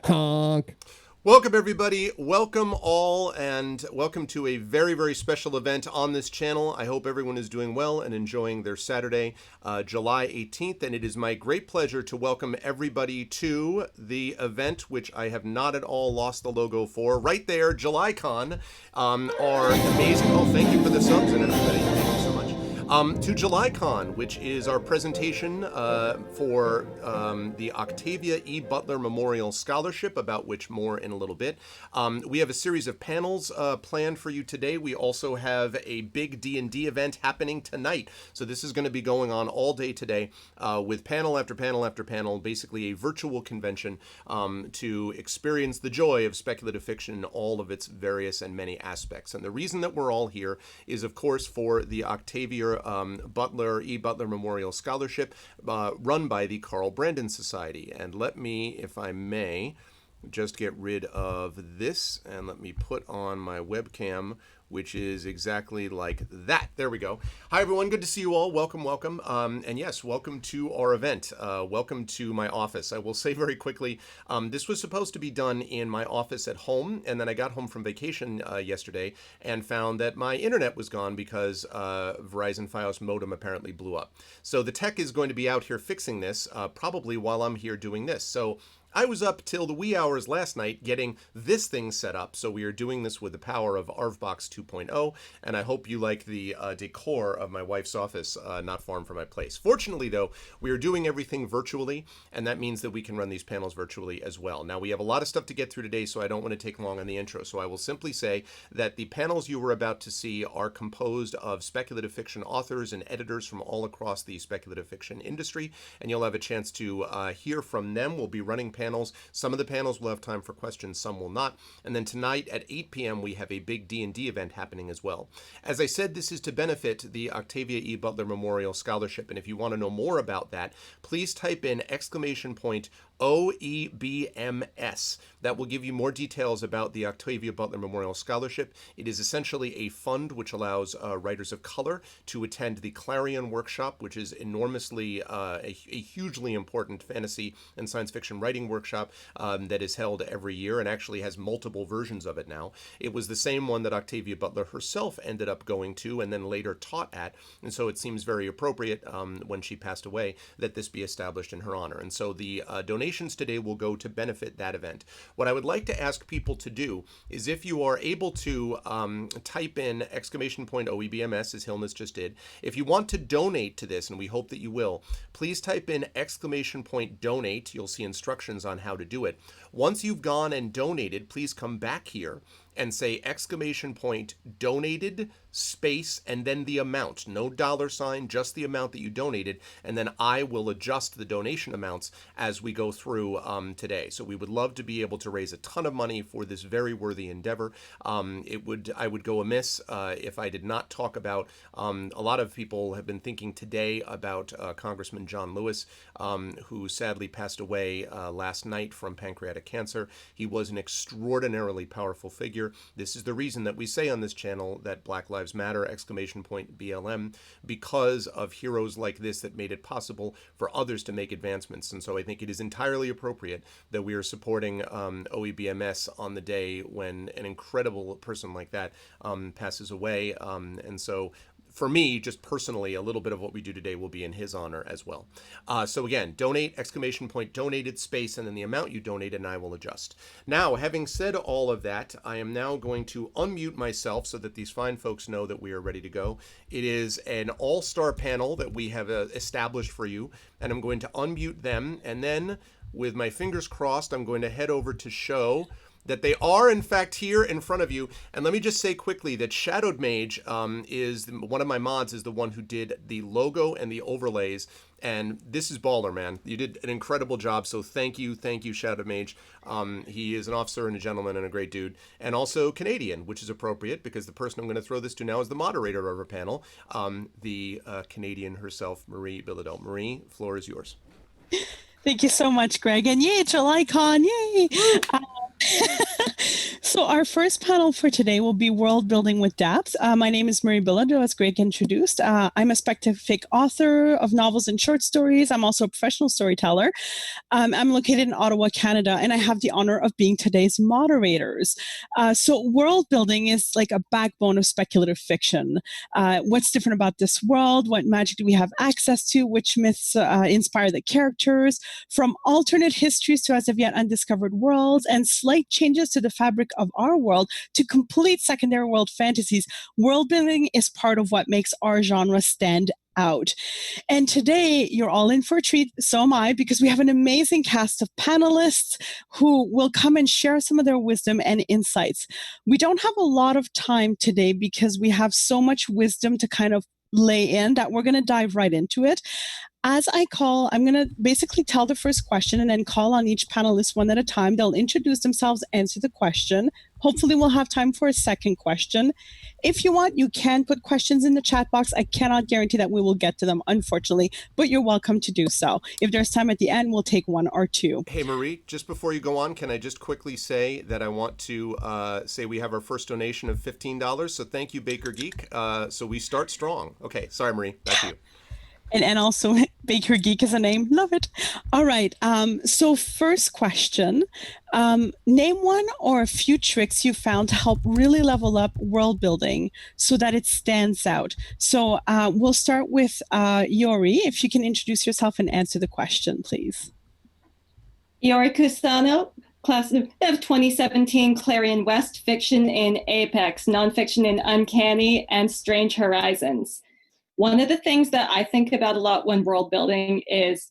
Honk. Welcome, everybody. Welcome all, and welcome to a very, very special event on this channel. I hope everyone is doing well and enjoying their Saturday, July 18th. And it is my great pleasure to welcome everybody to the event, which I have not at all lost the logo for. Right there, JulyCon, our amazing. Oh, thank you for the subs and everybody. Thank you so much. To JulyCon, which is our presentation for the Octavia E. Butler Memorial Scholarship, about which more in a little bit. We have a series of panels planned for you today. We also have a big D&D event happening tonight. So this is going to be going on all day today with panel after panel after panel, basically a virtual convention to experience the joy of speculative fiction in all of its various and many aspects. And the reason that we're all here is, of course, for the Octavia Butler E. Butler Memorial Scholarship run by the Carl Brandon Society. And let me, if I may, just get rid of this and let me put on my webcam, which is exactly like that. There we go. Hi, everyone. Good to see you all. Welcome, welcome. And yes, welcome to our event. Welcome to my office. I will say very quickly, this was supposed to be done in my office at home, and then I got home from vacation yesterday and found that my internet was gone because Verizon Fios modem apparently blew up. So the tech is going to be out here fixing this, probably while I'm here doing this. So I was up till the wee hours last night getting this thing set up, so we are doing this with the power of ARVBox 2.0, and I hope you like the decor of my wife's office not far from my place. Fortunately, though, we are doing everything virtually, and that means that we can run these panels virtually as well. Now, we have a lot of stuff to get through today, so I don't want to take long on the intro, so I will simply say that the panels you were about to see are composed of speculative fiction authors and editors from all across the speculative fiction industry, and you'll have a chance to hear from them. We'll be running panels. Some of the panels will have time for questions, some will not. And then tonight at 8 p.m. we have a big D&D event happening as well. As I said, this is to benefit the Octavia E. Butler Memorial Scholarship, and if you want to know more about that, please type in !OEBMS. That will give you more details about the Octavia Butler Memorial Scholarship. It is essentially a fund which allows writers of color to attend the Clarion Workshop, which is enormously a hugely important fantasy and science fiction writing workshop that is held every year and actually has multiple versions of it now. It was the same one that Octavia Butler herself ended up going to and then later taught at, and so it seems very appropriate when she passed away that this be established in her honor. And so the donations today will go to benefit that event. What I would like to ask people to do is, if you are able to type in !OEBMS, as Hilnis just did, if you want to donate to this, and we hope that you will, please type in !donate. You'll see instructions on how to do it. Once you've gone and donated, please come back here and say !donated space and then the amount. No dollar sign, just the amount that you donated, and then I will adjust the donation amounts as we go through today. So we would love to be able to raise a ton of money for this very worthy endeavor. I would go amiss if I did not talk about a lot of people have been thinking today about Congressman John Lewis, who sadly passed away last night from pancreatic cancer. He was an extraordinarily powerful figure. This is the reason that we say on this channel that Black Lives Matter, !BLM, because of heroes like this that made it possible for others to make advancements. And so I think it is entirely appropriate that we are supporting !OEBMS on the day when an incredible person like that passes away. And so for me, just personally, a little bit of what we do today will be in his honor as well. So again, donate, !donated space, and then the amount you donated, and I will adjust. Now, having said all of that, I am now going to unmute myself so that these fine folks know that we are ready to go. It is an all-star panel that we have established for you, and I'm going to unmute them, and then, with my fingers crossed, I'm going to head over to show that they are in fact here in front of you. And let me just say quickly that Shadowed Mage is one of my mods, is the one who did the logo and the overlays, and this is baller, man. You did an incredible job, so thank you, Shadowed Mage. He is an officer and a gentleman and a great dude, and also Canadian, which is appropriate because the person I'm going to throw this to now is the moderator of our panel, the Canadian herself, Marie Bilodeau. Marie, floor is yours. Thank you so much, Greg. And yay, JulyCon, yay! So our first panel for today will be World Building with Depth. My name is Marie Bilodeau, as Greg introduced. I'm a speculative author of novels and short stories. I'm also a professional storyteller. I'm located in Ottawa, Canada, and I have the honor of being today's moderators. So world building is like a backbone of speculative fiction. What's different about this world? What magic do we have access to? Which myths inspire the characters? From alternate histories to as of yet undiscovered worlds, and slight changes to the fabric of our world to complete secondary world fantasies, world building is part of what makes our genre stand out. And today you're all in for a treat, so am I, because we have an amazing cast of panelists who will come and share some of their wisdom and insights. We don't have a lot of time today because we have so much wisdom to kind of lay in that we're going to dive right into it. As I call, I'm going to basically tell the first question and then call on each panelist one at a time. They'll introduce themselves, answer the question. Hopefully we'll have time for a second question. If you want, you can put questions in the chat box. I cannot guarantee that we will get to them, unfortunately, but you're welcome to do so. If there's time at the end, we'll take one or two. Hey, Marie, just before you go on, can I just quickly say that I want to say we have our first donation of $15. So thank you, Baker Geek. So we start strong. Okay, sorry, Marie, back to you. And also, Baker Geek is a name. Love it. All right. So first question, name one or a few tricks you found to help really level up world building so that it stands out. So we'll start with Yori. If you can introduce yourself and answer the question, please. Yori Kusano, class of 2017, Clarion West, fiction in Apex, nonfiction in Uncanny, and Strange Horizons. One of the things that I think about a lot when world building is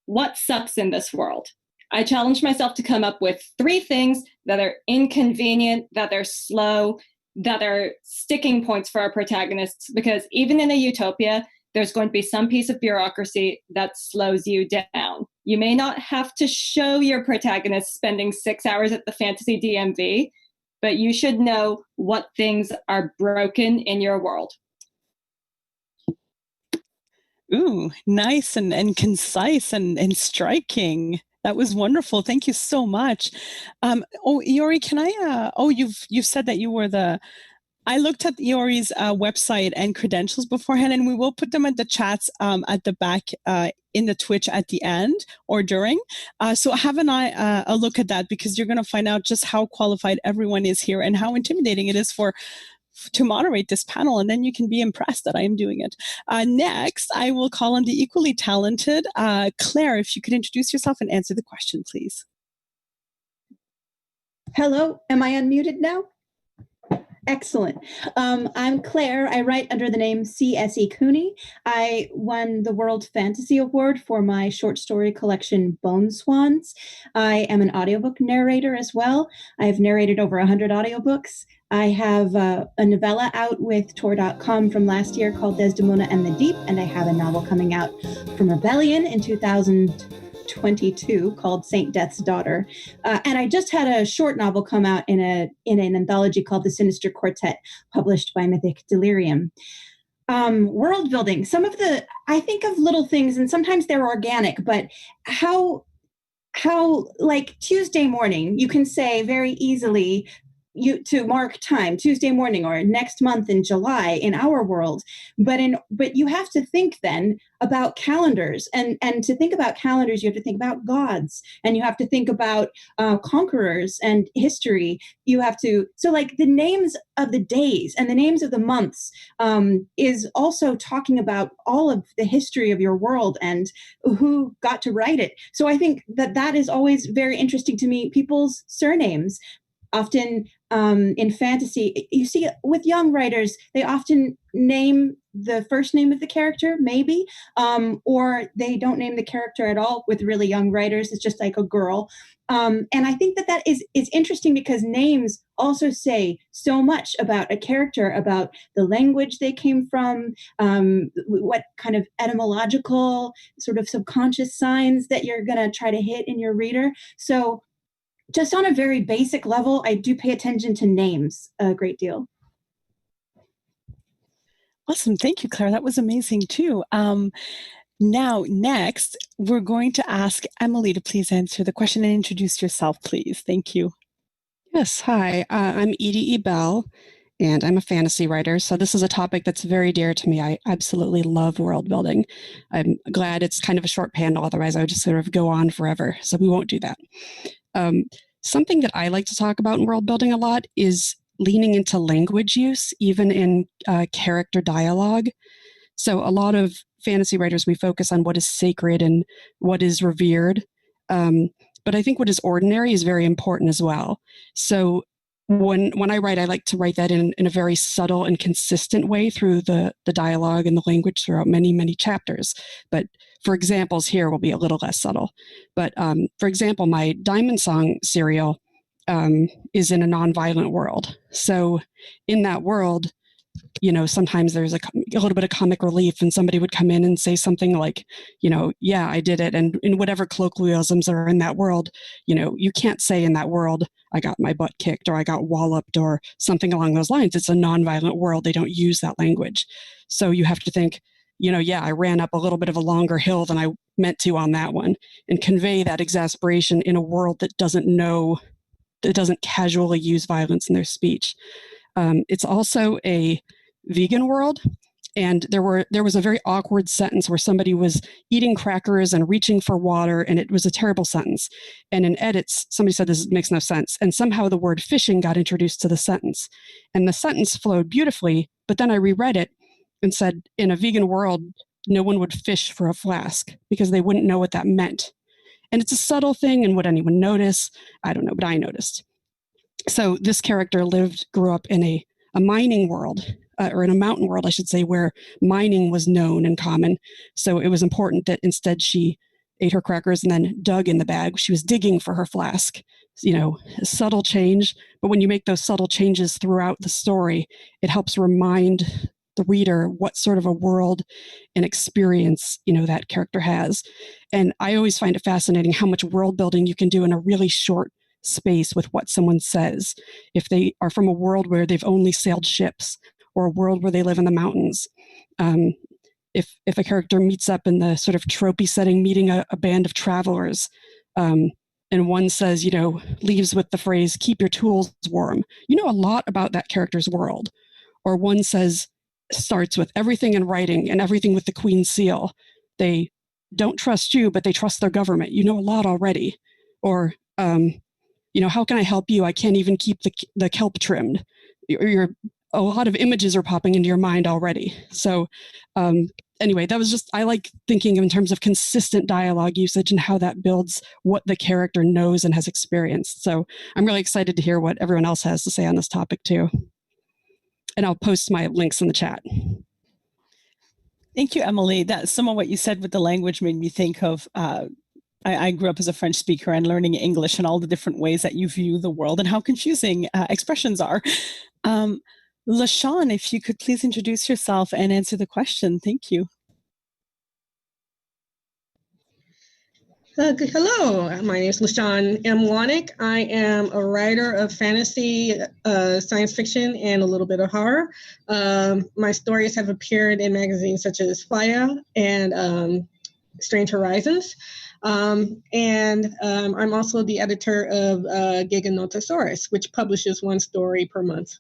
what sucks in this world. I challenge myself to come up with 3 things that are inconvenient, that are slow, that are sticking points for our protagonists, because even in a utopia, there's going to be some piece of bureaucracy that slows you down. You may not have to show your protagonist spending 6 hours at the fantasy DMV, but you should know what things are broken in your world. Ooh, nice and concise and striking. That was wonderful. Thank you so much. Yori, can I? You've said that you were the. I looked at Yori's website and credentials beforehand, and we will put them at the chats at the back in the Twitch at the end or during. So have a look at that, because you're going to find out just how qualified everyone is here and how intimidating it is to moderate this panel, and then you can be impressed that I am doing it. Next, I will call on the equally talented Claire. If you could introduce yourself and answer the question, please. Hello, am I unmuted now? Excellent. I'm Claire. I write under the name C.S.E. Cooney. I won the World Fantasy Award for my short story collection, Bone Swans. I am an audiobook narrator as well. I've narrated over 100 audiobooks. I have a novella out with Tor.com from last year called Desdemona and the Deep, and I have a novel coming out from Rebellion in 2022 called Saint Death's Daughter. And I just had a short novel come out in an anthology called The Sinister Quartet, published by Mythic Delirium. World building, I think of little things, and sometimes they're organic, but how like Tuesday morning, you can say very easily, to mark time, Tuesday morning or next month in July in our world, but you have to think then about calendars, and to think about calendars, you have to think about gods, and you have to think about conquerors and history. So like the names of the days and the names of the months is also talking about all of the history of your world and who got to write it. So I think that is always very interesting to me, people's surnames. Often in fantasy, you see with young writers, they often name the first name of the character, maybe, or they don't name the character at all. With really young writers, it's just like a girl. And I think that is interesting, because names also say so much about a character, about the language they came from, what kind of etymological sort of subconscious signs that you're going to try to hit in your reader. So just on a very basic level, I do pay attention to names a great deal. Awesome. Thank you, Claire. That was amazing, too. Now, next, we're going to ask Emily to please answer the question and introduce yourself, please. Thank you. Yes, hi. I'm Edie E. Bell, and I'm a fantasy writer. So this is a topic that's very dear to me. I absolutely love world building. I'm glad it's kind of a short panel, otherwise I would just sort of go on forever. So we won't do that. Um, Something that I like to talk about in world building a lot is leaning into language use, even in character dialogue. So a lot of fantasy writers, we focus on what is sacred and what is revered. Um, but I think what is ordinary is very important as well. So when I write, I like to write that in a very subtle and consistent way through the dialogue and the language throughout many, many chapters. But for examples here will be a little less subtle. But for example, my Diamond Song serial is in a nonviolent world. So in that world, sometimes there's a little bit of comic relief and somebody would come in and say something like, yeah, I did it. And in whatever colloquialisms are in that world, you can't say in that world, I got my butt kicked or I got walloped or something along those lines. It's a nonviolent world. They don't use that language. So you have to think, yeah, I ran up a little bit of a longer hill than I meant to on that one, and convey that exasperation in a world that doesn't casually use violence in their speech. It's also a vegan world. And there was a very awkward sentence where somebody was eating crackers and reaching for water, and it was a terrible sentence. And in edits, somebody said this makes no sense. And somehow the word fishing got introduced to the sentence. And the sentence flowed beautifully, but then I reread it and said, in a vegan world, no one would fish for a flask because they wouldn't know what that meant. And it's a subtle thing, and would anyone notice? I don't know, but I noticed. So this character grew up in a mining world, or in a mountain world, I should say, where mining was known and common. So it was important that instead she ate her crackers and then dug in the bag. She was digging for her flask. A subtle change. But when you make those subtle changes throughout the story, it helps remind the reader what sort of a world and experience, that character has. And I always find it fascinating how much world building you can do in a really short space with what someone says. If they are from a world where they've only sailed ships, or a world where they live in the mountains. If a character meets up in the sort of tropey setting, meeting a band of travelers, and one says, leaves with the phrase, keep your tools warm, you know a lot about that character's world. Or one starts with everything in writing and everything with the Queen's seal. They don't trust you, but they trust their government. You know a lot already. Or, how can I help you? I can't even keep the kelp trimmed. A lot of images are popping into your mind already. So anyway, that was I like thinking in terms of consistent dialogue usage and how that builds what the character knows and has experienced. So I'm really excited to hear what everyone else has to say on this topic too. And I'll post my links in the chat. Thank you, Emily. That some of what you said with the language made me think of I grew up as a French speaker and learning English and all the different ways that you view the world and how confusing expressions are. LaShawn, if you could please introduce yourself and answer the question. Thank you. Hello, my name is LaShawn M. Wanick. I am a writer of fantasy, science fiction, and a little bit of horror. My stories have appeared in magazines such as Flya and Strange Horizons. And I'm also the editor of Giganotosaurus, which publishes one story per month.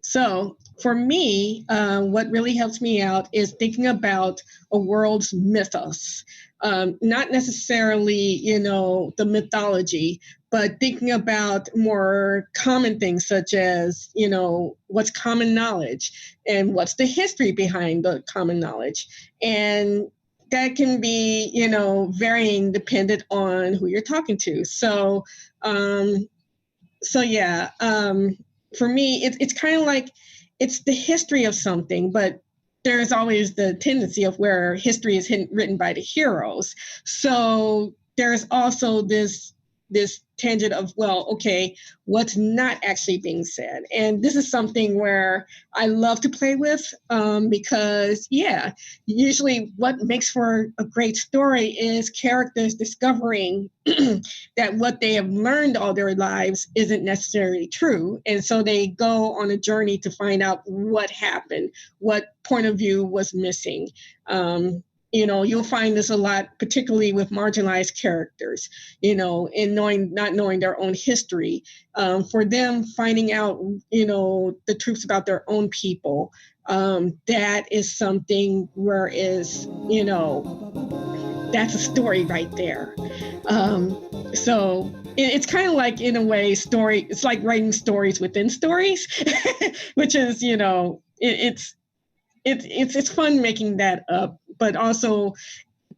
So for me, what really helps me out is thinking about a world's mythos. Not necessarily, the mythology, but thinking about more common things such as, what's common knowledge and what's the history behind the common knowledge. And that can be, varying dependent on who you're talking to. So yeah, for me, it's kind of like it's the history of something, but there's always the tendency of where history is written by the heroes. So there's also this tangent of, well, okay, what's not actually being said? And this is something where I love to play with because, yeah, usually what makes for a great story is characters discovering that what they have learned all their lives isn't necessarily true. And so they go on a journey to find out what happened, what point of view was missing. you'll find this a lot, particularly with marginalized characters, in not knowing their own history. For them, finding out, the truths about their own people, that is something where that's a story right there. So it's kind of like, in a way, it's like writing stories within stories, which is, it's fun making that up, but also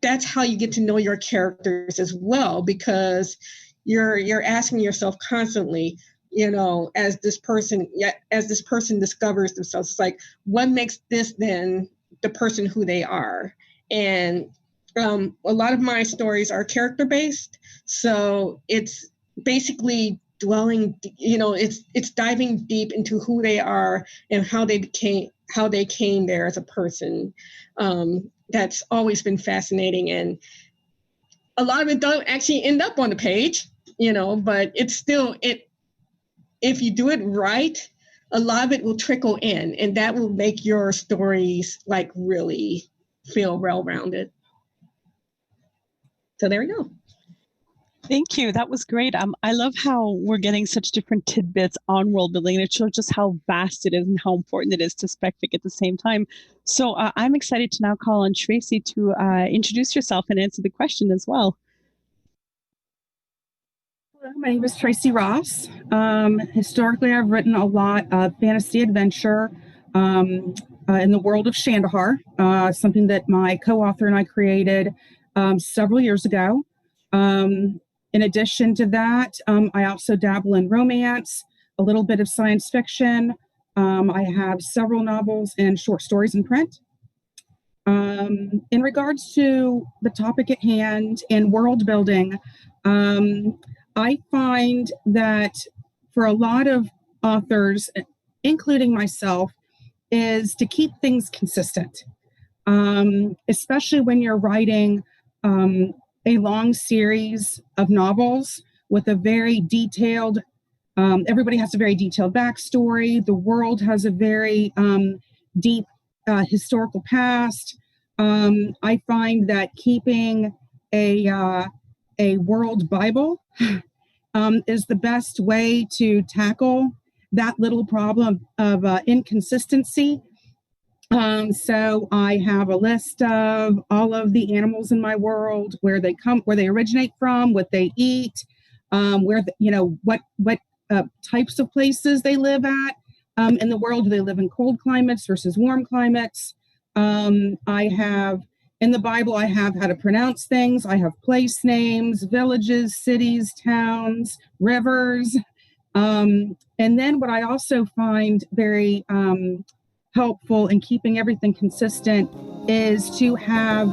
that's how you get to know your characters as well, because you're asking yourself constantly, as this person discovers themselves, it's like, what makes this then the person who they are? And a lot of my stories are character based, so it's basically it's diving deep into who they are and how they came there as a person. That's always been fascinating, and a lot of it don't actually end up on the page, but it's still if you do it right, a lot of it will trickle in, and that will make your stories like really feel well-rounded. So there we go. Thank you. That was great. I love how we're getting such different tidbits on world building, and it shows just how vast it is and how important it is to spec fic at the same time. So I'm excited to now call on Tracy to introduce yourself and answer the question as well. Hello, my name is Tracy Ross. Historically, I've written a lot of fantasy adventure in the world of Shandahar, something that my co-author and I created several years ago. In addition to that, I also dabble in romance, a little bit of science fiction. I have several novels and short stories in print. In regards to the topic at hand in world building, I find that for a lot of authors, including myself, is to keep things consistent, especially when you're writing a long series of novels with a very detailed, everybody has a very detailed backstory. The world has a very deep historical past. I find that keeping a world Bible is the best way to tackle that little problem of inconsistency. So I have a list of all of the animals in my world, where they originate from, what they eat, what types of places they live at in the world. Do they live in cold climates versus warm climates? I have in the Bible, I have how to pronounce things. I have place names, villages, cities, towns, rivers. And then what I also find very helpful in keeping everything consistent is to have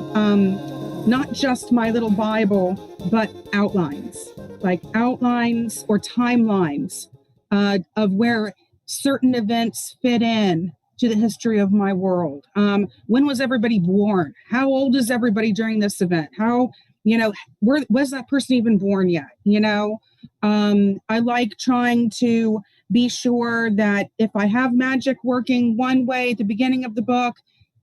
not just my little Bible, but outlines or timelines of where certain events fit in to the history of my world. When was everybody born? How old is everybody during this event? Where was that person even born yet? I like trying to be sure that if I have magic working one way at the beginning of the book,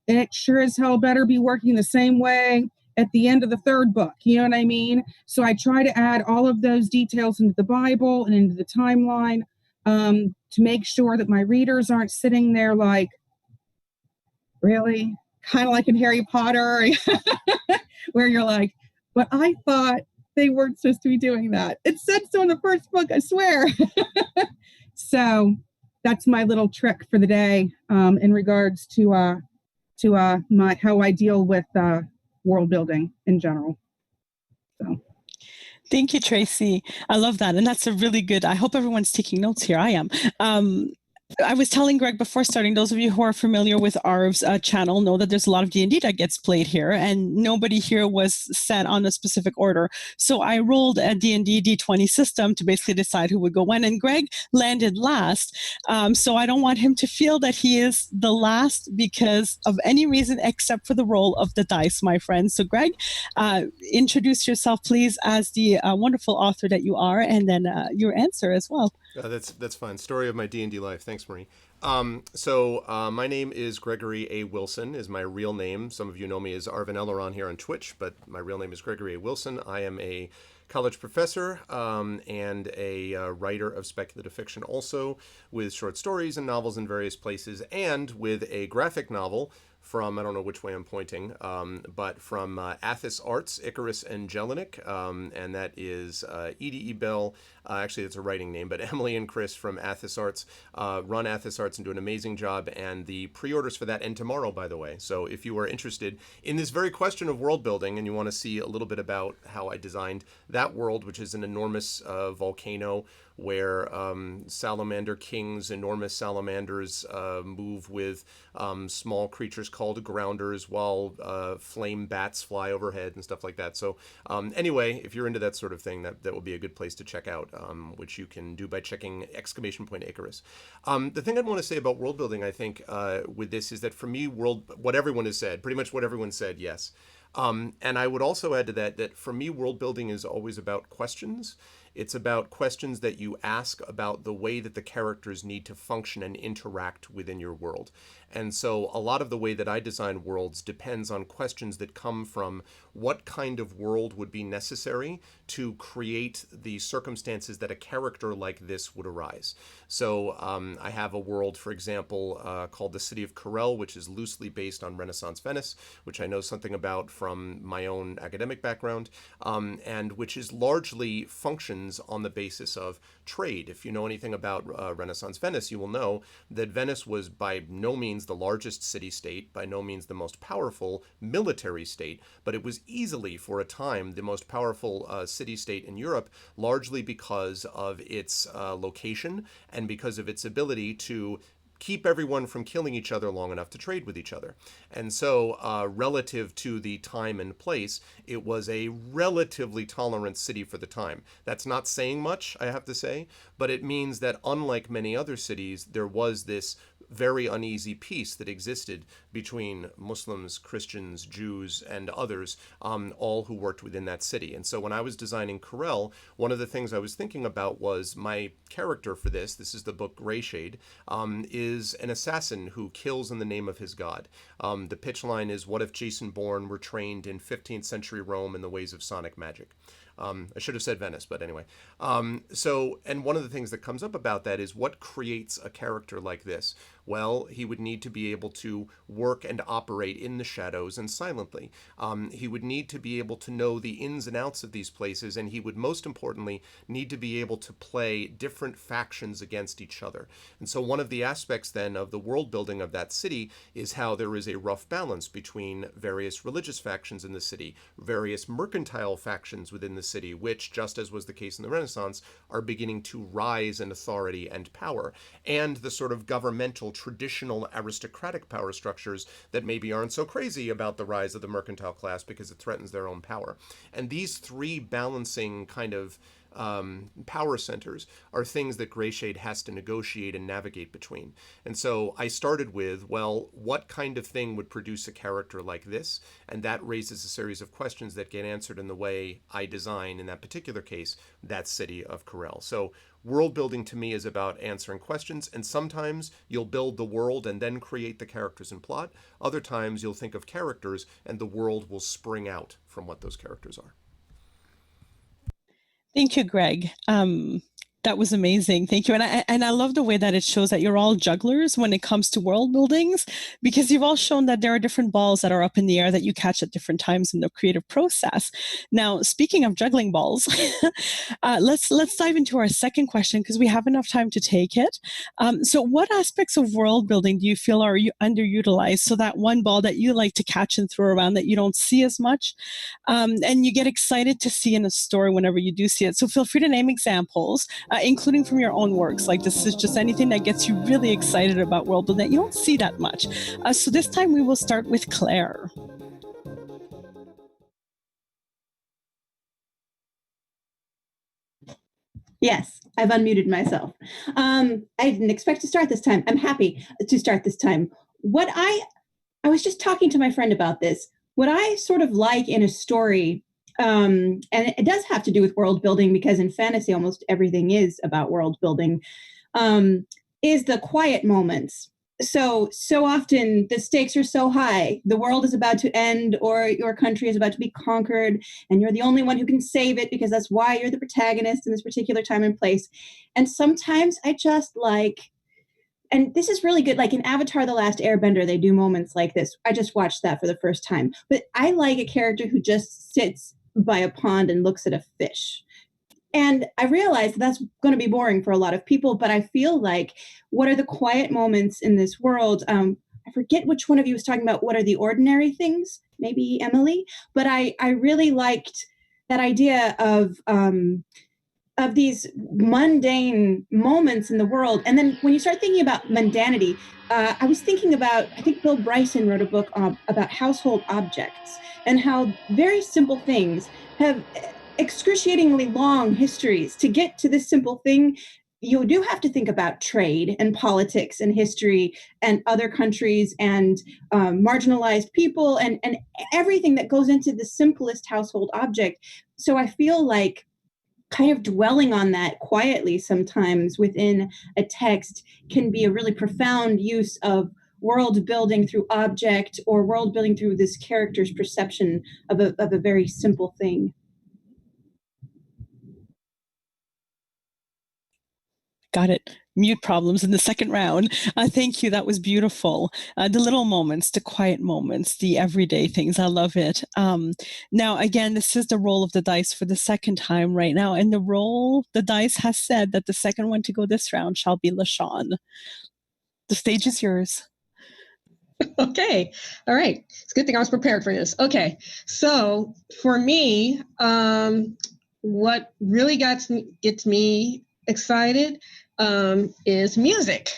it sure as hell better be working the same way at the end of the third book. You know what I mean? So I try to add all of those details into the Bible and into the timeline to make sure that my readers aren't sitting there like, really? Kind of like in Harry Potter, where you're like, but I thought they weren't supposed to be doing that. It said so in the first book, I swear. So that's my little trick for the day in regards to how I deal with world building in general. So. Thank you, Tracy. I love that. And that's a really good, I hope everyone's taking notes here. I am. I was telling Greg before starting, those of you who are familiar with Arv's channel know that there's a lot of D&D that gets played here, and nobody here was set on a specific order. So I rolled a D&D D20 system to basically decide who would go when, and Greg landed last. So I don't want him to feel that he is the last because of any reason except for the roll of the dice, my friends. So Greg, introduce yourself, please, as the wonderful author that you are, and then your answer as well. That's fine. Story of my D&D life. Thanks, Marie. My name is Gregory A. Wilson, is my real name. Some of you know me as Arvin Elleron here on Twitch, but my real name is Gregory A. Wilson. I am a college professor and a writer of speculative fiction, also with short stories and novels in various places, and with a graphic novel from, I don't know which way I'm pointing, but from Athos Arts, Icarus and Jelinek, and that is Edie E. Bell. Actually, that's a writing name, but Emily and Chris from Athos Arts run Athos Arts and do an amazing job, and the pre-orders for that end tomorrow, by the way. So if you are interested in this very question of world building and you want to see a little bit about how I designed that world, which is an enormous volcano where salamander kings, enormous salamanders, move with small creatures called grounders while flame bats fly overhead and stuff like that. So anyway, if you're into that sort of thing, that will be a good place to check out, which you can do by checking !Icarus. The thing I'd want to say about world building, I think, with this is that for me, what everyone has said, pretty much what everyone said, yes. And I would also add to that for me, world building is always about questions. It's about questions that you ask about the way that the characters need to function and interact within your world. And so a lot of the way that I design worlds depends on questions that come from what kind of world would be necessary to create the circumstances that a character like this would arise. So I have a world, for example, called the City of Corel, which is loosely based on Renaissance Venice, which I know something about from my own academic background, and which is largely functions on the basis of trade. If you know anything about Renaissance Venice, you will know that Venice was by no means the largest city-state, by no means the most powerful military state, but it was easily, for a time, the most powerful city-state in Europe, largely because of its location and because of its ability to keep everyone from killing each other long enough to trade with each other. And so relative to the time and place, it was a relatively tolerant city for the time. That's not saying much, I have to say, but it means that unlike many other cities, there was this very uneasy peace that existed between Muslims, Christians, Jews, and others, all who worked within that city. And so when I was designing Corel, one of the things I was thinking about was my character for this is the book Greyshade, is an assassin who kills in the name of his god. The pitch line is, what if Jason Bourne were trained in 15th century Rome in the ways of sonic magic? I should have said Venice, but anyway. And one of the things that comes up about that is what creates a character like this? Well, he would need to be able to work and operate in the shadows and silently. He would need to be able to know the ins and outs of these places, and he would most importantly need to be able to play different factions against each other. And so one of the aspects then of the world building of that city is how there is a rough balance between various religious factions in the city, various mercantile factions within the city, which, just as was the case in the Renaissance, are beginning to rise in authority and power, and the sort of governmental, traditional aristocratic power structures that maybe aren't so crazy about the rise of the mercantile class because it threatens their own power. And these three balancing kind of power centers are things that Greyshade has to negotiate and navigate between. And so I started with, well, what kind of thing would produce a character like this? And that raises a series of questions that get answered in the way I design, in that particular case, that city of Corel. So world building to me is about answering questions, and sometimes you'll build the world and then create the characters and plot. Other times you'll think of characters and the world will spring out from what those characters are. Thank you, Greg. That was amazing. Thank you. And I love the way that it shows that you're all jugglers when it comes to world buildings, because you've all shown that there are different balls that are up in the air that you catch at different times in the creative process. Now, speaking of juggling balls, let's dive into our second question because we have enough time to take it. So what aspects of world building do you feel are underutilized? So that one ball that you like to catch and throw around that you don't see as much, and you get excited to see in a story whenever you do see it. So feel free to name examples, including from your own works. Like, this is just anything that gets you really excited about world building that you don't see that much. So this time we will start with Claire. Yes, I've unmuted myself. I didn't expect to start this time. I'm happy to start this time. I was just talking to my friend about this. What I sort of like in a story, and it does have to do with world building because in fantasy, almost everything is about world building, is the quiet moments. So often the stakes are so high. The world is about to end, or your country is about to be conquered, and you're the only one who can save it because that's why you're the protagonist in this particular time and place. And sometimes I just like, and this is really good, like in Avatar: The Last Airbender, they do moments like this. I just watched that for the first time. But I like a character who just sits by a pond and looks at a fish. And I realize that's going to be boring for a lot of people, but I feel like, what are the quiet moments in this world? I forget which one of you was talking about what are the ordinary things, maybe Emily, but I really liked that idea of these mundane moments in the world. And then when you start thinking about mundanity, I was thinking about, I think Bill Bryson wrote a book about household objects and how very simple things have excruciatingly long histories. To get to this simple thing, you do have to think about trade and politics and history and other countries and marginalized people and everything that goes into the simplest household object. So I feel like kind of dwelling on that quietly sometimes within a text can be a really profound use of world building through object, or world building through this character's perception of a very simple thing. Got it. Mute problems in the second round. Thank you. That was beautiful. The little moments, the quiet moments, the everyday things. I love it. Now, again, this is the roll of the dice for the second time right now. And the dice has said that the second one to go this round shall be LaShawn. The stage is yours. Okay. All right. It's a good thing I was prepared for this. Okay. So for me, what really gets me excited is music,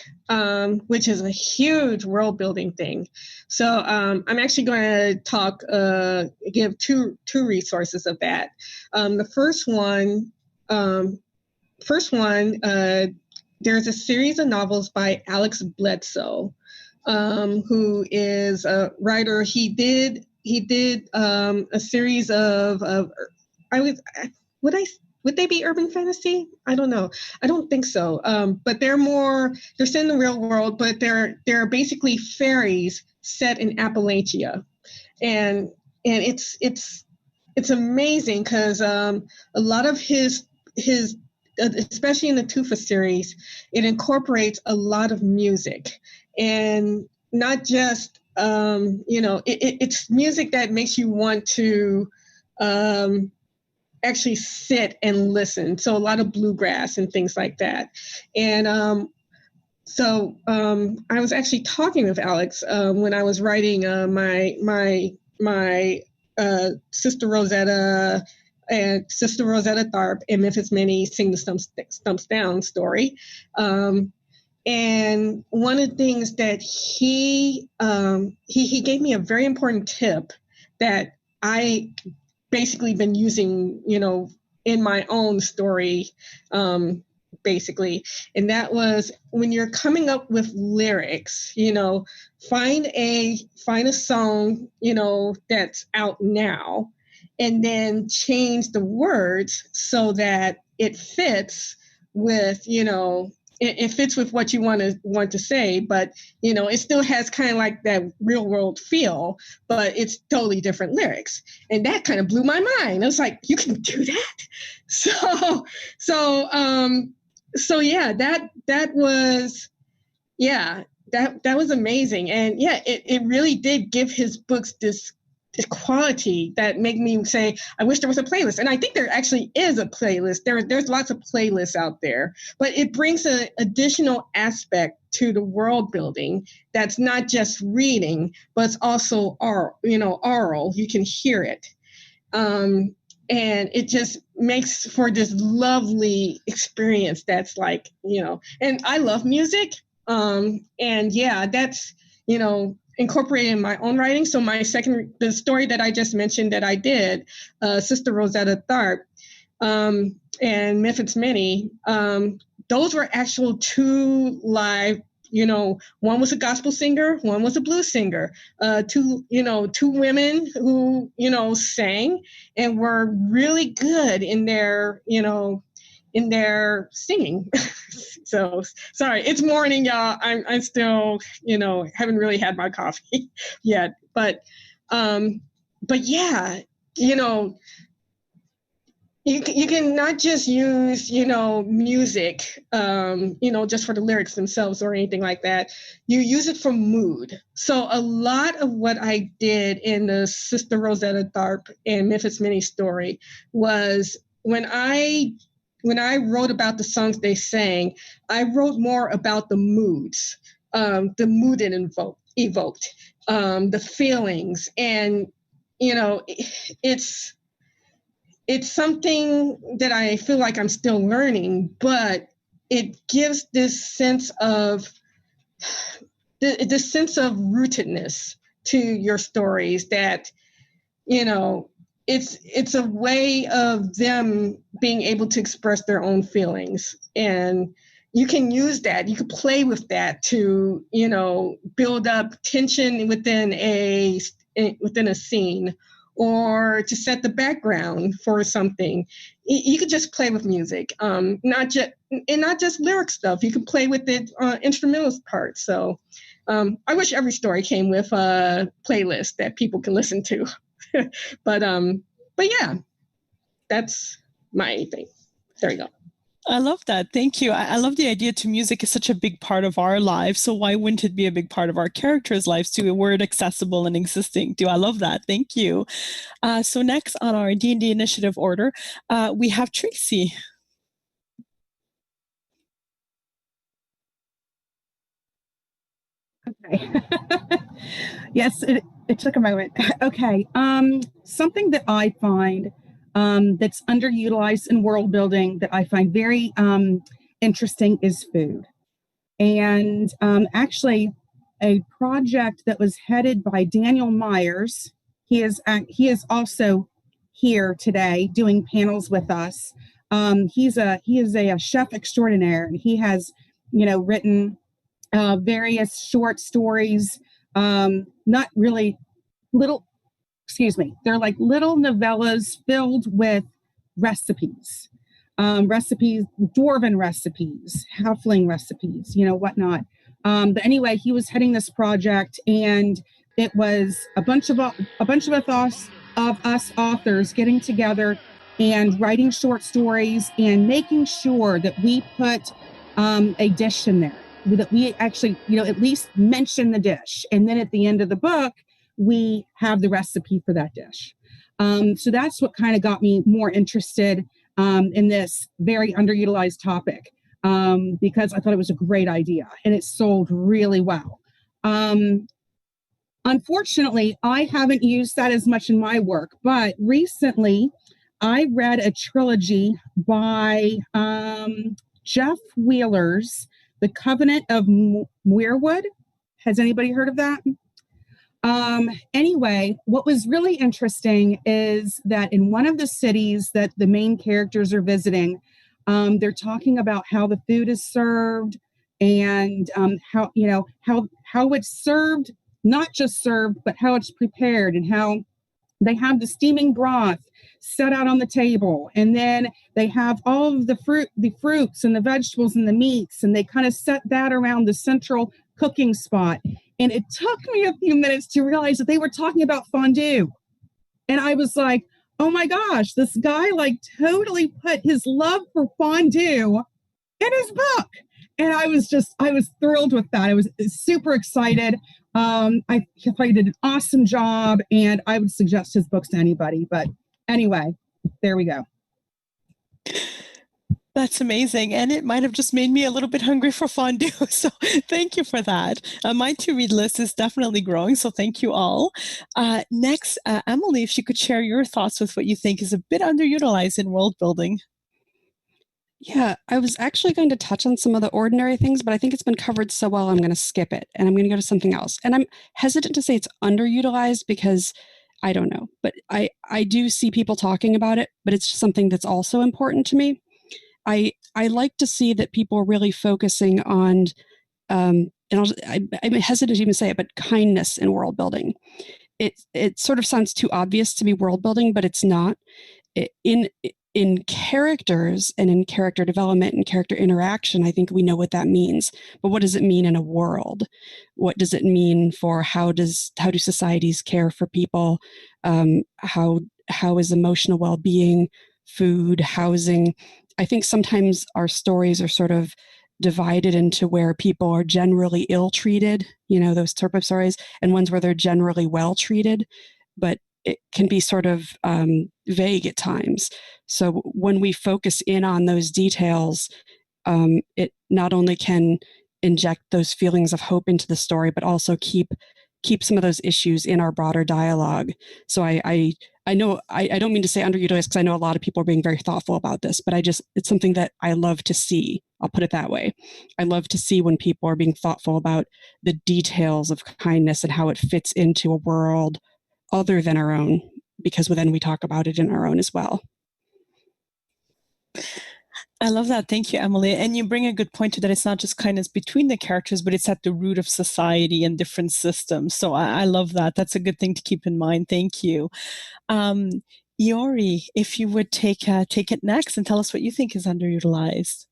which is a huge world building thing. So I'm actually going to give two resources of that. The first one, there's a series of novels by Alex Bledsoe, who is a writer. He did a series of would they be urban fantasy? I don't know. I don't think so. But they're set in the real world, but they're basically fairies set in Appalachia. And it's amazing because a lot of his especially in the Tufa series, it incorporates a lot of music, and not just it's music that makes you want to actually sit and listen. So a lot of bluegrass and things like that. And so I was actually talking with Alex when I was writing my Sister Rosetta Tharpe and Memphis Minnie Sing the Stumps Down story. And one of the things that he gave me a very important tip that I basically been using, in my own story, basically. And that was, when you're coming up with lyrics, find a song, that's out now, and then change the words so that it fits with, it fits with what you want to say, but it still has kind of like that real world feel, but it's totally different lyrics. And that kind of blew my mind. I was like, you can do that? So yeah, that was amazing. And yeah, it really did give his books this quality that made me say, I wish there was a playlist. And I think there actually is a playlist. There's lots of playlists out there, but it brings an additional aspect to the world building that's not just reading, but it's also oral. You can hear it. And it just makes for this lovely experience that's like, and I love music. And yeah, that's, incorporated in my own writing. So the story that I just mentioned that I did, Sister Rosetta Tharpe, and Memphis Minnie, those were actual two live, one was a gospel singer, one was a blues singer, two women who, sang and were really good in their in there singing. So sorry, it's morning, y'all. I'm still, haven't really had my coffee yet, but yeah, you can not just use, music, just for the lyrics themselves or anything like that. You use it for mood. So a lot of what I did in the Sister Rosetta Tharpe and Memphis Minnie story was when I wrote about the songs they sang, I wrote more about the moods, the mood it evoked, the feelings. And, it's something that I feel like I'm still learning, but it gives this sense of rootedness to your stories that, it's a way of them being able to express their own feelings. And you can use that, you can play with that to, build up tension within a scene, or to set the background for something. You could just play with music, not just lyric stuff. You can play with it instrumental parts. So I wish every story came with a playlist that people can listen to. but yeah, that's my thing. There you go. I love that. Thank you. I love the idea too. Music is such a big part of our lives. So why wouldn't it be a big part of our characters' lives too? Were it accessible and existing too. I love that. Thank you. So next on our D&D initiative order, we have Tracy. Okay. Yes, it took a moment. Okay. Something that I find that's underutilized in world building that I find very interesting is food. And actually, a project that was headed by Daniel Myers. He is also here today doing panels with us. He is a chef extraordinaire, and he has written various short stories. Not really little. Excuse me. They're like little novellas filled with recipes. Recipes, dwarven recipes, halfling recipes, whatnot. But anyway, he was heading this project, and it was a bunch of us authors getting together and writing short stories and making sure that we put a dish in there, that we actually, at least mention the dish, and then at the end of the book, we have the recipe for that dish. So that's what kind of got me more interested in this very underutilized topic, because I thought it was a great idea and it sold really well. Unfortunately, I haven't used that as much in my work, but recently I read a trilogy by Jeff Wheeler's The Covenant of Muirwood. Has anybody heard of that? Anyway, what was really interesting is that in one of the cities that the main characters are visiting, they're talking about how the food is served and how it's served, not just served, but how it's prepared, and how they have the steaming broth set out on the table, and then they have all of the fruits and the vegetables and the meats, and they kind of set that around the central cooking spot. And it took me a few minutes to realize that they were talking about fondue. And I was like, oh my gosh, this guy totally put his love for fondue in his book. And I was thrilled with that. I was super excited. I thought he did an awesome job, and I would suggest his books to anybody. But anyway, there we go. That's amazing. And it might have just made me a little bit hungry for fondue. So thank you for that. My to-read list is definitely growing. So thank you all. Next, Emily, if you could share your thoughts with what you think is a bit underutilized in world building. Yeah, I was actually going to touch on some of the ordinary things, but I think it's been covered so well, I'm going to skip it. And I'm going to go to something else. And I'm hesitant to say it's underutilized because I don't know. But I do see people talking about it, but it's just something that's also important to me. I like to see that people are really focusing on, and I'm hesitant to even say it, but kindness in world building. It sort of sounds too obvious to be world building, but it's not. In in characters and in character development and character interaction, I think we know what that means. But what does it mean in a world? What does it mean for how do societies care for people? How is emotional well-being, food, housing? I think sometimes our stories are sort of divided into where people are generally ill-treated, those type of stories, and ones where they're generally well-treated. But it can be sort of vague at times. So when we focus in on those details, it not only can inject those feelings of hope into the story, but also keep some of those issues in our broader dialogue. So I know I don't mean to say underutilized, because I know a lot of people are being very thoughtful about this, but it's something that I love to see. I'll put it that way. I love to see when people are being thoughtful about the details of kindness and how it fits into a world other than our own, because then we talk about it in our own as well. I love that. Thank you, Emily. And you bring a good point to that. It's not just kindness between the characters, but it's at the root of society and different systems. So I love that. That's a good thing to keep in mind. Thank you. Iori, if you would take it next and tell us what you think is underutilized.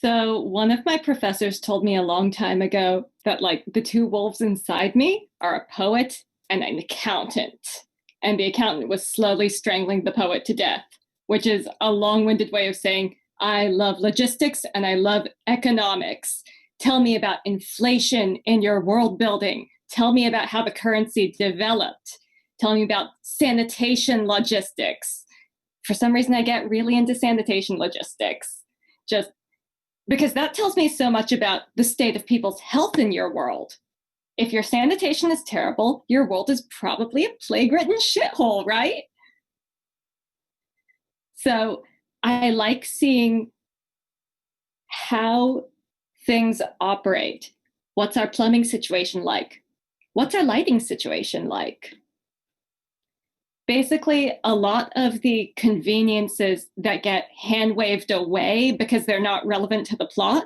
So one of my professors told me a long time ago that the two wolves inside me are a poet and an accountant. And the accountant was slowly strangling the poet to death, which is a long-winded way of saying, I love logistics and I love economics. Tell me about inflation in your world building. Tell me about how the currency developed. Tell me about sanitation logistics. For some reason, I get really into sanitation logistics, just because that tells me so much about the state of people's health in your world. If your sanitation is terrible, your world is probably a plague-ridden shithole, right? So I like seeing how things operate. What's our plumbing situation like? What's our lighting situation like? Basically, a lot of the conveniences that get hand-waved away because they're not relevant to the plot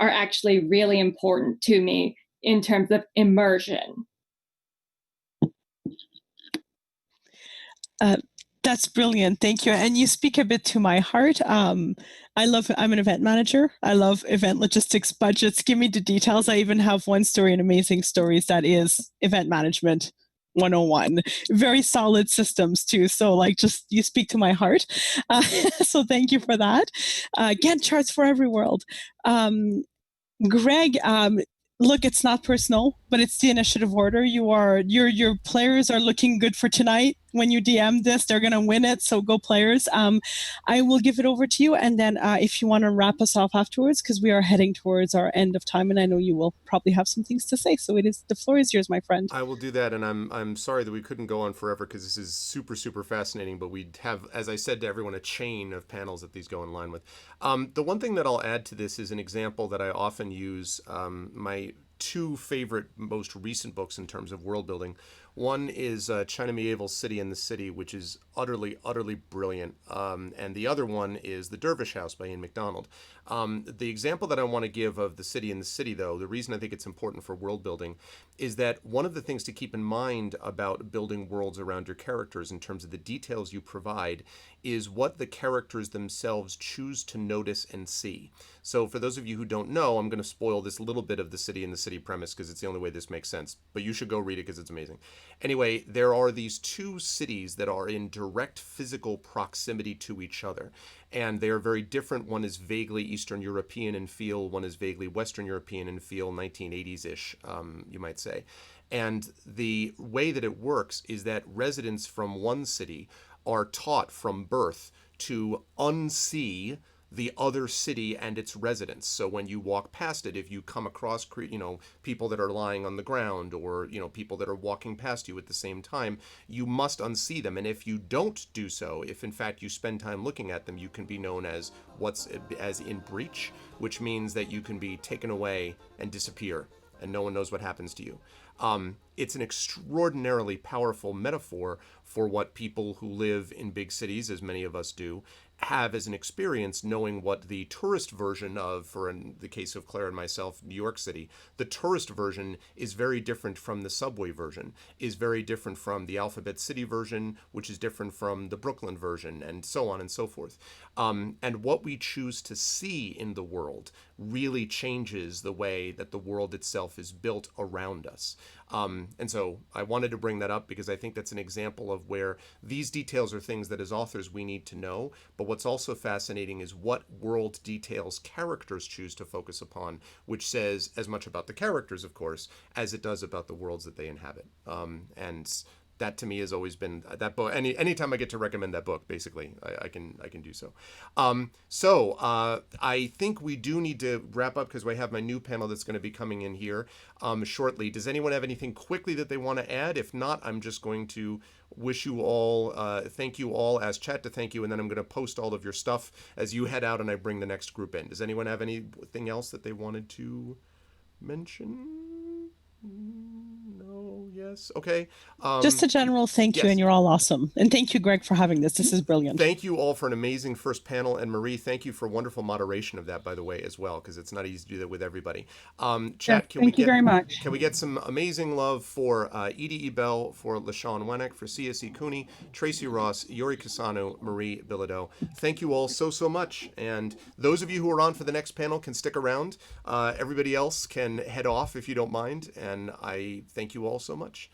are actually really important to me in terms of immersion. That's brilliant. Thank you. And you speak a bit to my heart. I'm an event manager. I love event logistics budgets. Give me the details. I even have one story in Amazing Stories that is event management 101. Very solid systems too. So just you speak to my heart. So thank you for that. Gantt charts for every world. Greg, look, it's not personal, but it's the initiative order. Your players are looking good for tonight. When you DM this, they're going to win it. So go players. I will give it over to you. And then if you want to wrap us off afterwards, because we are heading towards our end of time, and I know you will probably have some things to say. So the floor is yours, my friend. I will do that. And I'm sorry that we couldn't go on forever, because this is super, super fascinating. But we have, as I said to everyone, a chain of panels that these go in line with. The one thing that I'll add to this is an example that I often use. My two favorite, most recent books in terms of world building. One is China Medieval City and the City, which is utterly, utterly brilliant. And the other one is The Dervish House by Ian MacDonald. The example that I want to give of The City and the City, though, the reason I think it's important for world building is that one of the things to keep in mind about building worlds around your characters in terms of the details you provide is what the characters themselves choose to notice and see. So for those of you who don't know, I'm going to spoil this little bit of The City and the City premise because it's the only way this makes sense, but you should go read it because it's amazing. Anyway, there are these two cities that are in direct physical proximity to each other, and they are very different. One is vaguely Eastern European in feel, one is vaguely Western European in feel, 1980s-ish, you might say. And the way that it works is that residents from one city are taught from birth to unsee the other city and its residents. So when you walk past it, if you come across, people that are lying on the ground or, people that are walking past you at the same time, you must unsee them. And if you don't do so, if in fact you spend time looking at them, you can be known as as in breach, which means that you can be taken away and disappear and no one knows what happens to you. It's an extraordinarily powerful metaphor for what people who live in big cities, as many of us do, have as an experience knowing what the tourist version of, for in the case of Claire and myself, New York City, the tourist version is very different from the subway version, is very different from the Alphabet City version, which is different from the Brooklyn version, and so on and so forth. And what we choose to see in the world really changes the way that the world itself is built around us. And so I wanted to bring that up because I think that's an example of where these details are things that as authors we need to know. But what's also fascinating is what world details characters choose to focus upon, which says as much about the characters, of course, as it does about the worlds that they inhabit. And that to me has always been that book. Anytime I get to recommend that book, basically, I can do so. I think we do need to wrap up because we have my new panel that's going to be coming in here shortly. Does anyone have anything quickly that they want to add? If not, I'm just going to wish you all, thank you all, ask chat to thank you, and then I'm going to post all of your stuff as you head out and I bring the next group in. Does anyone have anything else that they wanted to mention? No, yes, okay. Just a general thank you, yes. and you're all awesome. And thank you, Greg, for having this. This is brilliant. Thank you all for an amazing first panel. And Marie, thank you for wonderful moderation of that, by the way, as well, because it's not easy to do that with everybody. Chat, thank you very much. Can we get some amazing love for Edie E. Bell, for LaShawn Wennick, for C.S.E. Cooney, Tracy Ross, Yuri Casano, Marie Bilodeau. Thank you all so much. And those of you who are on for the next panel can stick around. Everybody else can head off if you don't mind. And I thank you all so much.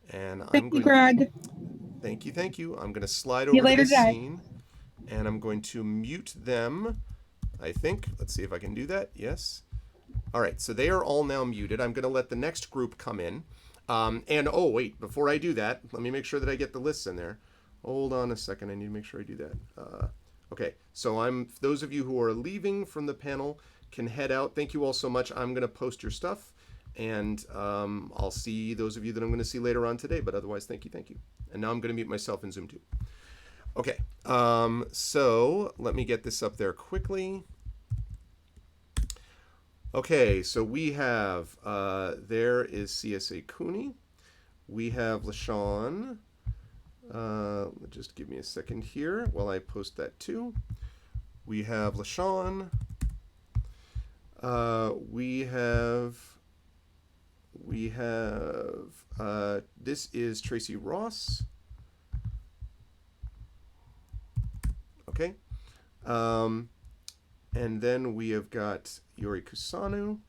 And Thank you, Greg. Thank you. I'm going to slide See you over to later the today. scene, and I'm going to mute them, I think. Let's see if I can do that. Yes. All right, so they are all now muted. I'm going to let the next group come in. And, oh, wait, before I do that, let me make sure that I get the lists in there. Hold on a second. I need to make sure I do that. Okay, so those of you who are leaving from the panel can head out. Thank you all so much. I'm going to post your stuff. And I'll see those of you that I'm going to see later on today. But otherwise, thank you. And now I'm going to mute myself in Zoom too. Okay, so let me get this up there quickly. Okay, so we have, there is C.S.A. Cooney. We have LaShawn. Just give me a second here while I post that too. We have LaShawn. We have, this is Tracy Ross. Okay. And then we have got Yuri Kusano.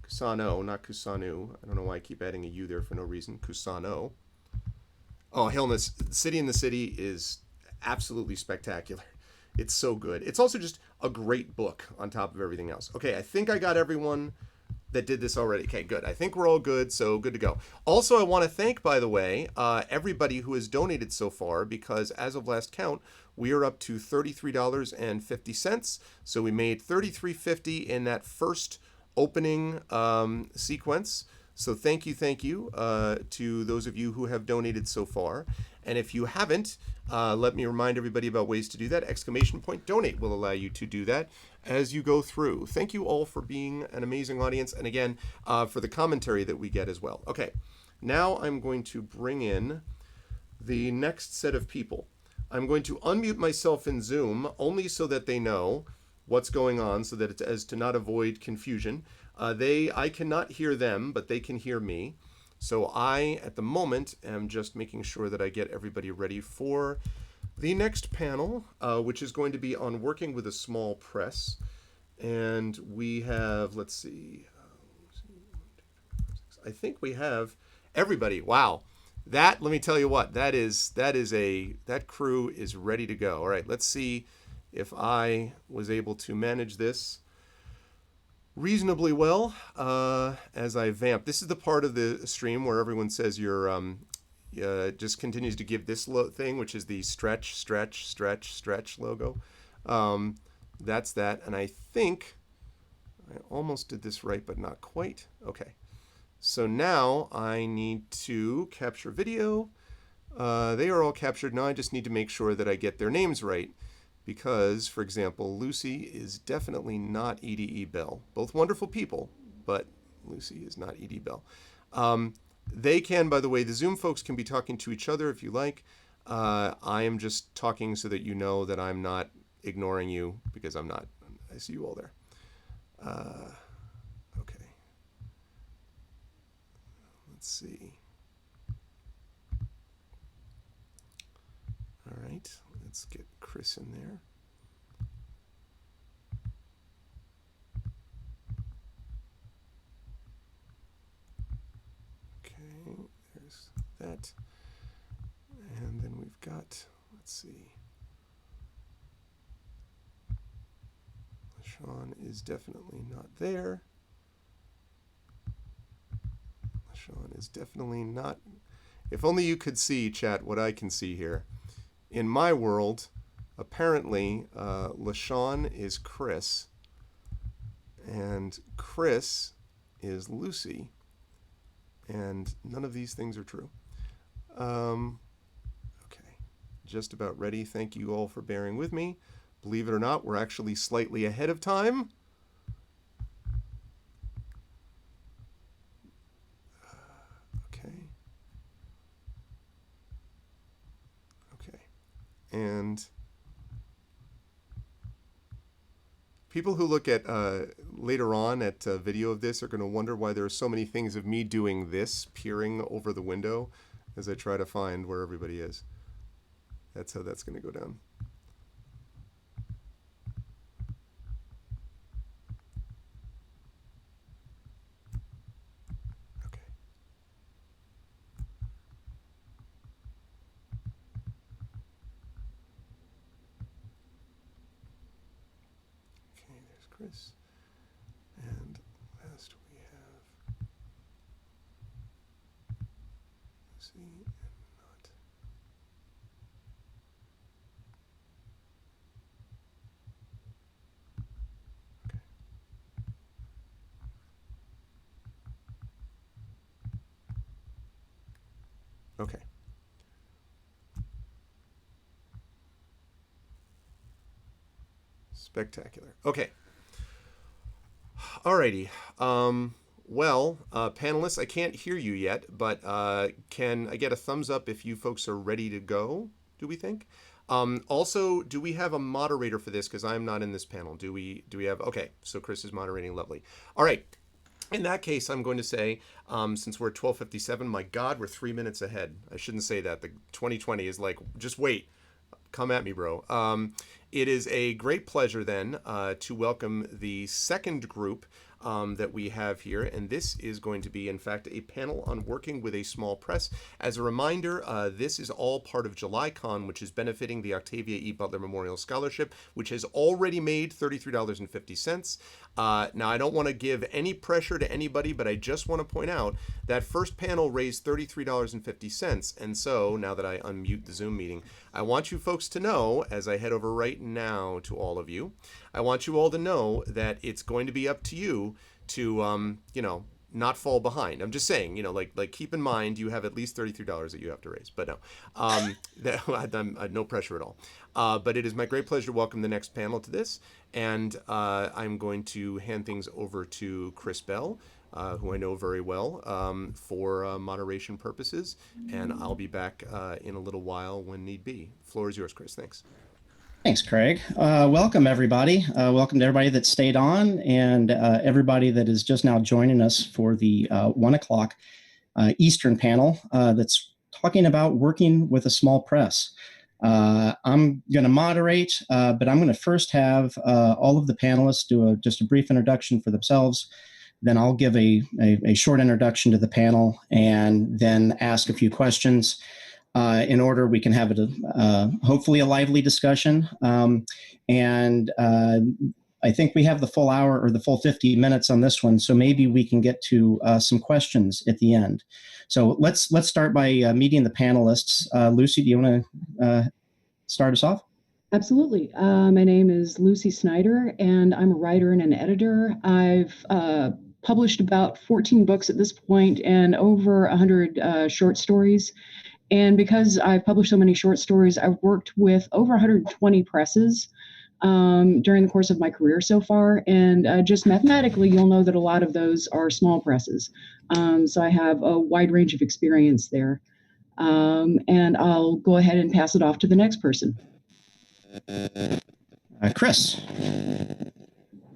Kusano, not Kusanu. I don't know why I keep adding a U there for no reason. Kusano. Oh, hell, City in the City is absolutely spectacular. It's so good. It's also just a great book on top of everything else. Okay, I think I got everyone that did this already. Okay, good. I think we're all good, so good to go. Also, I want to thank, by the way, everybody who has donated so far, because as of last count, we are up to $33.50. So we made $33.50 in that first opening sequence. So thank you to those of you who have donated so far. And if you haven't, let me remind everybody about ways to do that. !donate will allow you to do that as you go through. Thank you all for being an amazing audience. And again, for the commentary that we get as well. Okay, now I'm going to bring in the next set of people. I'm going to unmute myself in Zoom only so that they know what's going on, so that it's as to not avoid confusion. I cannot hear them, but they can hear me. So I, at the moment, am just making sure that I get everybody ready for the next panel, which is going to be on working with a small press. And we have, let's see, I think we have everybody. Wow. That, let me tell you what, that crew is ready to go. All right, let's see if I was able to manage this reasonably well as I vamp. This is the part of the stream where everyone says you're just continues to give this thing, which is the stretch logo. That's that. And I think I almost did this right, but not quite. Okay. So now I need to capture video. They are all captured. Now I just need to make sure that I get their names right. Because, for example, Lucy is definitely not Edie E. Bell. Both wonderful people, but Lucy is not Edie Bell. They can, by the way, the Zoom folks can be talking to each other if you like. I am just talking so that you know that I'm not ignoring you because I'm not. I see you all there. Okay. Let's see. All right, let's get Chris in there. Okay, there's that. And then we've got, let's see. Sean is definitely not there. Sean is definitely not. If only you could see, chat, what I can see here. In my world, apparently, LaShawn is Chris, and Chris is Lucy, and none of these things are true. Okay, just about ready. Thank you all for bearing with me. Believe it or not, we're actually slightly ahead of time. Okay. Okay. And people who look at later on at a video of this are going to wonder why there are so many things of me doing this, peering over the window as I try to find where everybody is. That's how that's going to go down. Chris, and last we have Lucy and not. Okay. Okay. Spectacular. Okay. Alrighty. Well, panelists, I can't hear you yet, but can I get a thumbs up if you folks are ready to go, do we think? Also, do we have a moderator for this? Because I'm not in this panel. Do we have, okay, so Chris is moderating, lovely. All right. In that case, I'm going to say, since we're at 12:57, my God, we're 3 minutes ahead. I shouldn't say that. The 2020 is like, just wait. Come at me, bro. It is a great pleasure then to welcome the second group that we have here, and this is going to be, in fact, a panel on working with a small press. As a reminder, this is all part of JulyCon, which is benefiting the Octavia E. Butler Memorial Scholarship, which has already made $33.50. Now, I don't want to give any pressure to anybody, but I just want to point out that first panel raised $33.50, and so, now that I unmute the Zoom meeting, I want you folks to know, as I head over right now to all of you, I want you all to know that it's going to be up to you to, not fall behind. I'm just saying, like keep in mind you have at least $33 that you have to raise. But no, no pressure at all. But it is my great pleasure to welcome the next panel to this, and I'm going to hand things over to Chris Bell, who I know very well, for moderation purposes, and I'll be back in a little while when need be. Floor is yours, Chris. Thanks. Thanks, Craig. Welcome, everybody. Welcome to everybody that stayed on, and everybody that is just now joining us for the 1 o'clock Eastern panel that's talking about working with a small press. I'm going to moderate, but I'm going to first have all of the panelists do just a brief introduction for themselves. Then I'll give a short introduction to the panel and then ask a few questions. In order we can have hopefully a lively discussion. And I think we have the full hour or the full 50 minutes on this one, so maybe we can get to some questions at the end. So let's start by meeting the panelists. Lucy, do you want to start us off? Absolutely. My name is Lucy Snyder, and I'm a writer and an editor. I've published about 14 books at this point and over 100 short stories. And because I've published so many short stories, I've worked with over 120 presses during the course of my career so far. And just mathematically, you'll know that a lot of those are small presses. So I have a wide range of experience there. And I'll go ahead and pass it off to the next person. Chris.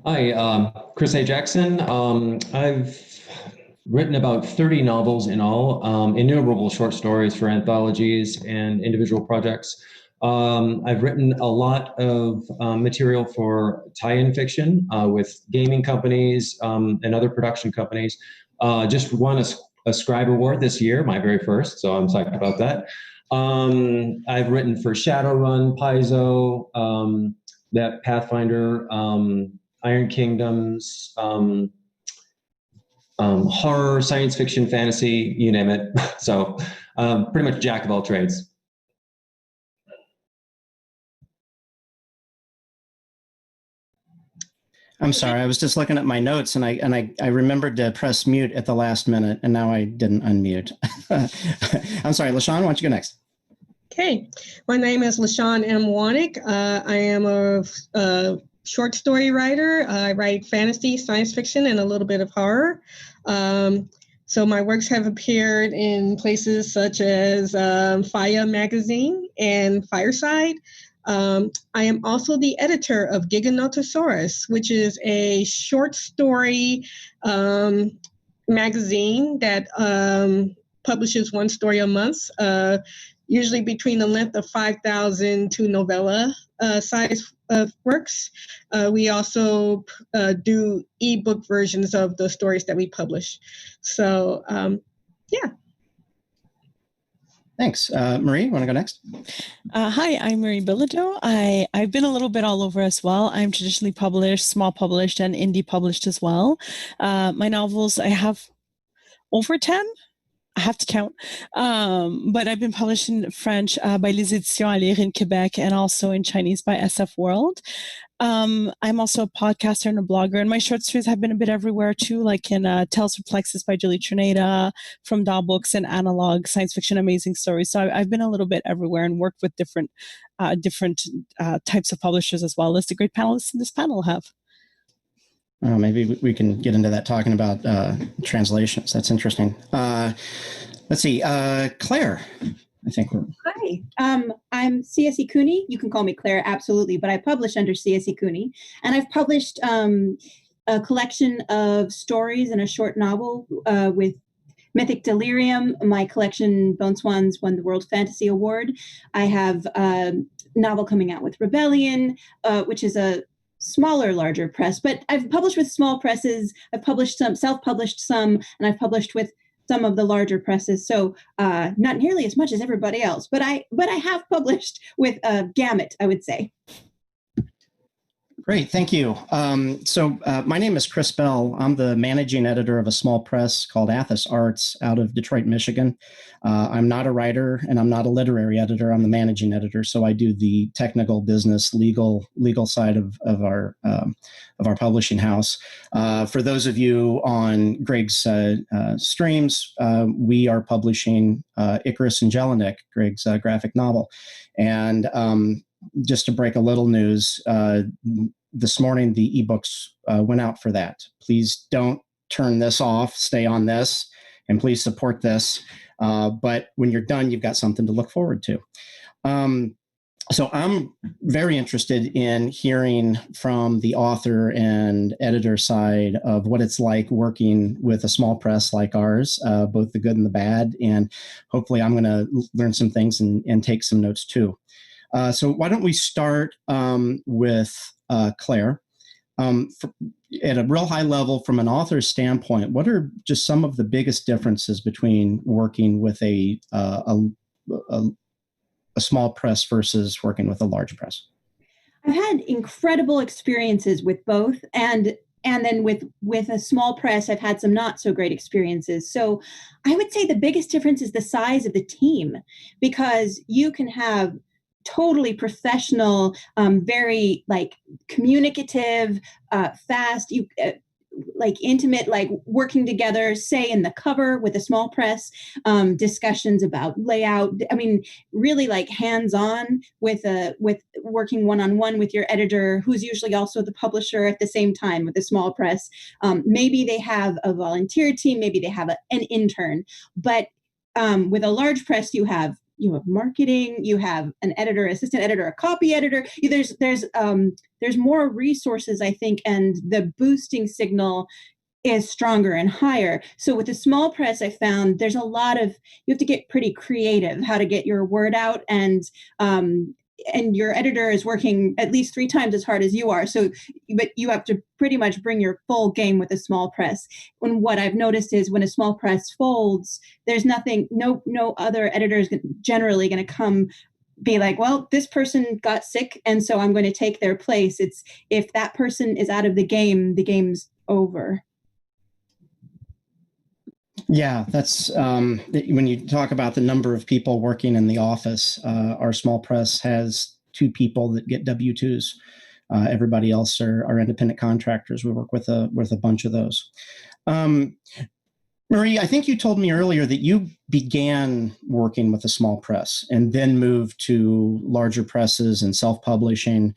Hi, Chris A. Jackson. I've written about 30 novels in all, innumerable short stories for anthologies and individual projects. I've written a lot of material for tie-in fiction with gaming companies and other production companies. Just won a Scribe Award this year, my very first, so I'm psyched about that. I've written for Shadowrun, Paizo, that Pathfinder, Iron Kingdoms, horror, science fiction, fantasy, you name it. So pretty much jack of all trades. I'm sorry, I was just looking at my notes and I remembered to press mute at the last minute and now I didn't unmute. I'm sorry, LaShawn, why don't you go next? Okay, my name is LaShawn M. Wanick. I am a short story writer. I write fantasy, science fiction, and a little bit of horror. So my works have appeared in places such as Fire magazine and Fireside. I am also the editor of Giganotosaurus, which is a short story magazine that publishes one story a month, usually between the length of 5,000 to novella size works. We also do ebook versions of the stories that we publish. So, yeah. Thanks. Marie, want to go next? Hi, I'm Marie Bilodeau. I've been a little bit all over as well. I'm traditionally published, small published, and indie published as well. My novels, I have over 10. I have to count. But I've been published in French by Les Éditions à lire in Quebec and also in Chinese by SF World. I'm also a podcaster and a blogger, and my short stories have been a bit everywhere too, like in Tales from Plexus by Julie Trineda, From Doll Books, and Analog Science Fiction Amazing Stories. So I've been a little bit everywhere and worked with different types of publishers as well as the great panelists in this panel have. Maybe we can get into that talking about translations. That's interesting. Let's see, Claire. I think we're... Hi, I'm CSE Cooney. You can call me Claire, absolutely, but I publish under CSE Cooney. And I've published a collection of stories and a short novel with Mythic Delirium. My collection, Bone Swans, won the World Fantasy Award. I have a novel coming out with Rebellion, which is a smaller, larger press, but I've published with small presses. I've published some, self-published some, and I've published with some of the larger presses. So not nearly as much as everybody else, but I have published with gamut, I would say. Great, thank you. So my name is Chris Bell. I'm the managing editor of a small press called Athos Arts out of Detroit, Michigan. I'm not a writer and I'm not a literary editor. I'm the managing editor, so I do the technical, business, legal side of our publishing house. For those of you on Greg's streams, we are publishing Icarus and Jelinek, Greg's graphic novel, and just to break a little news, this morning the ebooks went out for that. Please don't turn this off, stay on this, and please support this. But when you're done, you've got something to look forward to. So I'm very interested in hearing from the author and editor side of what it's like working with a small press like ours, both the good and the bad. And hopefully I'm going to learn some things and take some notes too. So why don't we start with Claire. At a real high level, from an author's standpoint, what are just some of the biggest differences between working with a small press versus working with a large press? I've had incredible experiences with both, and then with a small press, I've had some not so great experiences. So I would say the biggest difference is the size of the team, because you can have totally professional, very like communicative, fast, like intimate, like working together, say in the cover with a small press, discussions about layout. I mean, really like hands-on with working one-on-one with your editor, who's usually also the publisher at the same time with a small press. Maybe they have a volunteer team, maybe they have an intern, but with a large press, you have marketing, you have an editor, assistant editor, a copy editor. There's more resources, I think, and the boosting signal is stronger and higher. So with the small press, I found there's a lot of, you have to get pretty creative how to get your word out, and your editor is working at least 3 times as hard as you are. So, but you have to pretty much bring your full game with a small press. And what I've noticed is when a small press folds, there's no other editor is generally going to come be like, well, this person got sick, and so I'm going to take their place. It's, if that person is out of the game's over. Yeah, that's when you talk about the number of people working in the office, our small press has 2 people that get W-2s. Everybody else are independent contractors. We work with a bunch of those. Marie, I think you told me earlier that you began working with a small press and then moved to larger presses and self-publishing.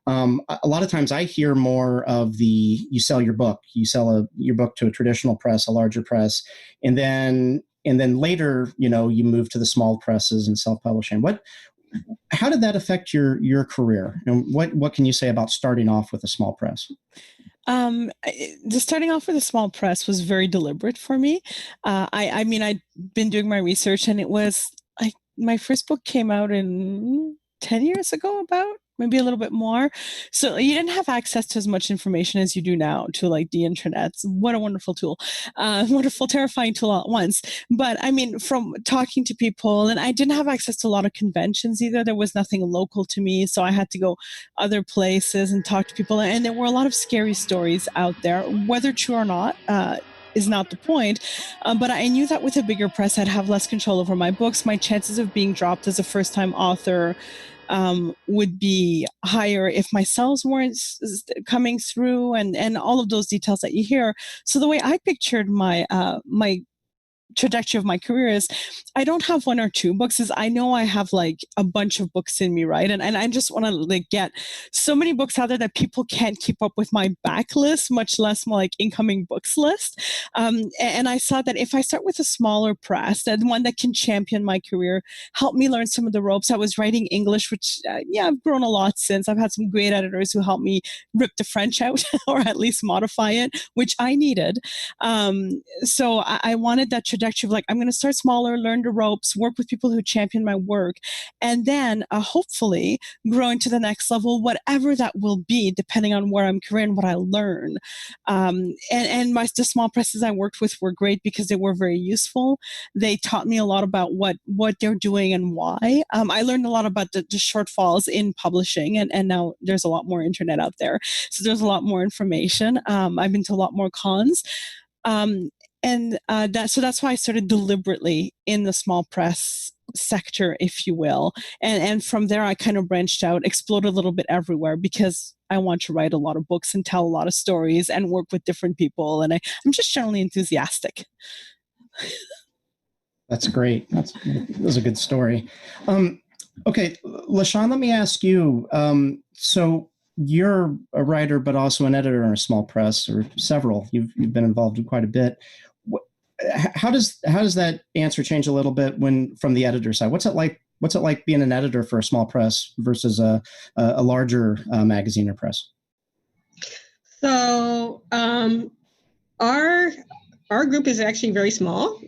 A lot of times I hear more of you sell your book, your book to a traditional press, a larger press, and then later, you move to the small presses and self-publishing. How did that affect your career? And what can you say about starting off with a small press? Just starting off with a small press was very deliberate for me. I mean, I'd been doing my research, and it was like my first book came out in 10 years ago, about maybe a little bit more. So you didn't have access to as much information as you do now to like the internet. What a wonderful tool, wonderful, terrifying tool all at once. But I mean, from talking to people, and I didn't have access to a lot of conventions either. There was nothing local to me. So I had to go other places and talk to people. And there were a lot of scary stories out there, whether true or not. Is not the point. But I knew that with a bigger press, I'd have less control over my books. My chances of being dropped as a first-time author would be higher if my sales weren't coming through, and all of those details that you hear. So the way I pictured my trajectory of my career is I don't have 1 or 2 books, is I know I have like a bunch of books in me, right? And I just want to like get so many books out there that people can't keep up with my backlist, much less my like incoming books list. And I saw that if I start with a smaller press, that one that can champion my career, help me learn some of the ropes. I was writing English, which I've grown a lot since. I've had some great editors who helped me rip the French out or at least modify it, which I needed. So I wanted that trajectory of like, I'm going to start smaller, learn the ropes, work with people who champion my work, and then hopefully grow into the next level, whatever that will be, depending on where I'm career and what I learn. And the small presses I worked with were great because they were very useful. They taught me a lot about what they're doing and why. I learned a lot about the shortfalls in publishing, and now there's a lot more internet out there. So there's a lot more information. I've been to a lot more cons. So that's why I started deliberately in the small press sector, if you will. And from there, I kind of branched out, explored a little bit everywhere because I want to write a lot of books and tell a lot of stories and work with different people. And I'm just generally enthusiastic. That's great. That was a good story. Okay, LaShawn, let me ask you. So you're a writer, but also an editor in a small press, or several. You've been involved in quite a bit. How does that answer change a little bit from the editor side? What's it like being an editor for a small press versus a larger magazine or press? So our group is actually very small.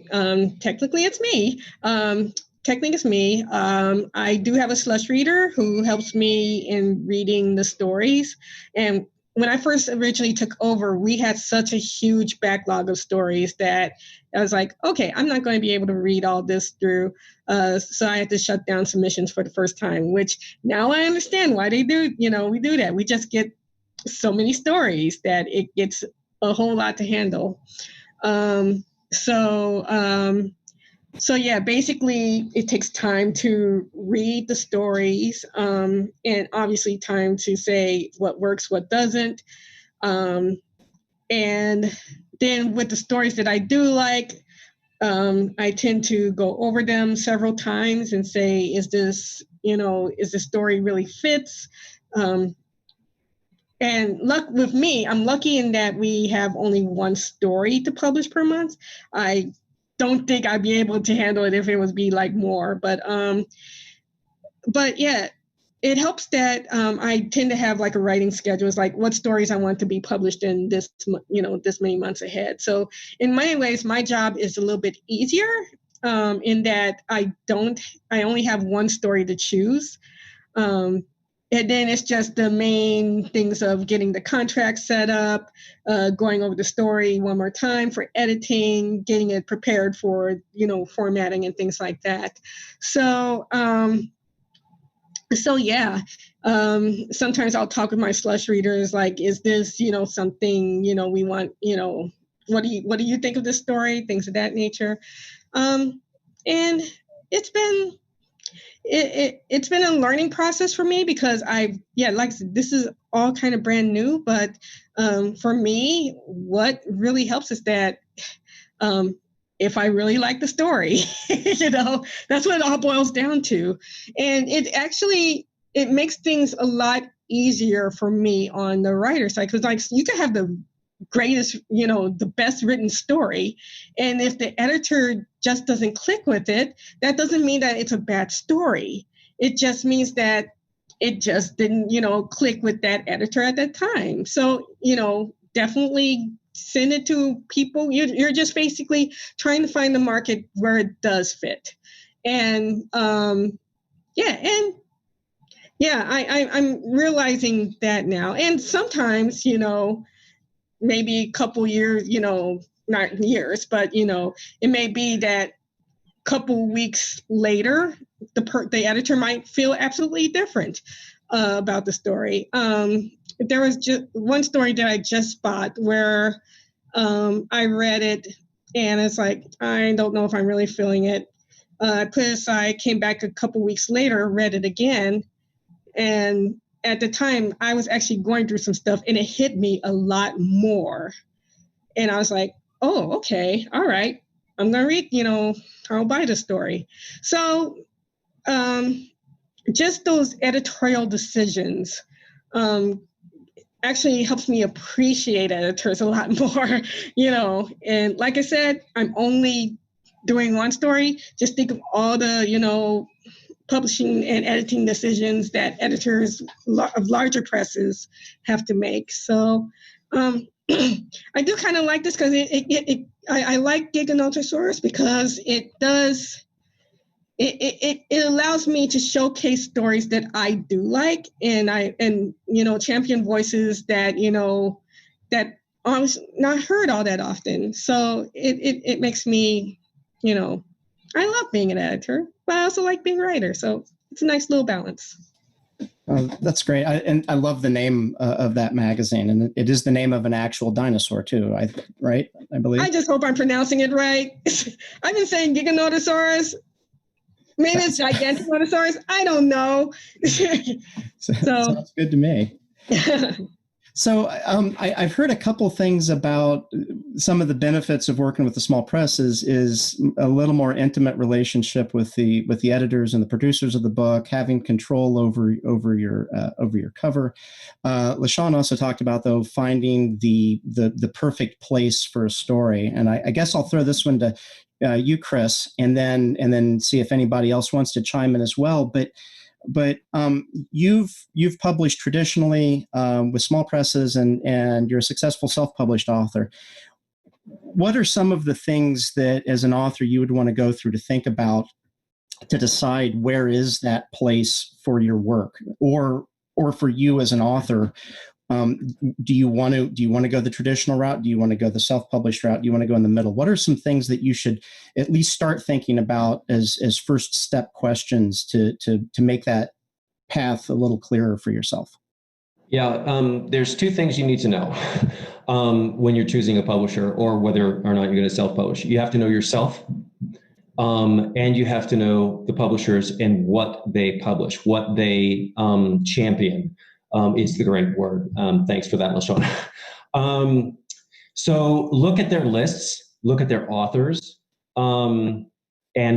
Technically, it's me. I do have a slush reader who helps me in reading the stories. And when I first originally took over, we had such a huge backlog of stories that I was like, okay, I'm not going to be able to read all this through. So I had to shut down submissions for the first time, which now I understand why they do. We do that. We just get so many stories that it gets a whole lot to handle. So yeah, basically it takes time to read the stories, and obviously time to say what works, what doesn't. And then with the stories that I do like, I tend to go over them several times and say, is this story really fits? And with me, I'm lucky in that we have only 1 story to publish per month. I don't think I'd be able to handle it if it was be like more. But yeah, it helps that I tend to have like a writing schedule. It's like what stories I want to be published in this many months ahead. So in many ways, my job is a little bit easier in that I only have one story to choose. And then it's just the main things of getting the contract set up, going over the story one more time for editing, getting it prepared for, formatting and things like that. So yeah, sometimes I'll talk with my slush readers, like, is this, something, we want, what do you think of this story? Things of that nature. And it's been a learning process for me because like I said, this is all kind of brand new, but for me, what really helps is that if I really like the story, that's what it all boils down to. And it makes things a lot easier for me on the writer side, because like you can have the greatest, the best written story, and if the editor just doesn't click with it, that doesn't mean that it's a bad story. It just means that it just didn't, click with that editor at that time. So, definitely send it to people. You're just basically trying to find the market where it does fit. And I'm realizing that now. And sometimes, maybe a couple years, not years, but, it may be that couple weeks later, the editor might feel absolutely different about the story. There was just one story that I just bought where I read it and it's like, I don't know if I'm really feeling it. I put it aside, came back a couple weeks later, read it again. And at the time I was actually going through some stuff and it hit me a lot more. And I was like, oh, okay, all right. I'm going to read, I'll buy the story. So just those editorial decisions actually helps me appreciate editors a lot more, and like I said, I'm only doing one story. Just think of all the, publishing and editing decisions that editors of larger presses have to make. So I do kind of like this because I like Giganotosaurus because it allows me to showcase stories that I do like, and champion voices that that are not heard all that often. So it makes me, I love being an editor, but I also like being a writer. So it's a nice little balance. That's great. I love the name of that magazine, and it is the name of an actual dinosaur too, right? I believe. I just hope I'm pronouncing it right. I've been saying Giganotosaurus. Maybe it's Gigantanosaurus. I don't know. Sounds good to me. So I've heard a couple things about some of the benefits of working with the small press is a little more intimate relationship with the editors and the producers of the book, having control over your cover. LaShawn also talked about, though, finding the perfect place for a story. And I guess I'll throw this one to you, Chris, and then see if anybody else wants to chime in as well. But you've published traditionally with small presses, and you're a successful self-published author. What are some of the things that, as an author, you would want to go through to think about to decide where is that place for your work, or for you as an author? Do you want to go the traditional route? Do you want to go the self-published route? Do you want to go in the middle? What are some things that you should at least start thinking about as first step questions to make that path a little clearer for yourself? Yeah, there's two things you need to know when you're choosing a publisher or whether or not you're going to self-publish. You have to know yourself, and you have to know the publishers and what they publish, what they champion. Is the great word. Thanks for that, LaShawn. So look at their lists, look at their authors, and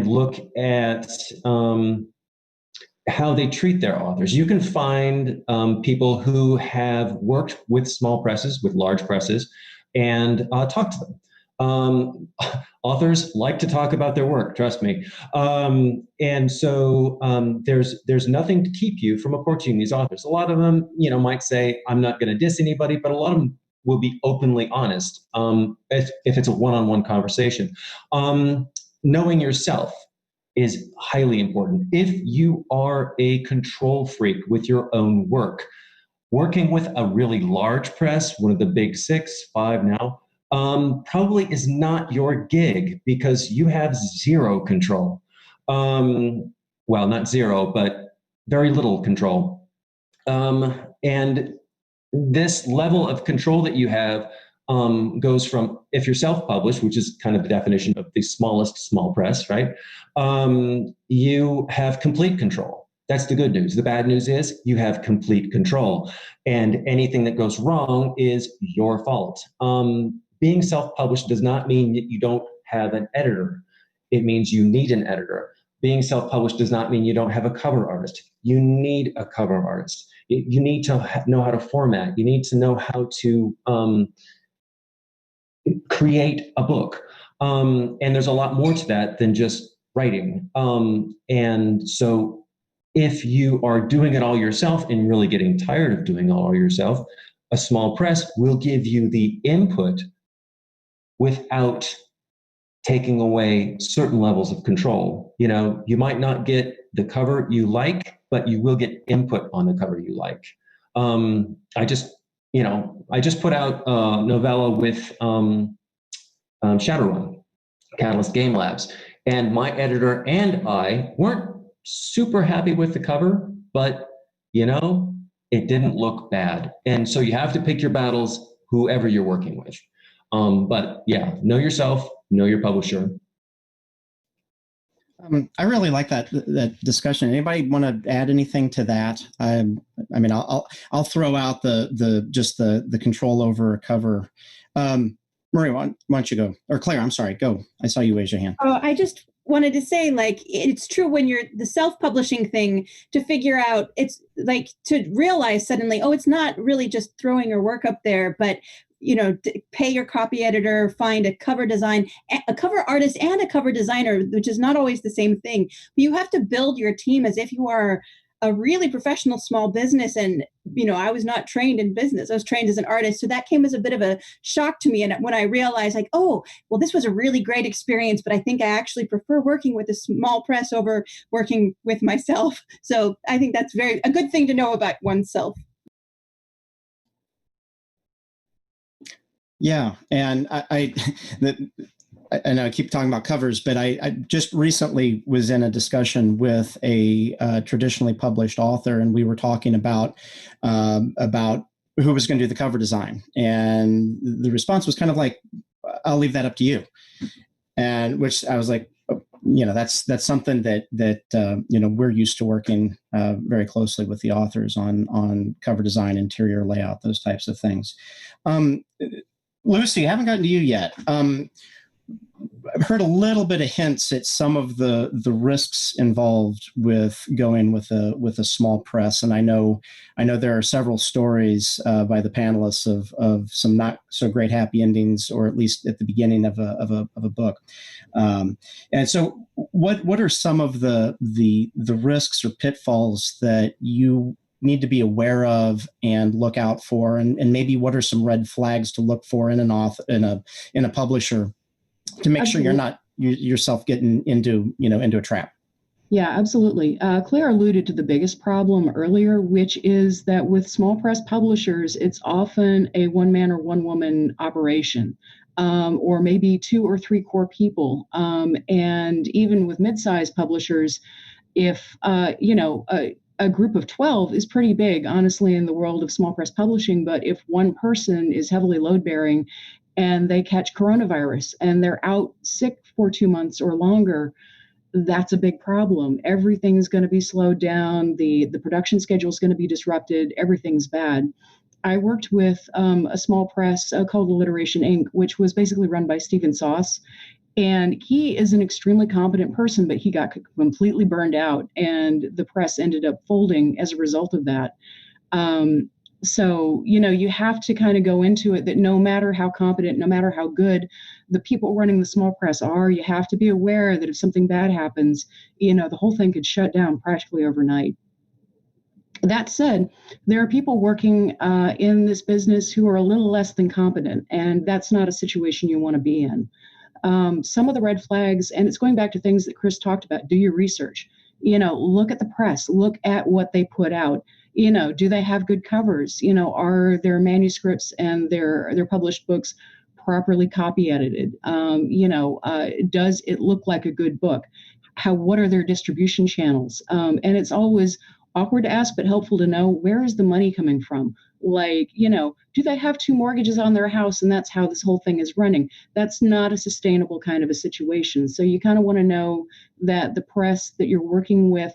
look at how they treat their authors. You can find people who have worked with small presses, with large presses, and talk to them. Authors like to talk about their work, trust me. And so there's nothing to keep you from approaching these authors. A lot of them, might say, I'm not going to diss anybody, but a lot of them will be openly honest if it's a one-on-one conversation. Knowing yourself is highly important. If you are a control freak with your own work, working with a really large press, one of the big 6, 5 now, probably is not your gig because you have zero control. Well, not zero, but very little control. And this level of control that you have goes from, if you're self-published, which is kind of the definition of the smallest small press, right? You have complete control. That's the good news. The bad news is you have complete control, and anything that goes wrong is your fault. Being self-published does not mean that you don't have an editor. It means you need an editor. Being self-published does not mean you don't have a cover artist. You need a cover artist. You need to know how to format. You need to know how to create a book. And there's a lot more to that than just writing. And so if you are doing it all yourself and really getting tired of doing it all yourself, a small press will give you the input without taking away certain levels of control. You might not get the cover you like, but you will get input on the cover you like. I just put out a novella with Shadowrun, Catalyst Game Labs, and my editor and I weren't super happy with the cover, but it didn't look bad. And so you have to pick your battles, whoever you're working with. But yeah, know yourself, know your publisher. I really like that discussion. Anybody want to add anything to that? I'll throw out the control over a cover. Marie, why don't you go? Or Claire, I'm sorry, go. I saw you raise your hand. Oh, I just wanted to say, it's true when you're the self-publishing thing, to figure out, it's like to realize suddenly, it's not really just throwing your work up there, but pay your copy editor, find a cover artist and a cover designer, which is not always the same thing. You have to build your team as if you are a really professional small business. And, I was not trained in business. I was trained as an artist. So that came as a bit of a shock to me. And when I realized this was a really great experience, but I think I actually prefer working with a small press over working with myself. So I think that's a good thing to know about oneself. Yeah, and I know I keep talking about covers, but I just recently was in a discussion with a traditionally published author, and we were talking about who was going to do the cover design, and the response was kind of like, "I'll leave that up to you," and which I was like, that's something that we're used to working very closely with the authors on cover design, interior layout, those types of things. Lucy, I haven't gotten to you yet. I've heard a little bit of hints at some of the risks involved with going with a small press, and I know there are several stories by the panelists of some not so great happy endings, or at least at the beginning of a book. And so, what are some of the risks or pitfalls that you need to be aware of and look out for, and maybe what are some red flags to look for in an author, in a publisher, to make sure you're not yourself getting into a trap? Yeah, absolutely. Claire alluded to the biggest problem earlier, which is that with small press publishers, it's often a one-man or one-woman operation, or maybe 2 or 3 core people. And even with mid-sized publishers, if a group of 12 is pretty big, honestly, in the world of small press publishing. But if one person is heavily load-bearing and they catch coronavirus and they're out sick for 2 months or longer, that's a big problem. Everything's going to be slowed down. The production schedule is going to be disrupted. Everything's bad. I worked with a small press called Alliteration Inc., which was basically run by Stephen Sauce. And he is an extremely competent person, but he got completely burned out, and the press ended up folding as a result of that. So, you have to kind of go into it that no matter how competent, no matter how good the people running the small press are, you have to be aware that if something bad happens, the whole thing could shut down practically overnight. That said, there are people working in this business who are a little less than competent, and that's not a situation you want to be in. Some of the red flags, and it's going back to things that Chris talked about, do your research. Look at the press, look at what they put out. Do they have good covers? Are their manuscripts and their published books properly copy edited? Does it look like a good book? What are their distribution channels? And it's always awkward to ask, but helpful to know, where is the money coming from? Like, do they have 2 mortgages on their house and that's how this whole thing is running? That's not a sustainable kind of a situation. So you kind of want to know that the press that you're working with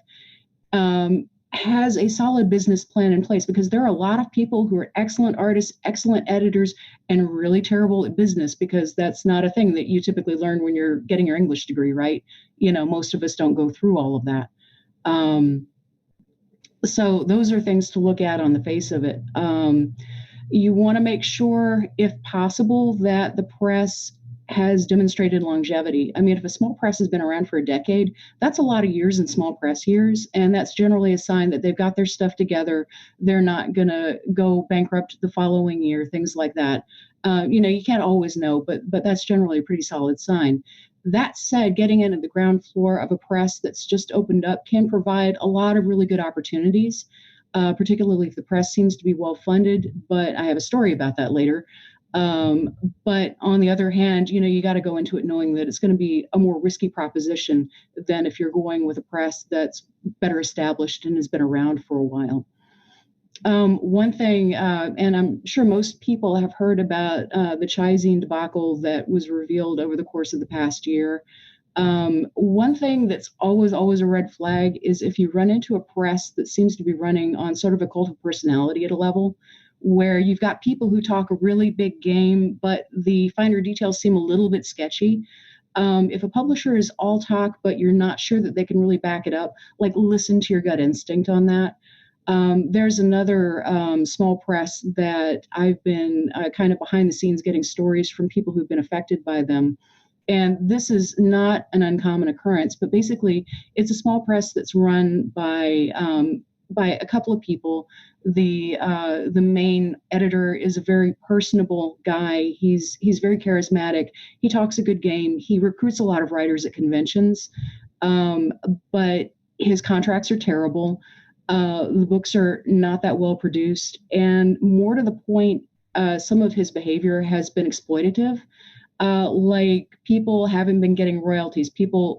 has a solid business plan in place, because there are a lot of people who are excellent artists, excellent editors, and really terrible at business, because that's not a thing that you typically learn when you're getting your English degree, right? Most of us don't go through all of that. So those are things to look at on the face of it. You want to make sure, if possible, that the press has demonstrated longevity. I mean, if a small press has been around for a decade, that's a lot of years in small press years, and that's generally a sign that they've got their stuff together. They're not going to go bankrupt the following year, things like that. You can't always know, but that's generally a pretty solid sign. That said, getting into the ground floor of a press that's just opened up can provide a lot of really good opportunities, particularly if the press seems to be well funded, but I have a story about that later. But on the other hand, you got to go into it knowing that it's going to be a more risky proposition than if you're going with a press that's better established and has been around for a while. One thing, and I'm sure most people have heard about the Chizine debacle that was revealed over the course of the past year. One thing that's always a red flag is if you run into a press that seems to be running on sort of a cult of personality at a level where you've got people who talk a really big game, but the finer details seem a little bit sketchy. If a publisher is all talk, but you're not sure that they can really back it up, like, listen to your gut instinct on that. There's another small press that I've been kind of behind the scenes getting stories from people who've been affected by them. And this is not an uncommon occurrence, but basically it's a small press that's run by a couple of people. The main editor is a very personable guy. He's very charismatic. He talks a good game. He recruits a lot of writers at conventions, but his contracts are terrible. The books are not that well produced, and more to the point, some of his behavior has been exploitative. Like people haven't been getting royalties,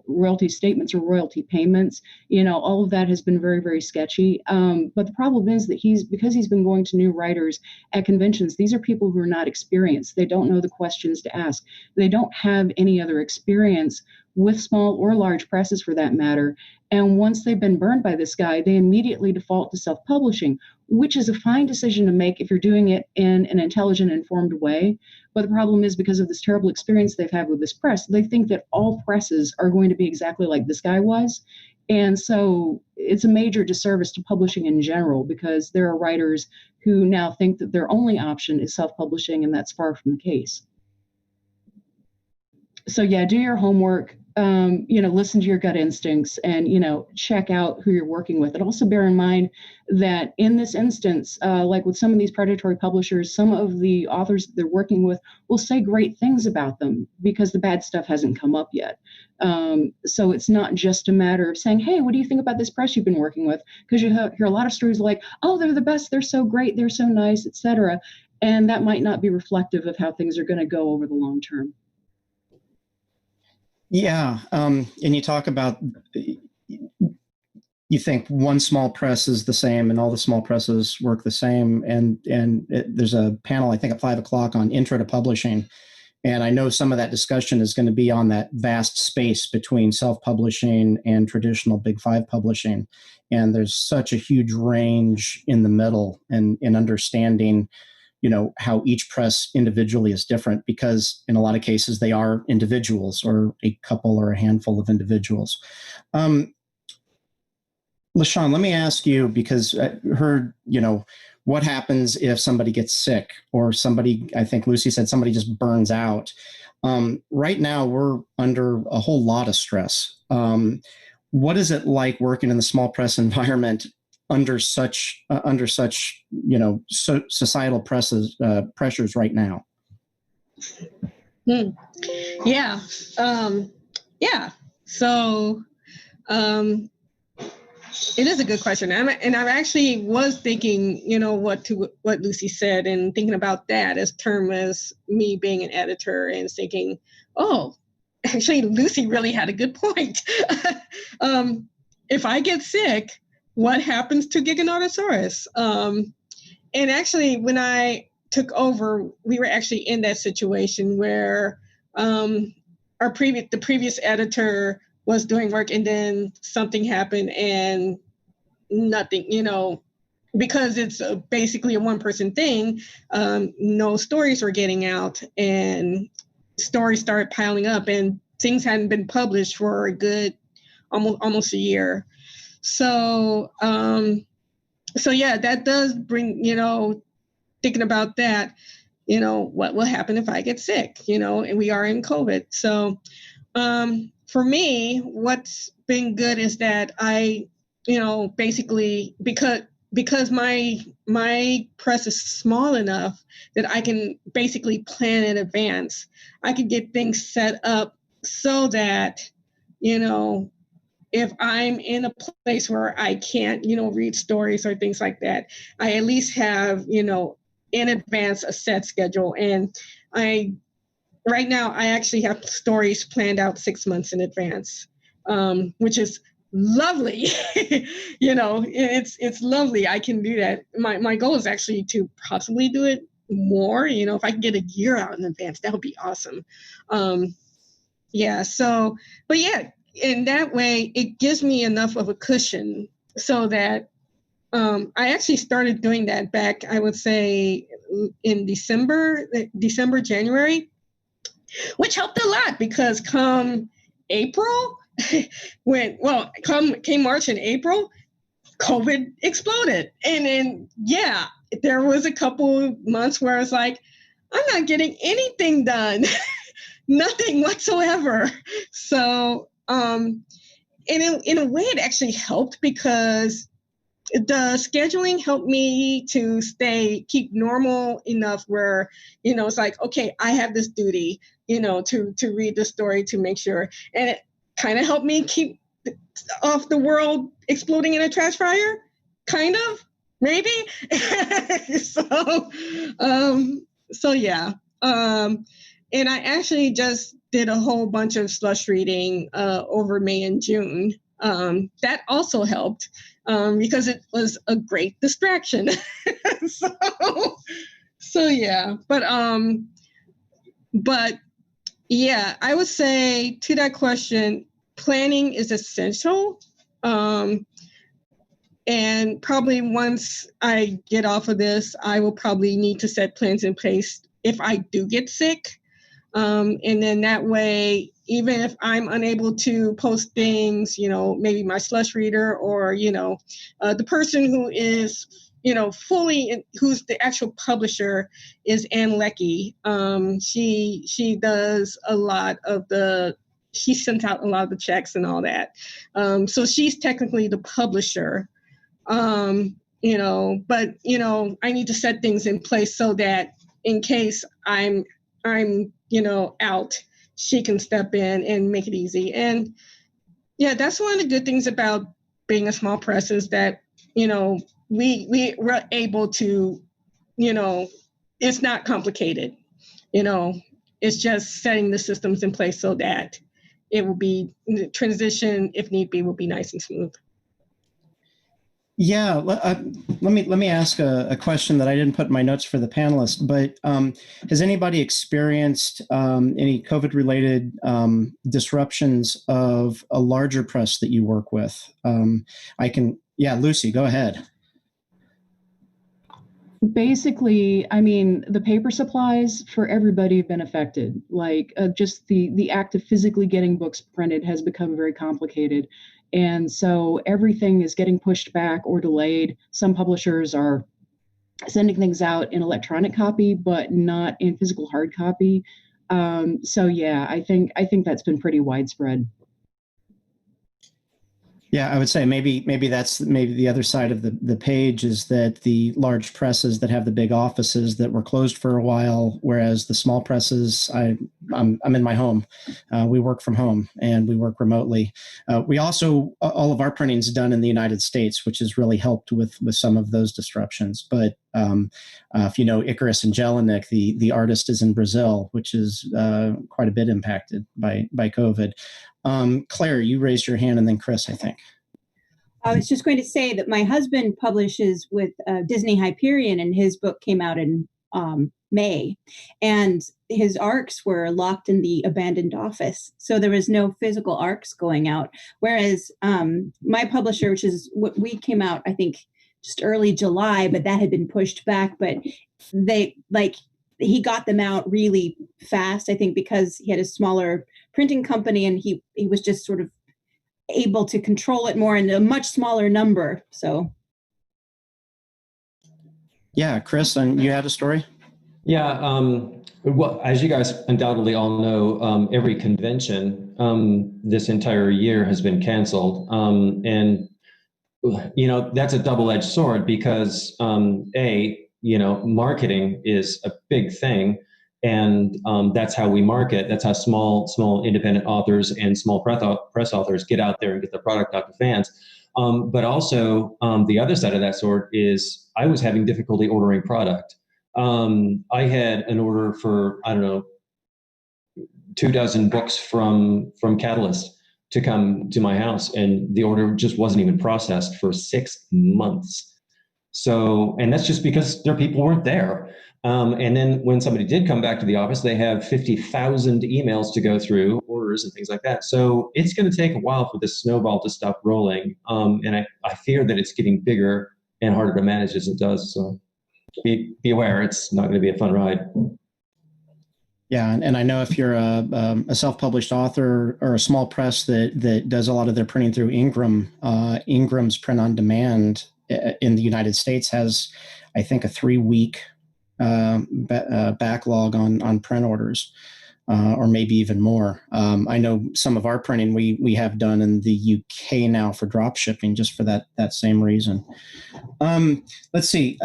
royalty statements or royalty payments, all of that has been very, very sketchy. But the problem is that because he's been going to new writers at conventions, these are people who are not experienced. They don't know the questions to ask. They don't have any other experience with small or large presses for that matter. And once they've been burned by this guy, they immediately default to self-publishing, which is a fine decision to make if you're doing it in an intelligent, informed way. But the problem is, because of this terrible experience they've had with this press, they think that all presses are going to be exactly like this guy was. And so it's a major disservice to publishing in general, because there are writers who now think that their only option is self-publishing, and that's far from the case. So yeah, do your homework, listen to your gut instincts, and, check out who you're working with. And also bear in mind that in this instance, like with some of these predatory publishers, some of the authors that they're working with will say great things about them because the bad stuff hasn't come up yet. So it's not just a matter of saying, hey, what do you think about this press you've been working with? Because you hear a lot of stories like, oh, they're the best, they're so great, they're so nice, etc. And that might not be reflective of how things are going to go over the long term. Yeah, and you talk about, you think one small press is the same and all the small presses work the same. And there's a panel, I think at 5 o'clock, on intro to publishing. And I know some of that discussion is going to be on that vast space between self-publishing and traditional Big Five publishing. And there's such a huge range in the middle and in understanding how each press individually is different, because in a lot of cases they are individuals, or a couple or a handful of individuals. LaShawn, let me ask you, because I heard, what happens if somebody gets sick or somebody, I think Lucy said somebody just burns out. Right now, we're under a whole lot of stress. What is it like working in the small press environment under such societal pressures right now? Yeah. So it is a good question. And I actually was thinking, what Lucy said and thinking about that as term as me being an editor and thinking, oh, actually, Lucy really had a good point. If I get sick, what happens to Giganotosaurus? And actually, when I took over, we were actually in that situation where the previous editor was doing work and then something happened and nothing, because it's basically a one-person thing, no stories were getting out and stories started piling up and things hadn't been published for a good almost a year. So yeah, that does bring, thinking about that, what will happen if I get sick, and we are in COVID. So for me, what's been good is that I, basically because my press is small enough that I can basically plan in advance. I can get things set up so that, if I'm in a place where I can't, read stories or things like that, I at least have, in advance a set schedule. And right now I actually have stories planned out 6 months in advance, which is lovely. It's lovely. I can do that. My goal is actually to possibly do it more. If I can get a year out in advance, that would be awesome. But in that way, it gives me enough of a cushion so that I actually started doing that back, I would say, in December, January, which helped a lot because come April, came March and April, COVID exploded. And then, there was a couple months where I was like, I'm not getting anything done, nothing whatsoever. So, in a way, it actually helped because the scheduling helped me to keep normal enough where, it's like, okay, I have this duty, to read the story to make sure. And it kind of helped me keep off the world exploding in a trash fire, kind of, maybe. So yeah. And I actually just did a whole bunch of slush reading over May and June. That also helped because it was a great distraction. So yeah, but yeah, I would say to that question, planning is essential. And probably once I get off of this, I will probably need to set plans in place if I do get sick. And then that way, even if I'm unable to post things, maybe my slush reader or, the person who is, who's the actual publisher is Ann Leckie. She does a lot of she sends out a lot of the checks and all that. So she's technically the publisher, but, I need to set things in place so that in case I'm out, she can step in and make it easy. And yeah, that's one of the good things about being a small press is that, we're able to, it's not complicated, it's just setting the systems in place so that it will be transition, if need be, will be nice and smooth. Yeah, let me ask a question that I didn't put in my notes for the panelists, but has anybody experienced any COVID-related disruptions of a larger press that you work with? Lucy, go ahead. Basically, the paper supplies for everybody have been affected. Like just the act of physically getting books printed has become very complicated. And so everything is getting pushed back or delayed. Some publishers are sending things out in electronic copy, but not in physical hard copy. So yeah, I think that's been pretty widespread. Yeah, I would say maybe that's maybe the other side of the page is that the large presses that have the big offices that were closed for a while, whereas the small presses, I'm in my home. We work from home and we work remotely. We also all of our printing is done in the United States, which has really helped with some of those disruptions. But if you know Icarus and Jelinek, the artist is in Brazil, which is quite a bit impacted by COVID. Claire, you raised your hand, and then Chris, I think. I was just going to say that my husband publishes with Disney Hyperion, and his book came out in May, and his arcs were locked in the abandoned office, so there was no physical arcs going out. Whereas my publisher, which is what we came out, I think, just early July, but that had been pushed back. But he got them out really fast, I think, because he had a smaller printing company and he was just sort of able to control it more in a much smaller number. So. Yeah, Chris, and you had a story? Yeah, well, as you guys undoubtedly all know, every convention this entire year has been canceled. And, you know, that's a double-edged sword because, marketing is a big thing. And that's how we market. That's how small independent authors and small press authors get out there and get their product out to fans. But also the other side of that sword is I was having difficulty ordering product. I had an order for, 24 books from Catalyst to come to my house, and the order just wasn't even processed for 6 months. So, and that's just because their people weren't there. And then when somebody did come back to the office, they have 50,000 emails to go through, orders and things like that. So it's going to take a while for this snowball to stop rolling. And I fear that it's getting bigger and harder to manage as it does. So be aware, it's not going to be a fun ride. Yeah, and I know if you're a self-published author or a small press that does a lot of their printing through Ingram, Ingram's print on demand in the United States has, I think, a 3-week backlog on print orders, or maybe even more. I know some of our printing we have done in the UK now for drop shipping, just for that same reason. Let's see.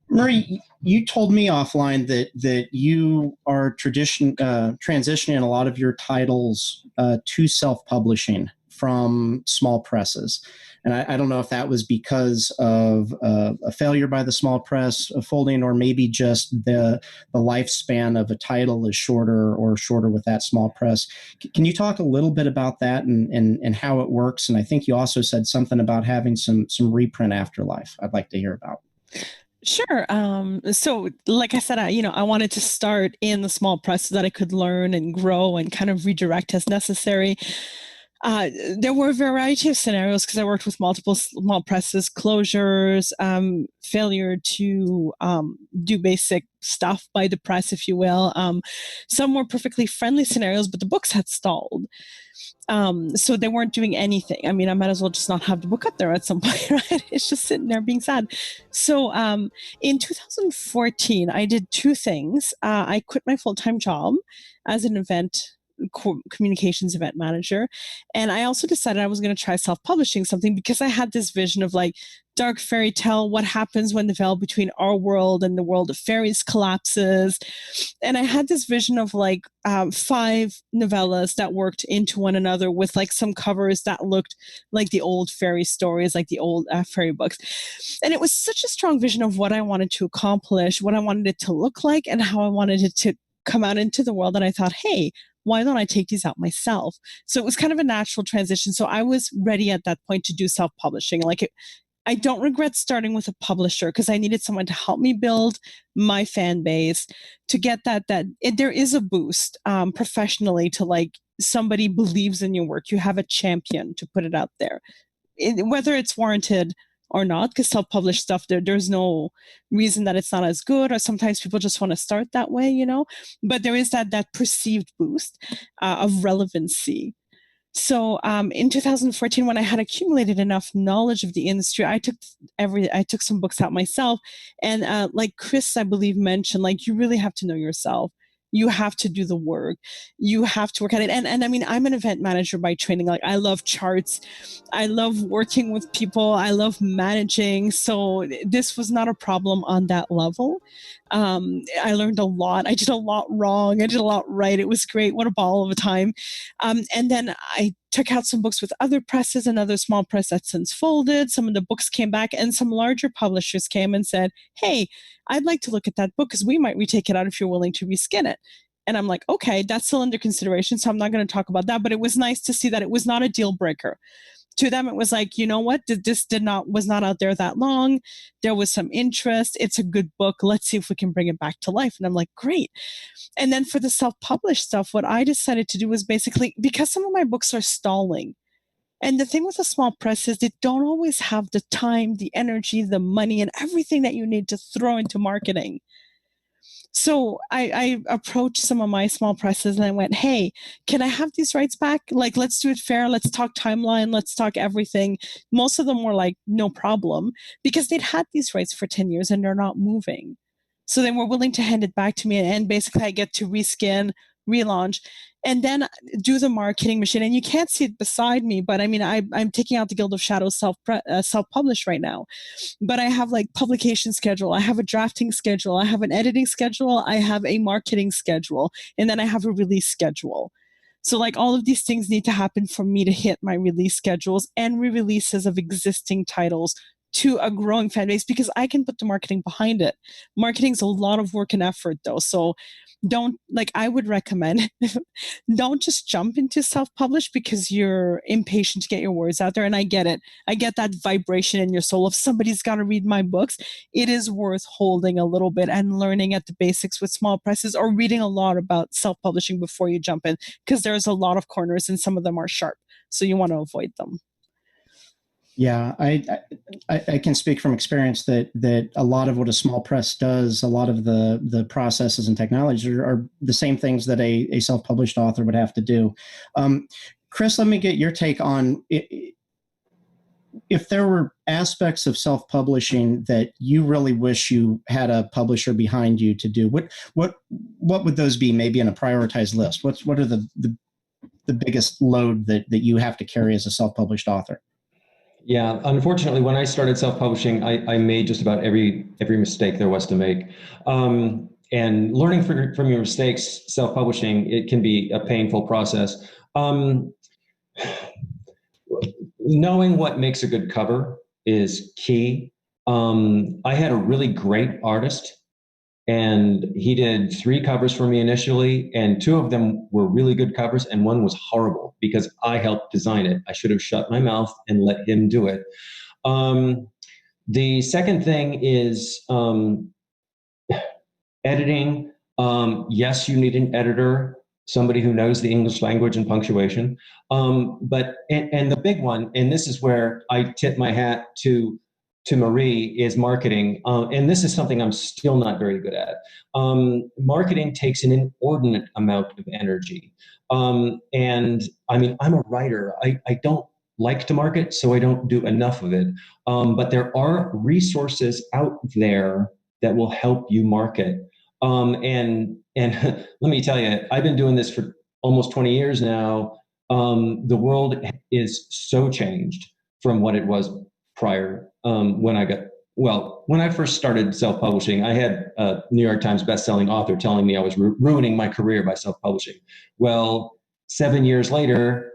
Murray, you told me offline that you are transitioning a lot of your titles to self-publishing from small presses. And I don't know if that was because of a failure by the small press, a folding, or maybe just the lifespan of a title is shorter with that small press. Can you talk a little bit about that and how it works? And I think you also said something about having some reprint afterlife I'd like to hear about. Sure. So like I said, I wanted to start in the small press so that I could learn and grow and kind of redirect as necessary. There were a variety of scenarios because I worked with multiple small presses, closures, failure to do basic stuff by the press, if you will. Some were perfectly friendly scenarios, but the books had stalled. So they weren't doing anything. I mean, I might as well just not have the book up there at some point, right? It's just sitting there being sad. So in 2014, I did 2 things. I quit my full-time job as an communications event manager. And I also decided I was going to try self-publishing something because I had this vision of like dark fairy tale, what happens when the veil between our world and the world of fairies collapses. And I had this vision of like 5 novellas that worked into one another with like some covers that looked like the old fairy stories, like the old fairy books. And it was such a strong vision of what I wanted to accomplish, what I wanted it to look like, and how I wanted it to come out into the world. And I thought, hey, why don't I take these out myself? So it was kind of a natural transition. So I was ready at that point to do self-publishing. I don't regret starting with a publisher because I needed someone to help me build my fan base, to get there is a boost professionally to like somebody believes in your work. You have a champion to put it out there, whether it's warranted or not, because self-published stuff, there's no reason that it's not as good, or sometimes people just want to start that way, but there is that perceived boost of relevancy. So in 2014, when I had accumulated enough knowledge of the industry, I took some books out myself. And like Chris, I believe, mentioned, like, you really have to know yourself. You have to do the work. You have to work at it. And I mean, I'm an event manager by training. Like, I love charts. I love working with people. I love managing. So this was not a problem on that level. I learned a lot. I did a lot wrong. I did a lot right. It was great. What a ball of a time. And then I took out some books with other presses, another small press that's since folded. Some of the books came back, and some larger publishers came and said, hey, I'd like to look at that book because we might retake it out if you're willing to reskin it. And I'm like, okay, that's still under consideration, so I'm not going to talk about that. But it was nice to see that it was not a deal breaker. To them, it was like, you know what, this was not out there that long. There was some interest. It's a good book. Let's see if we can bring it back to life. And I'm like, great. And then for the self-published stuff, what I decided to do was basically, because some of my books are stalling. And the thing with a small press is they don't always have the time, the energy, the money, and everything that you need to throw into marketing. So I approached some of my small presses and I went, hey, can I have these rights back? Like, let's do it fair. Let's talk timeline. Let's talk everything. Most of them were like, no problem, because they'd had these rights for 10 years and they're not moving. So they were willing to hand it back to me. And basically I get to reskin, relaunch, and then do the marketing machine. And you can't see it beside me, but I mean, I'm taking out the Guild of Shadows self-published right now. But I have like publication schedule, I have a drafting schedule, I have an editing schedule, I have a marketing schedule, and then I have a release schedule. So like all of these things need to happen for me to hit my release schedules and re-releases of existing titles to a growing fan base, because I can put the marketing behind it. Marketing's a lot of work and effort though. So I would recommend, don't just jump into self-publish because you're impatient to get your words out there. And I get it. I get that vibration in your soul. If somebody's got to read my books, it is worth holding a little bit and learning at the basics with small presses, or reading a lot about self-publishing before you jump in, because there's a lot of corners and some of them are sharp. So you want to avoid them. Yeah, I can speak from experience that a lot of what a small press does, a lot of the processes and technologies are the same things that a self-published author would have to do. Chris, let me get your take on if there were aspects of self-publishing that you really wish you had a publisher behind you to do. What would those be? Maybe in a prioritized list. What are the biggest load that you have to carry as a self-published author? Yeah, unfortunately, when I started self-publishing, I made just about every mistake there was to make. And learning from your mistakes, self-publishing, it can be a painful process. Knowing what makes a good cover is key. I had a really great artist, and he did 3 covers for me initially, and 2 of them were really good covers, and 1 was horrible because I helped design it. I should have shut my mouth and let him do it. The second thing is editing. Yes, you need an editor, somebody who knows the English language and punctuation. But the big one, and this is where I tip my hat to Marie, is marketing. And this is something I'm still not very good at. Marketing takes an inordinate amount of energy. And I mean, I'm a writer. I don't like to market, so I don't do enough of it. But there are resources out there that will help you market. And let me tell you, I've been doing this for almost 20 years now. The world is so changed from what it was prior. When I first started self-publishing, I had a New York Times bestselling author telling me I was ruining my career by self-publishing. Well, 7 years later,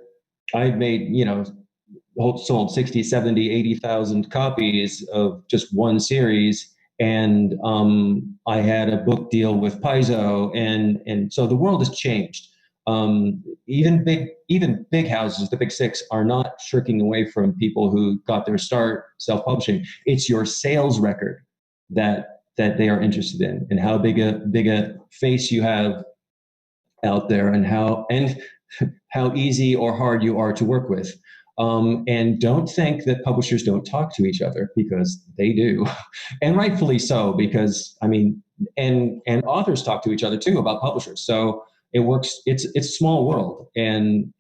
I'd made, sold 60, 70, 80,000 copies of just one series. And I had a book deal with Paizo. And so the world has changed. Even big houses, the big 6, are not shirking away from people who got their start self-publishing. It's your sales record that they are interested in, and how big a face you have out there, and how easy or hard you are to work with. And don't think that publishers don't talk to each other, because they do, and rightfully so, because I mean, and authors talk to each other too about publishers. So it works. It's a small world, and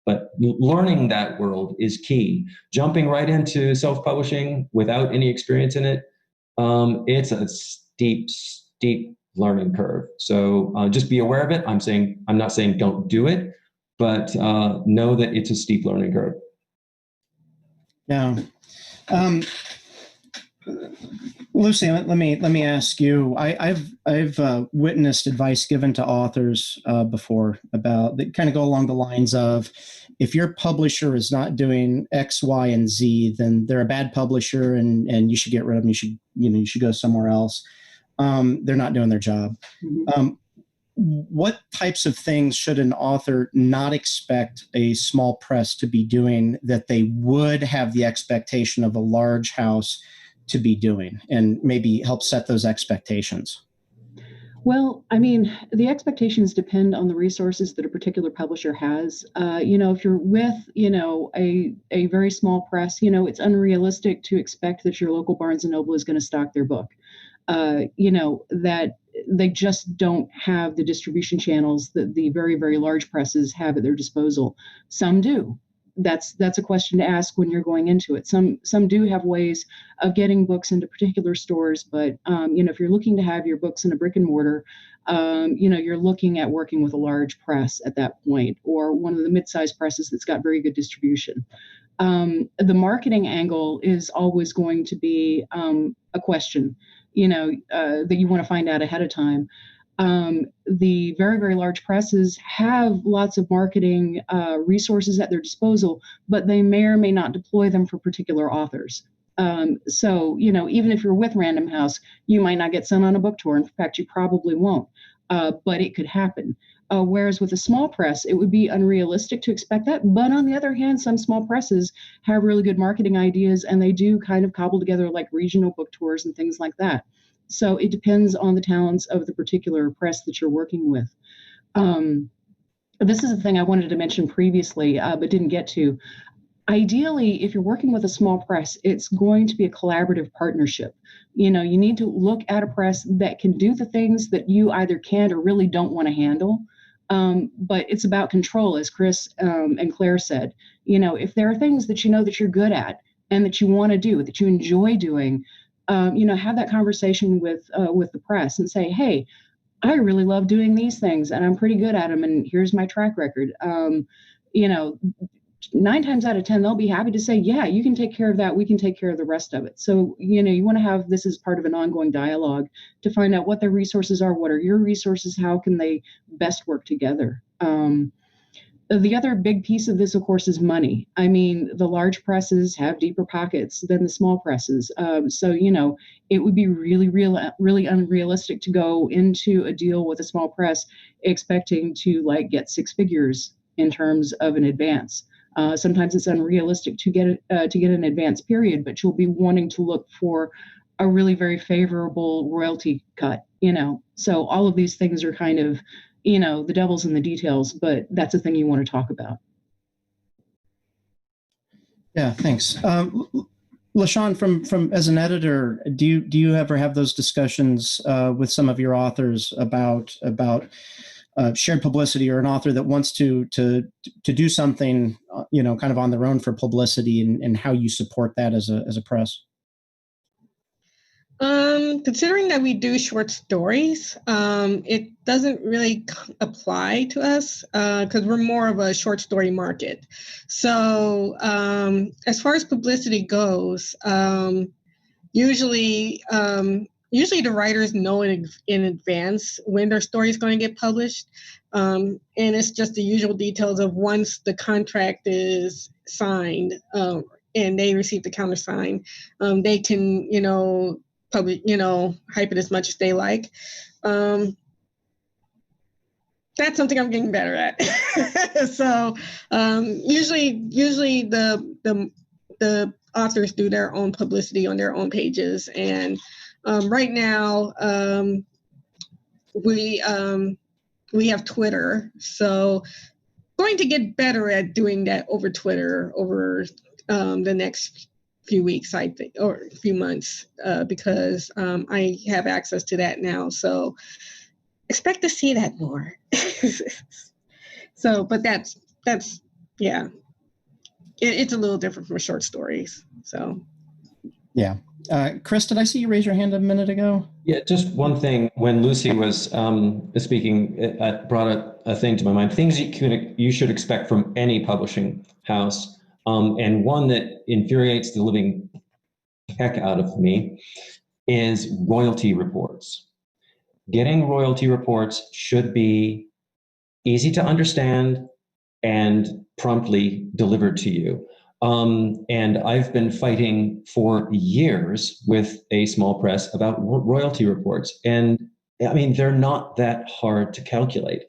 But learning that world is key. Jumping right into self-publishing without any experience in it, it's a steep learning curve. So just be aware of it. I'm not saying don't do it, but know that it's a steep learning curve. Yeah. Lucy, let me ask you. I've witnessed advice given to authors before about that kind of go along the lines of, if your publisher is not doing X, Y, and Z, then they're a bad publisher, and you should get rid of them. You should go somewhere else. They're not doing their job. Mm-hmm. What types of things should an author not expect a small press to be doing that they would have the expectation of a large house to be doing, and maybe help set those expectations? Well, I mean, the expectations depend on the resources that a particular publisher has. If you're with, a very small press, it's unrealistic to expect that your local Barnes & Noble is going to stock their book. That they just don't have the distribution channels that the very, very large presses have at their disposal. Some do. That's a question to ask when you're going into it. Some do have ways of getting books into particular stores, but if you're looking to have your books in a brick and mortar, you're looking at working with a large press at that point, or one of the mid-sized presses that's got very good distribution. The marketing angle is always going to be a question, that you want to find out ahead of time. The very, very large presses have lots of marketing resources at their disposal, but they may or may not deploy them for particular authors. So, even if you're with Random House, you might not get sent on a book tour. In fact, you probably won't, but it could happen. Whereas with a small press, it would be unrealistic to expect that. But on the other hand, some small presses have really good marketing ideas, and they do kind of cobble together like regional book tours and things like that. So it depends on the talents of the particular press that you're working with. This is a thing I wanted to mention previously, but didn't get to. Ideally, if you're working with a small press, it's going to be a collaborative partnership. You need to look at a press that can do the things that you either can't or really don't want to handle. But it's about control, as Chris and Claire said. If there are things that that you're good at and that you want to do, that you enjoy doing, have that conversation with the press and say, hey, I really love doing these things and I'm pretty good at them, and here's my track record. 9 times out of 10, they'll be happy to say, yeah, you can take care of that. We can take care of the rest of it. So, you want to have this as part of an ongoing dialogue to find out what their resources are. What are your resources? How can they best work together? The other big piece of this, of course, is money. I mean, the large presses have deeper pockets than the small presses. So, it would be really unrealistic to go into a deal with a small press expecting to get 6 figures in terms of an advance. Sometimes it's unrealistic to get an advance period, but you'll be wanting to look for a really very favorable royalty cut, So all of these things are kind of, the devil's in the details, but that's a thing you want to talk about. Yeah, thanks. LaShawn, from as an editor, do you ever have those discussions with some of your authors about shared publicity, or an author that wants to do something, kind of on their own for publicity, and how you support that as a press? Considering that we do short stories, it doesn't really apply to us because we're more of a short story market. So as far as publicity goes, usually the writers know in advance when their story is going to get published. And it's just the usual details of once the contract is signed and they receive the countersign, they can, public, hype it as much as they like. That's something I'm getting better at. So usually the authors do their own publicity on their own pages. And right now we have Twitter. So going to get better at doing that over Twitter over the next few weeks, I think, or a few months, because I have access to that now. So expect to see that more. So, but that's yeah, it's a little different from short stories. So, yeah. Chris, did I see you raise your hand a minute ago? Yeah, just one thing. When Lucy was speaking, it brought a thing to my mind. Things you should expect from any publishing house, and one that infuriates the living heck out of me is royalty reports. Getting royalty reports should be easy to understand and promptly delivered to you. And I've been fighting for years with a small press about royalty reports. And I mean, they're not that hard to calculate.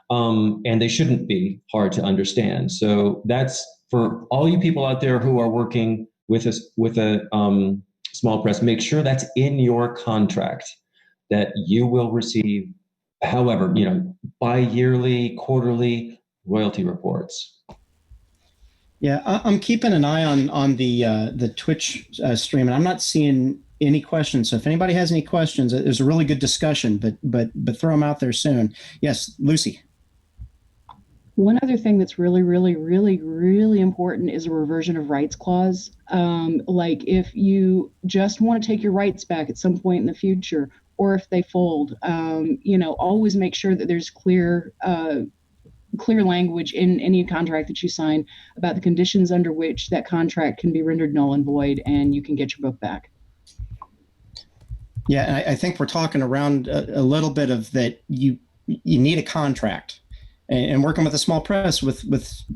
And they shouldn't be hard to understand. So that's for all you people out there who are working with a small press, make sure that's in your contract that you will receive, however, bi-yearly, quarterly royalty reports. Yeah, I'm keeping an eye on the Twitch stream, and I'm not seeing any questions. So if anybody has any questions, there's a really good discussion, but throw them out there soon. Yes, Lucy. One other thing that's really, really, really, really important is a reversion of rights clause. Like if you just want to take your rights back at some point in the future, or if they fold, always make sure that there's clear language in any contract that you sign about the conditions under which that contract can be rendered null and void, and you can get your book back. Yeah, I think we're talking around a little bit of that. You need a contract. And working with a small press with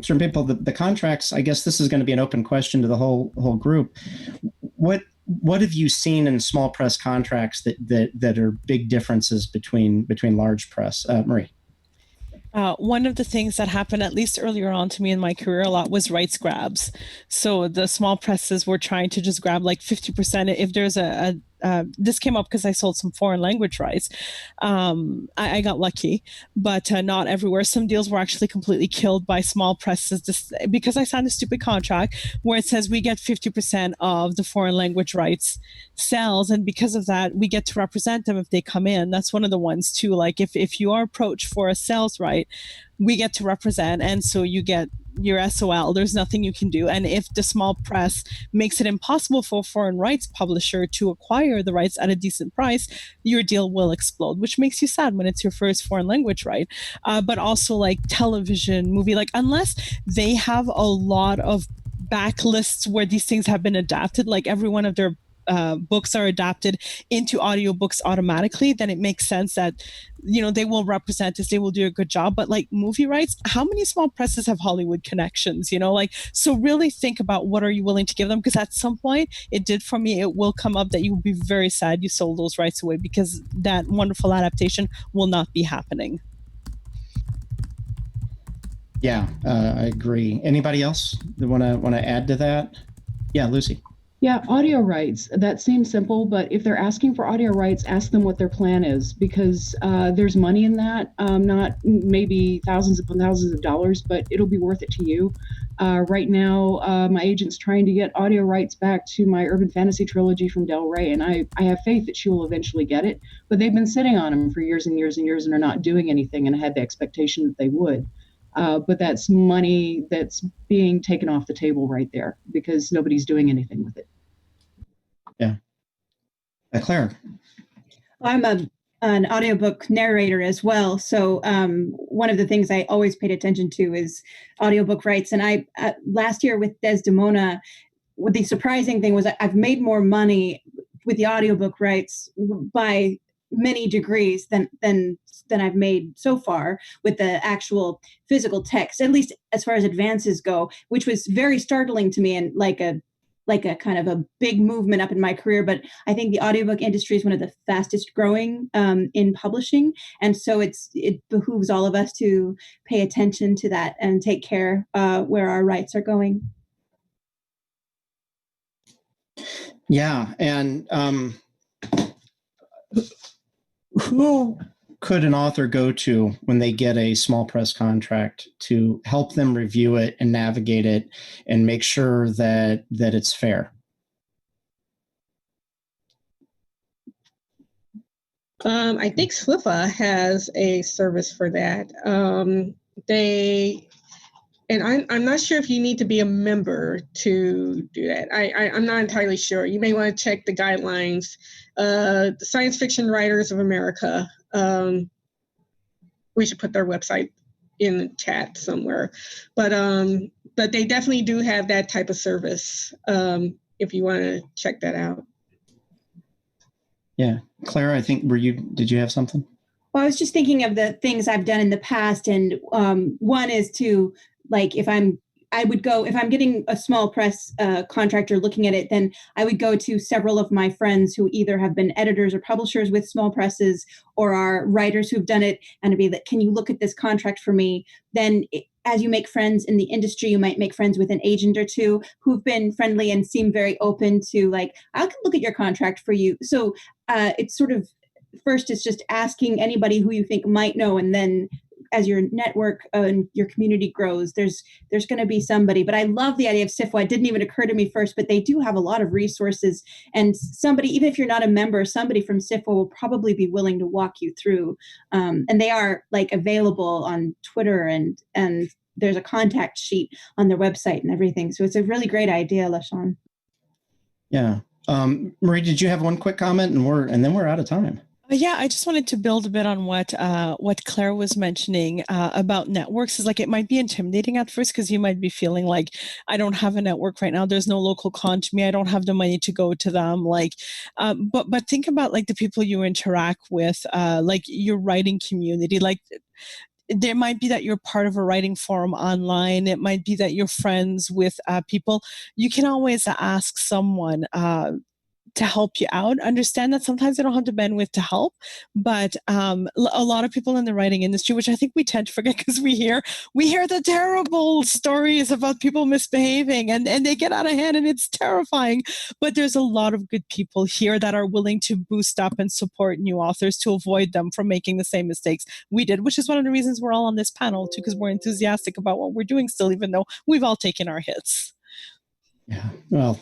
certain people, the contracts, I guess this is going to be an open question to the whole group. What have you seen in small press contracts that are big differences between large press? Marie. One of the things that happened, at least earlier on to me in my career a lot, was rights grabs. So the small presses were trying to just grab like 50%. If there's this came up because I sold some foreign language rights. I got lucky, but not everywhere. Some deals were actually completely killed by small presses because I signed a stupid contract where it says we get 50% of the foreign language rights sales. And because of that, we get to represent them if they come in. That's one of the ones too. Like if you are approached for a sales right, we get to represent, and so you get your SOL. There's nothing you can do. And if the small press makes it impossible for a foreign rights publisher to acquire the rights at a decent price, your deal will explode, which makes you sad when it's your first foreign language right. But also like television, movie, like unless they have a lot of backlists where these things have been adapted, like every one of their books are adapted into audiobooks automatically, then it makes sense that they will represent this, they will do a good job. But like movie rights, how many small presses have Hollywood connections? So really think about what are you willing to give them, because at some point it did for me, it will come up that you will be very sad you sold those rights away, because that wonderful adaptation will not be happening. Yeah, I agree. Anybody else that want to add to that? Yeah, Lucy. Yeah, audio rights. That seems simple, but if they're asking for audio rights, ask them what their plan is, because there's money in that, not maybe thousands upon thousands of dollars, but it'll be worth it to you. Right now, my agent's trying to get audio rights back to my urban fantasy trilogy from Del Rey, and I have faith that she will eventually get it, but they've been sitting on them for years and years and years and are not doing anything, and I had the expectation that they would. But that's money that's being taken off the table right there because nobody's doing anything with it. Yeah. Claire. I'm an audiobook narrator as well. So one of the things I always paid attention to is audiobook rights. And I last year with Desdemona, the surprising thing was I've made more money with the audiobook rights by many degrees than I've made so far with the actual physical text, at least as far as advances go, which was very startling to me and like a kind of a big movement up in my career. But I think the audiobook industry is one of the fastest growing in publishing. And so it behooves all of us to pay attention to that and take care where our rights are going. Yeah. And who could an author go to when they get a small press contract to help them review it and navigate it and make sure that it's fair? I think SWIFA has a service for that. And I'm not sure if you need to be a member to do that. I'm not entirely sure. You may want to check the guidelines. The Science Fiction Writers of America, we should put their website in the chat somewhere. But they definitely do have that type of service if you want to check that out. Yeah. Clara, I think, did you have something? Well, I was just thinking of the things I've done in the past. And one is to, like, if I'm getting a small press contractor looking at it, then I would go to several of my friends who either have been editors or publishers with small presses or are writers who've done it, and I'd be like, can you look at this contract for me? Then as you make friends in the industry, you might make friends with an agent or two who've been friendly and seem very open to, like, I can look at your contract for you. So it's sort of, first it's just asking anybody who you think might know, and then as your network and your community grows, there's going to be somebody. But I love the idea of SIFWA. It didn't even occur to me first, but they do have a lot of resources, and somebody, even if you're not a member, somebody from SIFWA will probably be willing to walk you through. And they are, like, available on Twitter, and there's a contact sheet on their website and everything. So it's a really great idea, LaShawn. Yeah. Marie, did you have one quick comment, and then we're out of time? Yeah, I just wanted to build a bit on what Claire was mentioning about networks. Is like, it might be intimidating at first because you might be feeling like, I don't have a network right now. There's no local con to me. I don't have the money to go to them. Like, but think about, like, the people you interact with, like your writing community. Like, there might be that you're part of a writing forum online. It might be that you're friends with people. You can always ask someone to help you out. Understand that sometimes they don't have the bandwidth to help, but a lot of people in the writing industry, which I think we tend to forget because we hear the terrible stories about people misbehaving, and they get out of hand, and it's terrifying. But there's a lot of good people here that are willing to boost up and support new authors to avoid them from making the same mistakes we did, which is one of the reasons we're all on this panel too, because we're enthusiastic about what we're doing still, even though we've all taken our hits. Yeah, well,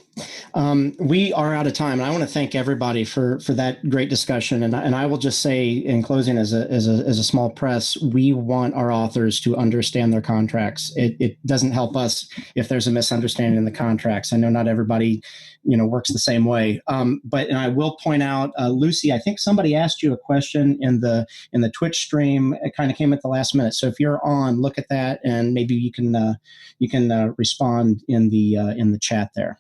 we are out of time, and I want to thank everybody for that great discussion. And I will just say in closing, as a small press, we want our authors to understand their contracts. It doesn't help us if there's a misunderstanding in the contracts. I know not everybody, works the same way. But I will point out, Lucy, I think somebody asked you a question in the Twitch stream. It kind of came at the last minute. So if you're on, look at that, and maybe you can respond in the chat there.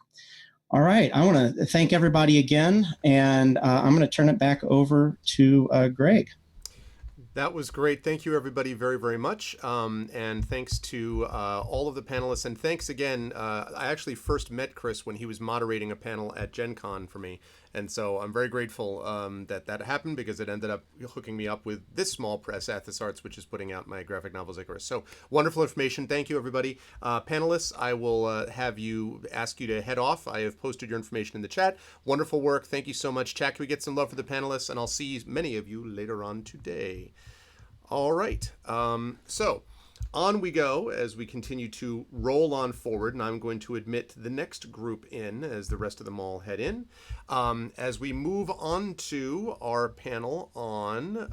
All right. I want to thank everybody again, and I'm going to turn it back over to Greg. That was great. Thank you, everybody, very, very much. And thanks to all of the panelists. And thanks again. I actually first met Chris when he was moderating a panel at JenCon for me. And so I'm very grateful that happened, because it ended up hooking me up with this small press, Athos Arts, which is putting out my graphic novels, Icarus. So wonderful information. Thank you, everybody. Panelists, I will ask you to head off. I have posted your information in the chat. Wonderful work. Thank you so much. Chat, can we get some love for the panelists? And I'll see many of you later on today. All right. So on we go as we continue to roll on forward, and I'm going to admit the next group in as the rest of them all head in. As we move on to our panel on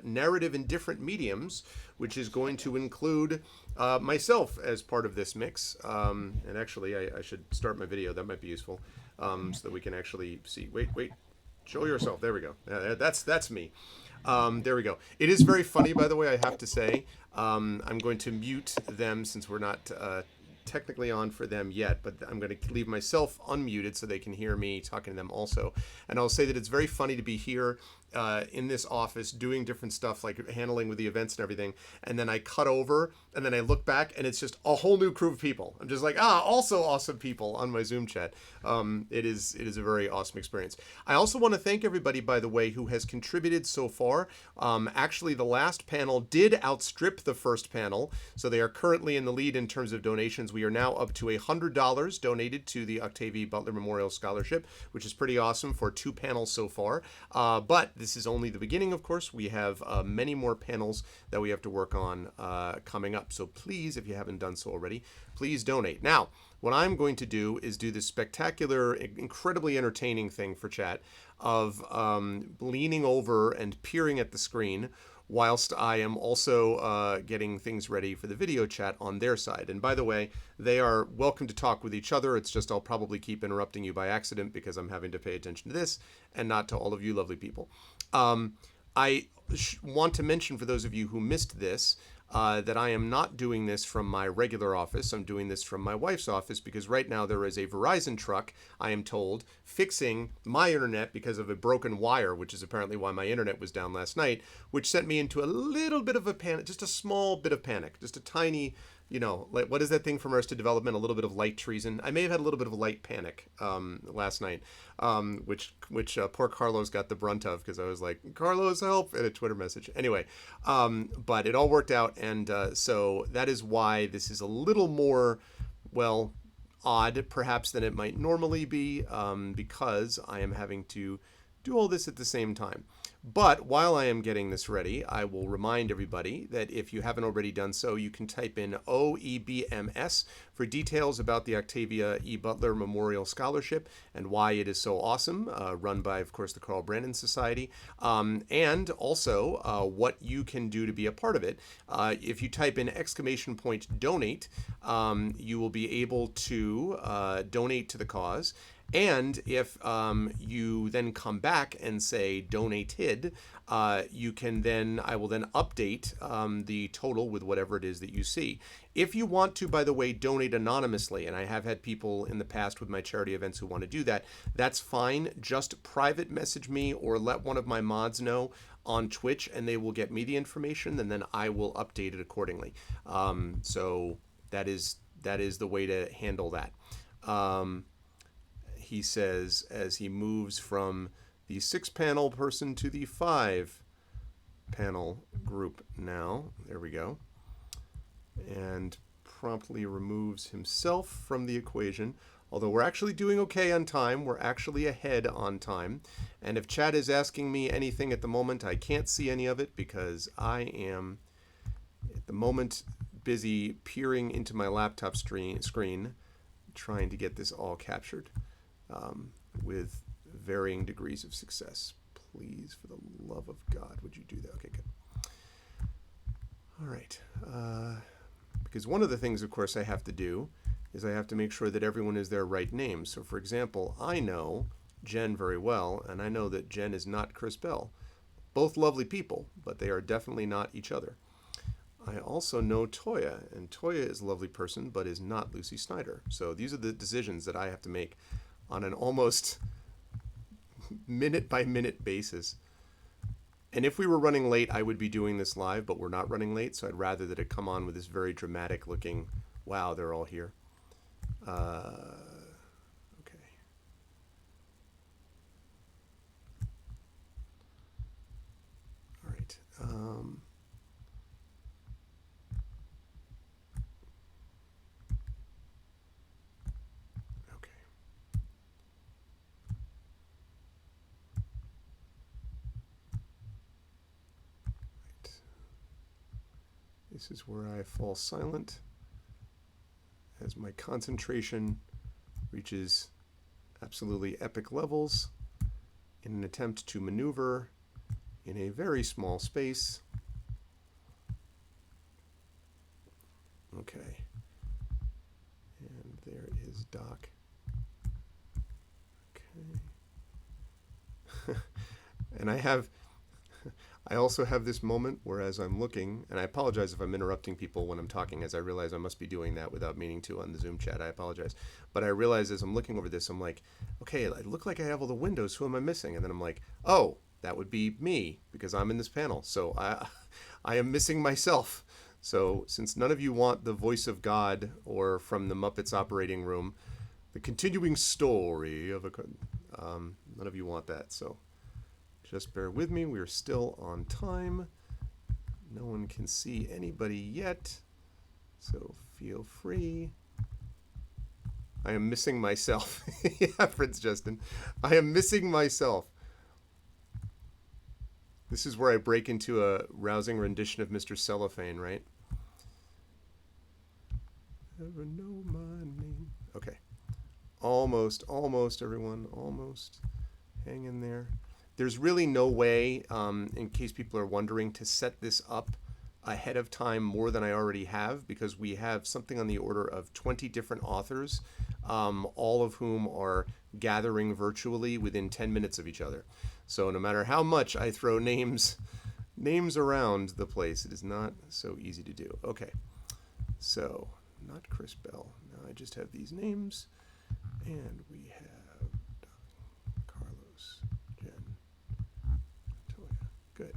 narrative in different mediums, which is going to include myself as part of this mix. And actually, I should start my video. That might be useful, so that we can actually see. Wait. Show yourself. There we go. That's me. There we go. It is very funny, by the way, I have to say. I'm going to mute them since we're not technically on for them yet, but I'm going to leave myself unmuted so they can hear me talking to them also. And I'll say that it's very funny to be here in this office doing different stuff, like handling with the events and everything, and then I cut over and then I look back and it's just a whole new crew of people. I'm just like, also awesome people on my Zoom chat. It is a very awesome experience. I also want to thank everybody, by the way, who has contributed so far. Actually, the last panel did outstrip the first panel, so they are currently in the lead in terms of donations. We are now up to $100 donated to the Octavia E Butler Memorial Scholarship, which is pretty awesome for 2 panels so far. But this is only the beginning, of course. We have many more panels that we have to work on coming up. So please, if you haven't done so already, please donate. Now, what I'm going to do is do this spectacular, incredibly entertaining thing for chat of leaning over and peering at the screen whilst I am also getting things ready for the video chat on their side. And by the way, they are welcome to talk with each other. It's just I'll probably keep interrupting you by accident because I'm having to pay attention to this and not to all of you lovely people. I want to mention for those of you who missed this, that I am not doing this from my regular office. I'm doing this from my wife's office because right now there is a Verizon truck, I am told, fixing my internet because of a broken wire, which is apparently why my internet was down last night, which sent me into a little bit of a panic, just a small bit of panic, just a tiny, like what is that thing from Arrested Development? A little bit of light treason. I may have had a little bit of a light panic last night, which poor Carlos got the brunt of because I was like, Carlos, help, in a Twitter message. Anyway, but it all worked out, and so that is why this is a little more, well, odd perhaps than it might normally be, because I am having to do all this at the same time. But while I am getting this ready, I will remind everybody that if you haven't already done so, you can type in OEBMS for details about the Octavia E. Butler Memorial Scholarship and why it is so awesome, run by, of course, the Carl Brandon Society, and also what you can do to be a part of it. If you type in !donate, you will be able to donate to the cause. And if you then come back and say donated, you can then, I will then update the total with whatever it is that you see. If you want to, by the way, donate anonymously, and I have had people in the past with my charity events who want to do that, that's fine. Just private message me or let one of my mods know on Twitch and they will get me the information and then I will update it accordingly. So that is the way to handle that. He says, as he moves from the 6-panel person to the 5-panel group now. There we go. And promptly removes himself from the equation. Although we're actually doing okay on time. We're actually ahead on time. And if chat is asking me anything at the moment, I can't see any of it because I am, at the moment, busy peering into my laptop screen, trying to get this all captured. With varying degrees of success. Please, for the love of God, would you do that? Okay, good. All right. Because one of the things, of course, I have to do is I have to make sure that everyone is their right name. So, for example, I know Jen very well, and I know that Jen is not Chris Bell. Both lovely people, but they are definitely not each other. I also know Toya, and Toya is a lovely person, but is not Lucy Snyder. So these are the decisions that I have to make on an almost minute-by-minute basis. And if we were running late, I would be doing this live, but we're not running late, so I'd rather that it come on with this very dramatic-looking, wow, they're all here. Okay. All right. This is where I fall silent as my concentration reaches absolutely epic levels in an attempt to maneuver in a very small space. Okay. And there is Doc. Okay. And I also have this moment where as I'm looking, and I apologize if I'm interrupting people when I'm talking, as I realize I must be doing that without meaning to on the Zoom chat. I apologize. But I realize as I'm looking over this, I'm like, okay, I look like I have all the windows. Who am I missing? And then I'm like, oh, that would be me because I'm in this panel. So I am missing myself. So since none of you want the voice of God or from the Muppets operating room, the continuing story of none of you want that. So just bear with me. We are still on time. No one can see anybody yet, so feel free. I am missing myself. Yeah, Prince Justin. I am missing myself. This is where I break into a rousing rendition of Mr. Cellophane, right? Never know my name. Okay. Almost, everyone. Almost. Hang in there. there's really no way, in case people are wondering, to set this up ahead of time more than I already have, because we have something on the order of 20 different authors, all of whom are gathering virtually within 10 minutes of each other. So no matter how much I throw names around the place, it is not so easy to do. Okay, so not Chris Bell. Now I just have these names, and we have Carlos, Jen, Toya. Good.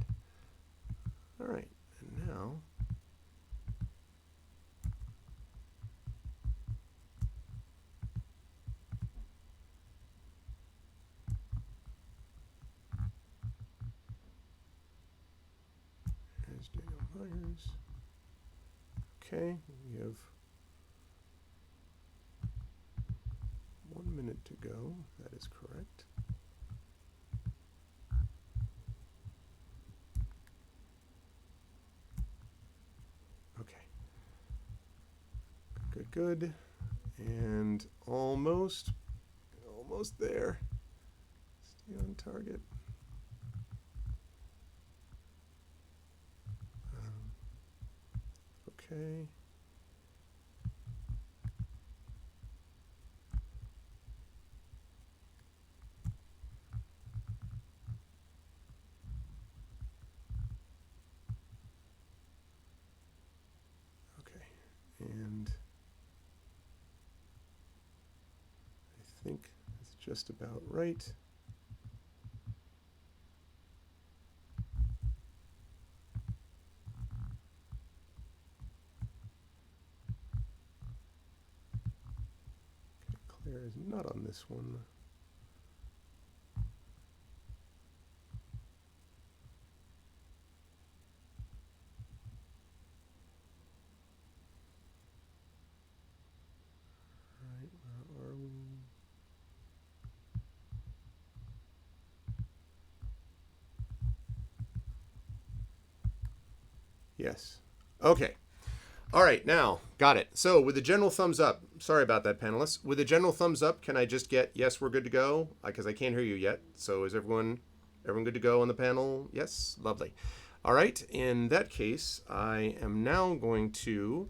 All right, and now there's Daniel Myers. Okay, we have 1 minute to go. That is correct. Okay. Good. And almost there. Stay on target. Okay. And I think that's just about right. Okay, Claire is not on this one. Where are we? Yes. Okay. All right, now, got it. So with a general thumbs up, sorry about that, panelists. With a general thumbs up, can I just get, yes, we're good to go? Because I can't hear you yet. So is everyone good to go on the panel? Yes? Lovely. All right, in that case, I am now going to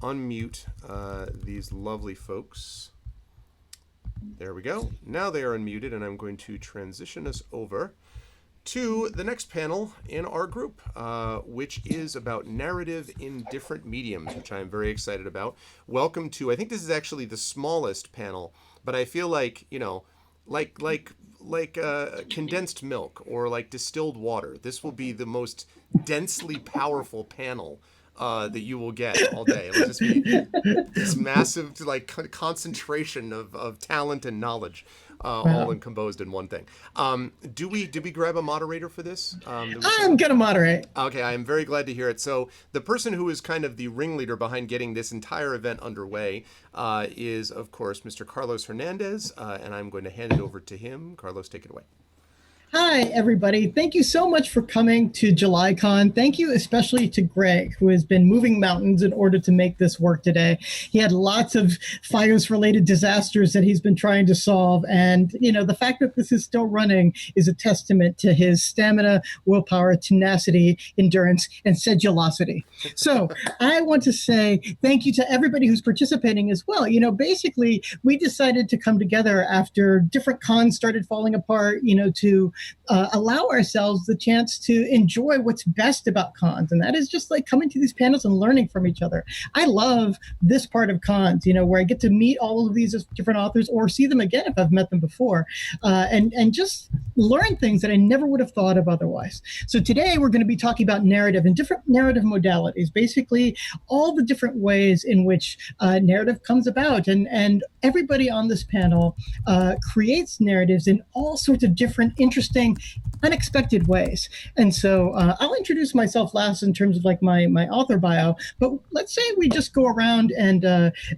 unmute these lovely folks. There we go. Now they are unmuted, and I'm going to transition us over to the next panel in our group, which is about narrative in different mediums, which I'm very excited about. Welcome to, I think this is actually the smallest panel, but I feel like, you know, like condensed milk or like distilled water. This will be the most densely powerful panel that you will get all day. It'll just be this massive like concentration of talent and knowledge, all composed in one thing. Did we grab a moderator for this? I'm gonna moderate. Okay, I am very glad to hear it. So the person who is kind of the ringleader behind getting this entire event underway is, of course, Mr. Carlos Hernandez, and I'm going to hand it over to him. Carlos, take it away. Hi, everybody. Thank you so much for coming to JulyCon. Thank you especially to Greg, who has been moving mountains in order to make this work today. He had lots of virus-related disasters that he's been trying to solve. And, you know, the fact that this is still running is a testament to his stamina, willpower, tenacity, endurance, and sedulosity. So I want to say thank you to everybody who's participating as well. You know, basically, we decided to come together after different cons started falling apart, you know, to allow ourselves the chance to enjoy what's best about cons. And that is just like coming to these panels and learning from each other. I love this part of cons, you know, where I get to meet all of these different authors or see them again if I've met them before, and just learn things that I never would have thought of otherwise. So today we're going to be talking about narrative and different narrative modalities, basically all the different ways in which narrative comes about. And everybody on this panel creates narratives in all sorts of different, interesting, unexpected ways. And so I'll introduce myself last in terms of like my author bio, but let's say we just go around and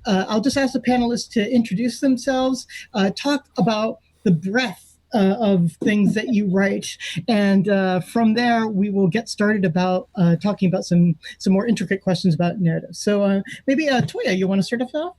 I'll just ask the panelists to introduce themselves, talk about the breadth of things that you write. And from there, we will get started about talking about some more intricate questions about narrative. So maybe Toya, you want to start us off?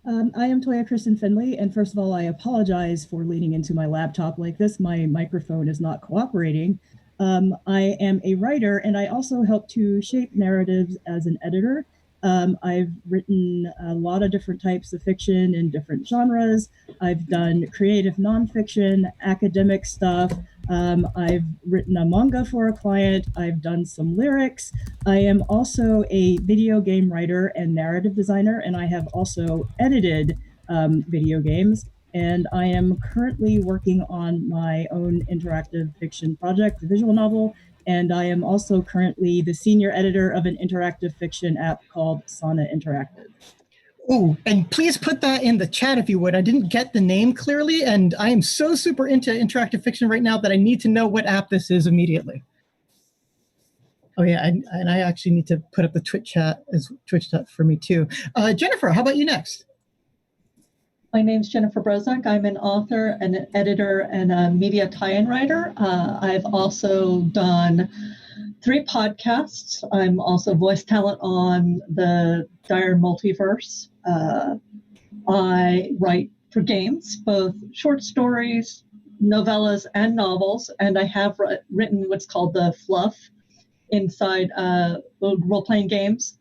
I am Toya Kristen Finley, and first of all, I apologize for leaning into my laptop like this. My microphone is not cooperating. I am a writer, and I also help to shape narratives as an editor. I've written a lot of different types of fiction in different genres. I've done creative nonfiction, academic stuff. I've written a manga for a client. I've done some lyrics. I am also a video game writer and narrative designer, and I have also edited video games. And I am currently working on my own interactive fiction project, a visual novel. And I am also currently the senior editor of an interactive fiction app called Sauna Interactive. Oh, and please put that in the chat if you would. I didn't get the name clearly, and I am so super into interactive fiction right now that I need to know what app this is immediately. Oh yeah, and I actually need to put up the Twitch chat for me too. Jennifer, how about you next? My name's Jennifer Brozak. I'm an author and an editor and a media tie-in writer. I've also done 3 podcasts. I'm also voice talent on the Dire Multiverse. I write for games, both short stories, novellas, and novels, and I have written what's called the fluff inside role-playing games.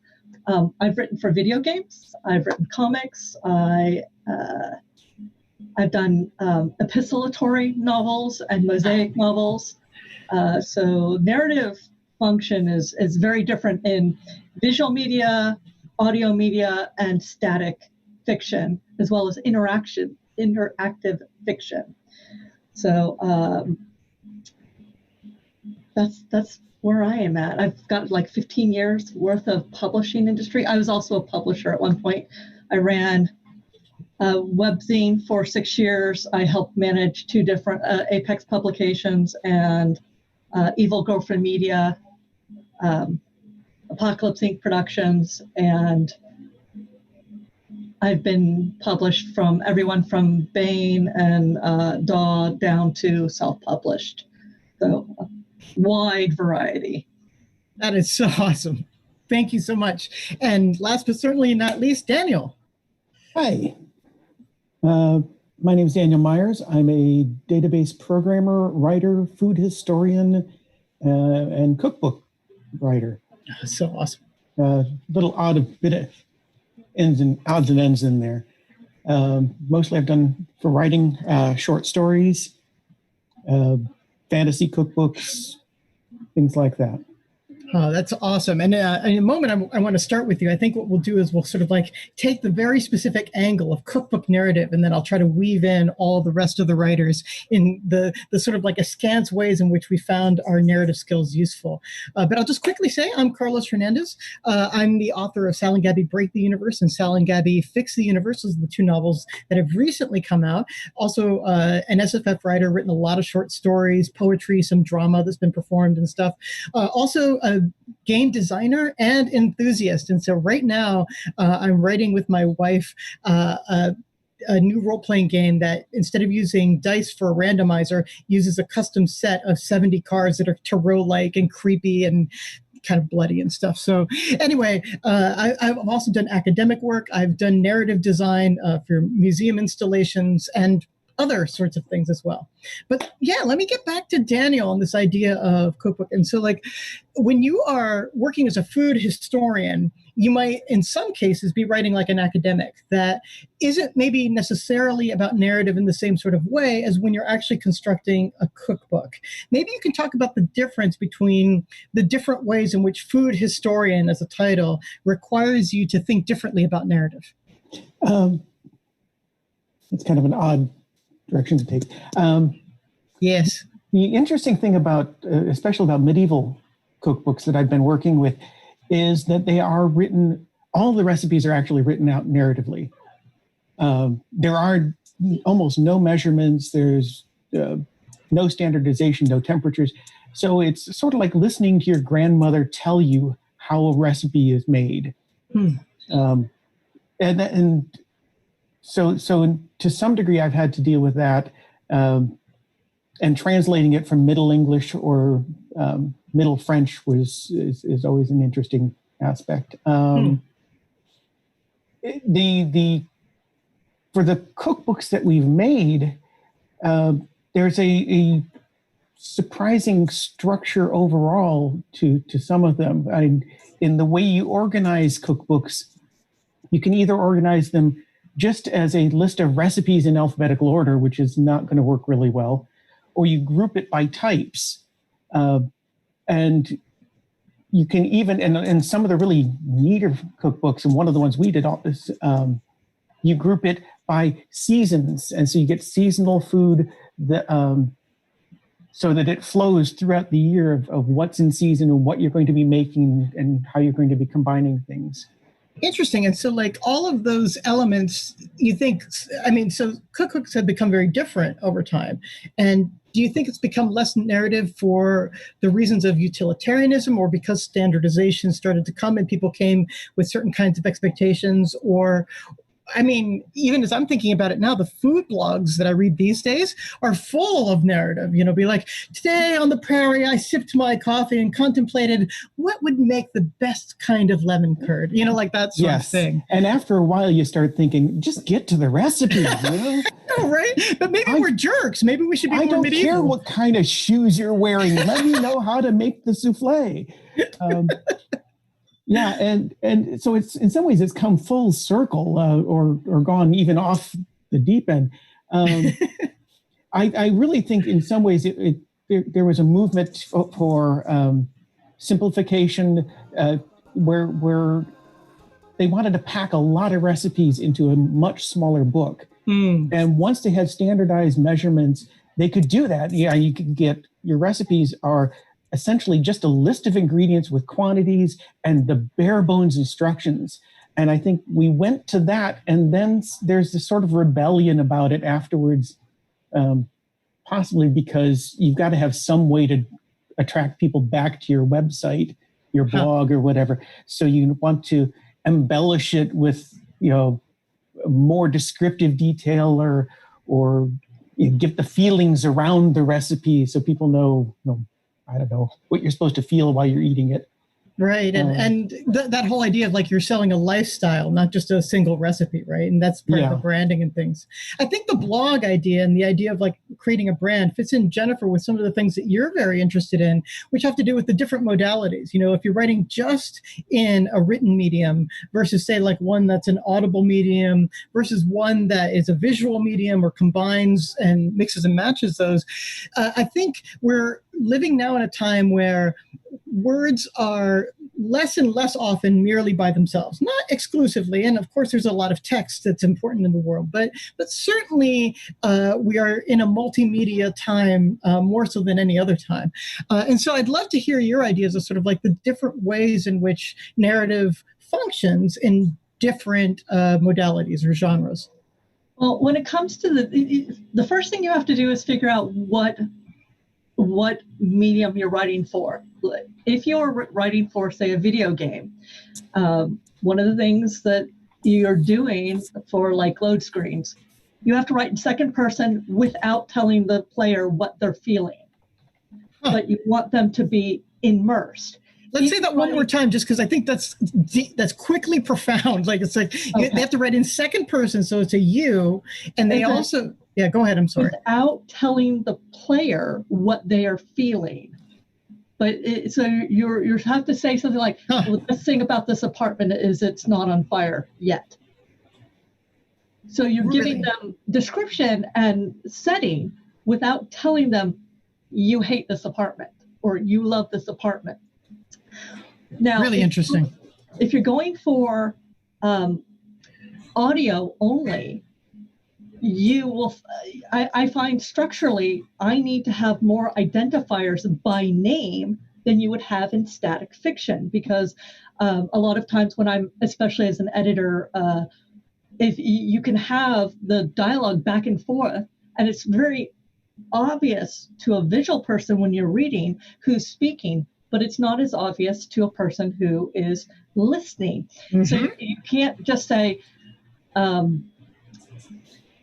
I've written for video games. I've written comics. I've done epistolatory novels and mosaic novels. So narrative function is very different in visual media, audio media, and static fiction, as well as interactive fiction. So that's where I am at. I've got like 15 years worth of publishing industry. I was also a publisher at one point. I ran a webzine for 6 years. I helped manage 2 different Apex publications and Evil Girlfriend Media, Apocalypse Inc. Productions, and I've been published from everyone from Bain and DAW down to self-published. So wide variety. That is so awesome. Thank you so much. And last but certainly not least, Daniel. Hi. My name is Daniel Myers. I'm a database programmer, writer, food historian, and cookbook writer. So awesome. Little bit of odds and ends in there. Mostly I've done for writing short stories, fantasy cookbooks, things like that. Oh, that's awesome. And in a moment, I want to start with you. I think what we'll do is we'll sort of like take the very specific angle of cookbook narrative, and then I'll try to weave in all the rest of the writers in the sort of like askance ways in which we found our narrative skills useful. But I'll just quickly say I'm Carlos Hernandez. I'm the author of Sal and Gabby Break the Universe and Sal and Gabby Fix the Universe. Those are the 2 novels that have recently come out. Also an SFF writer, written a lot of short stories, poetry, some drama that's been performed and stuff. Also a game designer and enthusiast. And so right now I'm writing with my wife a new role-playing game that, instead of using dice for a randomizer, uses a custom set of 70 cards that are tarot-like and creepy and kind of bloody and stuff. So anyway, I've also done academic work. I've done narrative design for museum installations and other sorts of things as well. But yeah, let me get back to Daniel on this idea of cookbook. And so like when you are working as a food historian, you might in some cases be writing like an academic that isn't maybe necessarily about narrative in the same sort of way as when you're actually constructing a cookbook. Maybe you can talk about the difference between the different ways in which food historian as a title requires you to think differently about narrative. It's kind of an odd direction to take. Yes. The interesting thing about, especially about medieval cookbooks that I've been working with, is that they are written, all the recipes are actually written out narratively. There are almost no measurements, there's no standardization, no temperatures. So it's sort of like listening to your grandmother tell you how a recipe is made. So to some degree, I've had to deal with that, and translating it from Middle English or Middle French is always an interesting aspect. The for the cookbooks that we've made, there's a surprising structure overall to some of them. In the way you organize cookbooks, you can either organize them just as a list of recipes in alphabetical order, which is not going to work really well, or you group it by types. And you can even, in some of the really neater cookbooks, and one of the ones we did, you group it by seasons. And so you get seasonal food that, so that it flows throughout the year of what's in season and what you're going to be making and how you're going to be combining things. Interesting. And so like all of those elements, you think, I mean, so cookbooks have become very different over time. And do you think it's become less narrative for the reasons of utilitarianism, or because standardization started to come and people came with certain kinds of expectations? Or, I mean, even as I'm thinking about it now, the food blogs that I read these days are full of narrative. You know, be like, today on the prairie, I sipped my coffee and contemplated what would make the best kind of lemon curd. You know, like that sort of thing. And after a while, you start thinking, just get to the recipe. You know? Right? But maybe we're jerks. Maybe we should be more medieval. I don't care what kind of shoes you're wearing. Let me know how to make the souffle. Yeah, and so it's in some ways it's come full circle, or gone even off the deep end. I really think in some ways there was a movement for simplification, where they wanted to pack a lot of recipes into a much smaller book. And once they had standardized measurements, they could do that. Yeah, you could get your recipes are essentially just a list of ingredients with quantities and the bare bones instructions. And I think we went to that, and then there's this sort of rebellion about it afterwards, possibly because you've got to have some way to attract people back to your website, your blog or whatever. So you want to embellish it with, you know, more descriptive detail, or you give the feelings around the recipe so people know, I don't know, what you're supposed to feel while you're eating it. Right. And that whole idea of like you're selling a lifestyle, not just a single recipe, right? And that's part of the branding and things. I think the blog idea and the idea of like creating a brand fits in, Jennifer, with some of the things that you're very interested in, which have to do with the different modalities. You know, if you're writing just in a written medium versus say like one that's an audible medium versus one that is a visual medium or combines and mixes and matches those. I think we're living now in a time where words are less and less often merely by themselves, not exclusively. And of course, there's a lot of text that's important in the world, but certainly we are in a multimedia time more so than any other time. And so I'd love to hear your ideas of sort of like the different ways in which narrative functions in different modalities or genres. Well, when it comes to the first thing you have to do is figure out what medium you're writing for. If you're writing for, say, a video game, one of the things that you're doing for like load screens, you have to write in second person without telling the player what they're feeling. But you want them to be immersed. Let's say that one more time, just because I think that's quickly profound. Like it's like they have to write in second person, so it's a you, and they also. Yeah, go ahead. I'm sorry. Without telling the player what they are feeling. But so you have to say something like, well, the best thing about this apartment is it's not on fire yet. So you're giving them description and setting without telling them you hate this apartment or you love this apartment. Now, really interesting. If you're going for audio only, you will, I find structurally, I need to have more identifiers by name than you would have in static fiction, because a lot of times when I'm, especially as an editor, if you can have the dialogue back and forth, and it's very obvious to a visual person when you're reading who's speaking, but it's not as obvious to a person who is listening. Mm-hmm. So you can't just say,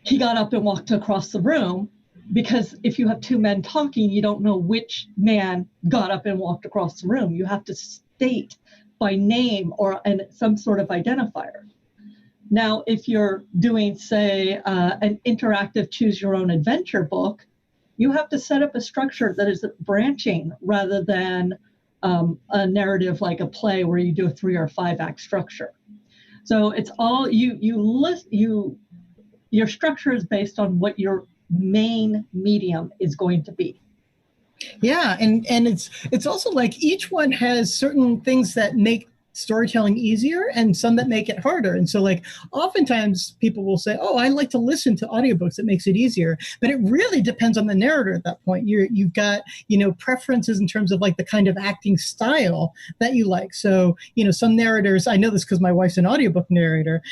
he got up and walked across the room, because if you have two men talking, you don't know which man got up and walked across the room. You have to state by name or some sort of identifier. Now, if you're doing, say, an interactive choose your own adventure book, you have to set up a structure that is branching rather than a narrative like a play where you do a 3 or 5 act structure. So it's all your structure is based on what your main medium is going to be. Yeah, and it's also like each one has certain things that make storytelling easier and some that make it harder. And so like oftentimes people will say, oh, I like to listen to audiobooks. It makes it easier. But it really depends on the narrator at that point. You've got, preferences in terms of like the kind of acting style that you like. So, some narrators, I know this because my wife's an audiobook narrator.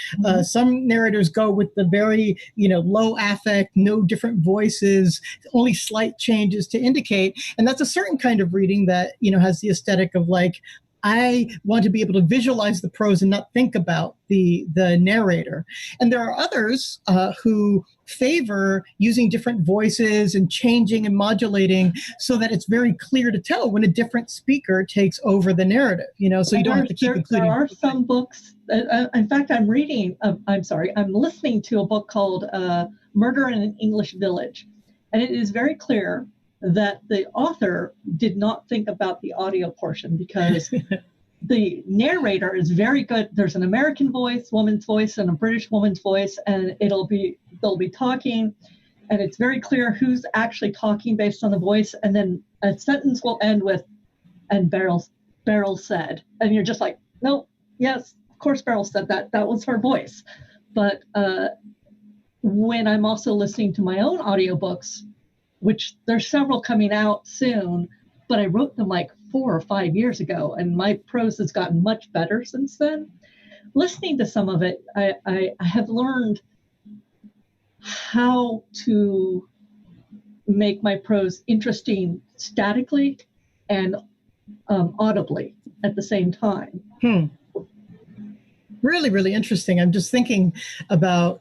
Some narrators go with the very, low affect, no different voices, only slight changes to indicate. And that's a certain kind of reading that, has the aesthetic of like, I want to be able to visualize the prose and not think about the narrator. And there are others who favor using different voices and changing and modulating so that it's very clear to tell when a different speaker takes over the narrative, so you don't have to keep including. There are some books, in fact, I'm listening to a book called Murder in an English Village. And it is very clear that the author did not think about the audio portion because the narrator is very good. There's an American voice, woman's voice, and a British woman's voice, and they'll be talking, and it's very clear who's actually talking based on the voice, and then a sentence will end with, and Beryl said, and you're just like, no, yes, of course Beryl said that. That was her voice. But when I'm also listening to my own audiobooks, which there's several coming out soon, but I wrote them like 4 or 5 years ago, and my prose has gotten much better since then. Listening to some of it, I have learned how to make my prose interesting statically and audibly at the same time. Really, really interesting. I'm just thinking about,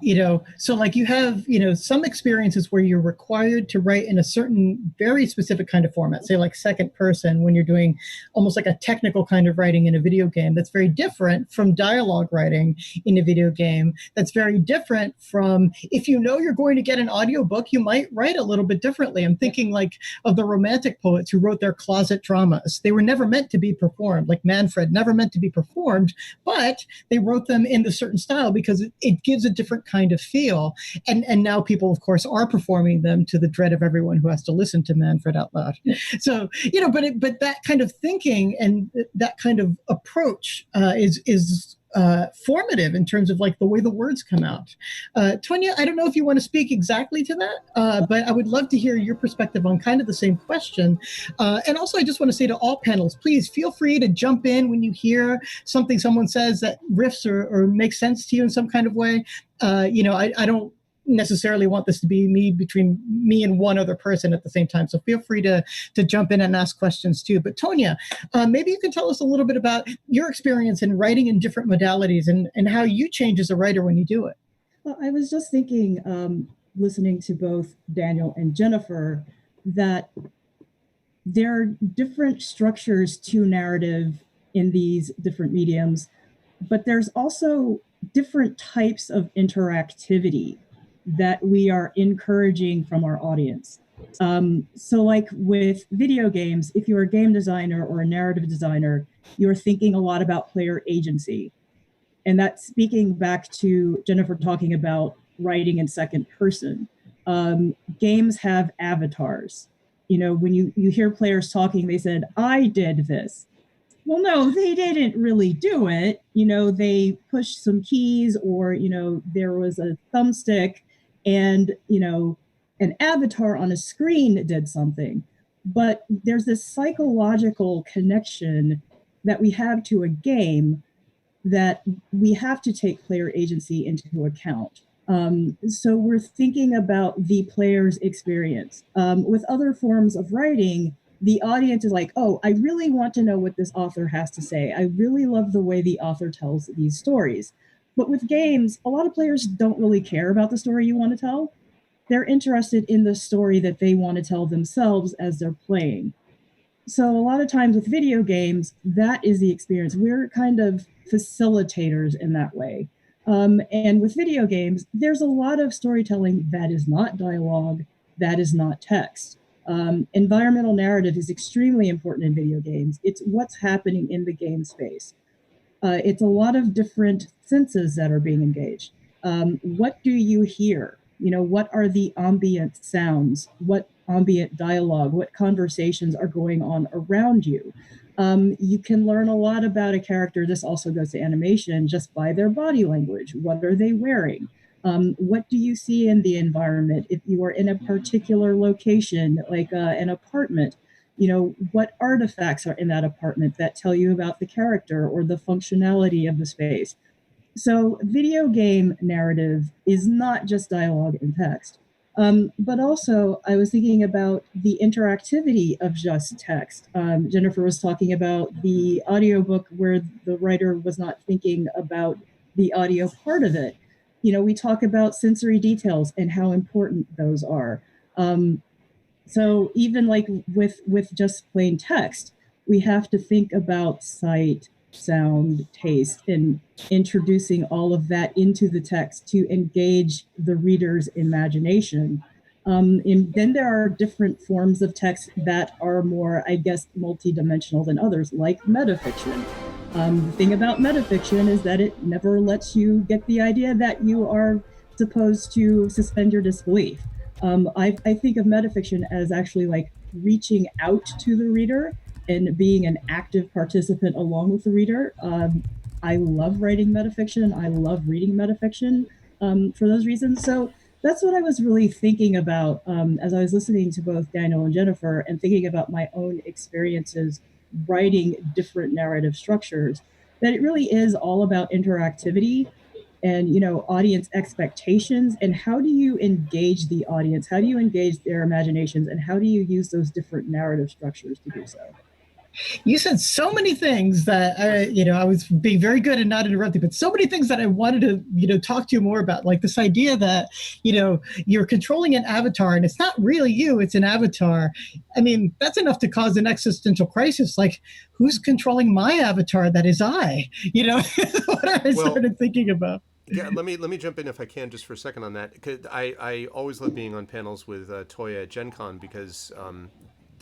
so like you have, some experiences where you're required to write in a certain very specific kind of format, say like second person when you're doing almost like a technical kind of writing in a video game that's very different from dialogue writing in a video game. That's very different from if you're going to get an audiobook, you might write a little bit differently. I'm thinking like of the Romantic poets who wrote their closet dramas. They were never meant to be performed, like Manfred, never meant to be performed, but they wrote them in a certain style because it gives a different kind of feel. And now people, of course, are performing them to the dread of everyone who has to listen to Manfred out loud. So, but that kind of thinking and that kind of approach is formative in terms of like the way the words come out. Tonya, I don't know if you want to speak exactly to that, but I would love to hear your perspective on kind of the same question. And also, I just want to say to all panels, please feel free to jump in when you hear something someone says that riffs or makes sense to you in some kind of way. I don't necessarily want this to be between me and one other person at the same time. So feel free to jump in and ask questions too. But Tonya, maybe you can tell us a little bit about your experience in writing in different modalities and how you change as a writer when you do it. Well, I was just thinking, listening to both Daniel and Jennifer, that there are different structures to narrative in these different mediums, but there's also different types of interactivity that we are encouraging from our audience. So like with video games, if you're a game designer or a narrative designer, you're thinking a lot about player agency. And that's speaking back to Jennifer talking about writing in second person. Games have avatars. When you hear players talking, they said, I did this. Well, no, they didn't really do it. They pushed some keys or, there was a thumbstick and, an avatar on a screen did something. But there's this psychological connection that we have to a game that we have to take player agency into account. So we're thinking about the player's experience. With other forms of writing, the audience is like, oh, I really want to know what this author has to say. I really love the way the author tells these stories. But with games, a lot of players don't really care about the story you want to tell. They're interested in the story that they want to tell themselves as they're playing. So a lot of times with video games, that is the experience. We're kind of facilitators in that way. And with video games, there's a lot of storytelling that is not dialogue, that is not text. Environmental narrative is extremely important in video games. It's what's happening in the game space. It's a lot of different senses that are being engaged. What do you hear? What are the ambient sounds? What ambient dialogue? What conversations are going on around you? You can learn a lot about a character. This also goes to animation just by their body language. What are they wearing? What do you see in the environment? If you are in a particular location, like an apartment, what artifacts are in that apartment that tell you about the character or the functionality of the space? So video game narrative is not just dialogue and text. But also, I was thinking about the interactivity of just text. Jennifer was talking about the audiobook where the writer was not thinking about the audio part of it. We talk about sensory details and how important those are. So even like with just plain text, we have to think about sight, sound, taste, and introducing all of that into the text to engage the reader's imagination. And then there are different forms of text that are more, I guess, multidimensional than others, like metafiction. The thing about metafiction is that it never lets you get the idea that you are supposed to suspend your disbelief. I think of metafiction as actually like reaching out to the reader and being an active participant along with the reader. I love writing metafiction. I love reading metafiction for those reasons. So that's what I was really thinking about as I was listening to both Daniel and Jennifer and thinking about my own experiences writing different narrative structures, that it really is all about interactivity and audience expectations, and how do you engage the audience, how do you engage their imaginations, and how do you use those different narrative structures to do so. You said so many things that I was being very good and not interrupting, but so many things that I wanted to talk to you more about, like this idea that you're controlling an avatar and it's not really you, it's an avatar. I mean, that's enough to cause an existential crisis. Like, who's controlling my avatar that is I? What I started thinking about. Yeah, let me jump in if I can just for a second on that. 'Cause I always love being on panels with Toya at Gen Con because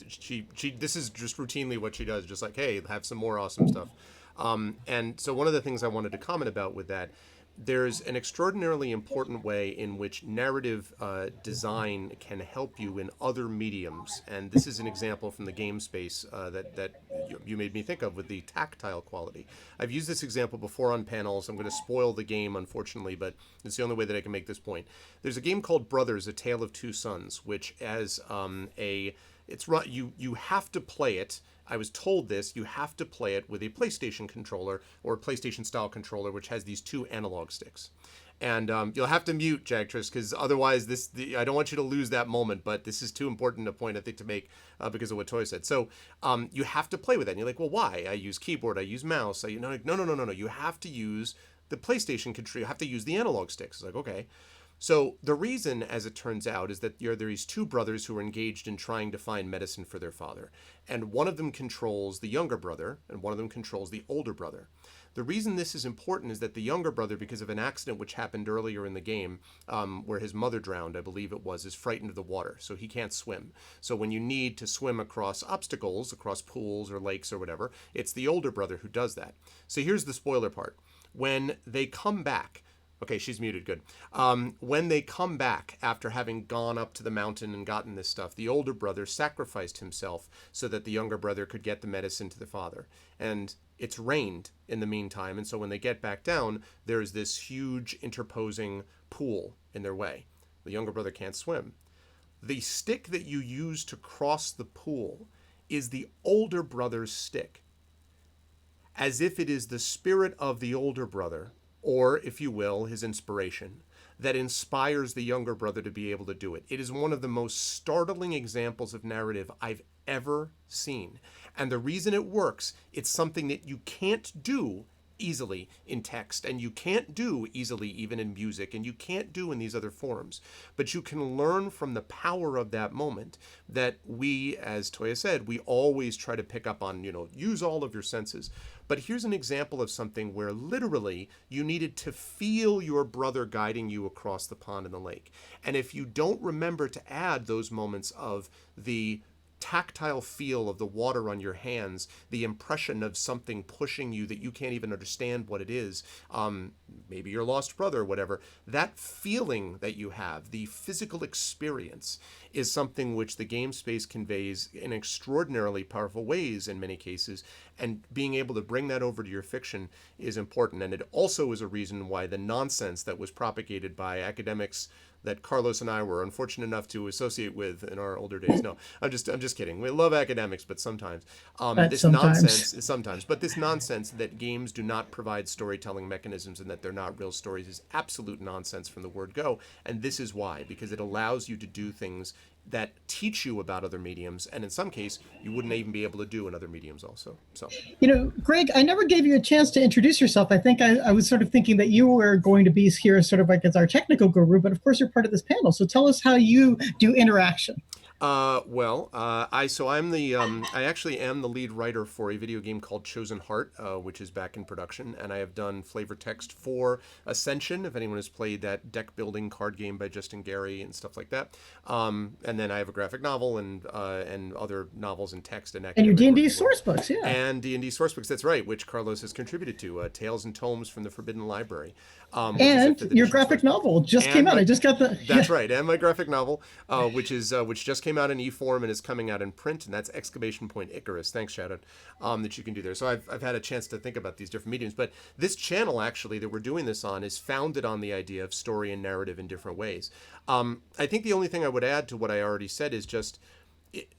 she this is just routinely what she does, just like, hey, have some more awesome stuff. And so one of the things I wanted to comment about with that, there's an extraordinarily important way in which narrative design can help you in other mediums. And this is an example from the game space that you made me think of with the tactile quality. I've used this example before on panels. I'm going to spoil the game, unfortunately, but it's the only way that I can make this point. There's a game called Brothers, A Tale of Two Sons, which as you have to play it. I was told this, you have to play it with a PlayStation controller or a PlayStation style controller, which has these two analog sticks. And you'll have to mute, Jagtress, because otherwise I don't want you to lose that moment, but this is too important a point, I think, to make because of what Toy said. So you have to play with it. And you're like, well, why? I use keyboard, I use mouse. No. You have to use the PlayStation controller. You have to use the analog sticks. It's like, okay. So the reason, as it turns out, is that there are these two brothers who are engaged in trying to find medicine for their father. And one of them controls the younger brother, and one of them controls the older brother. The reason this is important is that the younger brother, because of an accident which happened earlier in the game, where his mother drowned, I believe it was, is frightened of the water, so he can't swim. So when you need to swim across obstacles, across pools or lakes or whatever, it's the older brother who does that. So here's the spoiler part. When they come back, okay, she's muted, good. When they come back after having gone up to the mountain and gotten this stuff, the older brother sacrificed himself so that the younger brother could get the medicine to the father. And it's rained in the meantime, and so when they get back down, there's this huge interposing pool in their way. The younger brother can't swim. The stick that you use to cross the pool is the older brother's stick, as if it is the spirit of the older brother, or, if you will, his inspiration, that inspires the younger brother to be able to do it. It is one of the most startling examples of narrative I've ever seen. And the reason it works, it's something that you can't do easily in text, and you can't do easily even in music, and you can't do in these other forms. But you can learn from the power of that moment that we, as Toya said, we always try to pick up on, use all of your senses. But here's an example of something where literally you needed to feel your brother guiding you across the pond in the lake. And if you don't remember to add those moments of the tactile feel of the water on your hands, the impression of something pushing you that you can't even understand what it is, maybe your lost brother or whatever, that feeling that you have, the physical experience, is something which the game space conveys in extraordinarily powerful ways in many cases, and being able to bring that over to your fiction is important. And it also is a reason why the nonsense that was propagated by academics that Carlos and I were unfortunate enough to associate with in our older days. No, I'm just kidding. We love academics, but sometimes this nonsense that games do not provide storytelling mechanisms and that they're not real stories is absolute nonsense from the word go. And this is why, because it allows you to do things that teach you about other mediums, and in some case you wouldn't even be able to do in other mediums also. So, Greg, I never gave you a chance to introduce yourself. I think I was sort of thinking that you were going to be here sort of like as our technical guru, but of course you're part of this panel. So tell us how you do interaction. I actually am the lead writer for a video game called Chosen Heart, which is back in production, and I have done flavor text for Ascension, if anyone has played that deck building card game by Justin Gary and stuff like that. And then I have a graphic novel and other novels in text and your D&D source books, yeah. And D&D source books, that's right, which Carlos has contributed to, Tales and Tomes from the Forbidden Library. And your graphic novel just came out. I just got the... That's right, and my graphic novel, which just came out in e-form and is coming out in print, and that's Exclamation Point Icarus. Thanks, Shadow, that you can do there. So I've had a chance to think about these different mediums, but this channel actually that we're doing this on is founded on the idea of story and narrative in different ways. I think the only thing I would add to what I already said is just,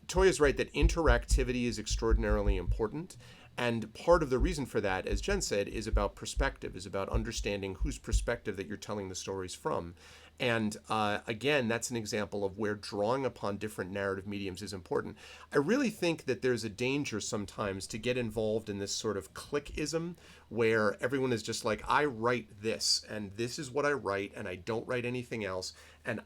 Toya's right that interactivity is extraordinarily important. And part of the reason for that, as Jen said, is about perspective, is about understanding whose perspective that you're telling the stories from. And again, that's an example of where drawing upon different narrative mediums is important. I really think that there's a danger sometimes to get involved in this sort of clickism where everyone is just like, I write this, and this is what I write, and I don't write anything else. And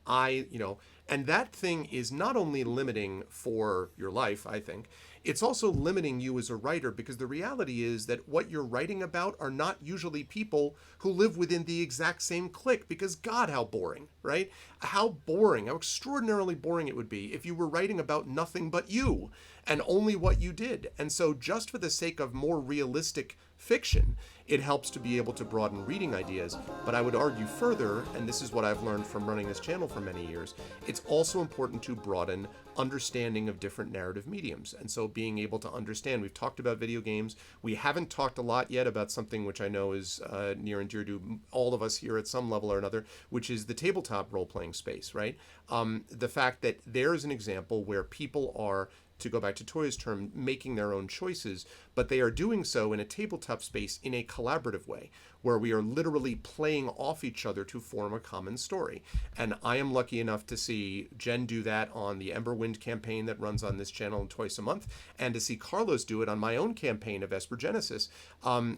and that thing is not only limiting for your life, I think, it's also limiting you as a writer, because the reality is that what you're writing about are not usually people who live within the exact same clique, because God, how boring, right? How extraordinarily boring it would be if you were writing about nothing but you and only what you did. And so just for the sake of more realistic fiction, it helps to be able to broaden reading ideas. But I would argue further, and this is what I've learned from running this channel for many years, it's also important to broaden understanding of different narrative mediums. And so being able to understand, we've talked about video games. We haven't talked a lot yet about something which I know is near and dear to all of us here at some level or another, which is the tabletop role-playing space, right? The fact that there is an example where people are, to go back to Toya's term, making their own choices, but they are doing so in a tabletop space in a collaborative way, where we are literally playing off each other to form a common story. And I am lucky enough to see Jen do that on the Emberwind campaign that runs on this channel twice a month, and to see Carlos do it on my own campaign of Esper Genesis,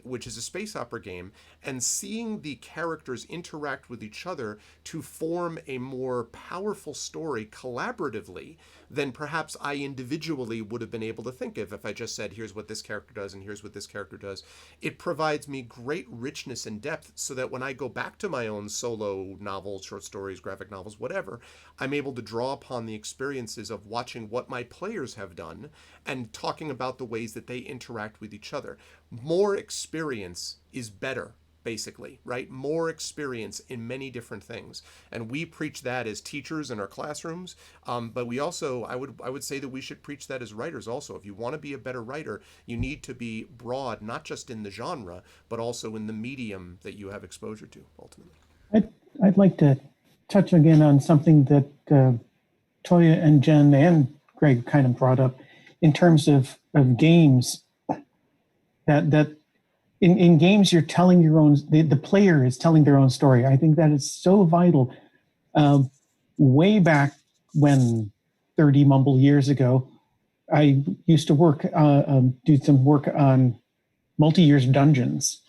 which is a space opera game, and seeing the characters interact with each other to form a more powerful story collaboratively than perhaps I individually would have been able to think of if I just said, here's what this character does and here's what this character does. It provides me great richness and depth so that when I go back to my own solo novels, short stories, graphic novels, whatever, I'm able to draw upon the experiences of watching what my players have done and talking about the ways that they interact with each other. More experience is better, basically, right? More experience in many different things. And we preach that as teachers in our classrooms, but we also, I would say that we should preach that as writers also. If you want to be a better writer, you need to be broad, not just in the genre, but also in the medium that you have exposure to, ultimately. I'd like to touch again on something that Toya and Jen and Greg kind of brought up in terms of games, that in games, you're telling your own, the player is telling their own story. I think that is so vital. Way back when, 30 mumble years ago, I used to work, do some work on multi-years dungeons.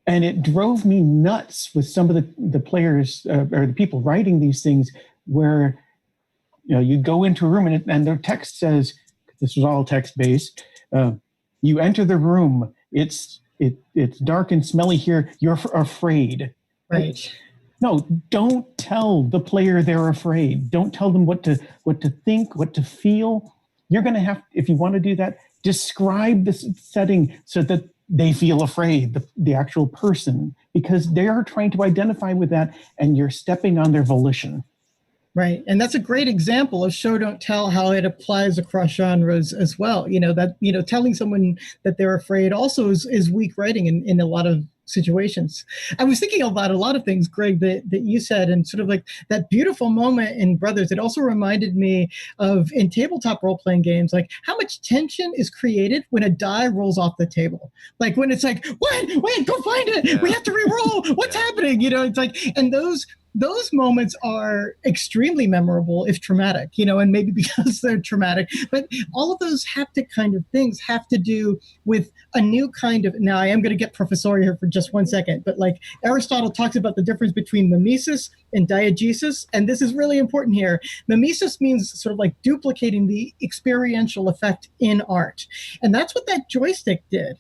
And it drove me nuts with some of the players or the people writing these things where, you go into a room and their text says, this was all text-based, you enter the room, it's dark and smelly here, you're afraid. Right. No, don't tell the player they're afraid. Don't tell them what to think, what to feel. You're going to have, if you want to do that, describe the setting so that they feel afraid, the actual person, because they are trying to identify with that and you're stepping on their volition. Right. And that's a great example of show, don't tell, how it applies across genres as well. Telling someone that they're afraid also is weak writing in a lot of situations. I was thinking about a lot of things, Greg, that you said, and sort of like that beautiful moment in Brothers. It also reminded me of in tabletop role-playing games, like how much tension is created when a die rolls off the table. Like when it's like, wait, go find it. Yeah. We have to re-roll. What's happening? It's like, and those moments are extremely memorable, if traumatic, and maybe because they're traumatic. But all of those haptic kind of things have to do with a new kind of, now I am going to get professorial here for just 1 second, but like Aristotle talks about the difference between mimesis and diegesis, and this is really important here. Mimesis means sort of like duplicating the experiential effect in art. And that's what that joystick did.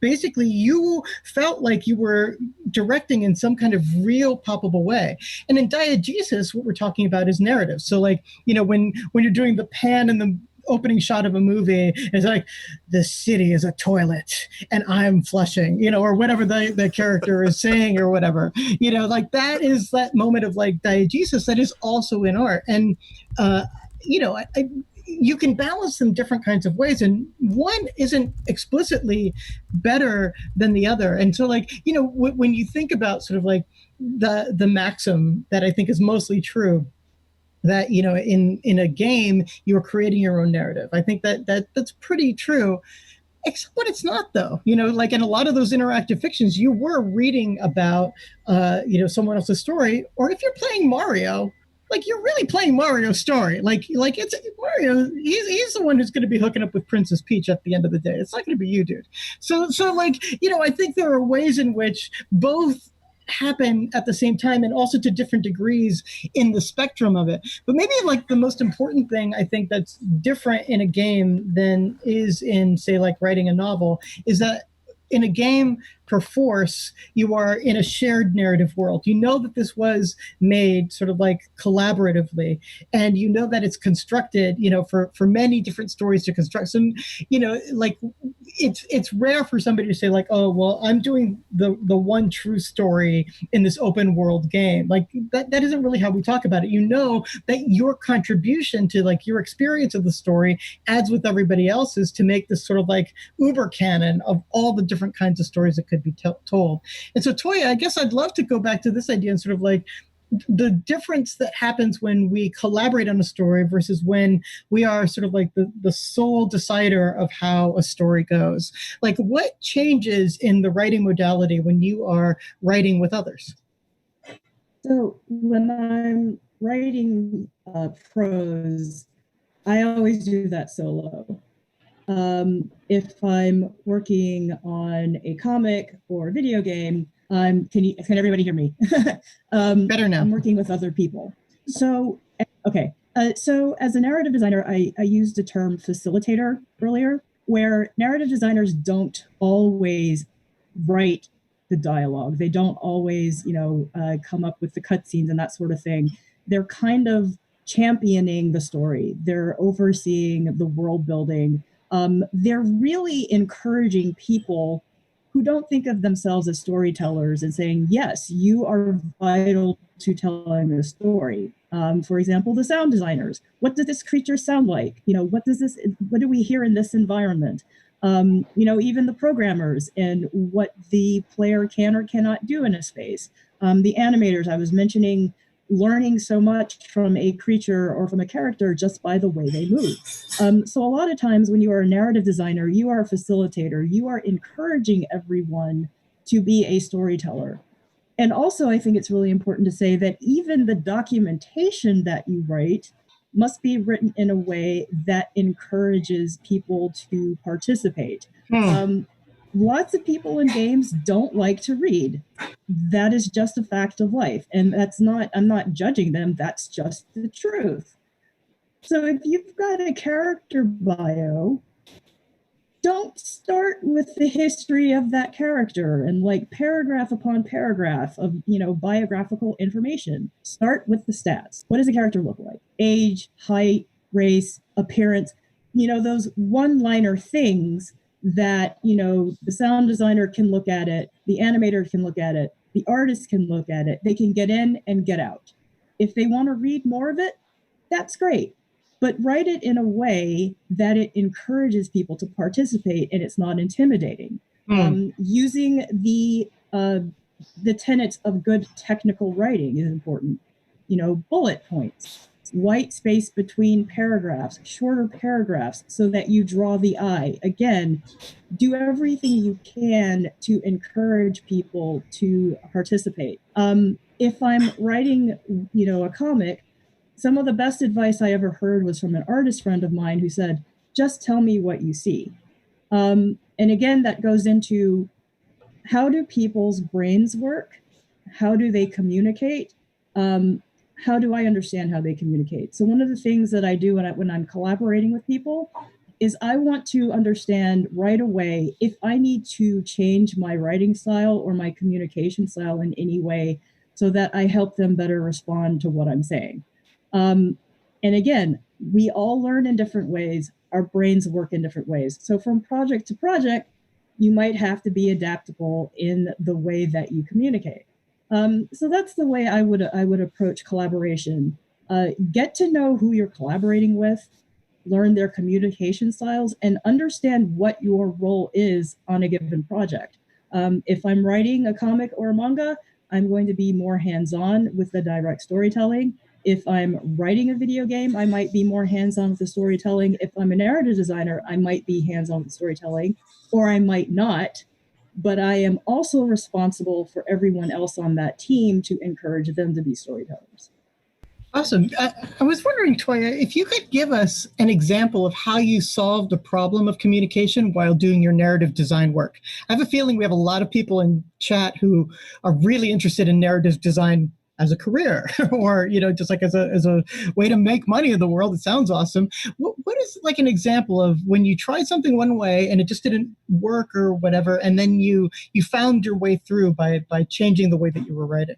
Basically you felt like you were directing in some kind of real palpable way. And in diegesis, what we're talking about is narrative. So like, when you're doing the pan and the opening shot of a movie, it's like, the city is a toilet and I'm flushing, or whatever the character is saying or whatever, like that is that moment of like diegesis that is also in art. And, you can balance them different kinds of ways, and one isn't explicitly better than the other. And so like, when you think about sort of like the maxim that I think is mostly true, that, in a game, you're creating your own narrative. I think that's pretty true, except when it's not, though. Like in a lot of those interactive fictions, you were reading about, someone else's story, or if you're playing Mario, like you're really playing Mario's story. Like it's Mario. He's the one who's going to be hooking up with Princess Peach at the end of the day. It's not going to be you, dude. So like, I think there are ways in which both happen at the same time and also to different degrees in the spectrum of it. But maybe like the most important thing I think that's different in a game than is in, say, like writing a novel is that in a game, perforce, you are in a shared narrative world. You know that this was made sort of like collaboratively, and you know that it's constructed, for many different stories to construct. So, like it's rare for somebody to say like, oh, well, I'm doing the one true story in this open world game. Like that isn't really how we talk about it. That your contribution to like your experience of the story adds with everybody else's to make this sort of like uber canon of all the different kinds of stories that could be told. And so, Toya, I guess I'd love to go back to this idea and sort of like the difference that happens when we collaborate on a story versus when we are sort of like the sole decider of how a story goes. Like what changes in the writing modality when you are writing with others? So when I'm writing prose, I always do that solo. If I'm working on a comic or video game, can everybody hear me? Better now. I'm working with other people. So, okay. So as a narrative designer, I used the term facilitator earlier, where narrative designers don't always write the dialogue. They don't always, come up with the cutscenes and that sort of thing. They're kind of championing the story. They're overseeing the world building. They're really encouraging people who don't think of themselves as storytellers and saying, yes, you are vital to telling the story. For example, the sound designers. What does this creature sound like? What do we hear in this environment? Even the programmers and what the player can or cannot do in a space. The animators, I was mentioning learning so much from a creature or from a character just by the way they move. So a lot of times when you are a narrative designer, you are a facilitator, you are encouraging everyone to be a storyteller. And also I think it's really important to say that even the documentation that you write must be written in a way that encourages people to participate. lots of people in games don't like to read. That is just a fact of life. And I'm not judging them. That's just the truth. So if you've got a character bio, don't start with the history of that character and like paragraph upon paragraph of, biographical information. Start with the stats. What does a character look like? Age, height, race, appearance, those one-liner things that, the sound designer can look at it, the animator can look at it, the artist can look at it. They can get in and get out. If they want to read more of it, that's great. But write it in a way that it encourages people to participate and it's not intimidating. Using the tenets of good technical writing is important. Bullet points, white space between paragraphs, shorter paragraphs so that you draw the eye. Again, do everything you can to encourage people to participate. If I'm writing, a comic, some of the best advice I ever heard was from an artist friend of mine who said, just tell me what you see. And again, that goes into how do people's brains work? How do they communicate? How do I understand how they communicate? So one of the things that I do when I'm collaborating with people is I want to understand right away if I need to change my writing style or my communication style in any way so that I help them better respond to what I'm saying. And again, we all learn in different ways. Our brains work in different ways. So from project to project, you might have to be adaptable in the way that you communicate. So that's the way I would approach collaboration. Get to know who you're collaborating with, learn their communication styles, and understand what your role is on a given project. If I'm writing a comic or a manga, I'm going to be more hands-on with the direct storytelling. If I'm writing a video game, I might be more hands-on with the storytelling. If I'm a narrative designer, I might be hands-on with the storytelling, or I might not. But I am also responsible for everyone else on that team to encourage them to be storytellers. Awesome. I was wondering, Toya, if you could give us an example of how you solved a problem of communication while doing your narrative design work. I have a feeling we have a lot of people in chat who are really interested in narrative design as a career or, just like as a way to make money in the world. It sounds awesome. What is like an example of when you tried something one way and it just didn't work or whatever, and then you found your way through by changing the way that you were writing?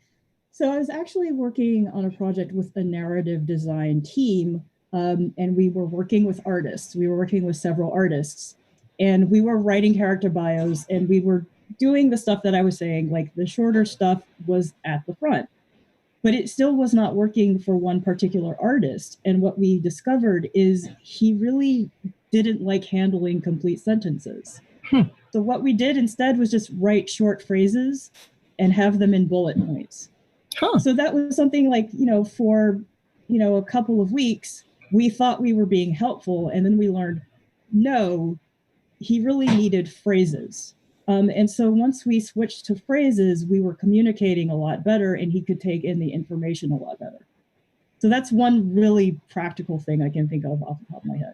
So I was actually working on a project with a narrative design team, and we were working with artists. We were working with several artists, and we were writing character bios, and we were doing the stuff that I was saying, like the shorter stuff was at the front. But it still was not working for one particular artist. And what we discovered is he really didn't like handling complete sentences. So what we did instead was just write short phrases and have them in bullet points. So that was something like, for, a couple of weeks, we thought we were being helpful. And then we learned, no, he really needed phrases. And so once we switched to phrases, we were communicating a lot better and he could take in the information a lot better. So that's one really practical thing I can think of off the top of my head.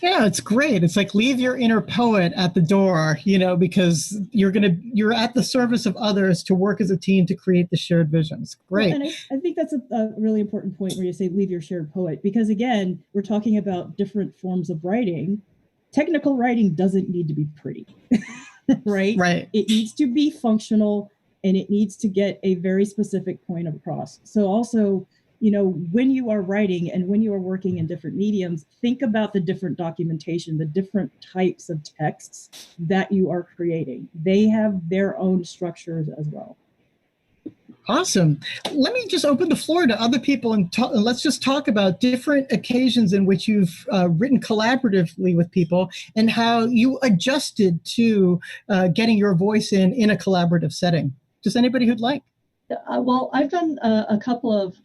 Yeah, it's great. It's like leave your inner poet at the door, because you're at the service of others to work as a team to create the shared vision. It's great. Well, and I think that's a really important point where you say leave your shared poet, because again, we're talking about different forms of writing. Technical writing doesn't need to be pretty. Right. It needs to be functional and it needs to get a very specific point across. So also, when you are writing and when you are working in different mediums, think about the different documentation, the different types of texts that you are creating. They have their own structures as well. Awesome. Let me just open the floor to other people and let's just talk about different occasions in which you've written collaboratively with people and how you adjusted to getting your voice in a collaborative setting. Just anybody who'd like. Well, I've done a couple of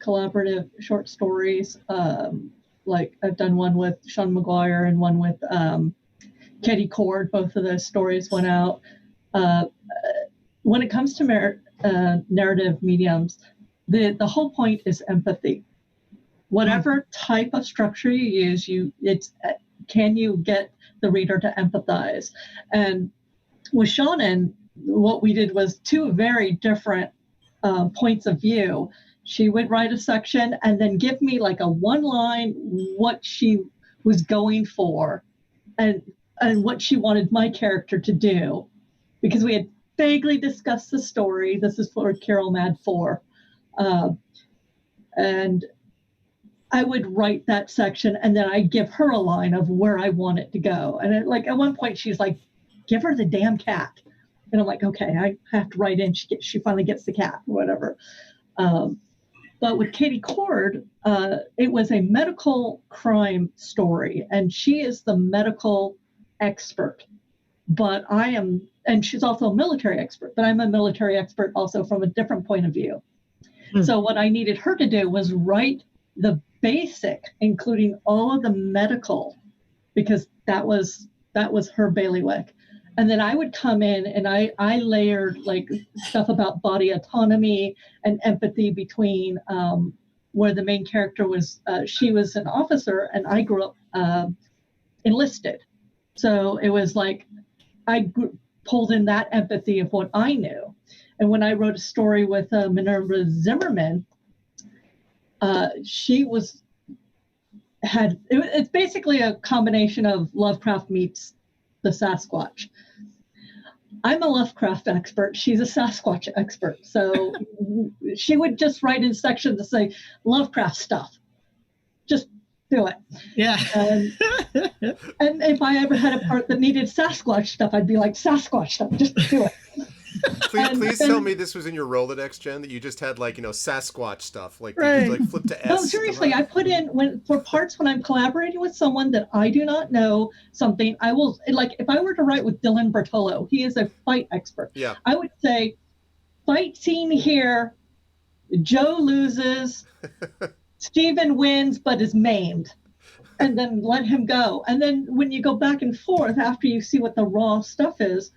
collaborative short stories. Like I've done one with Sean McGuire and one with Katie Cord. Both of those stories went out. When it comes to narrative mediums, the whole point is empathy. Whatever type of structure you use, can you get the reader to empathize? And with Shannon, what we did was two very different points of view. She would write a section and then give me like a one line what she was going for and what she wanted my character to do, because we had vaguely discussed the story. This is for Carol Mad 4. And I would write that section and then I'd give her a line of where I want it to go. And at one point she's like, give her the damn cat. And I'm like, okay, I have to write in. She finally gets the cat or whatever. But with Katie Cord, it was a medical crime story, and she is the medical expert. But and she's also a military expert, but I'm a military expert also from a different point of view. So what I needed her to do was write the basic, including all of the medical, because that was her bailiwick. And then I would come in and I layered like stuff about body autonomy and empathy between where the main character was, she was an officer and I grew up enlisted. So it was like I pulled in that empathy of what I knew. And when I wrote a story with Minerva Zimmerman, it's basically a combination of Lovecraft meets the Sasquatch. I'm a Lovecraft expert. She's a Sasquatch expert. So she would just write in sections to say Lovecraft stuff. Just do it. Yeah. And if I ever had a part that needed Sasquatch stuff, I'd be like, Sasquatch stuff, just do it. Please tell me this was in your Rolodex, Jen, that you just had like, Sasquatch stuff, like right. you flip to S. No, seriously, I put in when I'm collaborating with someone that I do not know something, I will, like if I were to write with Dylan Bertolo, he is a fight expert. Yeah. I would say, fight scene here, Joe loses, Steven wins but is maimed. And then let him go. And then when you go back and forth after you see what the raw stuff is,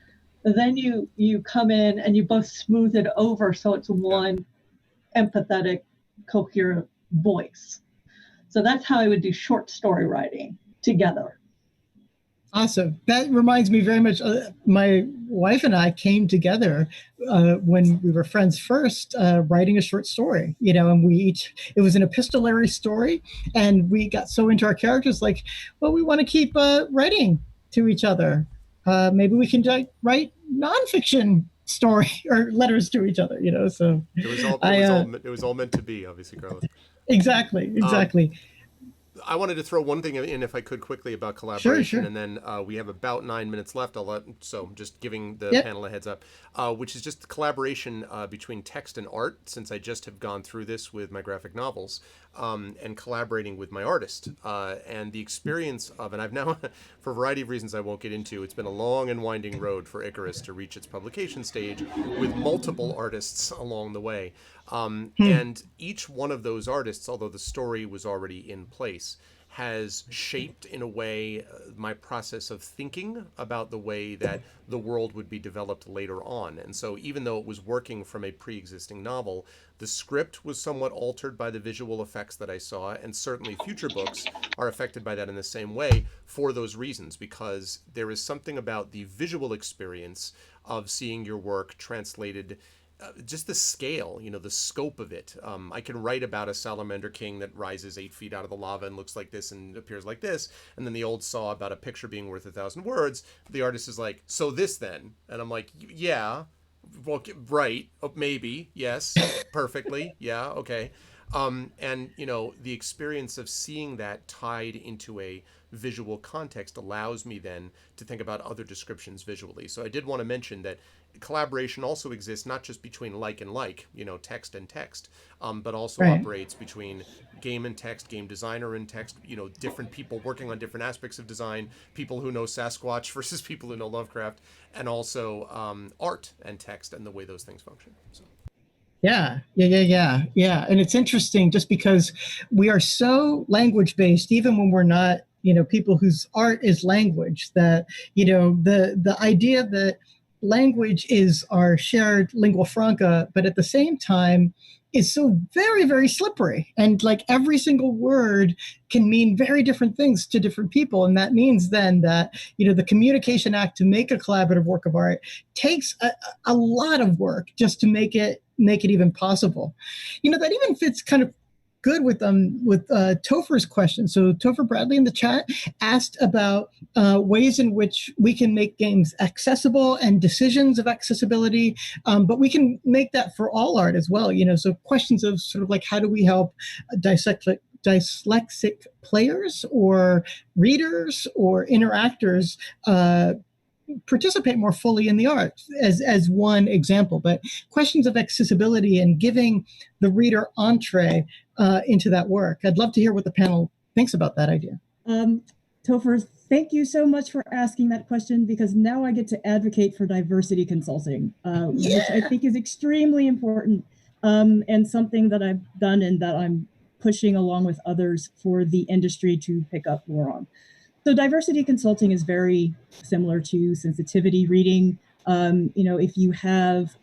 then you come in and you both smooth it over so it's one empathetic, coherent voice. So that's how I would do short story writing together. Awesome. That reminds me very much. My wife and I came together when we were friends first, writing a short story, and it was an epistolary story, and we got so into our characters, like, well, we want to keep writing to each other. Maybe we can write nonfiction story or letters to each other, so. It was all meant to be, obviously, Carlos. Exactly. I wanted to throw one thing in, if I could, quickly about collaboration, sure. and then we have about 9 minutes left. So just giving the panel a heads up, which is just the collaboration between text and art, since I just have gone through this with my graphic novels, and collaborating with my artist, and the experience of, and I've now, for a variety of reasons I won't get into, it's been a long and winding road for Icarus to reach its publication stage with multiple artists along the way. And each one of those artists, although the story was already in place, has shaped in a way my process of thinking about the way that the world would be developed later on. And so even though it was working from a pre-existing novel, the script was somewhat altered by the visual effects that I saw, and certainly future books are affected by that in the same way for those reasons, because there is something about the visual experience of seeing your work translated, just the scale, the scope of it. I can write about a salamander king that rises 8 feet out of the lava and looks like this and appears like this. And then the old saw about a picture being worth 1,000 words. The artist is like, so this then? And I'm like, yeah, well, right. Maybe. Yes. Perfectly. Yeah. Okay. And the experience of seeing that tied into a visual context allows me then to think about other descriptions visually. So I did want to mention that collaboration also exists not just between like and like, text and text, but also operates between game and text, game designer and text, different people working on different aspects of design, people who know Sasquatch versus people who know Lovecraft, and also art and text and the way those things function. So. Yeah. And it's interesting just because we are so language based, even when we're not, people whose art is language, that, the idea that language is our shared lingua franca, but at the same time, is so very, very slippery. And like every single word can mean very different things to different people. And that means then that, the communication act to make a collaborative work of art takes a lot of work just to make it even possible. That even fits kind of good with Topher's question. So Topher Bradley in the chat asked about ways in which we can make games accessible and decisions of accessibility, but we can make that for all art as well. So questions of sort of like, how do we help dyslexic players or readers or interactors participate more fully in the arts as one example, but questions of accessibility and giving the reader entree into that work. I'd love to hear what the panel thinks about that idea. Topher, thank you so much for asking that question, because now I get to advocate for diversity consulting, which I think is extremely important, and something that I've done and that I'm pushing along with others for the industry to pick up more on. So diversity consulting is very similar to sensitivity reading. If you have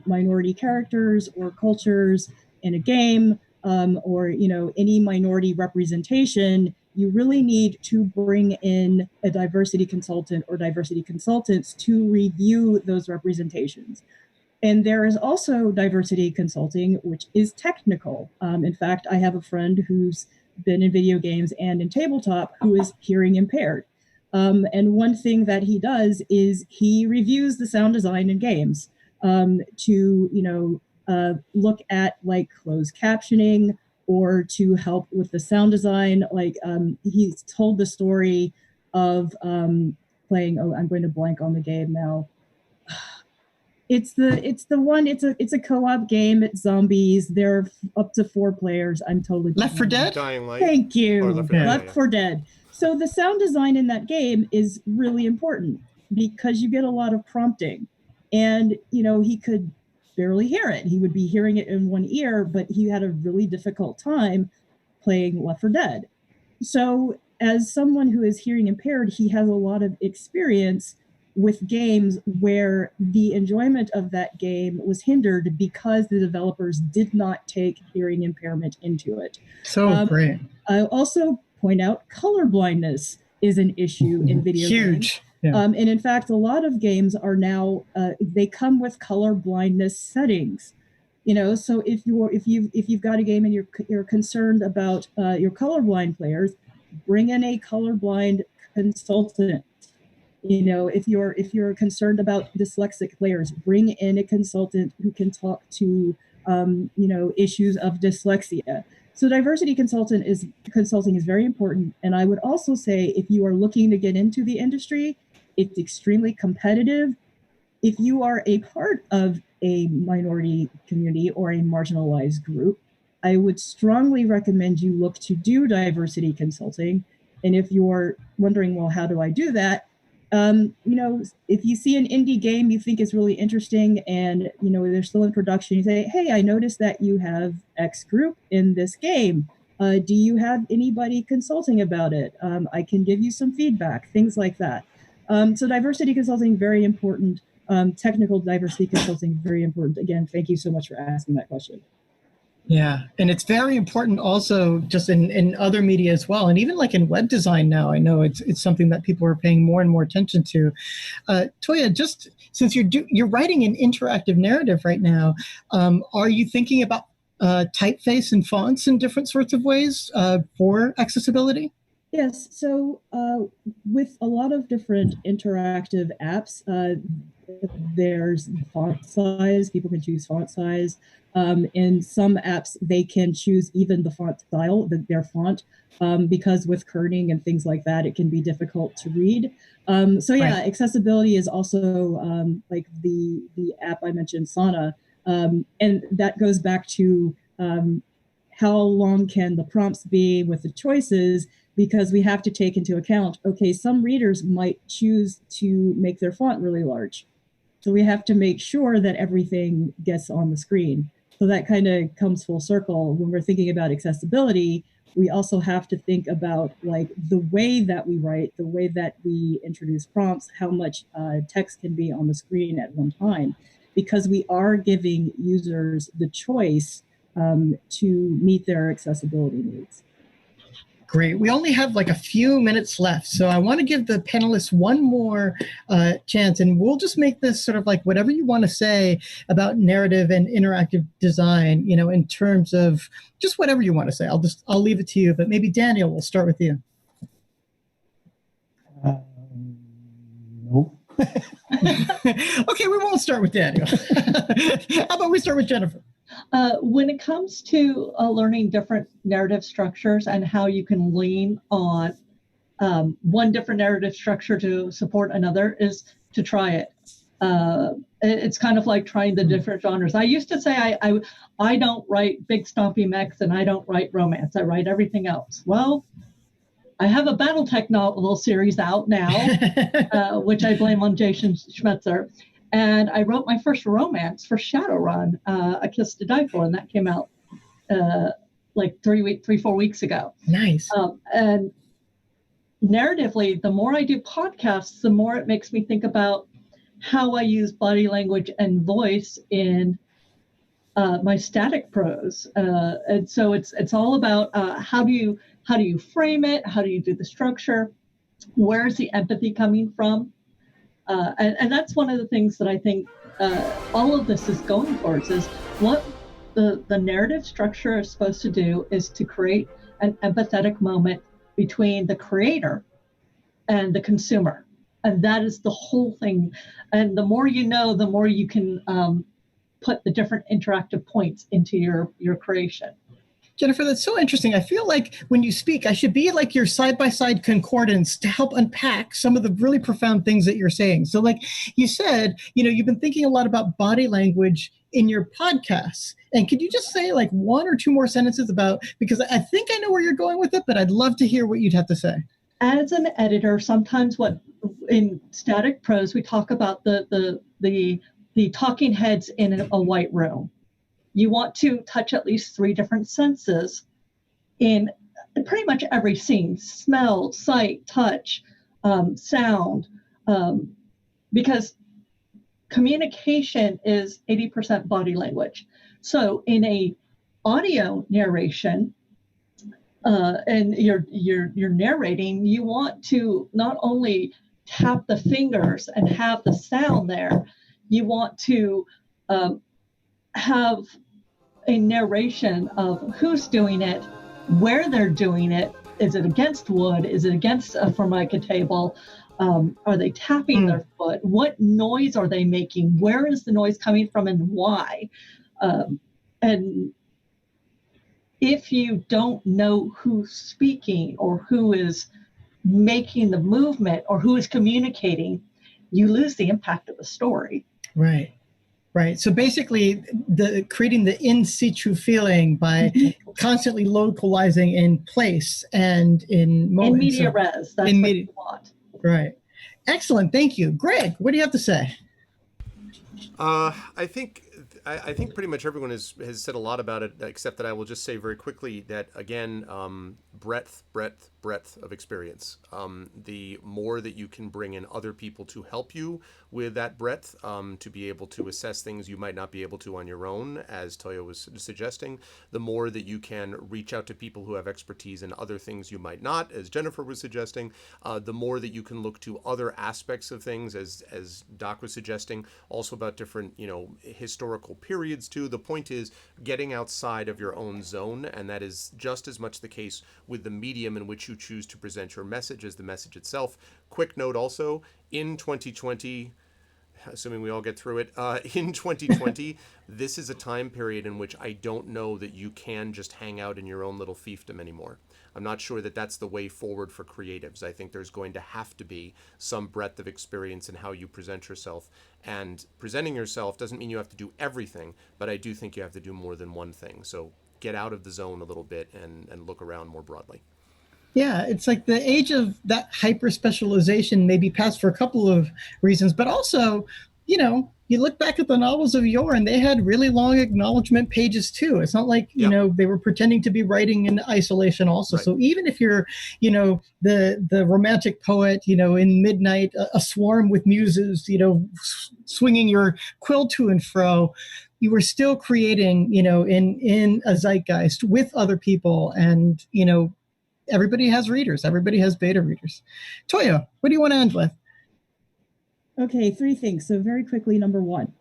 minority characters or cultures in a game, or any minority representation, you really need to bring in a diversity consultant or diversity consultants to review those representations. And there is also diversity consulting, which is technical. In fact, I have a friend who's been in video games and in tabletop who is hearing impaired. And one thing that he does is he reviews the sound design in games to, look at like closed captioning or to help with the sound design. Like he's told the story of playing, I'm going to blank on the game now. It's a co-op game. It's zombies. There are up to 4 players. I'm totally Left 4 Dead. Dying Light. Thank you. Left 4 Dead. So the sound design in that game is really important because you get a lot of prompting, and he could barely hear it. He would be hearing it in one ear, but he had a really difficult time playing Left 4 Dead. So as someone who is hearing impaired, he has a lot of experience with games where the enjoyment of that game was hindered because the developers did not take hearing impairment into it. So great. I'll also point out color blindness is an issue in video games. Yeah. And in fact, a lot of games are now they come with color blindness settings. So if you've got a game and you're concerned about your colorblind players, bring in a colorblind consultant. If you're concerned about dyslexic players, bring in a consultant who can talk to issues of dyslexia. So diversity consulting is very important. And I would also say, if you are looking to get into the industry, it's extremely competitive. If you are a part of a minority community or a marginalized group, I would strongly recommend you look to do diversity consulting. And if you're wondering, well, how do I do that? If you see an indie game you think is really interesting and, they're still in production, you say, hey, I noticed that you have X group in this game. Do you have anybody consulting about it? I can give you some feedback, things like that. So diversity consulting, very important. Technical diversity consulting, very important. Again, thank you so much for asking that question. Yeah, and it's very important also just in other media as well, and even like in web design now. I know it's something that people are paying more and more attention to. Toya, just since you're writing an interactive narrative right now, are you thinking about typeface and fonts in different sorts of ways for accessibility? Yes, so with a lot of different interactive apps, there's font size. People can choose font size. In some apps, they can choose even the font style, their font, because with kerning and things like that, it can be difficult to read. So yeah, right. Accessibility is also like the app I mentioned, Sana, and that goes back to how long can the prompts be with the choices, because we have to take into account, okay, some readers might choose to make their font really large. So we have to make sure that everything gets on the screen. So that kind of comes full circle when we're thinking about accessibility. we also have to think about like the way that we write, the way that we introduce prompts, how much text can be on the screen at one time, because we are giving users the choice to meet their accessibility needs. Great. We only have like a few minutes left, so I want to give the panelists one more chance, and we'll just make this sort of like whatever you want to say about narrative and interactive design, you know, in terms of just whatever you want to say. I'll leave it to you, but maybe Daniel, we'll start with you. No. Okay, we won't start with Daniel. How about we start with Jennifer? When it comes to learning different narrative structures and how you can lean on one different narrative structure to support another, is to try it. It's kind of like trying the different genres. I used to say I don't write big stompy mechs and I don't write romance. I write everything else. Well, I have a Battletech novel series out now, which I blame on Jason Schmetzer. And I wrote my first romance for Shadowrun, A Kiss to Die For, and that came out like 4 weeks ago. Nice. And narratively, the more I do podcasts, the more it makes me think about how I use body language and voice in my static prose. And so it's all about how do you frame it? How do you do the structure? Where's the empathy coming from? And that's one of the things that I think all of this is going towards, is what the narrative structure is supposed to do is to create an empathetic moment between the creator and the consumer. And that is the whole thing. And the more you know, the more you can put the different interactive points into your creation. Jennifer, that's so interesting. I feel like when you speak, I should be like your side-by-side concordance to help unpack some of the really profound things that you're saying. So like you said, you know, you've been thinking a lot about body language in your podcasts. And could you just say like one or two more sentences about, because I think I know where you're going with it, but I'd love to hear what you'd have to say. As an editor, sometimes in static prose, we talk about the talking heads in a white room. You want to touch at least 3 different senses in pretty much every scene: smell, sight, touch, sound, because communication is 80% body language. So in a audio narration, and you're narrating, you want to not only tap the fingers and have the sound there, you want to have a narration of who's doing it, where they're doing it. Is it against wood? Is it against a formica table? Are they tapping their foot? What noise are they making? Where is the noise coming from and why? And if you don't know who's speaking or who is making the movement or who is communicating, you lose the impact of the story. Right. Right. So basically, creating the in situ feeling by constantly localizing in place and in moments. In media res. That's what you want. Right. Excellent. Thank you. Greg, what do you have to say? I think pretty much everyone has said a lot about it, except that I will just say very quickly that, again, breadth of experience. The more that you can bring in other people to help you with that breadth, to be able to assess things you might not be able to on your own, as Toya was suggesting, the more that you can reach out to people who have expertise in other things you might not, as Jennifer was suggesting, the more that you can look to other aspects of things, as Doc was suggesting, also about different, historical periods too. The point is getting outside of your own zone, and that is just as much the case with the medium in which you choose to present your message as the message itself. Quick note also, in 2020, assuming we all get through it, in 2020, this is a time period in which I don't know that you can just hang out in your own little fiefdom anymore. I'm not sure that that's the way forward for creatives. I think there's going to have to be some breadth of experience in how you present yourself. And presenting yourself doesn't mean you have to do everything, but I do think you have to do more than one thing. So get out of the zone a little bit and look around more broadly. Yeah, it's like the age of that hyper specialization may be past for a couple of reasons, but also, you look back at the novels of yore and they had really long acknowledgement pages too. It's not like, you know, they were pretending to be writing in isolation also. Right. So even if you're, you know, the romantic poet, you know, in midnight, a swarm with muses, you know, swinging your quill to and fro, you were still creating, you know, in a zeitgeist with other people. And, you know, everybody has readers. Everybody has beta readers. Toya, what do you want to end with? Okay, 3 things. So very quickly, number 1,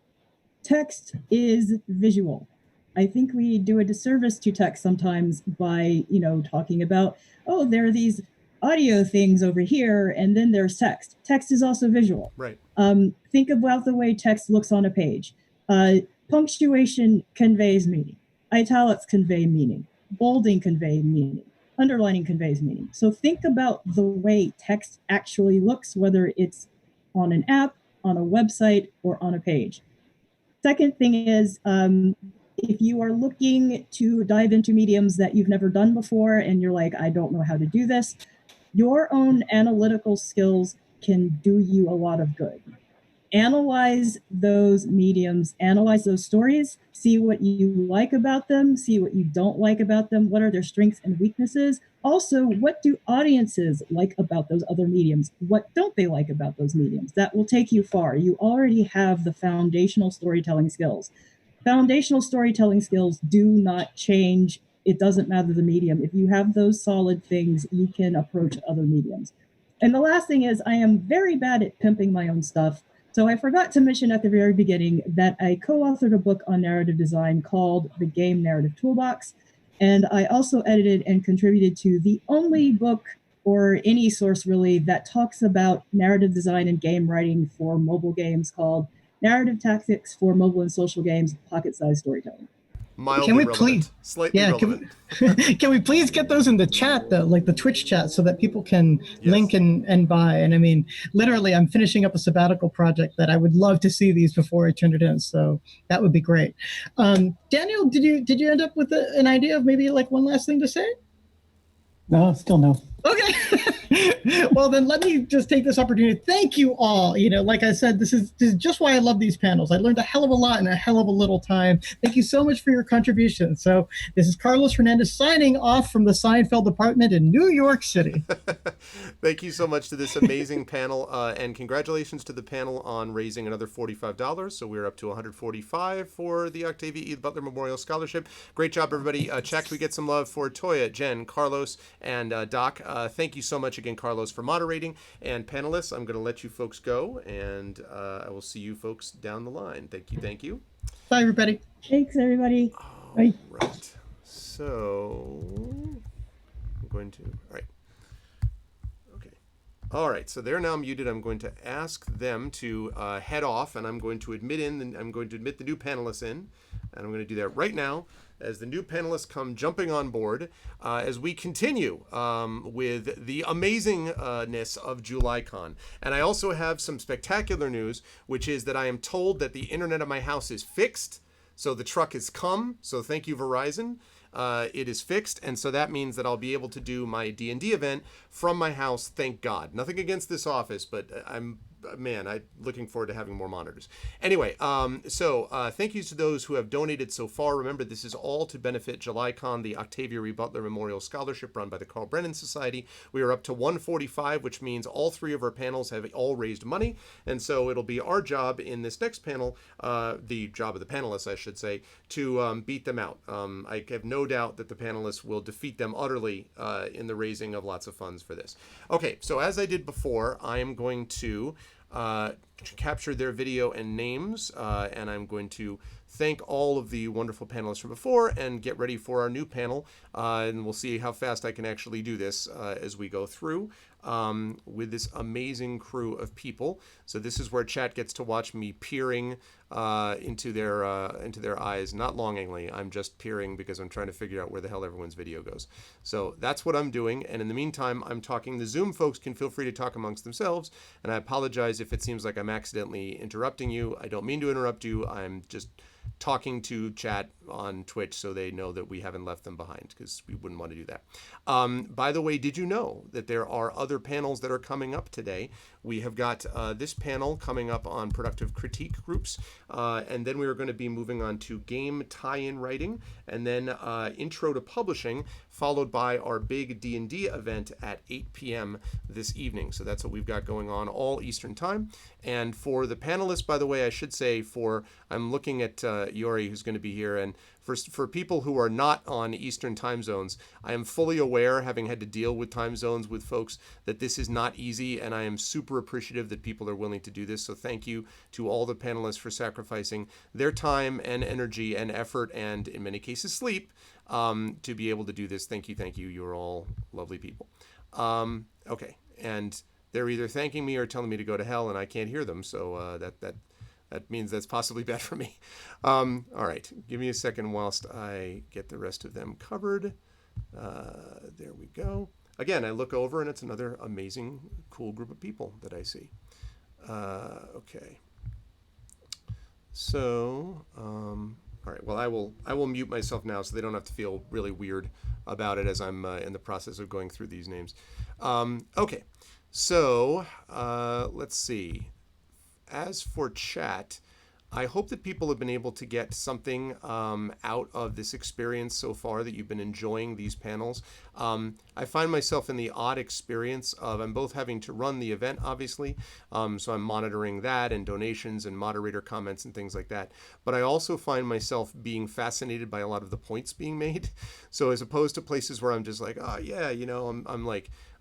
text is visual. I think we do a disservice to text sometimes by, you know, talking about, oh, there are these audio things over here, and then there's text. Text is also visual. Right. Think about the way text looks on a page. Punctuation conveys meaning. Italics convey meaning. Bolding convey meaning. Underlining conveys meaning. So think about the way text actually looks, whether it's on an app, on a website, or on a page. Second thing is, if you are looking to dive into mediums that you've never done before and you're like, I don't know how to do this, your own analytical skills can do you a lot of good. Analyze those mediums, analyze those stories, see what you like about them, see what you don't like about them, what are their strengths and weaknesses. Also, what do audiences like about those other mediums? What don't they like about those mediums? That will take you far. You already have the foundational storytelling skills. Foundational storytelling skills do not change. It doesn't matter the medium. If you have those solid things, you can approach other mediums. And the last thing is, I am very bad at pimping my own stuff. So I forgot to mention at the very beginning that I co-authored a book on narrative design called The Game Narrative Toolbox. And I also edited and contributed to the only book or any source really that talks about narrative design and game writing for mobile games called Narrative Tactics for Mobile and Social Games, Pocket-Sized Storytelling. Mildly can we relevant. Please, Slightly relevant. Can we please get those in the chat though, like the Twitch chat, so that people can link and buy? And I mean, literally, I'm finishing up a sabbatical project that I would love to see these before I turn it in. So that would be great. Daniel, did you end up with an idea of maybe like one last thing to say? No, still no. Okay. Well, then let me just take this opportunity. Thank you all. You know, like I said, this is just why I love these panels. I learned a hell of a lot in a hell of a little time. Thank you so much for your contribution. So this is Carlos Hernandez signing off from the Seinfeld apartment in New York City. Thank you so much to this amazing panel, and congratulations to the panel on raising another $45. So we're up to $145 for the Octavia E. Butler Memorial Scholarship. Great job, everybody. Check. We get some love for Toya, Jen, Carlos, and Doc. Thank you so much again, Carlos, for moderating. And panelists, I'm going to let you folks go, and I will see you folks down the line. Thank you. Thank you. Bye, everybody. Thanks, everybody. Bye. Right. So I'm going to, all right. Okay. All right. So they're now muted. I'm going to ask them to head off, and I'm going to admit the new panelists in, and I'm going to do that right now as the new panelists come jumping on board, as we continue with the amazingness of JulyCon. And I also have some spectacular news, which is that I am told that the internet of my house is fixed. So the truck has come. So thank you, Verizon. It is fixed, and so that means that I'll be able to do my D&D event from my house, thank God. Nothing against this office, but I'm looking forward to having more monitors. Anyway, so thank you to those who have donated so far. Remember, this is all to benefit JulyCon, the Octavia E. Butler Memorial Scholarship run by the Carl Brennan Society. We are up to 145, which means all 3 of our panels have all raised money, and so it'll be our job in this next panel, the job of the panelists, I should say, to beat them out. I have no doubt that the panelists will defeat them utterly in the raising of lots of funds for this. Okay, so as I did before, I am going to capture their video and names, and I'm going to thank all of the wonderful panelists from before and get ready for our new panel, and we'll see how fast I can actually do this as we go through with this amazing crew of people. So this is where chat gets to watch me peering into their eyes, not longingly. I'm just peering because I'm trying to figure out where the hell everyone's video goes. So that's what I'm doing, and in the meantime, I'm talking. The Zoom folks can feel free to talk amongst themselves, and I apologize if it seems like I'm accidentally interrupting you. I don't mean to interrupt you. I'm just talking to chat on Twitch so they know that we haven't left them behind, because we wouldn't want to do that. By the way, did you know that there are other panels that are coming up today? We have got this panel coming up on productive critique groups, and then we are going to be moving on to game tie-in writing, and then intro to publishing, followed by our big D&D event at 8 p.m. this evening. So that's what we've got going on all Eastern time. And for the panelists, by the way, I should say, I'm looking at Yori, who's going to be here, and for people who are not on Eastern time zones, I am fully aware, having had to deal with time zones with folks, that this is not easy, and I am super appreciative that people are willing to do this. So thank you to all the panelists for sacrificing their time and energy and effort, and in many cases sleep, to be able to do this. Thank you, thank you. You're all lovely people. Okay, and they're either thanking me or telling me to go to hell, and I can't hear them, so that means that's possibly bad for me. All right, give me a second whilst I get the rest of them covered. There we go. Again, I look over and it's another amazing, cool group of people that I see. Okay. So, all right. Well, I will mute myself now so they don't have to feel really weird about it as I'm in the process of going through these names. Okay. So let's see. As for chat, I hope that people have been able to get something out of this experience so far, that you've been enjoying these panels. I find myself in the odd experience of, I'm both having to run the event, obviously, so I'm monitoring that and donations and moderator comments and things like that. But I also find myself being fascinated by a lot of the points being made. So as opposed to places where I'm just like, oh yeah,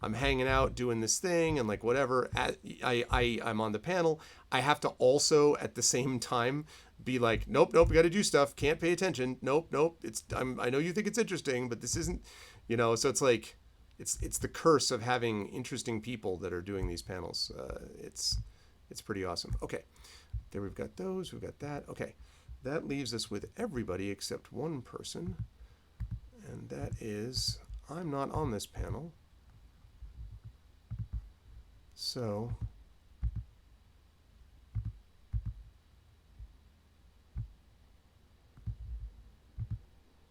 I'm hanging out doing this thing and like whatever, I'm on the panel, I have to also at the same time be like, nope, we got to do stuff, can't pay attention, nope, I know you think it's interesting, but this isn't, so it's like, it's the curse of having interesting people that are doing these panels. It's pretty awesome. Okay, there we've got those, we've got that. Okay, that leaves us with everybody except one person, and that is, I'm not on this panel. So,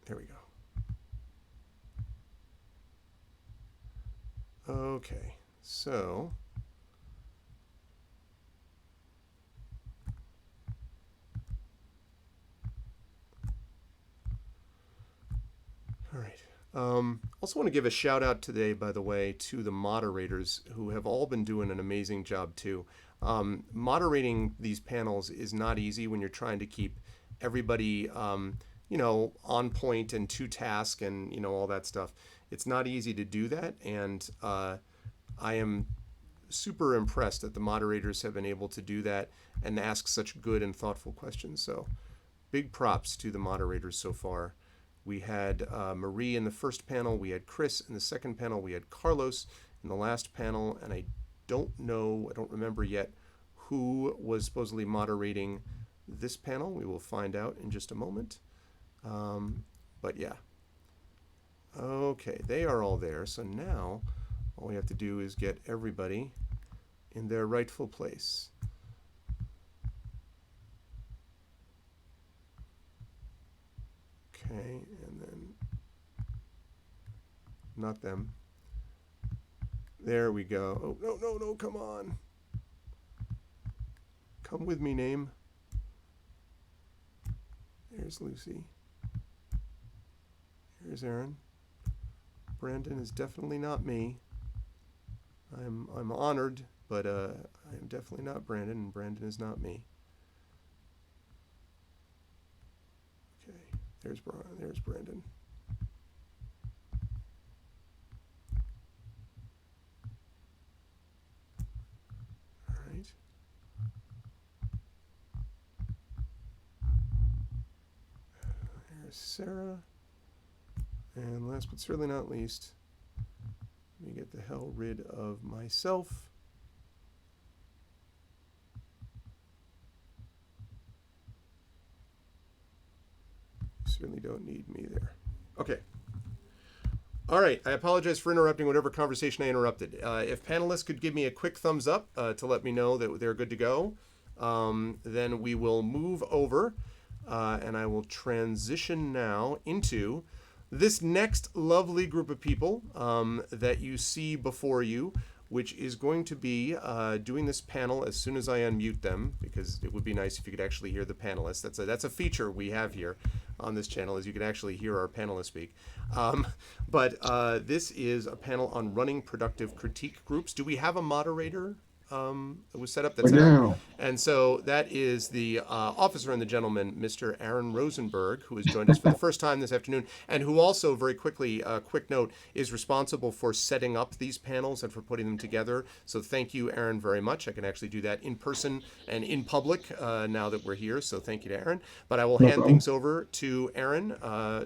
there we go. Okay, so all right. Also want to give a shout out today, by the way, to the moderators who have all been doing an amazing job too. Moderating these panels is not easy when you're trying to keep everybody, on point and to task and, all that stuff. It's not easy to do that. And I am super impressed that the moderators have been able to do that and ask such good and thoughtful questions. So big props to the moderators so far. We had Marie in the first panel, we had Chris in the second panel, we had Carlos in the last panel, and I don't remember yet who was supposedly moderating this panel. We will find out in just a moment. But yeah. Okay, they are all there. So now all we have to do is get everybody in their rightful place. Okay, and then not them. There we go. Oh, no, come on. Come with me, name. There's Lucy. Here's Aaron. Brandon is definitely not me. I'm honored, but I am definitely not Brandon, and Brandon is not me. Okay, there's Brandon. All right. There's Sarah. And last but certainly not least, let me get the hell rid of myself. You certainly don't need me there. Okay. All right. I apologize for interrupting whatever conversation I interrupted. If panelists could give me a quick thumbs up to let me know that they're good to go, then we will move over and I will transition now into this next lovely group of people that you see before you. which is going to be doing this panel as soon as I unmute them, because it would be nice if you could actually hear the panelists. That's a feature we have here on this channel, is you can actually hear our panelists speak. But this is a panel on running productive critique groups. Do we have a moderator? It was set up. That's Aaron. And so that is the officer and the gentleman, Mr. Aaron Rosenberg, who has joined us for the first time this afternoon, and who also, very quickly, quick note, is responsible for setting up these panels and for putting them together. So thank you, Aaron, very much. I can actually do that in person and in public now that we're here. So thank you to Aaron. But I will hand things over to Aaron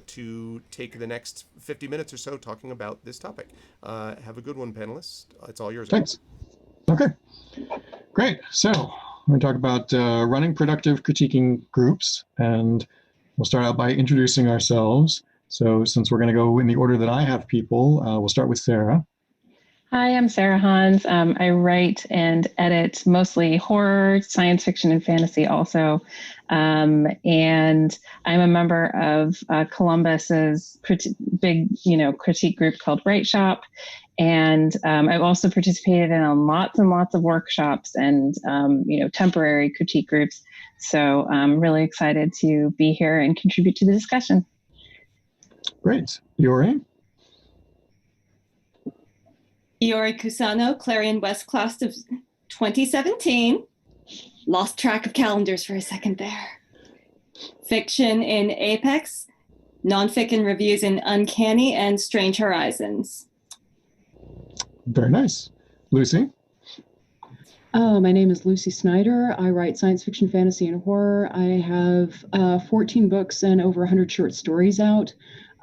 to take the next 50 minutes or so talking about this topic. Have a good one, panelists. It's all yours. Thanks. Okay, great. So we're going to talk about running productive critiquing groups, and we'll start out by introducing ourselves. So since we're going to go in the order that I have people, we'll start with Sarah. Hi, I'm Sarah Hans. I write and edit mostly horror, science fiction, and fantasy also. And I'm a member of Columbus's big, critique group called Write Shop. And I've also participated in lots and lots of workshops and, temporary critique groups. So I'm really excited to be here and contribute to the discussion. Great. Iori? Iori Kusano, Clarion West class of 2017. Lost track of calendars for a second there. Fiction in Apex, nonfiction reviews in Uncanny and Strange Horizons. Very nice. Lucy? My name is Lucy Snyder. I write science fiction, fantasy, and horror. I have 14 books and over 100 short stories out.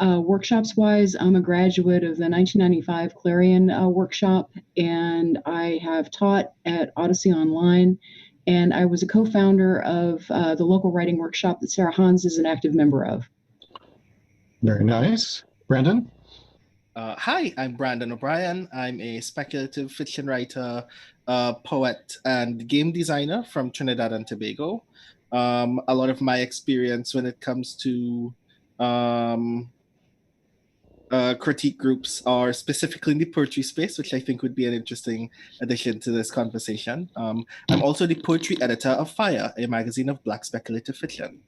Workshops-wise, I'm a graduate of the 1995 Clarion workshop, and I have taught at Odyssey Online, and I was a co-founder of the local writing workshop that Sarah Hans is an active member of. Very nice. Brandon? Hi, I'm Brandon O'Brien. I'm a speculative fiction writer, poet, and game designer from Trinidad and Tobago. A lot of my experience when it comes to critique groups are specifically in the poetry space, which I think would be an interesting addition to this conversation. I'm also the poetry editor of Fire, a magazine of Black speculative fiction.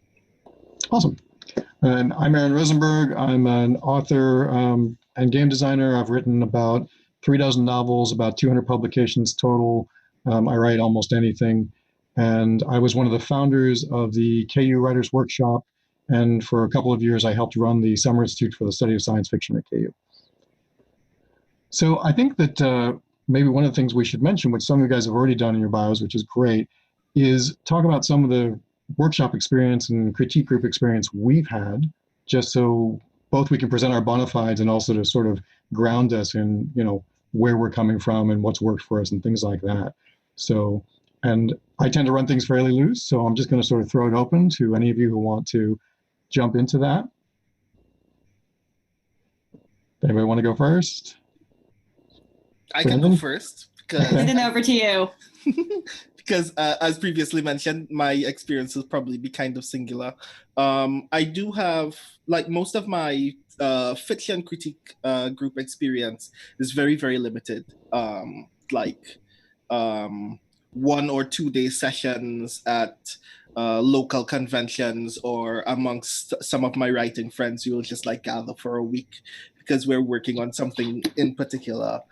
Awesome. And I'm Aaron Rosenberg. I'm an author and game designer. I've written about 36 novels, about 200 publications total. I write almost anything. And I was one of the founders of the KU Writers Workshop. And for a couple of years, I helped run the Summer Institute for the Study of Science Fiction at KU. So I think that maybe one of the things we should mention, which some of you guys have already done in your bios, which is great, is talk about some of the workshop experience and critique group experience we've had, just so both we can present our bona fides and also to sort of ground us in, where we're coming from and what's worked for us and things like that. So, and I tend to run things fairly loose, so I'm just going to sort of throw it open to any of you who want to jump into that. Anybody want to go first? I can go first. Send it over to you. Because as previously mentioned, my experience will probably be kind of singular. I do have, like most of my fiction critique group experience is very, very limited. 1 or 2 day sessions at local conventions or amongst some of my writing friends who will just gather for a week because we're working on something in particular.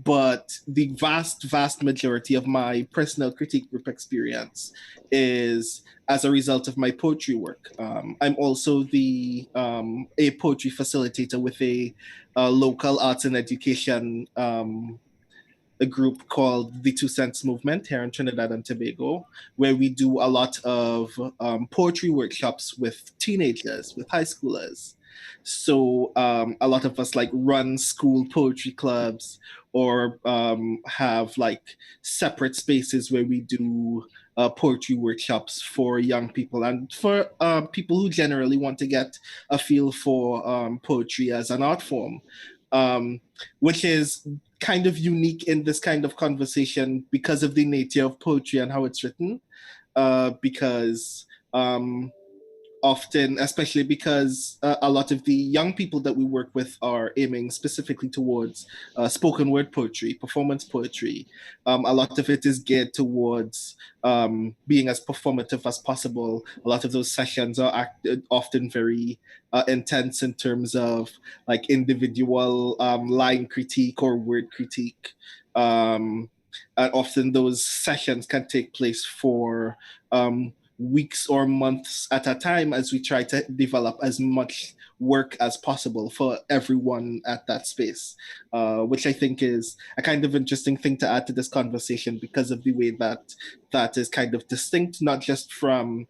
But the vast majority of my personal critique group experience is as a result of my poetry work. I'm also a poetry facilitator with a local arts and education a group called the 2 Cents Movement here in Trinidad and Tobago, where we do a lot of poetry workshops with teenagers, with high schoolers. So a lot of us run school poetry clubs or have separate spaces where we do poetry workshops for young people and for people who generally want to get a feel for poetry as an art form, which is kind of unique in this kind of conversation because of the nature of poetry and how it's written, because often, especially because a lot of the young people that we work with are aiming specifically towards spoken word poetry, performance poetry. A lot of it is geared towards being as performative as possible. A lot of those sessions are often very intense in terms of like individual line critique or word critique. And often those sessions can take place for weeks or months at a time as we try to develop as much work as possible for everyone at that space, which I think is a kind of interesting thing to add to this conversation because of the way that that is kind of distinct, not just from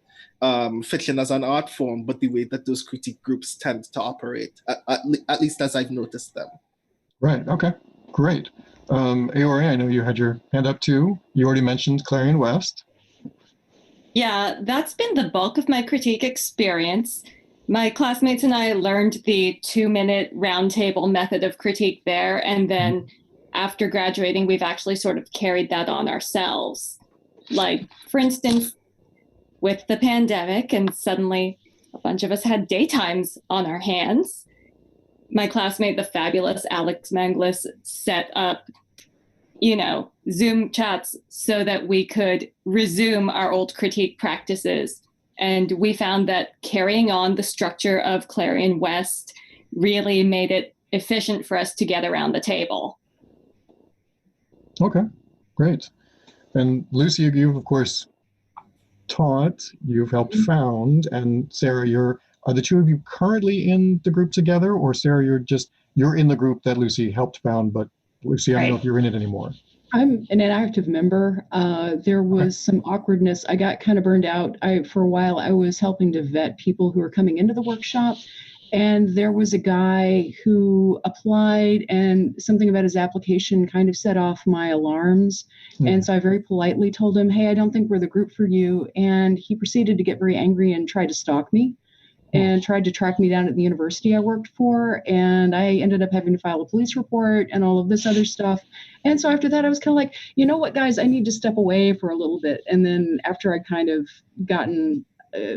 fiction as an art form, but the way that those critique groups tend to operate, at least as I've noticed them. Right, okay, great. Aori, I know you had your hand up too. You already mentioned Clarion West. Yeah, that's been the bulk of my critique experience. My classmates and I learned the 2-minute roundtable method of critique there. And then after graduating, we've actually sort of carried that on ourselves. Like, for instance, with the pandemic, and suddenly a bunch of us had daytimes on our hands, my classmate, the fabulous Alex Manglis, set up Zoom chats so that we could resume our old critique practices. And we found that carrying on the structure of Clarion West really made it efficient for us to get around the table. Okay, great. And Lucy, you've of course taught, you've helped found, and Sarah, are the two of you currently in the group together, or Sarah, you're in the group that Lucy helped found, but Lucy, I don't know if you're in it anymore. I'm an active member. There was some awkwardness. I got kind of burned out. For a while, I was helping to vet people who were coming into the workshop. And there was a guy who applied, and something about his application kind of set off my alarms. And so I very politely told him, hey, I don't think we're the group for you. And he proceeded to get very angry and tried to stalk me and tried to track me down at the university I worked for. And I ended up having to file a police report and all of this other stuff. And so after that, I was kind of like, you know what, guys, I need to step away for a little bit. And then after I kind of gotten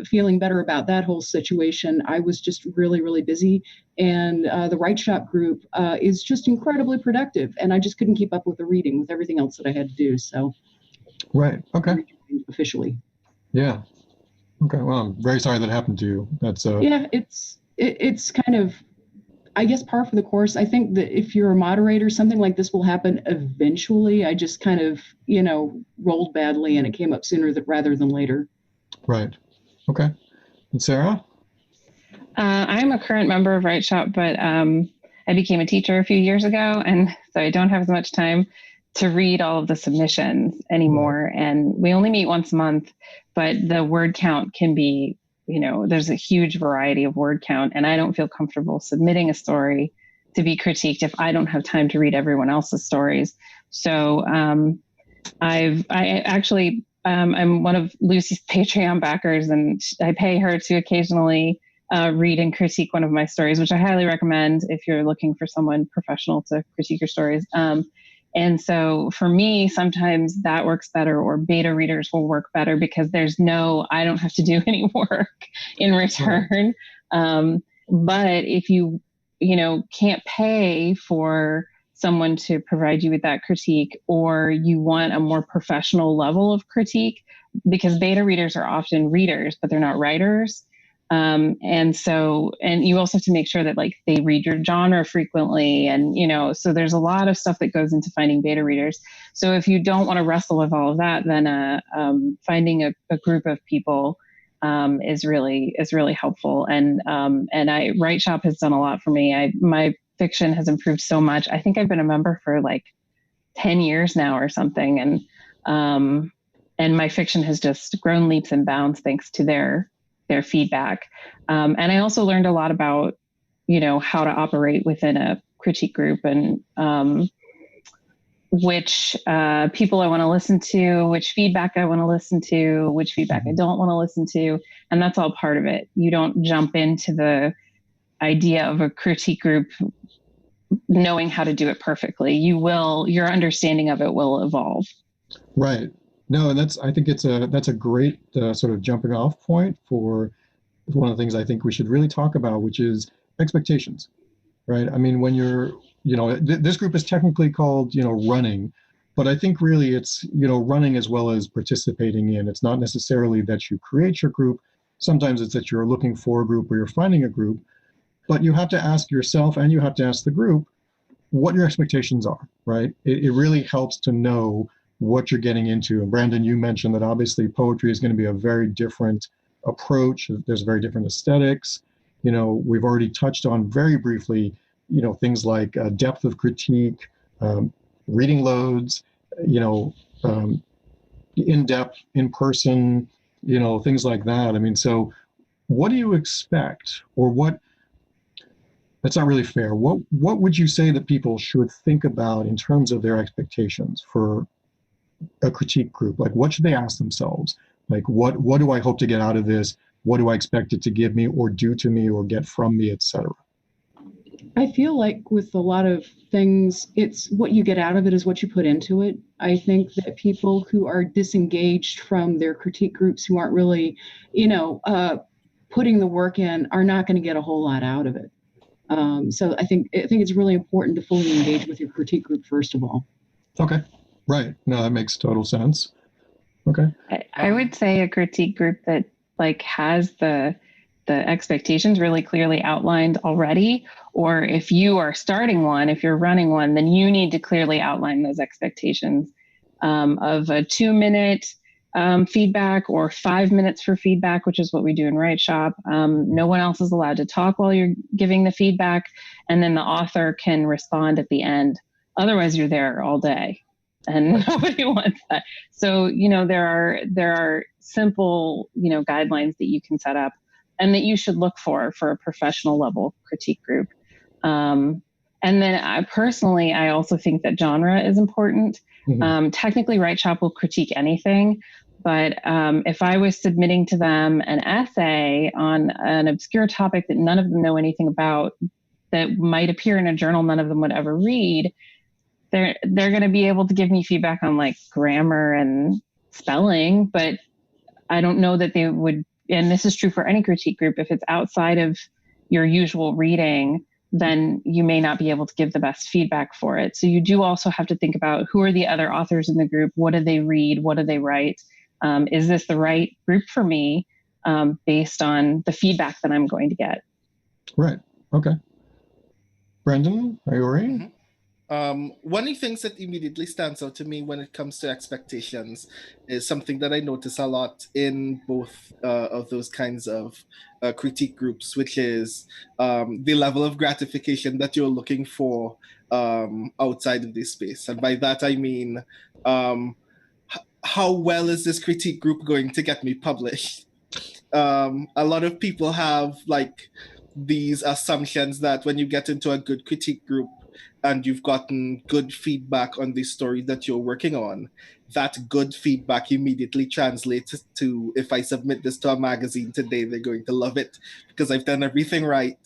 feeling better about that whole situation, I was just really, really busy. And the Write Shop group is just incredibly productive. And I just couldn't keep up with the reading with everything else that I had to do. So, right. Okay. Officially. Yeah. Okay. Well, I'm very sorry that happened to you. That's yeah. It's kind of, I guess, par for the course. I think that if you're a moderator, something like this will happen eventually. I just kind of, rolled badly, and it came up sooner rather than later. Right. Okay. And Sarah? I'm a current member of Write Shop, but I became a teacher a few years ago, and so I don't have as much time to read all of the submissions anymore. And we only meet once a month, but the word count can be, there's a huge variety of word count, and I don't feel comfortable submitting a story to be critiqued if I don't have time to read everyone else's stories. So I'm one of Lucy's Patreon backers, and I pay her to occasionally read and critique one of my stories, which I highly recommend if you're looking for someone professional to critique your stories. And so for me, sometimes that works better, or beta readers will work better because I don't have to do any work in return. But if you can't pay for someone to provide you with that critique, or you want a more professional level of critique, because beta readers are often readers, but they're not writers. And you also have to make sure that they read your genre frequently. And, so there's a lot of stuff that goes into finding beta readers. So if you don't want to wrestle with all of that, then finding a group of people is really helpful. And Write Shop has done a lot for me. My fiction has improved so much. I think I've been a member for 10 years now or something. And my fiction has just grown leaps and bounds thanks to their feedback. And I also learned a lot about, how to operate within a critique group, and which people I want to listen to, which feedback I want to listen to, which feedback I don't want to listen to. And that's all part of it. You don't jump into the idea of a critique group knowing how to do it perfectly. Your understanding of it will evolve. Right. No, and I think that's a great sort of jumping off point for one of the things I think we should really talk about, which is expectations, right? I mean, when you're, this group is technically called, running, but I think really it's, running as well as participating in. It's not necessarily that you create your group. Sometimes it's that you're looking for a group or you're finding a group, but you have to ask yourself and you have to ask the group what your expectations are, right? It really helps to know what you're getting into. And Brandon, you mentioned that obviously poetry is going to be a very different approach. There's very different aesthetics. We've already touched on very briefly, things like depth of critique, reading loads, in-depth, in-person, things like that. I mean, so what do you expect, or what, that's not really fair. What would you say that people should think about in terms of their expectations for a critique group? Like, what should they ask themselves? Like, what do I hope to get out of this? What do I expect it to give me or do to me or get from me, etc.? I feel like with a lot of things, it's what you get out of it is what you put into it. I think that people who are disengaged from their critique groups, who aren't really, putting the work in, are not going to get a whole lot out of it. So I think it's really important to fully engage with your critique group first of all. Okay, right. No, that makes total sense. Okay. I would say a critique group that has the expectations really clearly outlined already, or if you are starting one, if you're running one, then you need to clearly outline those expectations of a 2-minute feedback or 5 minutes for feedback, which is what we do in Write Shop. No one else is allowed to talk while you're giving the feedback, and then the author can respond at the end. Otherwise, you're there all day, and nobody wants that. So, there are simple, guidelines that you can set up and that you should look for a professional level critique group. And then I also think that genre is important. Mm-hmm. Technically, Write Shop will critique anything, but if I was submitting to them an essay on an obscure topic that none of them know anything about, that might appear in a journal none of them would ever read, they're going to be able to give me feedback on grammar and spelling, but I don't know that they would. And this is true for any critique group. If it's outside of your usual reading, then you may not be able to give the best feedback for it. So you do also have to think about who are the other authors in the group? What do they read? What do they write? Is this the right group for me based on the feedback that I'm going to get? Right. Okay. Brendan, are you all right? Mm-hmm. One of the things that immediately stands out to me when it comes to expectations is something that I notice a lot in both of those kinds of critique groups, which is the level of gratification that you're looking for outside of this space. And by that, I mean, how well is this critique group going to get me published? A lot of people have these assumptions that when you get into a good critique group, and you've gotten good feedback on the story that you're working on, that good feedback immediately translates to, if I submit this to a magazine today, they're going to love it because I've done everything right.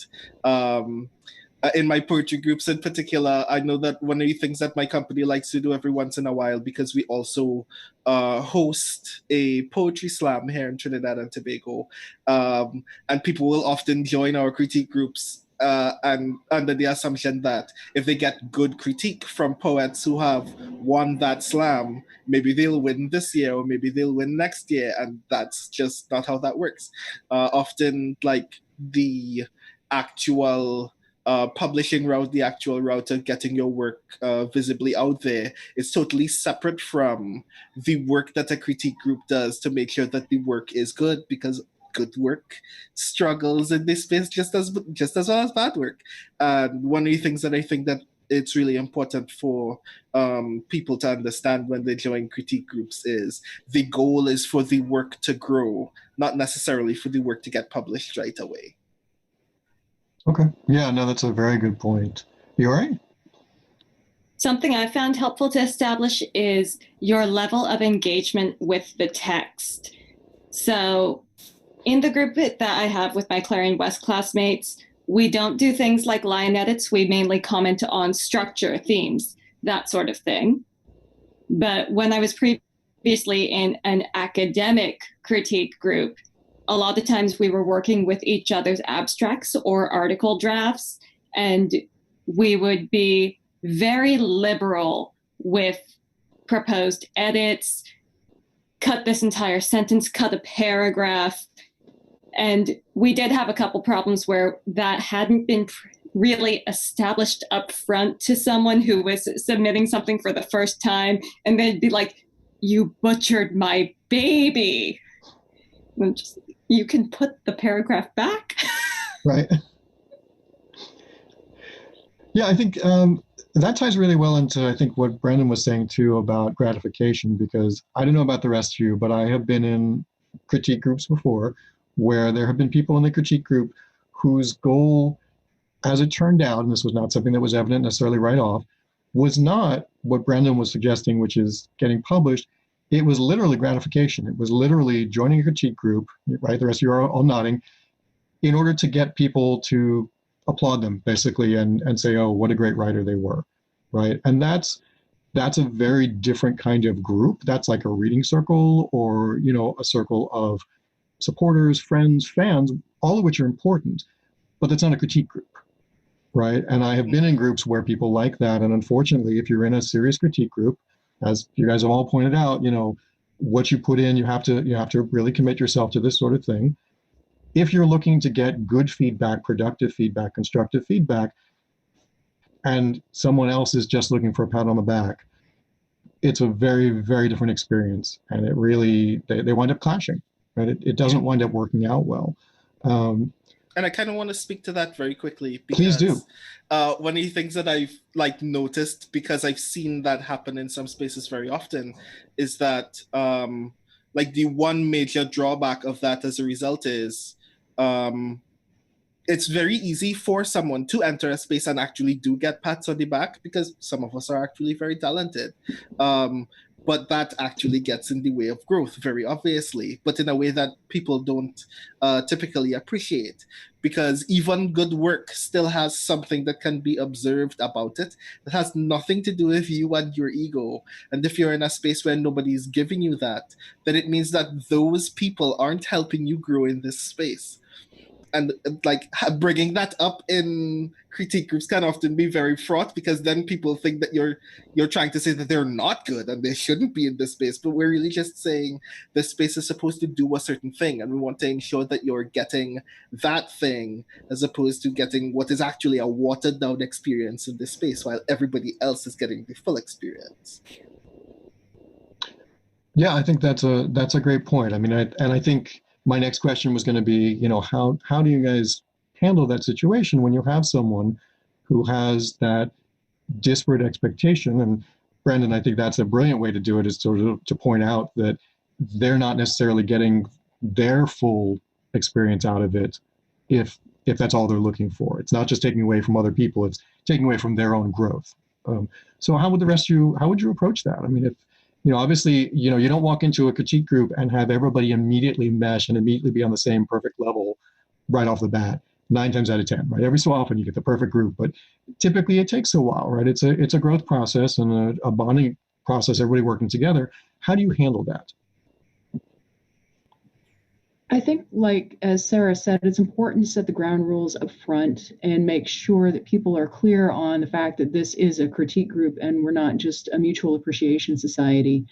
In my poetry groups in particular, I know that one of the things that my company likes to do every once in a while, because we also host a poetry slam here in Trinidad and Tobago, and people will often join our critique groups and under the assumption that if they get good critique from poets who have won that slam, maybe they'll win this year or maybe they'll win next year, and that's just not how that works. Often, the actual publishing route, the actual route of getting your work visibly out there is totally separate from the work that a critique group does to make sure that the work is good, because good work struggles in this space just as well as bad work. And one of the things that I think that it's really important for people to understand when they join critique groups is the goal is for the work to grow, not necessarily for the work to get published right away. Okay. Yeah, no, that's a very good point. You all right? Something I found helpful to establish is your level of engagement with the text. So in the group that I have with my Clarion West classmates, we don't do things like line edits. We mainly comment on structure, themes, that sort of thing. But when I was previously in an academic critique group, a lot of times we were working with each other's abstracts or article drafts, and we would be very liberal with proposed edits, cut this entire sentence, cut a paragraph. And we did have a couple problems where that hadn't been really established up front to someone who was submitting something for the first time. And they'd be like, "You butchered my baby." And just, you can put the paragraph back. Right. Yeah, I think that ties really well into, I think, what Brendan was saying too about gratification, because I don't know about the rest of you, but I have been in critique groups before where there have been people in the critique group whose goal, as it turned out, and this was not something that was evident necessarily right off, was not what Brendan was suggesting, which is getting published. It was literally gratification. It was literally joining a critique group, right? The rest of you are all nodding, in order to get people to applaud them, basically, and say, "Oh, what a great writer they were," right? And that's a very different kind of group. That's like a reading circle, or a circle of supporters, friends, fans, all of which are important, but that's not a critique group, right? And I have been in groups where people like that, and unfortunately, if you're in a serious critique group, as you guys have all pointed out, what you put in, you have to really commit yourself to this sort of thing. If you're looking to get good feedback, productive feedback, constructive feedback, and someone else is just looking for a pat on the back, it's a very, very different experience. And it really, they wind up clashing, right? It doesn't wind up working out well. And I kind of want to speak to that very quickly. Because, please do. One of the things that I've noticed, because I've seen that happen in some spaces very often, is that the one major drawback of that as a result is it's very easy for someone to enter a space and actually do get pats on the back, because some of us are actually very talented. But that actually gets in the way of growth, very obviously, but in a way that people don't typically appreciate, because even good work still has something that can be observed about it that has nothing to do with you and your ego. And if you're in a space where nobody's giving you that, then it means that those people aren't helping you grow in this space. And bringing that up in critique groups can often be very fraught, because then people think that you're trying to say that they're not good and they shouldn't be in this space. But we're really just saying this space is supposed to do a certain thing, and we want to ensure that you're getting that thing, as opposed to getting what is actually a watered down experience in this space, while everybody else is getting the full experience. Yeah, I think that's a great point. I mean, I think my next question was going to be, how do you guys handle that situation when you have someone who has that disparate expectation? And Brendan, I think that's a brilliant way to do it, is to point out that they're not necessarily getting their full experience out of it if that's all they're looking for. It's not just taking away from other people, it's taking away from their own growth. So how would you approach that? I mean, if obviously, you don't walk into a critique group and have everybody immediately mesh and immediately be on the same perfect level right off the bat, 9 times out of 10, right? Every so often you get the perfect group, but typically it takes a while, right? It's a growth process and a bonding process, everybody working together. How do you handle that? I think, as Sarah said, it's important to set the ground rules up front and make sure that people are clear on the fact that this is a critique group and we're not just a mutual appreciation society.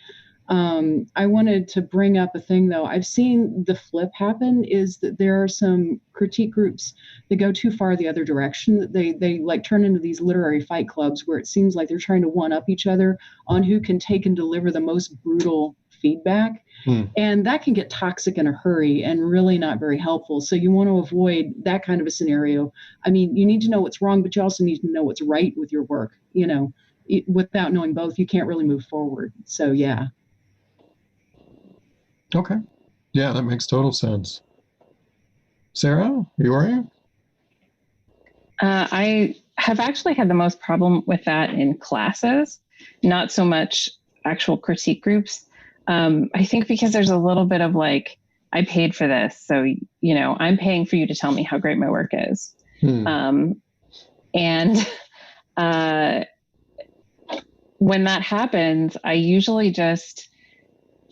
I wanted to bring up a thing, though. I've seen the flip happen, is that there are some critique groups that go too far the other direction. They turn into these literary fight clubs where it seems like they're trying to one-up each other on who can take and deliver the most brutal feedback. And that can get toxic in a hurry and really not very helpful. So you want to avoid that kind of a scenario. I mean, you need to know what's wrong, but you also need to know what's right with your work. Without knowing both, you can't really move forward. So, yeah. Okay. Yeah, that makes total sense. Sarah, you are you? I have actually had the most problem with that in classes, not so much actual critique groups. I think because there's a little bit of I paid for this, so, I'm paying for you to tell me how great my work is. And when that happens, I usually just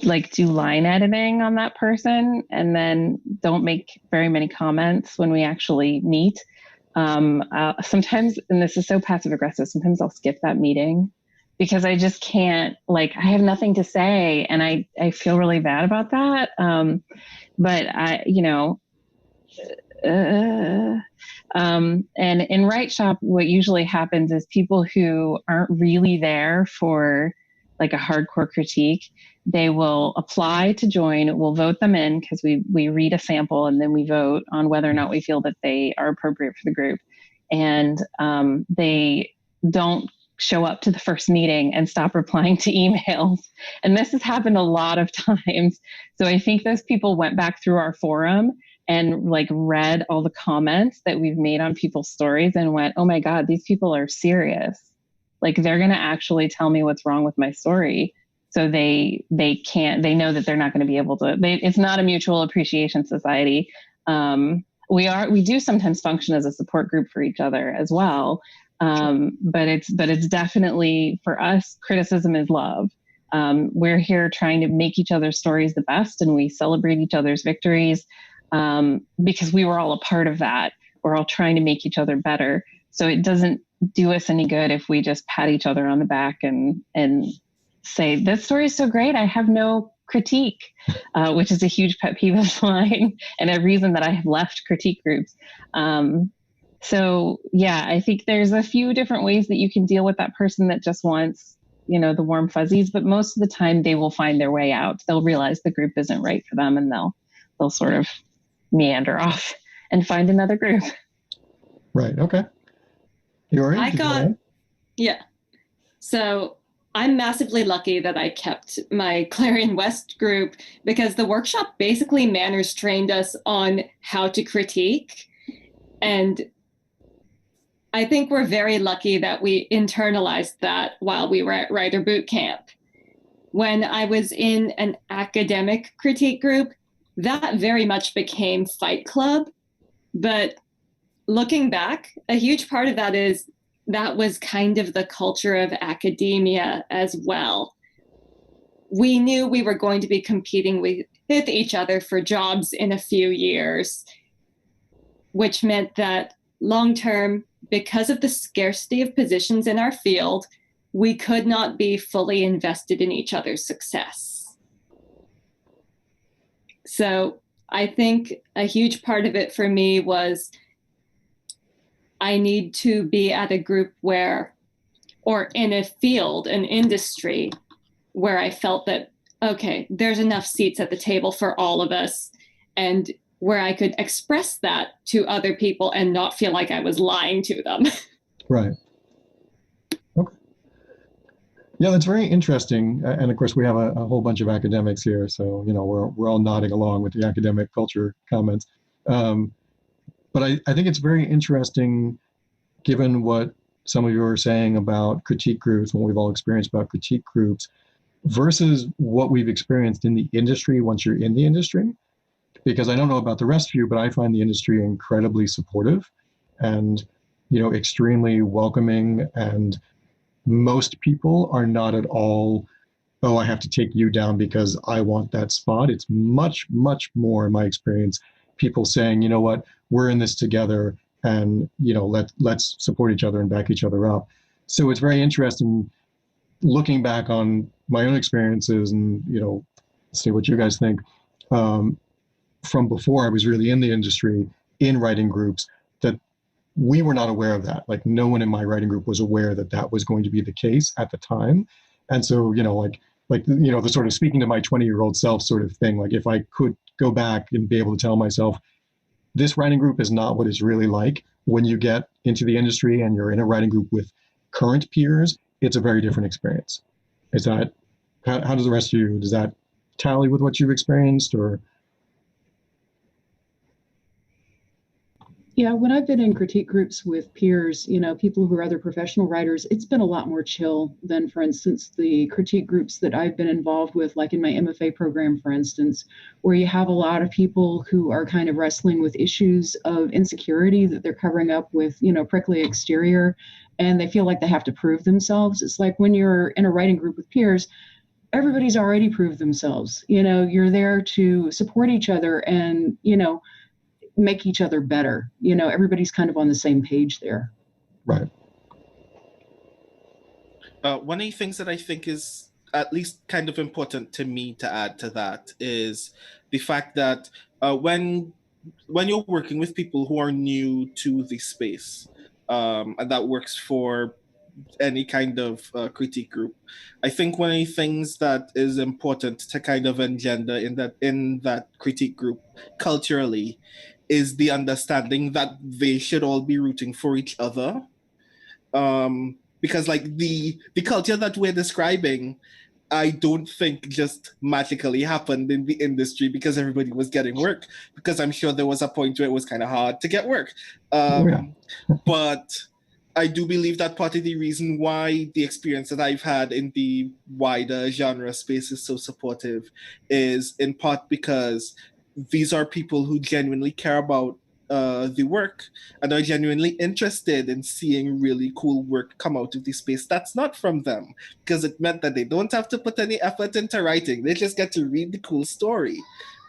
like do line editing on that person and then don't make very many comments when we actually meet. Sometimes, and this is so passive aggressive, sometimes I'll skip that meeting because I just can't, like, I have nothing to say, and I feel really bad about that. But I, you know, and in Write Shop, what usually happens is people who aren't really there for like a hardcore critique, they will apply to join. We'll vote them in because we read a sample and then we vote on whether or not we feel that they are appropriate for the group. And they don't show up to the first meeting and stop replying to emails. And this has happened a lot of times. So I think those people went back through our forum and like read all the comments that we've made on people's stories and went, oh my God, these people are serious. Like they're going to actually tell me what's wrong with my story. So they know that they're not going to be able to, it's not a mutual appreciation society. We do sometimes function as a support group for each other as well. But it's definitely, for us, criticism is love. We're here trying to make each other's stories the best, and we celebrate each other's victories because we were all a part of that. We're all trying to make each other better. So it doesn't do us any good if we just pat each other on the back and say, this story is so great, I have no critique, which is a huge pet peeve of mine and a reason that I have left critique groups. So yeah, I think there's a few different ways that you can deal with that person that just wants, you know, the warm fuzzies, but most of the time they will find their way out. They'll realize the group isn't right for them and they'll sort of meander off and find another group. Right. Okay. Yeah. So I'm massively lucky that I kept my Clarion West group because the workshop basically manners trained us on how to critique. And I think we're very lucky that we internalized that while we were at Writer Boot Camp. When I was in an academic critique group, that very much became Fight Club. But looking back, a huge part of that is that was kind of the culture of academia as well. We knew we were going to be competing with each other for jobs in a few years, which meant that long-term, because of the scarcity of positions in our field, we could not be fully invested in each other's success. So I think a huge part of it for me was I need to be at a group where, or in a field, an industry, where I felt that, okay, there's enough seats at the table for all of us, and where I could express that to other people and not feel like I was lying to them. Right. Okay. Yeah, that's very interesting. And of course, we have a whole bunch of academics here, so you know we're all nodding along with the academic culture comments. But I think it's very interesting, given what some of you are saying about critique groups, what we've all experienced about critique groups, versus what we've experienced in the industry once you're in the industry. Because I don't know about the rest of you, but I find the industry incredibly supportive and, you know, extremely welcoming. And most people are not at all, oh, I have to take you down because I want that spot. It's much, much more, in my experience, people saying, you know what, we're in this together and, you know, let's support each other and back each other up. So it's very interesting looking back on my own experiences and, you know, see what you guys think. From before I was really in the industry, in writing groups, that we were not aware of that. Like no one in my writing group was aware that that was going to be the case at the time. And so, you know, like, you know, the sort of speaking to my 20-year-old self sort of thing, like if I could go back and be able to tell myself, this writing group is not what it's really like. When you get into the industry and you're in a writing group with current peers, it's a very different experience. Is that, how does the rest of you, does that tally with what you've experienced or? Yeah, when I've been in critique groups with peers, you know, people who are other professional writers, it's been a lot more chill than, for instance, the critique groups that I've been involved with, like in my MFA program, for instance, where you have a lot of people who are kind of wrestling with issues of insecurity that they're covering up with, you know, prickly exterior, and they feel like they have to prove themselves. It's like when you're in a writing group with peers, everybody's already proved themselves. You know, you're there to support each other and, you know, make each other better. You know, everybody's kind of on the same page there. Right. One of the things that I think is at least kind of important to me to add to that is the fact that when you're working with people who are new to the space, and that works for any kind of critique group, I think one of the things that is important to kind of engender in that critique group culturally is the understanding that they should all be rooting for each other. Because like the culture that we're describing, I don't think just magically happened in the industry because everybody was getting work, because I'm sure there was a point where it was kind of hard to get work. But I do believe that part of the reason why the experience that I've had in the wider genre space is so supportive is in part because these are people who genuinely care about the work and are genuinely interested in seeing really cool work come out of the space that's not from them, because it meant that they don't have to put any effort into writing. They just get to read the cool story.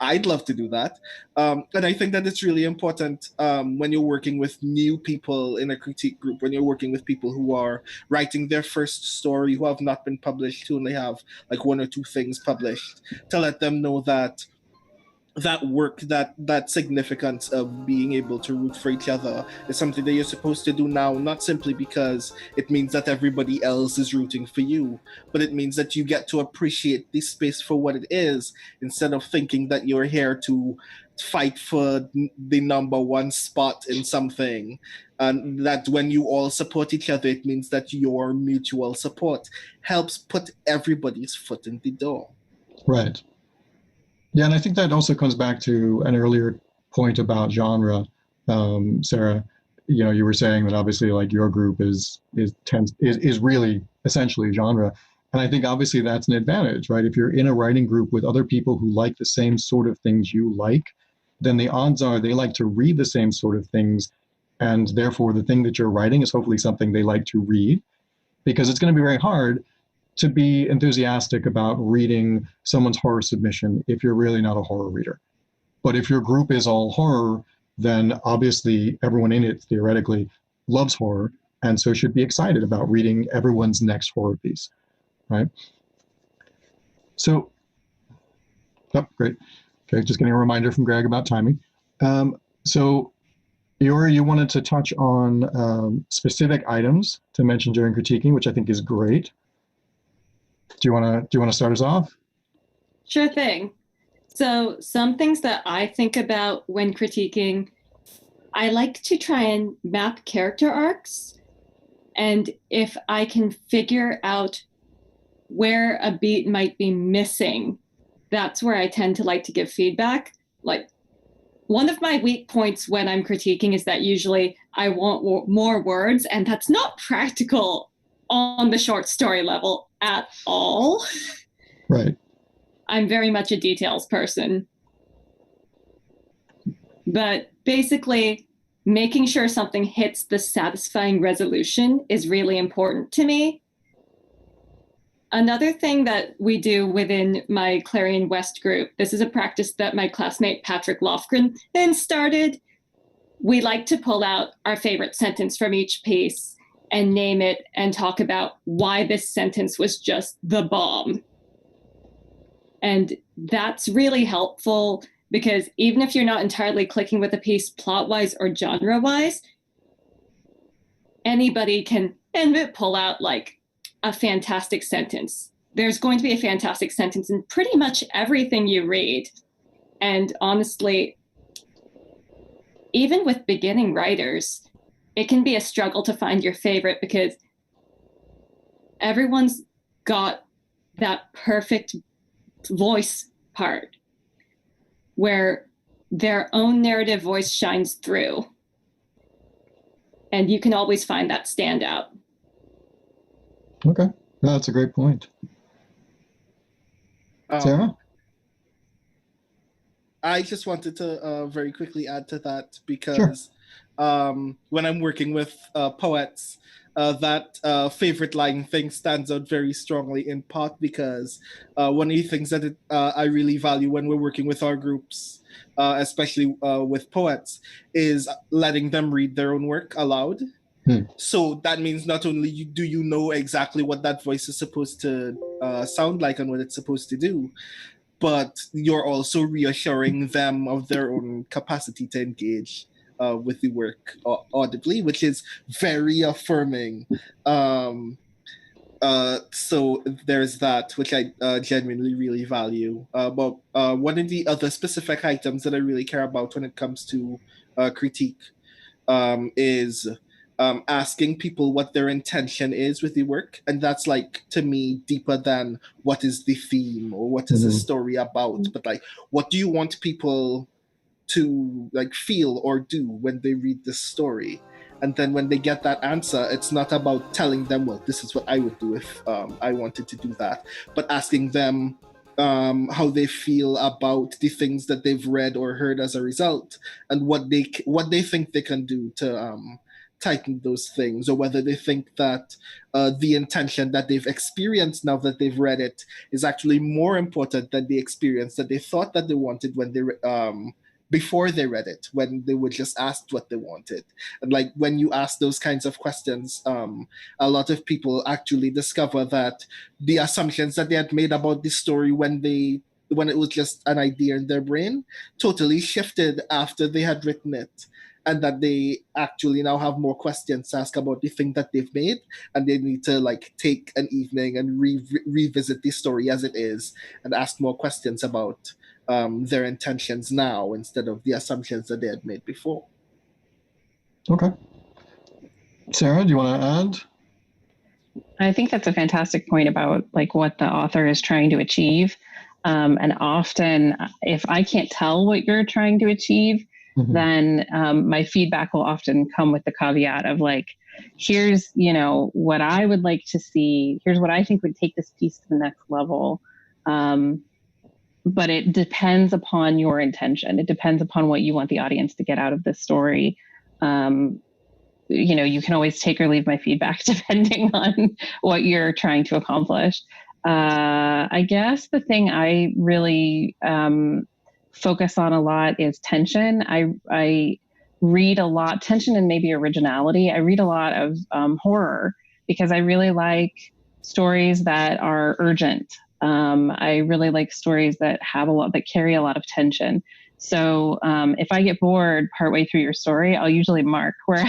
I'd love to do that. And I think that it's really important when you're working with new people in a critique group, when you're working with people who are writing their first story, who have not been published, who only have like one or two things published, to let them know that that work, that significance of being able to root for each other is something that you're supposed to do now, not simply because it means that everybody else is rooting for you, but it means that you get to appreciate this space for what it is, instead of thinking that you're here to fight for the number one spot in something. And that when you all support each other, it means that your mutual support helps put everybody's foot in the door. Right. Yeah, and I think that also comes back to an earlier point about genre, Sarah. You know, you were saying that obviously, like, your group is really essentially genre, and I think obviously that's an advantage, right? If you're in a writing group with other people who like the same sort of things you like, then the odds are they like to read the same sort of things, and therefore the thing that you're writing is hopefully something they like to read, because it's going to be very hard to be enthusiastic about reading someone's horror submission if you're really not a horror reader. But if your group is all horror, then obviously everyone in it theoretically loves horror, and so should be excited about reading everyone's next horror piece, right? So, oh, great. Okay, just getting a reminder from Greg about timing. So, Iori, you wanted to touch on specific items to mention during critiquing, which I think is great. Do you want to start us off? Sure thing. So some things that I think about when critiquing, I like to try and map character arcs. And if I can figure out where a beat might be missing, that's where I tend to like to give feedback. Like, one of my weak points when I'm critiquing is that usually I want more words, and that's not practical on the short story level at all. Right. I'm very much a details person. But basically, making sure something hits the satisfying resolution is really important to me. Another thing that we do within my Clarion West group, this is a practice that my classmate Patrick Lofgren then started. We like to pull out our favorite sentence from each piece and name it and talk about why this sentence was just the bomb. And that's really helpful, because even if you're not entirely clicking with a piece plot-wise or genre-wise, anybody can pull out like a fantastic sentence. There's going to be a fantastic sentence in pretty much everything you read. And honestly, even with beginning writers, it can be a struggle to find your favorite, because everyone's got that perfect voice part where their own narrative voice shines through. And you can always find that standout. Okay, no, that's a great point. Sarah? I just wanted to very quickly add to that, because when I'm working with poets, that favorite line thing stands out very strongly, in part because one of the things that I really value when we're working with our groups, especially with poets, is letting them read their own work aloud. So that means not only do you know exactly what that voice is supposed to sound like and what it's supposed to do, but you're also reassuring them of their own capacity to engage with the work audibly, which is very affirming. So there's that, which I genuinely really value. But one of the other specific items that I really care about when it comes to critique is asking people what their intention is with the work. And that's, like, to me, deeper than what is the theme or what is the story about, but like, what do you want people to like feel or do when they read this story? And then when they get that answer, it's not about telling them, well, this is what I would do if I wanted to do that, but asking them how they feel about the things that they've read or heard as a result, and what they think they can do to tighten those things, or whether they think that the intention that they've experienced now that they've read it is actually more important than the experience that they thought that they wanted when they before they read it, when they were just asked what they wanted. And like, when you ask those kinds of questions, a lot of people actually discover that the assumptions that they had made about the story when it was just an idea in their brain totally shifted after they had written it, and that they actually now have more questions to ask about the thing that they've made, and they need to like take an evening and revisit the story as it is and ask more questions about their intentions now instead of the assumptions that they had made before. Okay. Sarah, do you want to add? I think that's a fantastic point about like what the author is trying to achieve. And often if I can't tell what you're trying to achieve, then my feedback will often come with the caveat of like, here's, what I would like to see. Here's what I think would take this piece to the next level. But it depends upon your intention. It depends upon what you want the audience to get out of this story. You can always take or leave my feedback depending on what you're trying to accomplish. I guess the thing I really focus on a lot is tension. I read a lot, tension and maybe originality. I read a lot of horror because I really like stories that are urgent. I really like stories that carry a lot of tension. So if I get bored partway through your story, I'll usually mark where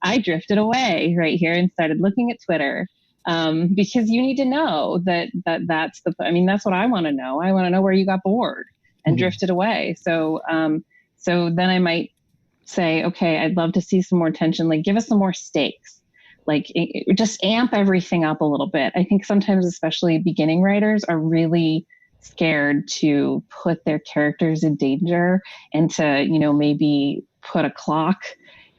I drifted away right here and started looking at Twitter. Because you need to know that's what I want to know. I want to know where you got bored and drifted away. So then I might say, okay, I'd love to see some more tension. Like, give us some more stakes. Like, just amp everything up a little bit. I think sometimes, especially beginning writers, are really scared to put their characters in danger and to, maybe put a clock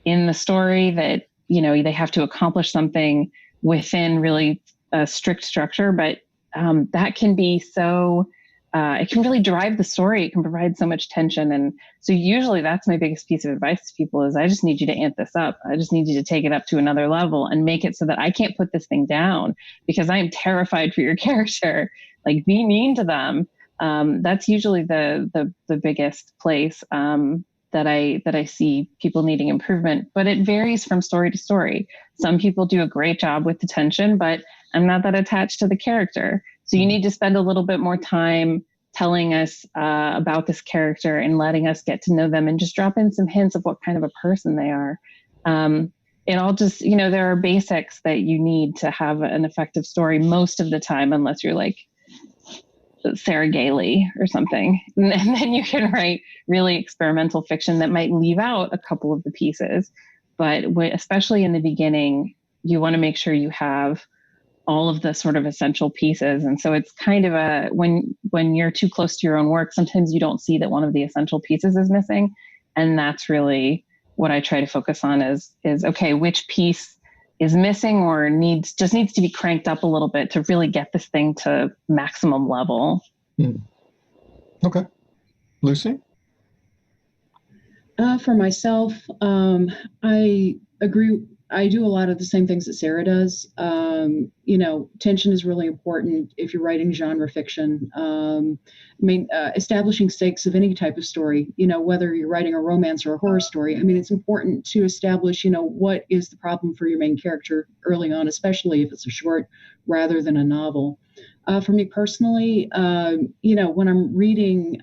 in the story that, they have to accomplish something within really a strict structure. But that can be so, it can really drive the story. It can provide so much tension. And so usually that's my biggest piece of advice to people is I just need you to amp this up. I just need you to take it up to another level and make it so that I can't put this thing down because I am terrified for your character. Like, be mean to them. That's usually the biggest place that I see people needing improvement, but it varies from story to story. Some people do a great job with the tension, but I'm not that attached to the character. So you need to spend a little bit more time telling us about this character and letting us get to know them and just drop in some hints of what kind of a person they are. It all just, there are basics that you need to have an effective story most of the time, unless you're like Sarah Gailey or something. And then you can write really experimental fiction that might leave out a couple of the pieces. But especially in the beginning, you want to make sure you have all of the sort of essential pieces. And so it's kind of when you're too close to your own work, sometimes you don't see that one of the essential pieces is missing. And that's really what I try to focus on is okay, which piece is missing or needs to be cranked up a little bit to really get this thing to maximum level. Okay. Lucy? For myself, I agree I do a lot of the same things that Sarah does. You know, tension is really important if you're writing genre fiction. Establishing stakes of any type of story, you know, whether you're writing a romance or a horror story. I mean, it's important to establish, you know, what is the problem for your main character early on, especially if it's a short rather than a novel. For me personally, you know, when I'm reading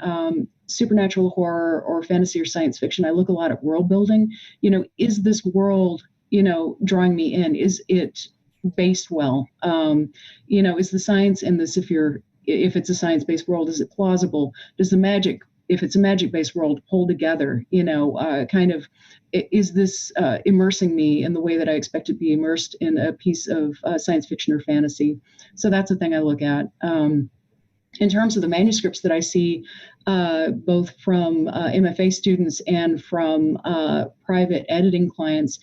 supernatural horror or fantasy or science fiction, I look a lot at world building. You know, is this world, you know, drawing me in? Is it based well? You know, is the science in this, if it's a science-based world, is it plausible? Does the magic, if it's a magic-based world, hold together? You know, kind of, is this immersing me in the way that I expect to be immersed in a piece of science fiction or fantasy? So that's the thing I look at. In terms of the manuscripts that I see, both from MFA students and from private editing clients,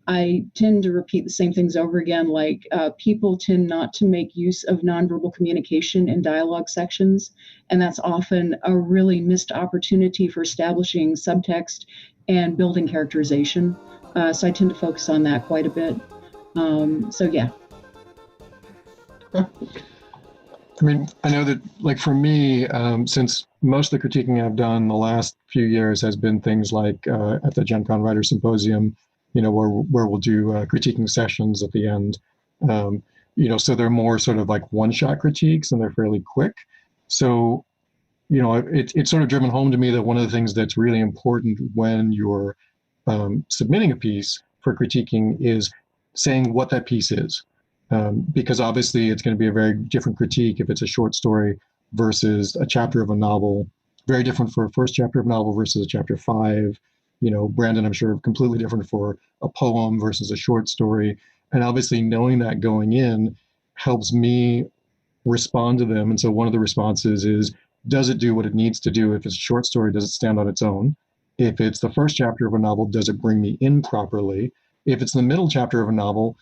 I tend to repeat the same things over again. Like people tend not to make use of nonverbal communication in dialogue sections, and that's often a really missed opportunity for establishing subtext and building characterization. So I tend to focus on that quite a bit. So yeah. I mean, I know that, like, for me, since most of the critiquing I've done the last few years has been things like at the JulyCon Writer Symposium, you know, where we'll do critiquing sessions at the end. You know, so they're more sort of like one-shot critiques, and they're fairly quick. So, you know, it's sort of driven home to me that one of the things that's really important when you're submitting a piece for critiquing is saying what that piece is. Because obviously it's going to be a very different critique if it's a short story versus a chapter of a novel. Very different for a first chapter of a novel versus a chapter 5. You know, Brandon, I'm sure, completely different for a poem versus a short story. And obviously knowing that going in helps me respond to them. And so one of the responses is, does it do what it needs to do? If it's a short story, does it stand on its own? If it's the first chapter of a novel, does it bring me in properly? If it's the middle chapter of a novel,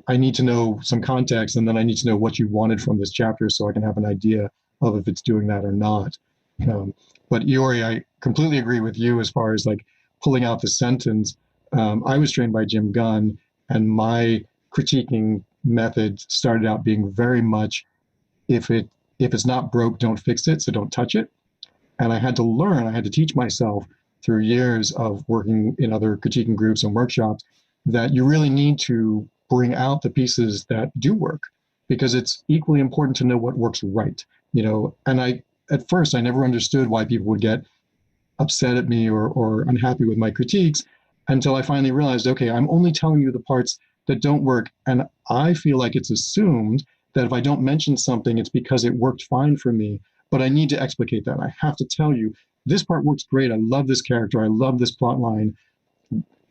I need to know some context, and then I need to know what you wanted from this chapter so I can have an idea of if it's doing that or not. But Iori, I completely agree with you as far as like pulling out the sentence. I was trained by Jim Gunn, and my critiquing method started out being very much, if it's not broke, don't fix it, so don't touch it. And I had to teach myself through years of working in other critiquing groups and workshops that you really need to bring out the pieces that do work, because it's equally important to know what works right, you know. And at first I never understood why people would get upset at me or unhappy with my critiques until I finally realized, okay, I'm only telling you the parts that don't work, and I feel like it's assumed that if I don't mention something, it's because it worked fine for me, but I need to explicate that. I have to tell you, this part works great, I love this character, I love this plot line,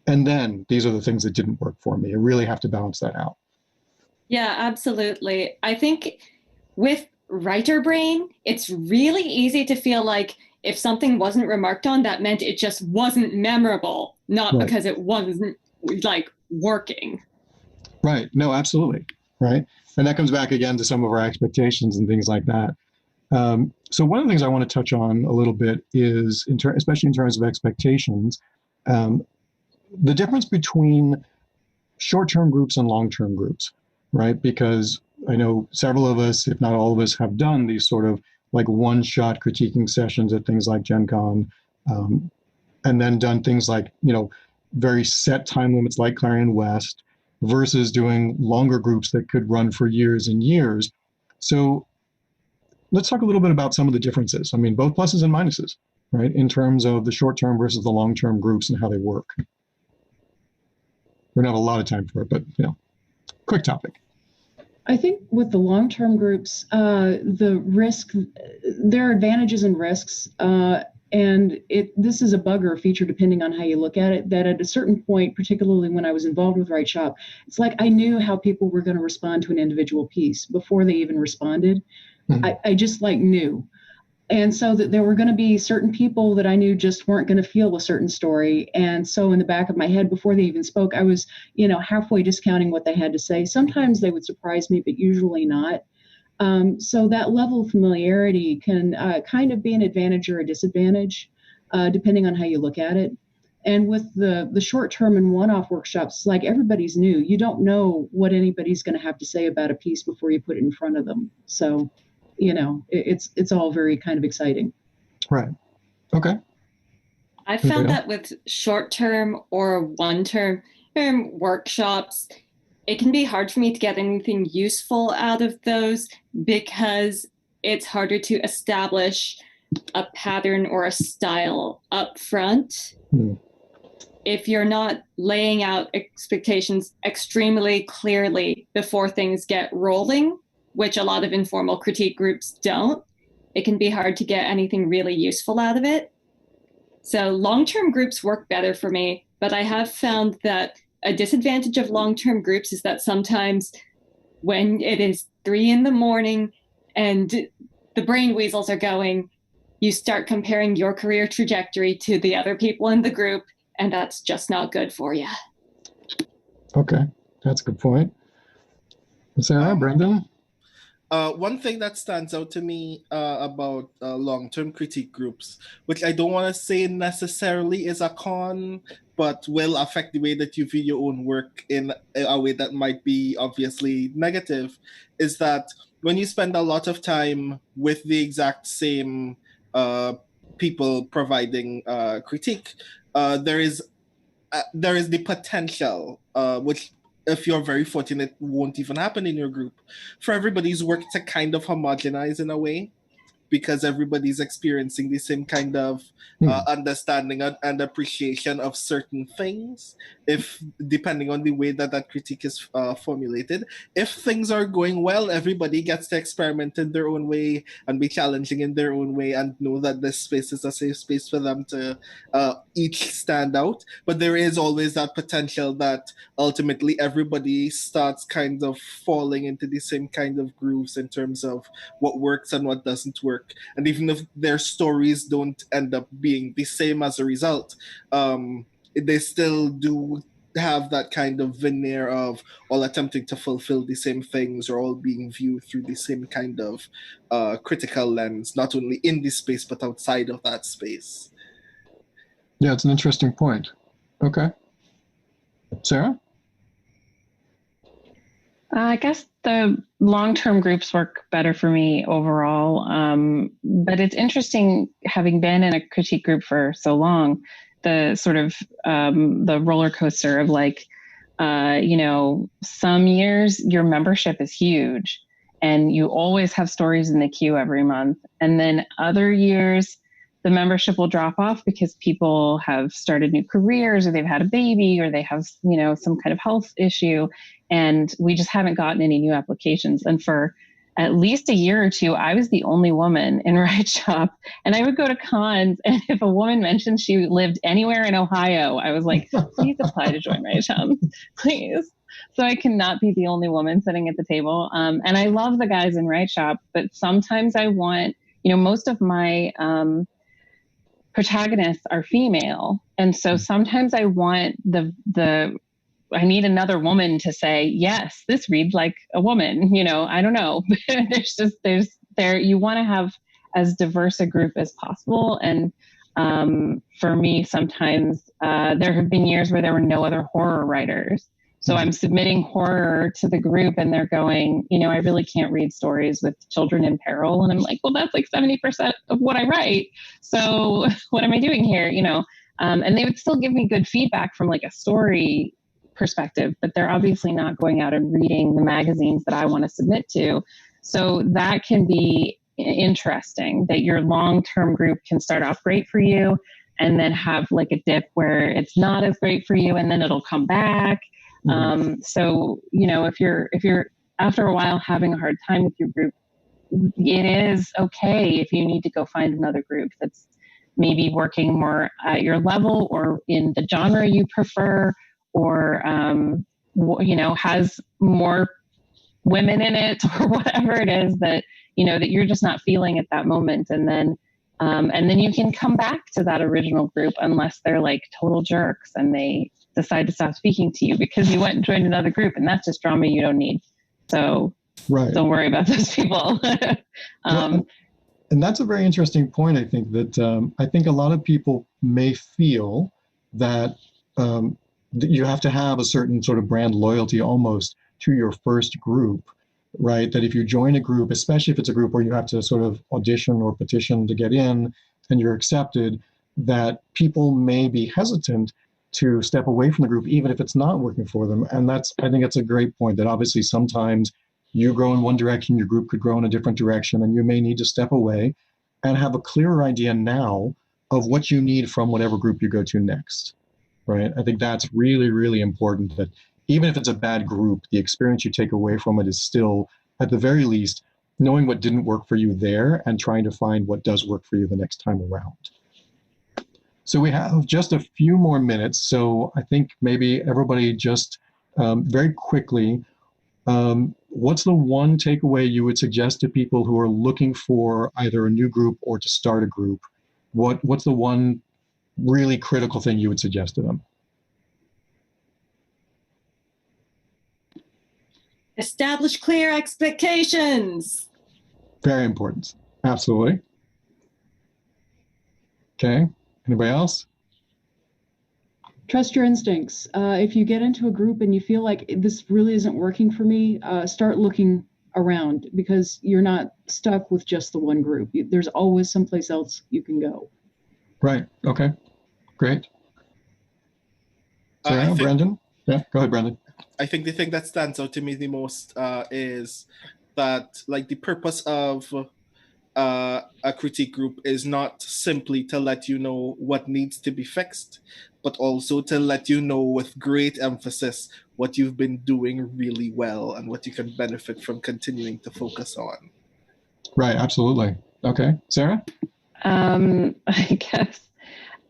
and then these are the things that didn't work for me. I really have to balance that out. Yeah, absolutely. I think with writer brain, it's really easy to feel like if something wasn't remarked on, that meant it just wasn't memorable, not Right. because it wasn't like working. Right. No, absolutely. Right. And that comes back again to some of our expectations and things like that. So one of the things I want to touch on a little bit is, especially in terms of expectations, the difference between short-term groups and long-term groups, right? Because I know several of us, if not all of us, have done these sort of like one-shot critiquing sessions at things like Gen Con, and then done things like, you know, very set time limits like Clarion West, versus doing longer groups that could run for years and years. So let's talk a little bit about some of the differences. I mean, both pluses and minuses, right? In terms of the short-term versus the long-term groups and how they work. We don't have a lot of time for it, but, you know, quick topic. I think with the long-term groups, the risk, there are advantages and risks, and this is a bug or a feature depending on how you look at it, that at a certain point, particularly when I was involved with Write Shop, it's like I knew how people were going to respond to an individual piece before they even responded. Mm-hmm. I just like knew. And so that there were going to be certain people that I knew just weren't going to feel a certain story. And so in the back of my head, before they even spoke, I was, you know, halfway discounting what they had to say. Sometimes they would surprise me, but usually not. So that level of familiarity can kind of be an advantage or a disadvantage, depending on how you look at it. And with the short-term and one-off workshops, like everybody's new. You don't know what anybody's going to have to say about a piece before you put it in front of them. So, it's all very kind of exciting. Right. Okay. I found that with short-term or one-term workshops, it can be hard for me to get anything useful out of those because it's harder to establish a pattern or a style up front. If you're not laying out expectations extremely clearly before things get rolling, which a lot of informal critique groups don't, it can be hard to get anything really useful out of it. So long-term groups work better for me, but I have found that a disadvantage of long-term groups is that sometimes when it is 3 a.m. and the brain weasels are going, you start comparing your career trajectory to the other people in the group, and that's just not good for you. Okay, that's a good point. Sarah, Brendan? One thing that stands out to me about long-term critique groups, which I don't want to say necessarily is a con, but will affect the way that you view your own work in a way that might be obviously negative, is that when you spend a lot of time with the exact same people providing critique, there is the potential, which if you're very fortunate won't even happen in your group, for everybody's work to kind of homogenize in a way, because everybody's experiencing the same kind of understanding and appreciation of certain things, if depending on the way that critique is formulated. If things are going well, everybody gets to experiment in their own way and be challenging in their own way and know that this space is a safe space for them to each stand out. But there is always that potential that ultimately everybody starts kind of falling into the same kind of grooves in terms of what works and what doesn't work. And even if their stories don't end up being the same as a result, they still do have that kind of veneer of all attempting to fulfill the same things or all being viewed through the same kind of critical lens, not only in this space but outside of that space. Yeah, it's an interesting point. Okay. Sarah? I guess the long-term groups work better for me overall. But it's interesting, having been in a critique group for so long, the sort of the roller coaster of some years your membership is huge and you always have stories in the queue every month. And then other years, the membership will drop off because people have started new careers or they've had a baby or they have, some kind of health issue. And we just haven't gotten any new applications. And for at least a year or two, I was the only woman in Write Shop. And I would go to cons, and if a woman mentioned she lived anywhere in Ohio, I was like, please apply to join Write Shop, please. So I cannot be the only woman sitting at the table. And I love the guys in Write Shop, but sometimes I want, most of my protagonists are female. And so sometimes I want I need another woman to say, yes, this reads like a woman, I don't know. You want to have as diverse a group as possible. And for me, sometimes there have been years where there were no other horror writers. So I'm submitting horror to the group and they're going, I really can't read stories with children in peril. And I'm like, well, that's like 70% of what I write. So what am I doing here? And they would still give me good feedback from like a story perspective, but they're obviously not going out and reading the magazines that I want to submit to. So that can be interesting, that your long-term group can start off great for you and then have like a dip where it's not as great for you and then it'll come back. So, if you're after a while having a hard time with your group, it is okay if you need to go find another group that's maybe working more at your level or in the genre you prefer, or, has more women in it or whatever it is that, that you're just not feeling at that moment. And then you can come back to that original group unless they're like total jerks and they decide to stop speaking to you because you went and joined another group, and that's just drama you don't need. So Don't worry about those people. And that's a very interesting point. I think that I think a lot of people may feel that you have to have a certain sort of brand loyalty almost to your first group, right? That if you join a group, especially if it's a group where you have to sort of audition or petition to get in and you're accepted, that people may be hesitant to step away from the group, even if it's not working for them. And that's, I think it's a great point, that obviously sometimes you grow in one direction, your group could grow in a different direction, and you may need to step away and have a clearer idea now of what you need from whatever group you go to next, right? I think that's really, really important, that even if it's a bad group, the experience you take away from it is still, at the very least, knowing what didn't work for you there and trying to find what does work for you the next time around. So we have just a few more minutes. So I think maybe everybody just very quickly, what's the one takeaway you would suggest to people who are looking for either a new group or to start a group? What's the one really critical thing you would suggest to them? Establish clear expectations. Very important. Absolutely. Okay. Anybody else? Trust your instincts. If you get into a group and you feel like this really isn't working for me, start looking around, because you're not stuck with just the one group. There's always someplace else you can go. Right. Okay. Great. Sarah, Brendan? Yeah, go ahead, Brendan. I think the thing that stands out to me the most is that, like, the purpose of a critique group is not simply to let you know what needs to be fixed, but also to let you know with great emphasis what you've been doing really well and what you can benefit from continuing to focus on. Right, absolutely. Okay, Sarah? I guess,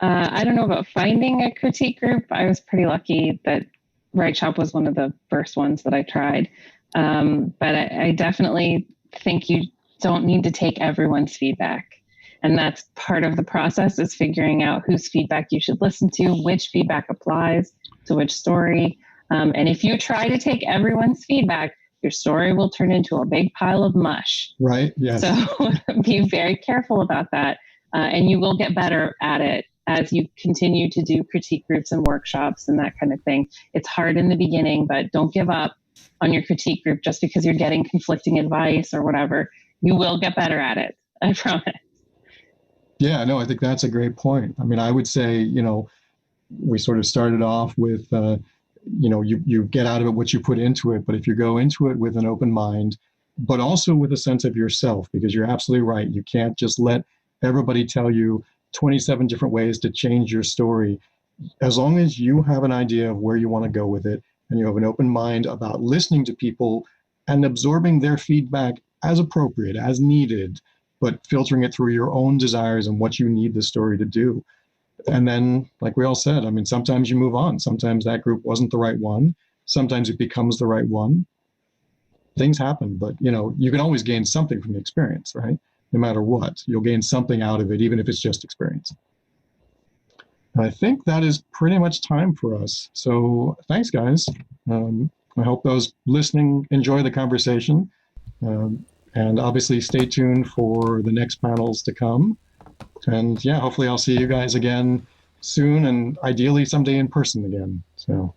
I don't know about finding a critique group. I was pretty lucky that Write Shop was one of the first ones that I tried. But I definitely think you don't need to take everyone's feedback. And that's part of the process, is figuring out whose feedback you should listen to, which feedback applies to which story. And if you try to take everyone's feedback, your story will turn into a big pile of mush. Right, yes. So be very careful about that. And you will get better at it as you continue to do critique groups and workshops and that kind of thing. It's hard in the beginning, but don't give up on your critique group just because you're getting conflicting advice or whatever. You will get better at it, I promise. Yeah, no, I think that's a great point. I mean, I would say, you know, we sort of started off with, you know, you get out of it what you put into it, but if you go into it with an open mind, but also with a sense of yourself, because you're absolutely right. You can't just let everybody tell you 27 different ways to change your story. As long as you have an idea of where you want to go with it, and you have an open mind about listening to people and absorbing their feedback as appropriate, as needed, but filtering it through your own desires and what you need the story to do. And then, like we all said, I mean, sometimes you move on. Sometimes that group wasn't the right one. Sometimes it becomes the right one. Things happen, but, you know, you can always gain something from the experience, right? No matter what, you'll gain something out of it, even if it's just experience. I think that is pretty much time for us. So thanks, guys. I hope those listening enjoy the conversation. And obviously stay tuned for the next panels to come. And yeah, hopefully I'll see you guys again soon, and ideally someday in person again. So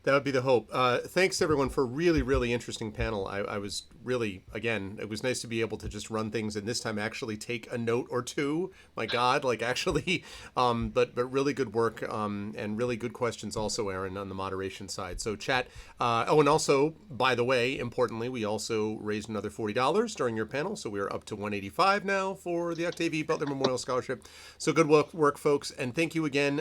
that would be the hope. Thanks everyone for a really, really interesting panel. I was really, again, it was nice to be able to just run things and this time actually take a note or two. My God, like actually, but really good work and really good questions also, Aaron, on the moderation side. So chat. Oh, and also, by the way, importantly, we also raised another $40 during your panel. So we are up to $185 now for the Octavia E Butler Memorial Scholarship. So good work, folks. And thank you again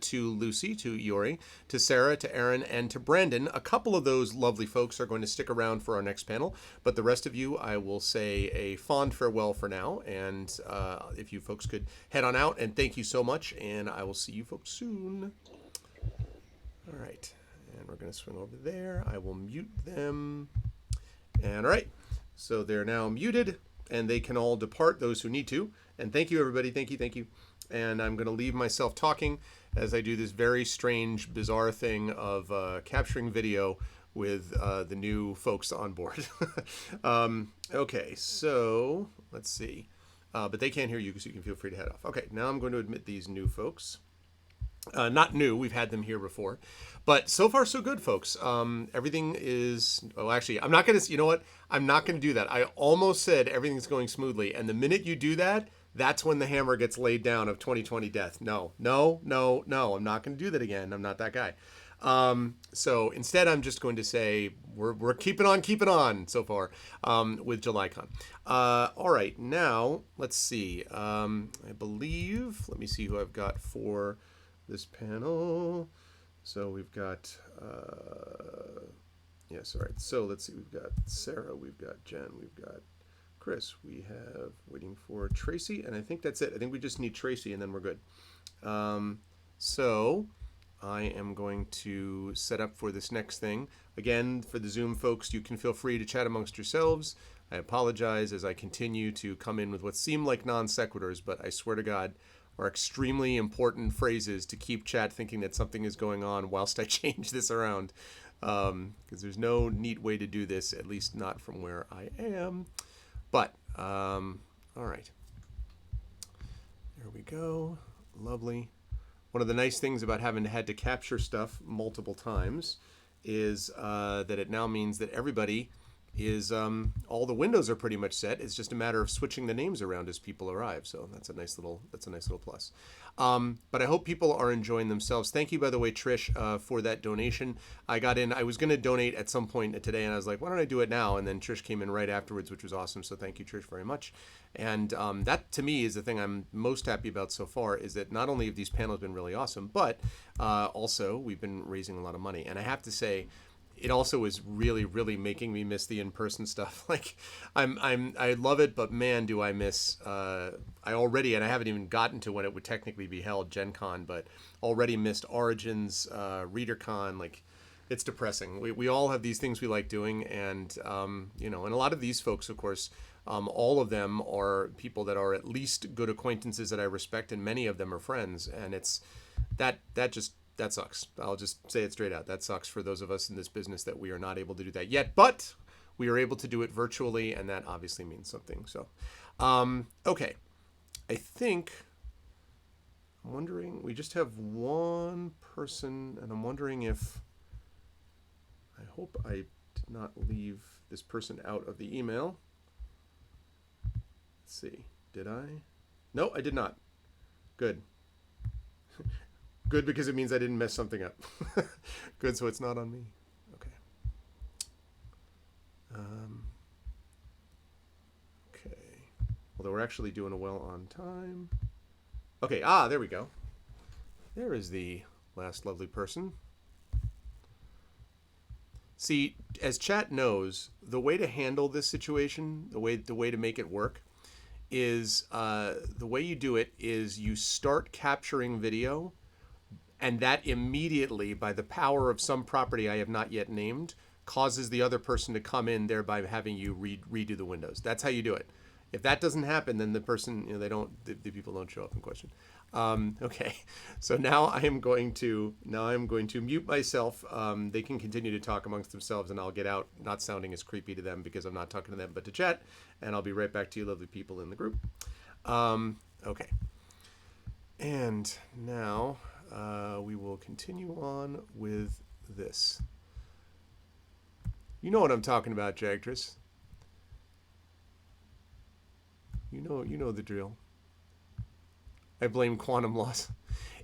to Lucy, to Iori, to Sarah, to Aaron, and to Brandon. A couple of those lovely folks are going to stick around for our next panel, but the rest of you, I will say a fond farewell for now. And if you folks could head on out, and thank you so much, and I will see you folks soon. All right, and we're going to swing over there. I will mute them. And all right, so they're now muted, and they can all depart, those who need to. And thank you, everybody. Thank you. And I'm going to leave myself talking as I do this very strange, bizarre thing of capturing video with the new folks on board. Okay, so let's see. But they can't hear you, so you can feel free to head off. Okay, now I'm going to admit these new folks. Not new, we've had them here before. But so far, so good, folks. Everything is, oh, actually, I'm not going to, you know what? I'm not going to do that. I almost said everything's going smoothly. And the minute you do that, that's when the hammer gets laid down of 2020 death. No, no, no, no. I'm not going to do that again. I'm not that guy. So instead, I'm just going to say we're keeping on so far with JulyCon. All right, now let's see. I believe, let me see who I've got for this panel. So we've got, yes, all right. So let's see, we've got Sarah, we've got Jen, we've got Chris, we have waiting for Tracy, and I think that's it. I think we just need Tracy and then we're good. So I am going to set up for this next thing. Again, for the Zoom folks, you can feel free to chat amongst yourselves. I apologize as I continue to come in with what seem like non sequiturs, but I swear to God, are extremely important phrases to keep chat thinking that something is going on whilst I change this around. Because there's no neat way to do this, at least not from where I am. But, all right. There we go. Lovely. One of the nice things about having had to capture stuff multiple times is that it now means that everybody is, all the windows are pretty much set. It's just a matter of switching the names around as people arrive. So that's a nice little plus. But I hope people are enjoying themselves. Thank you, by the way, Trish, for that donation. I was going to donate at some point today, and I was like, why don't I do it now? And then Trish came in right afterwards, which was awesome. So thank you, Trish, very much. And that, to me, is the thing I'm most happy about so far, is that not only have these panels been really awesome, but also we've been raising a lot of money. And I have to say, it also is really, really making me miss the in-person stuff. Like, I love it, but man, do I miss. I already, and I haven't even gotten to when it would technically be held, Gen Con, but already missed Origins, ReaderCon. Like, it's depressing. We all have these things we like doing, and and a lot of these folks, of course, all of them are people that are at least good acquaintances that I respect, and many of them are friends, and it's that sucks. I'll just say it straight out. That sucks for those of us in this business that we are not able to do that yet, but we are able to do it virtually, and that obviously means something. So, okay. I think, I'm wondering, we just have one person, and I'm wondering if, I hope I did not leave this person out of the email. Let's see. Did I? No, I did not. Good. Good, because it means I didn't mess something up. Good, so it's not on me. Okay. Okay. Although we're actually doing well on time. Okay, there we go. There is the last lovely person. See, as chat knows, the way to handle this situation, the way to make it work, is the way you do it is you start capturing video, and that immediately, by the power of some property I have not yet named, causes the other person to come in, thereby having you redo the windows. That's how you do it. If that doesn't happen, then the person, the people don't show up in question. Okay, so now I am going to mute myself. They can continue to talk amongst themselves, and I'll get out, not sounding as creepy to them because I'm not talking to them, but to chat. And I'll be right back to you, lovely people in the group. Okay, and now we will continue on with this. You know what I'm talking about, Jagtress. You know the drill. I blame quantum loss.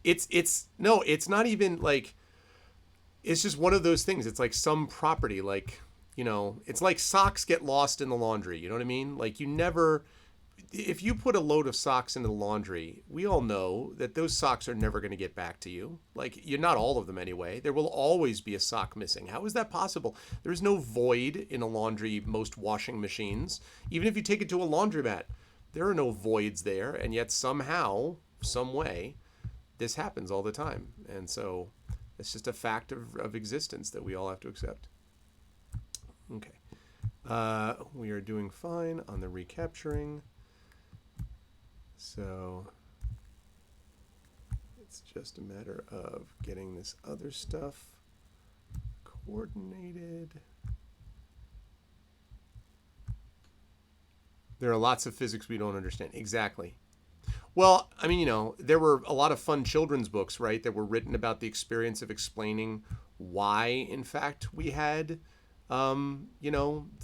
It's not even like, it's just one of those things. It's like some property, like, it's like socks get lost in the laundry. You know what I mean? Like, if you put a load of socks into the laundry, we all know that those socks are never going to get back to you. Like, you're not all of them anyway. There will always be a sock missing. How is that possible? There is no void in a laundry, most washing machines. Even if you take it to a laundromat, there are no voids there. And yet somehow, some way, this happens all the time. And so it's just a fact of existence that we all have to accept. Okay. We are doing fine on the recapturing. So it's just a matter of getting this other stuff coordinated. There are lots of physics we don't understand. Exactly. Well, I mean, there were a lot of fun children's books, right, that were written about the experience of explaining why, in fact, we had,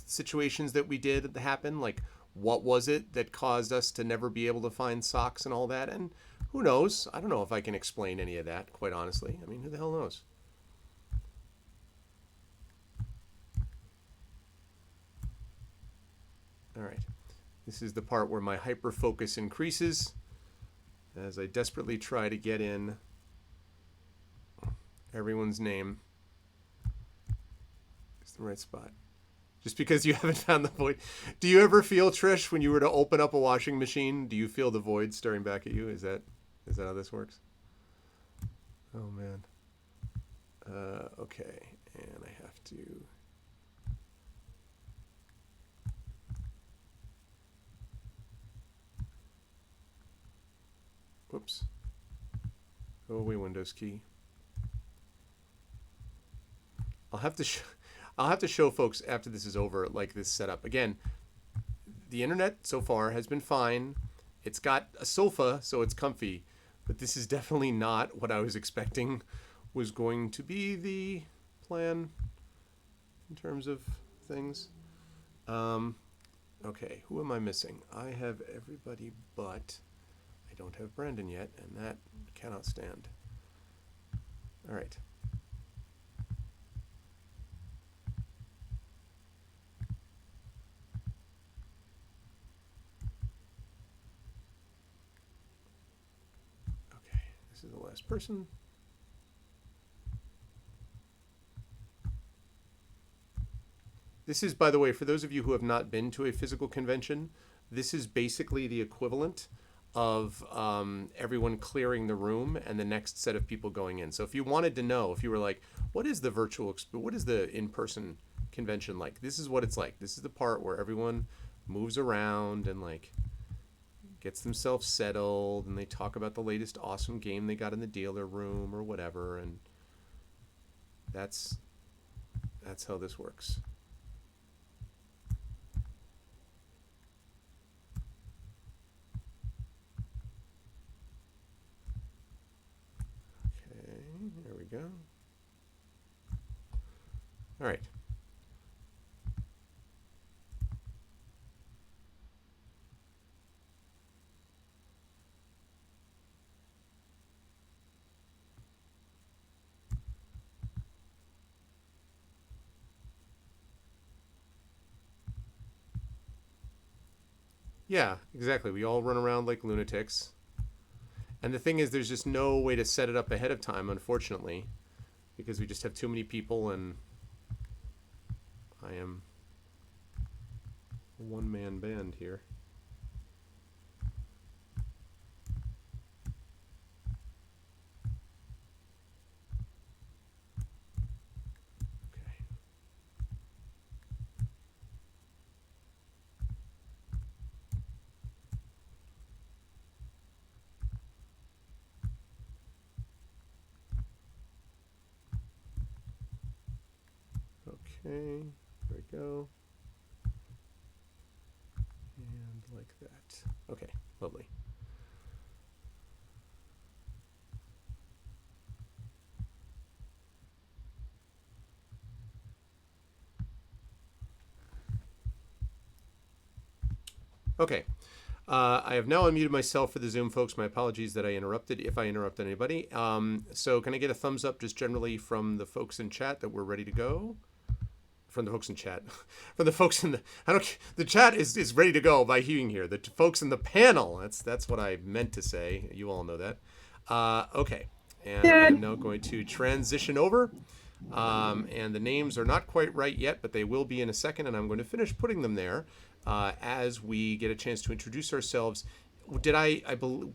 situations that we did happen. Like, what was it that caused us to never be able to find socks and all that? And who knows? I don't know if I can explain any of that, quite honestly. I mean, who the hell knows? All right. This is the part where my hyper focus increases as I desperately try to get in everyone's name. It's the right spot. Just because you haven't found the void. Do you ever feel, Trish, when you were to open up a washing machine, do you feel the void staring back at you? Is that how this works? Oh, man. Okay. And I have to... Whoops. Go away, Windows key. I'll have to show folks after this is over, like, this setup. Again, the internet so far has been fine. It's got a sofa, so it's comfy. But this is definitely not what I was expecting was going to be the plan in terms of things. Okay, who am I missing? I have everybody but... I don't have Brandon yet, and that cannot stand. All right. Okay, this is the last person. This is, by the way, for those of you who have not been to a physical convention, this is basically the equivalent of everyone clearing the room and the next set of people going in. So if you wanted to know, if you were like, what is the what is the in-person convention like? This is what it's like. This is the part where everyone moves around and like gets themselves settled and they talk about the latest awesome game they got in the dealer room or whatever. And that's how this works. There we go. All right. Yeah, exactly. We all run around like lunatics. And the thing is, there's just no way to set it up ahead of time, unfortunately, because we just have too many people and I am a one-man band here. Okay, there we go. And like that. Okay, lovely. Okay. I have now unmuted myself for the Zoom folks. My apologies that I interrupted, if I interrupted anybody. So can I get a thumbs up just generally from the folks in chat that we're ready to go? From the folks in chat, from the folks in the chat is ready to go by Hewing here. The folks in the panel, that's what I meant to say. You all know that. Okay, and I'm now going to transition over. And the names are not quite right yet, but they will be in a second, and I'm going to finish putting them there as we get a chance to introduce ourselves. Did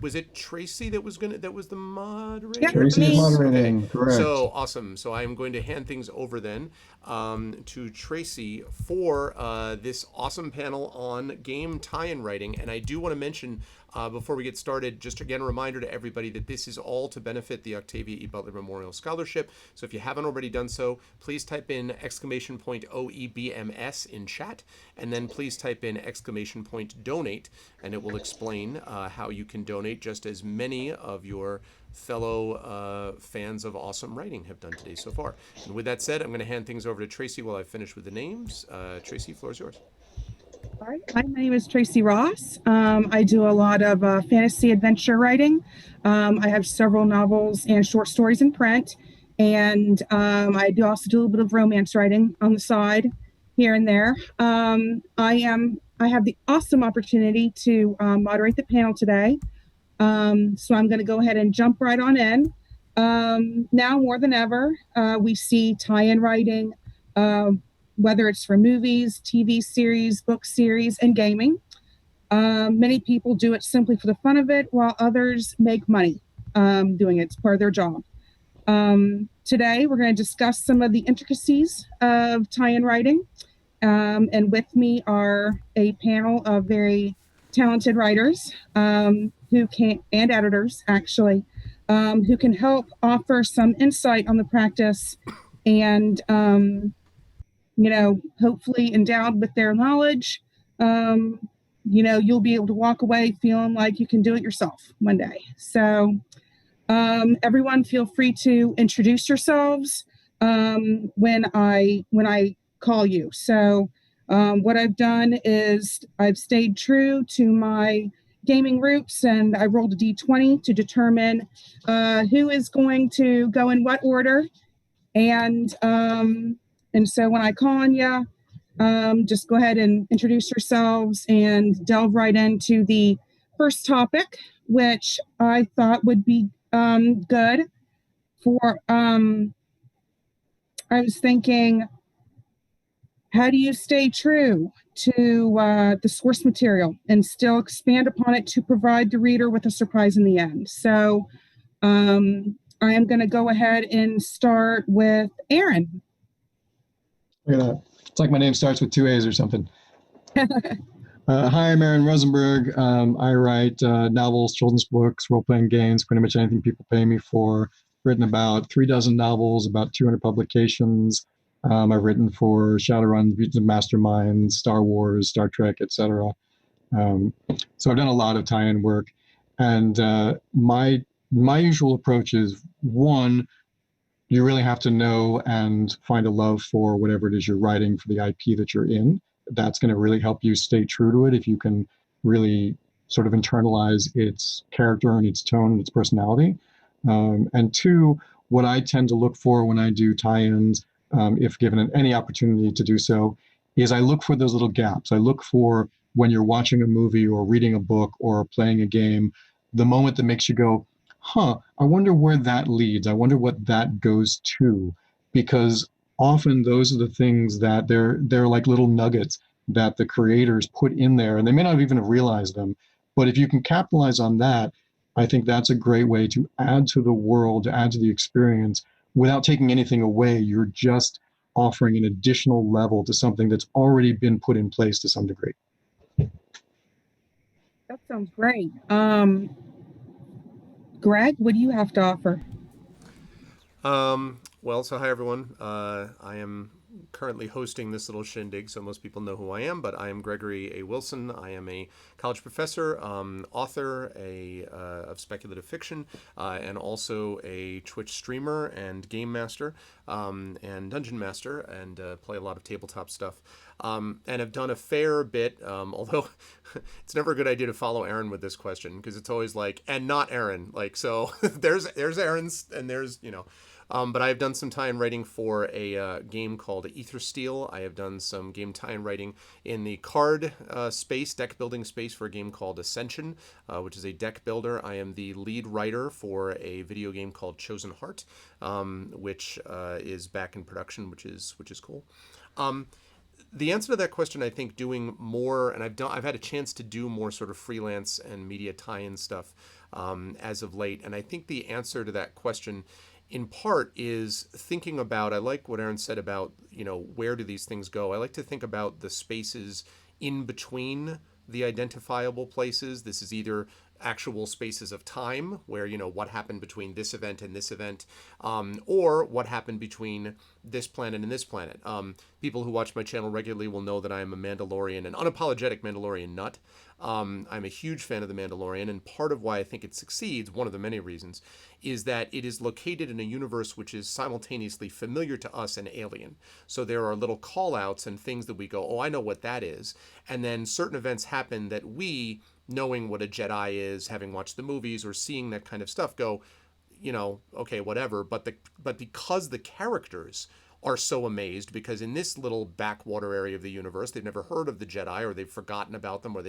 was it Tracy that was the moderator? Yeah, Tracy is moderating, okay. Correct. So awesome. So I'm going to hand things over then to Tracy for this awesome panel on game tie-in writing. And I do want to mention Before we get started, just again, a reminder to everybody that this is all to benefit the Octavia E. Butler Memorial Scholarship. So if you haven't already done so, please type in !OEBMS in chat, and then please type in !donate, and it will explain how you can donate, just as many of your fellow fans of awesome writing have done today so far. And with that said, I'm going to hand things over to Tracy while I finish with the names. Tracy, floor is yours. All right. Hi, my name is Tracy Ross. I do a lot of fantasy adventure writing. I have several novels and short stories in print, and I do also do a little bit of romance writing on the side here and there. I have the awesome opportunity to moderate the panel today. So I'm going to go ahead and jump right on in. Now more than ever, we see tie-in writing, whether it's for movies, TV series, book series, and gaming. Many people do it simply for the fun of it, while others make money doing it. It's part of their job. Today, we're going to discuss some of the intricacies of tie-in writing. And with me are a panel of very talented writers and editors, actually, who can help offer some insight on the practice and hopefully endowed with their knowledge, you'll be able to walk away feeling like you can do it yourself one day. So everyone feel free to introduce yourselves when I call you. So what I've done is I've stayed true to my gaming roots, and I rolled a d20 to determine who is going to go in what order. And so when I call on you, just go ahead and introduce yourselves and delve right into the first topic, which I thought would be good for, I was thinking, how do you stay true to the source material and still expand upon it to provide the reader with a surprise in the end? So I am going to go ahead and start with Aaron. Look at that. It's like my name starts with 2 A's or something. Hi, I'm Aaron Rosenberg. I write novels, children's books, role-playing games, pretty much anything people pay me for. Written about 36 novels, about 200 publications. I've written for Shadowrun, Mastermind, Star Wars, Star Trek, etc. So I've done a lot of tie-in work. And my usual approach is, one, you really have to know and find a love for whatever it is you're writing, for the IP that you're in. That's going to really help you stay true to it if you can really sort of internalize its character and its tone and its personality. And two, what I tend to look for when I do tie-ins, if given any opportunity to do so, is I look for those little gaps. I look for, when you're watching a movie or reading a book or playing a game, the moment that makes you go, I wonder where that leads. I wonder what that goes to. Because often those are the things that they're like little nuggets that the creators put in there, and they may not even have realized them. But if you can capitalize on that, I think that's a great way to add to the world, to add to the experience without taking anything away. You're just offering an additional level to something that's already been put in place to some degree. That sounds great. Greg, what do you have to offer? Well, so hi, everyone. I am currently hosting this little shindig, so most people know who I am, but I am Gregory A. Wilson. I am a college professor, author of speculative fiction, and also a Twitch streamer and game master and dungeon master, and play a lot of tabletop stuff. And have done a fair bit, although it's never a good idea to follow Aaron with this question, because it's always like, and not Aaron. Like, so there's Aaron's, and there's, but I've done some tie-in writing for a game called Ether Steel. I have done some game tie-in writing in the card space, deck building space, for a game called Ascension, which is a deck builder. I am the lead writer for a video game called Chosen Heart, which is back in production, which is cool. The answer to that question, I think, doing more, and I've had a chance to do more sort of freelance and media tie-in stuff as of late, and I think the answer to that question, in part, is thinking about, I like what Aaron said about, where do these things go? I like to think about the spaces in between the identifiable places. This is either actual spaces of time where, what happened between this event and this event, or what happened between this planet and this planet. People who watch my channel regularly will know that I am a Mandalorian, an unapologetic Mandalorian nut. I'm a huge fan of The Mandalorian, and part of why I think it succeeds, one of the many reasons, is that it is located in a universe which is simultaneously familiar to us and alien. So there are little call-outs and things that we go, oh, I know what that is. And then certain events happen that we, knowing what a Jedi is, having watched the movies or seeing that kind of stuff, go, okay, whatever. But because the characters are so amazed, because in this little backwater area of the universe, they've never heard of the Jedi, or they've forgotten about them, or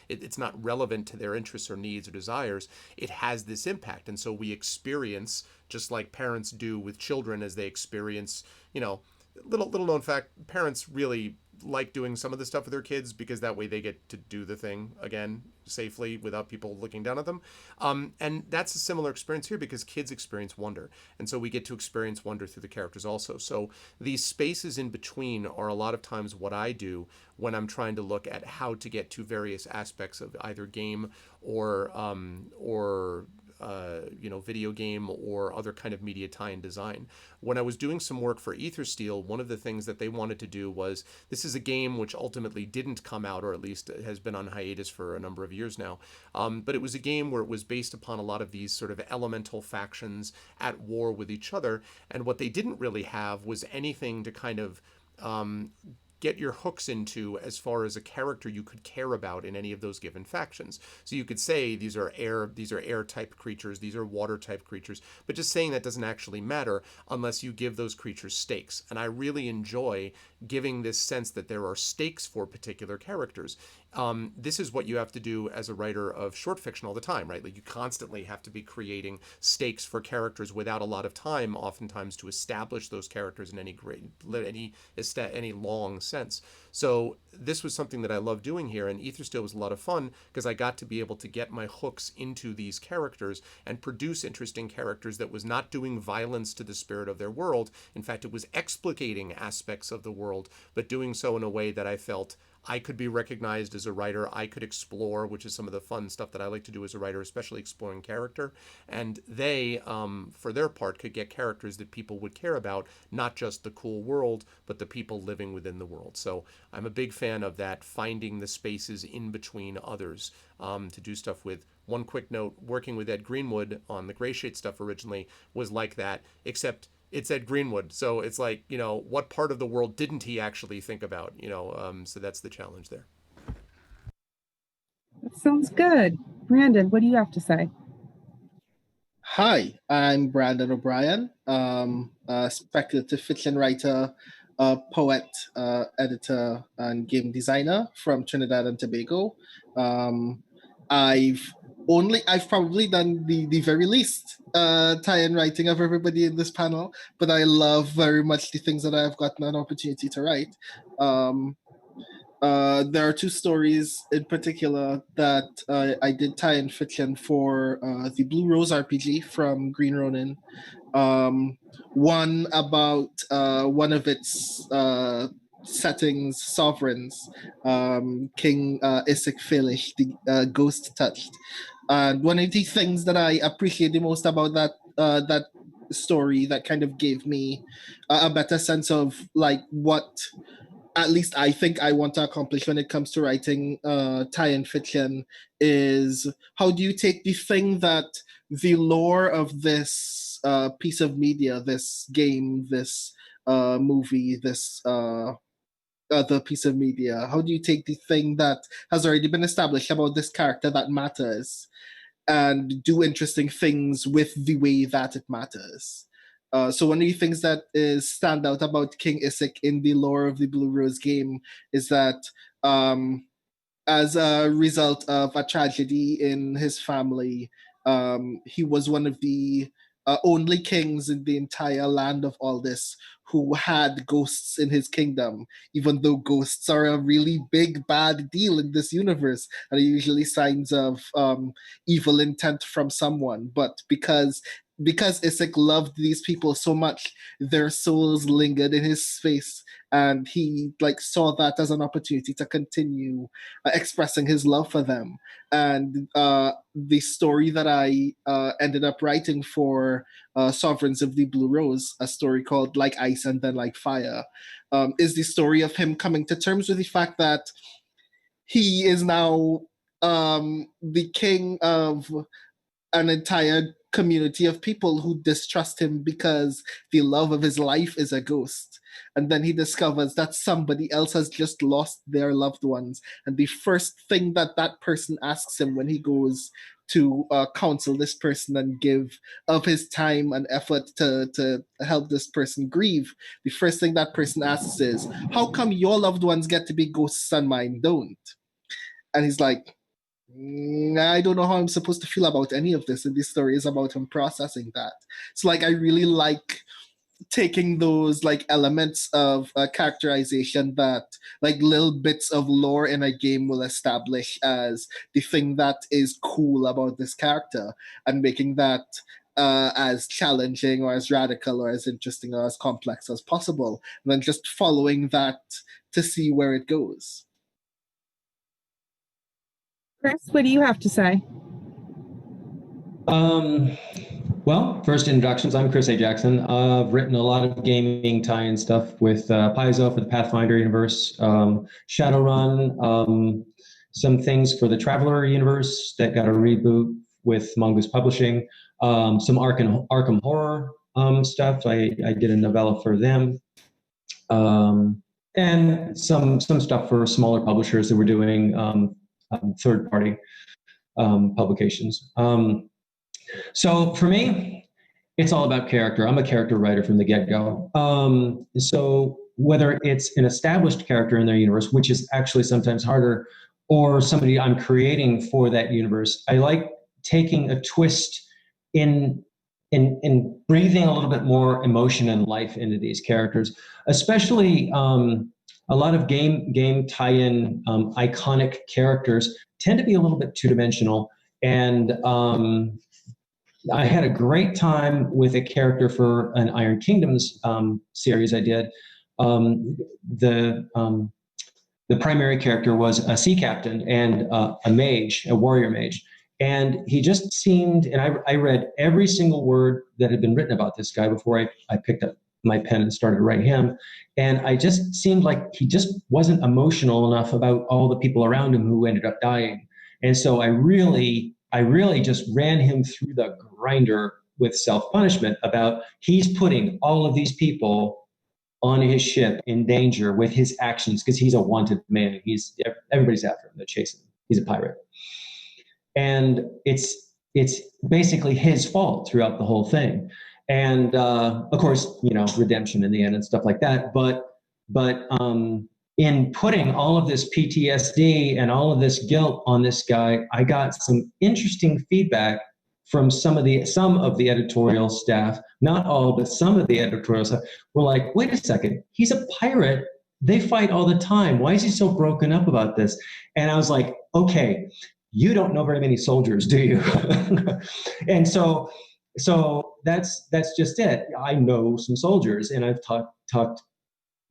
it's not relevant to their interests or needs or desires, it has this impact. And so we experience, just like parents do with children as they experience, little known fact, parents really like doing some of the stuff with their kids because that way they get to do the thing again safely without people looking down at them. And that's a similar experience here because kids experience wonder. And so we get to experience wonder through the characters also. So these spaces in between are a lot of times what I do when I'm trying to look at how to get to various aspects of either game or video game or other kind of media tie-in design. When I was doing some work for Ethersteel, one of the things that they wanted to do was, this is a game which ultimately didn't come out, or at least has been on hiatus for a number of years now, but it was a game where it was based upon a lot of these sort of elemental factions at war with each other, and what they didn't really have was anything to kind of get your hooks into as far as a character you could care about in any of those given factions. So you could say these are air type creatures, these are water type creatures, but just saying that doesn't actually matter unless you give those creatures stakes. And I really enjoy giving this sense that there are stakes for particular characters. This is what you have to do as a writer of short fiction all the time, right? Like you constantly have to be creating stakes for characters without a lot of time, oftentimes, to establish those characters in any long sense. So this was something that I love doing here, and Ethersteel was a lot of fun because I got to be able to get my hooks into these characters and produce interesting characters that was not doing violence to the spirit of their world. In fact, it was explicating aspects of the world, but doing so in a way that I felt I could be recognized as a writer. I could explore, which is some of the fun stuff that I like to do as a writer, especially exploring character. And they, for their part, could get characters that people would care about, not just the cool world, but the people living within the world. So I'm a big fan of that, finding the spaces in between others to do stuff with. One quick note, working with Ed Greenwood on the Gray Shade stuff originally was like that, except it's Ed Greenwood. So it's like, what part of the world didn't he actually think about? So that's the challenge there. That sounds good. Brandon, what do you have to say? Hi, I'm Brandon O'Brien, a speculative fiction writer, poet, editor, and game designer from Trinidad and Tobago. I've probably done the very least tie-in writing of everybody in this panel, but I love very much the things that I've gotten an opportunity to write. There are two stories in particular that I did tie-in fiction for the Blue Rose RPG from Green Ronin. One about one of its settings, sovereigns, King Isaac Felish, the Ghost Touched. And one of the things that I appreciate the most about that story, that kind of gave me a better sense of like what at least I think I want to accomplish when it comes to writing tie-in fiction, is how do you take the thing that the lore of this piece of media, this game, this movie, this other piece of media, how do you take the thing that has already been established about this character that matters and do interesting things with the way that it matters? So one of the things that stand out about King Isaac in the lore of the Blue Rose game is that as a result of a tragedy in his family, he was one of the only kings in the entire land of all this who had ghosts in his kingdom, even though ghosts are a really big bad deal in this universe and are usually signs of evil intent from someone. But because Isaac loved these people so much, their souls lingered in his space and he like saw that as an opportunity to continue expressing his love for them. And the story that I ended up writing for Sovereigns of the Blue Rose, a story called Like Ice and Then Like Fire, is the story of him coming to terms with the fact that he is now the king of an entire community of people who distrust him because the love of his life is a ghost. And then he discovers that somebody else has just lost their loved ones. And the first thing that that person asks him when he goes to counsel this person and give of his time and effort to help this person grieve, the first thing that person asks is, how come your loved ones get to be ghosts and mine don't? And he's like, I don't know how I'm supposed to feel about any of this. And this story is about him processing that. So like, I really like taking those like elements of characterization that like little bits of lore in a game will establish as the thing that is cool about this character, and making that as challenging or as radical or as interesting or as complex as possible, and then just following that to see where it goes. Chris, what do you have to say? Well, first introductions. I'm Chris A. Jackson. I've written a lot of gaming tie-in stuff with Paizo for the Pathfinder universe, Shadowrun, some things for the Traveler universe that got a reboot with Mongoose Publishing, some Arkham Horror stuff. I did a novella for them, and some stuff for smaller publishers that were doing third-party publications. So for me, it's all about character. I'm a character writer from the get-go. So whether it's an established character in their universe, which is actually sometimes harder, or somebody I'm creating for that universe, I like taking a twist in breathing a little bit more emotion and life into these characters, especially a lot of game tie-in iconic characters tend to be a little bit two-dimensional. And I had a great time with a character for an Iron Kingdoms series I did. The primary character was a sea captain and a mage, a warrior mage. And he just seemed, and I read every single word that had been written about this guy before I picked up my pen and started to write him. And I just seemed like he just wasn't emotional enough about all the people around him who ended up dying. And so I really just ran him through the grinder with self-punishment about he's putting all of these people on his ship in danger with his actions because he's a wanted man. Everybody's after him. They're chasing him. He's a pirate. And it's basically his fault throughout the whole thing. And of course, redemption in the end and stuff like that. But in putting all of this PTSD and all of this guilt on this guy, I got some interesting feedback from some of the editorial staff, not all, but some of the editorial staff were like, wait a second, he's a pirate. They fight all the time. Why is he so broken up about this? And I was like, okay, you don't know very many soldiers, do you? And so that's just it. I know some soldiers, and I've talked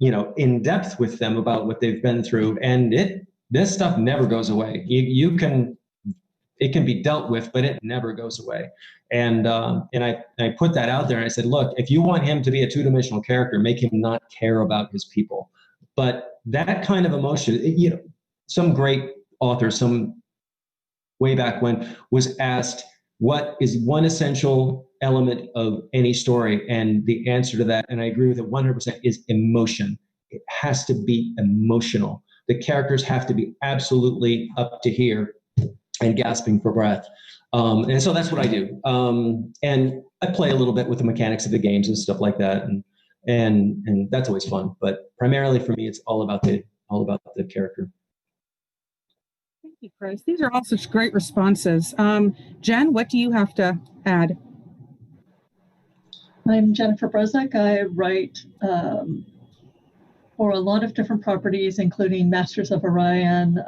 in depth with them about what they've been through, and this stuff never goes away. It can be dealt with, but it never goes away. And I put that out there, and I said, look, if you want him to be a two-dimensional character, make him not care about his people. But that kind of emotion, some great author, some way back when, was asked, what is one essential element of any story? And the answer to that, and I agree with it 100%, is emotion. It has to be emotional. The characters have to be absolutely up to here and gasping for breath. And so that's what I do. And I play a little bit with the mechanics of the games and stuff like that. And that's always fun. But primarily for me, it's all about the character. Thank you, Chris. These are all such great responses. Jen, what do you have to add? I'm Jennifer Brozek. I write for a lot of different properties, including Masters of Orion,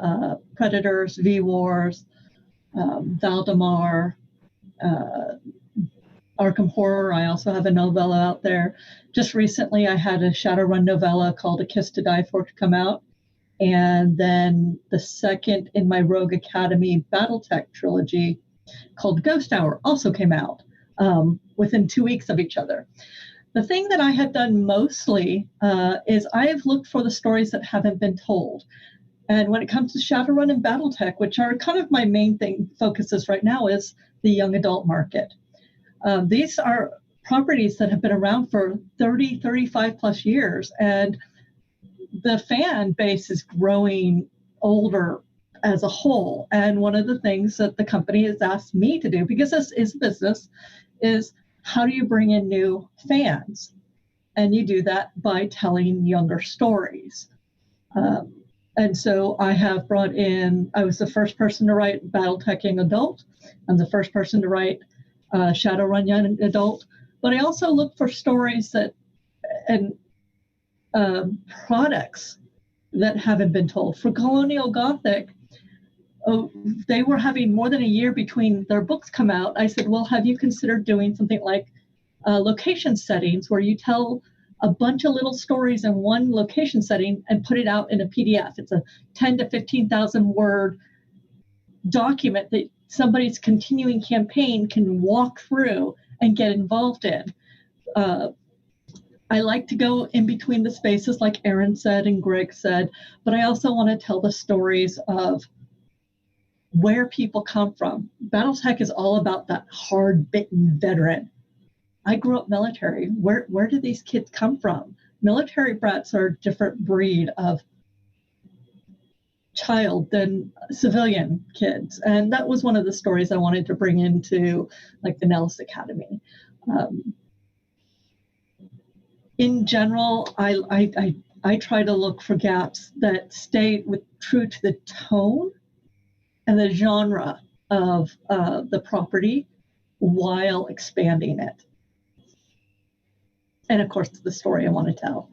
Predators, V-Wars, Valdemar, Arkham Horror. I also have a novella out there. Just recently, I had a Shadowrun novella called A Kiss to Die For to come out. And then the second in my Rogue Academy Battletech trilogy called Ghost Hour also came out within 2 weeks of each other. The thing that I have done mostly is I have looked for the stories that haven't been told. And when it comes to Shadowrun and Battletech, which are kind of my main focuses right now, is the young adult market. These are properties that have been around for 30, 35 plus years, and the fan base is growing older as a whole. And one of the things that the company has asked me to do, because this is business, is how do you bring in new fans? And you do that by telling younger stories. And so I have brought in, I was the first person to write Battletech Young Adult. I'm the first person to write Shadowrun Young Adult. But I also look for stories that, and products that haven't been told. For Colonial Gothic, they were having more than a year between their books come out. I said, well, have you considered doing something like location settings where you tell a bunch of little stories in one location setting and put it out in a PDF? It's a 10 to 15,000 word document that somebody's continuing campaign can walk through and get involved in. I like to go in between the spaces, like Aaron said and Greg said, but I also want to tell the stories of where people come from. Battletech is all about that hard-bitten veteran. I grew up military. Where do these kids come from? Military brats are a different breed of child than civilian kids. And that was one of the stories I wanted to bring into like the Nellis Academy. In general, I try to look for gaps that stay true to the tone and the genre of the property while expanding it. And of course, the story I want to tell.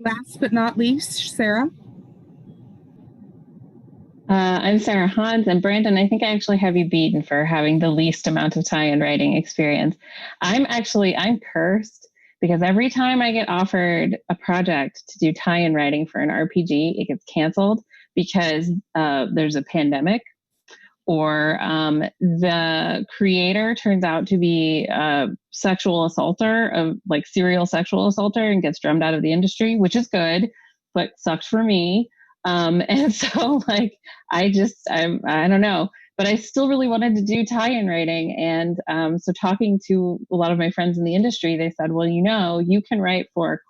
Last but not least, Sarah. I'm Sarah Hans, and Brandon, I think I actually have you beaten for having the least amount of tie-in writing experience. I'm cursed because every time I get offered a project to do tie-in writing for an RPG, it gets canceled because there's a pandemic, or the creator turns out to be a sexual assaulter, serial sexual assaulter, and gets drummed out of the industry, which is good, but sucked for me. And so I don't know, but I still really wanted to do tie-in writing. And so talking to a lot of my friends in the industry, they said, well, you can write for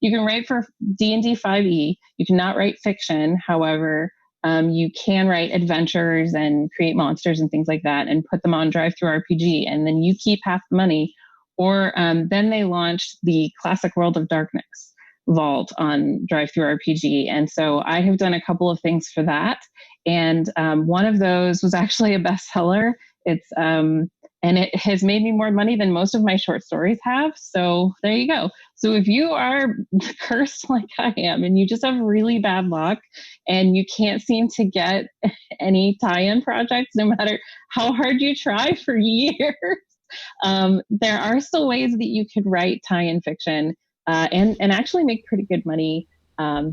you can write for D&D 5e. You cannot write fiction. However, you can write adventures and create monsters and things like that and put them on Drive-Thru-RPG, and then you keep half the money. Or then they launched the Classic World of Darkness vault on Drive-Thru-RPG. And so I have done a couple of things for that. And one of those was actually a bestseller. And it has made me more money than most of my short stories have. So there you go. So if you are cursed like I am, and you just have really bad luck and you can't seem to get any tie-in projects, no matter how hard you try for years, there are still ways that you could write tie-in fiction and actually make pretty good money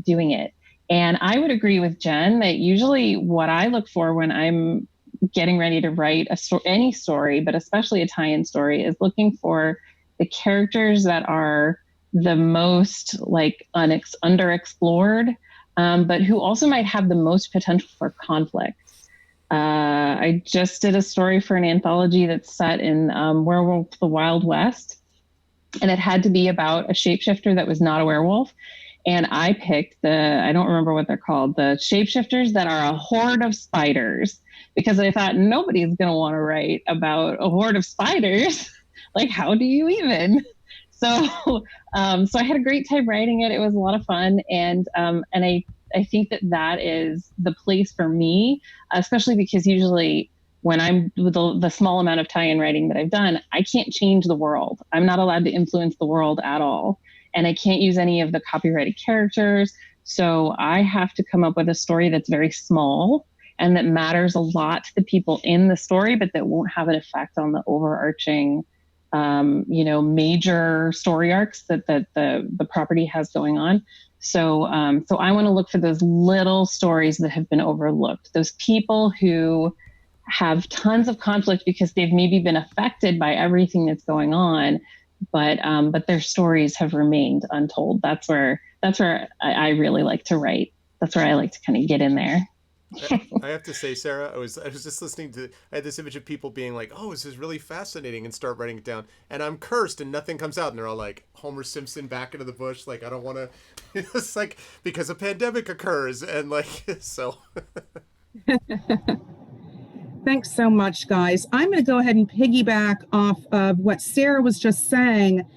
doing it. And I would agree with Jen that usually what I look for when I'm getting ready to write any story, but especially a tie-in story, is looking for the characters that are the most underexplored, but who also might have the most potential for conflict. I just did a story for an anthology that's set in Werewolf the Wild West, and it had to be about a shapeshifter that was not a werewolf. And I picked I don't remember what they're called, the shapeshifters that are a horde of spiders, because I thought nobody's going to want to write about a horde of spiders. How do you even? So I had a great time writing it. It was a lot of fun. And I think that is the place for me, especially because usually when I'm with the small amount of tie-in writing that I've done, I can't change the world. I'm not allowed to influence the world at all. And I can't use any of the copyrighted characters. So I have to come up with a story that's very small and that matters a lot to the people in the story, but that won't have an effect on the overarching, major story arcs that the property has going on. So I want to look for those little stories that have been overlooked, those people who have tons of conflict because they've maybe been affected by everything that's going on, but their stories have remained untold. That's where I really like to write. That's where I like to kind of get in there. I have to say, Sarah, I was just listening to, I had this image of people being like, oh, this is really fascinating, and start writing it down, and I'm cursed and nothing comes out, and they're all like Homer Simpson back into the bush, like, I don't want to, it's like, because a pandemic occurs, and like, so. Thanks so much, guys. I'm going to go ahead and piggyback off of what Sarah was just saying.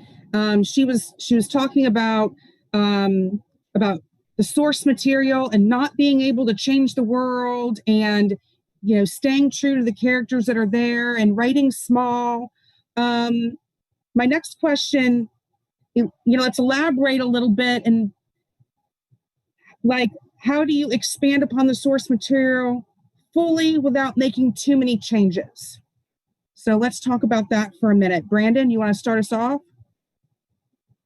She was talking about the source material and not being able to change the world, and staying true to the characters that are there and writing small. My next question, let's elaborate a little bit, and like, how do you expand upon the source material fully without making too many changes? So let's talk about that for a minute. Brandon, you want to start us off?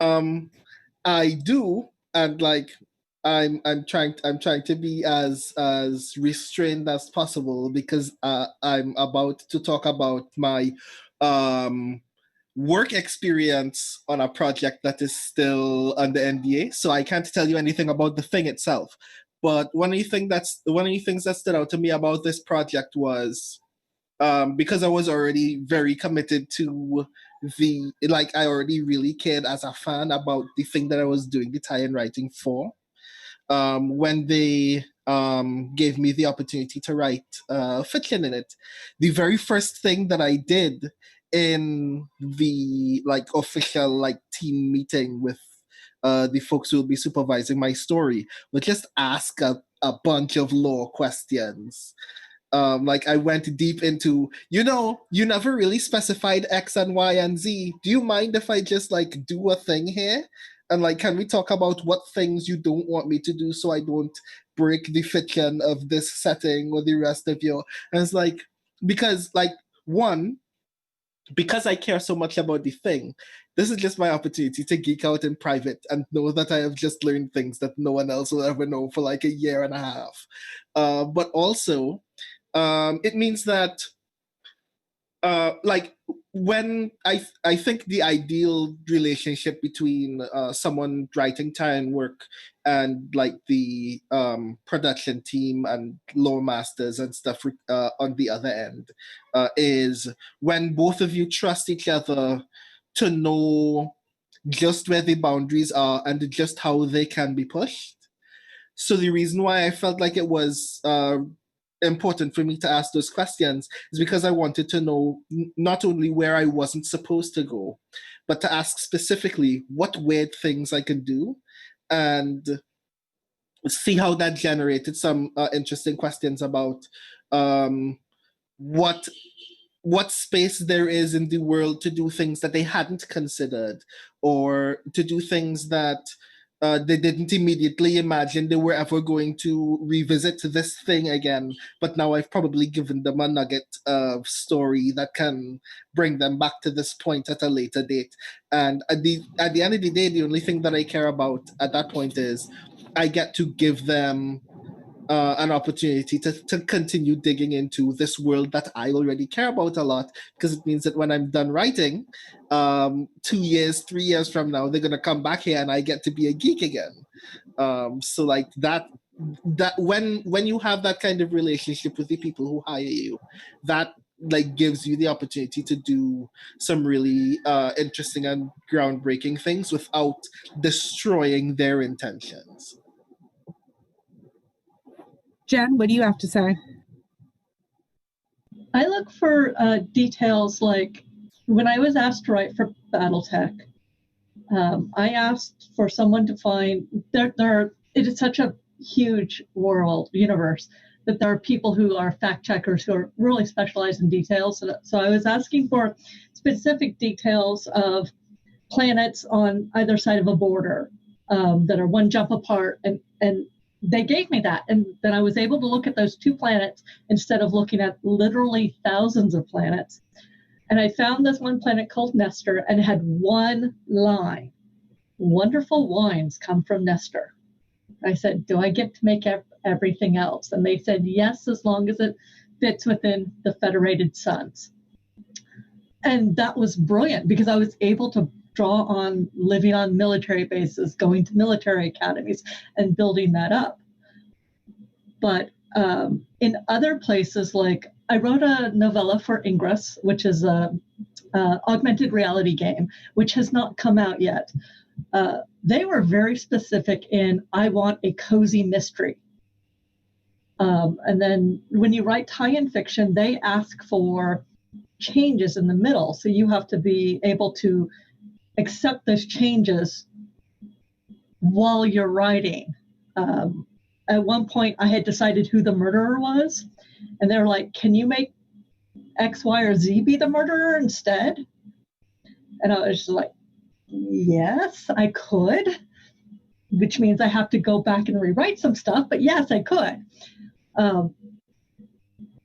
I do, and like I'm trying to be as restrained as possible, because I'm about to talk about my work experience on a project that is still under NDA, so I can't tell you anything about the thing itself. But one of the things that stood out to me about this project was, because I was already very committed to I already really cared as a fan about the thing that I was doing the tie-in writing for. When they gave me the opportunity to write fiction in it, the very first thing that I did in the official team meeting with the folks who will be supervising my story was just ask a bunch of lore questions. I went deep into, you never really specified X and Y and Z. Do you mind if I just do a thing here? And can we talk about what things you don't want me to do so I don't break the fiction of this setting or the rest of your... And it's because I care so much about the thing, this is just my opportunity to geek out in private and know that I have just learned things that no one else will ever know for a year and a half. But also, it means that when I think the ideal relationship between someone writing tie-in work and the production team and lore masters and stuff on the other end is when both of you trust each other to know just where the boundaries are and just how they can be pushed. So the reason why I felt like it was important for me to ask those questions is because I wanted to know not only where I wasn't supposed to go, but to ask specifically what weird things I could do, and see how that generated some interesting questions about what space there is in the world to do things that they hadn't considered, or to do things that they didn't immediately imagine they were ever going to revisit this thing again. But now I've probably given them a nugget of story that can bring them back to this point at a later date. And at the end of the day, the only thing that I care about at that point is I get to give them an opportunity to continue digging into this world that I already care about a lot, because it means that when I'm done writing, 2 years, 3 years from now, they're going to come back here and I get to be a geek again. So that when you have that kind of relationship with the people who hire you, that gives you the opportunity to do some really interesting and groundbreaking things without destroying their intentions. Jen, what do you have to say? I look for details like when I was asked to write for Battletech, I asked for someone to find, it is such a huge universe, that there are people who are fact checkers who are really specialized in details. So I was asking for specific details of planets on either side of a border that are one jump apart, and they gave me that. And then I was able to look at those 2 planets instead of looking at literally thousands of planets. And I found this one planet called Nestor, and it had one line: wonderful wines come from Nestor. I said, do I get to make everything else? And they said, yes, as long as it fits within the Federated Suns. And that was brilliant because I was able to draw on living on military bases, going to military academies, and building that up. But in other places, like I wrote a novella for Ingress, which is a augmented reality game, which has not come out yet. They were very specific in, I want a cozy mystery. And then when you write tie-in fiction, they ask for changes in the middle. So you have to be able to accept those changes while you're writing. At one point, I had decided who the murderer was, and they were like, can you make X, Y, or Z be the murderer instead? And I was just like, yes, I could, which means I have to go back and rewrite some stuff, but yes, I could.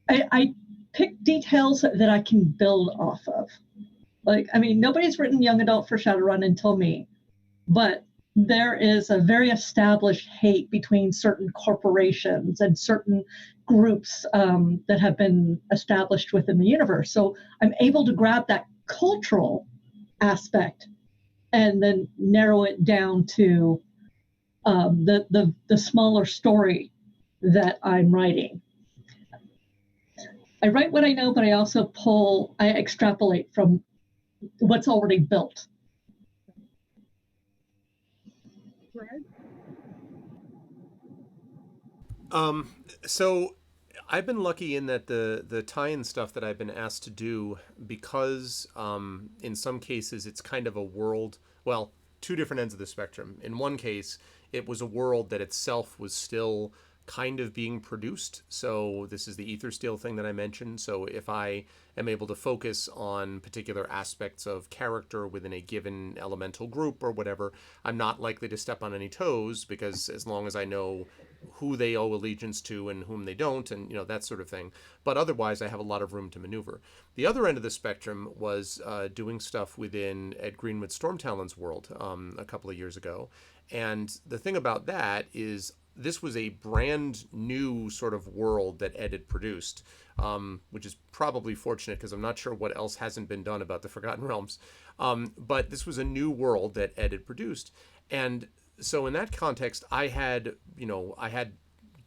I pick details that I can build off of. Like, I mean, nobody's written young adult for Shadowrun until me, but there is a very established hate between certain corporations and certain groups that have been established within the universe. So I'm able to grab that cultural aspect and then narrow it down to the smaller story that I'm writing. I write what I know, but I also I extrapolate from what's already built. So I've been lucky in that the tie-in stuff that I've been asked to do, because in some cases it's kind of a world, well, 2 different ends of the spectrum. In one case, it was a world that itself was still kind of being produced. So this is the ether steel thing that I mentioned. So if I am able to focus on particular aspects of character within a given elemental group or whatever, I'm not likely to step on any toes, because as long as I know who they owe allegiance to and whom they don't, and that sort of thing. But otherwise, I have a lot of room to maneuver. The other end of the spectrum was doing stuff within Ed Greenwood Stormtalon's world a couple of years ago. And the thing about that is, this was a brand new sort of world that Ed had produced, which is probably fortunate, because I'm not sure what else hasn't been done about the Forgotten Realms. But this was a new world that Ed had produced. And so in that context, I had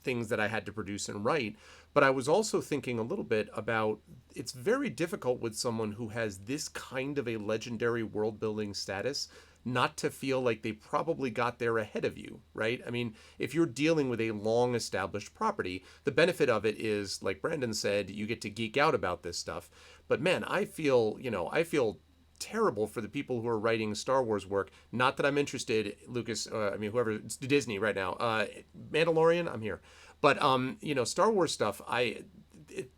things that I had to produce and write, but I was also thinking a little bit about, it's very difficult with someone who has this kind of a legendary world building status not to feel like they probably got there ahead of you, right? I mean, if you're dealing with a long established property, the benefit of it is, like Brandon said, you get to geek out about this stuff. But man, I feel terrible for the people who are writing Star Wars work. Not that I'm interested, Lucas, whoever, it's Disney right now, Mandalorian, I'm here. But, Star Wars stuff,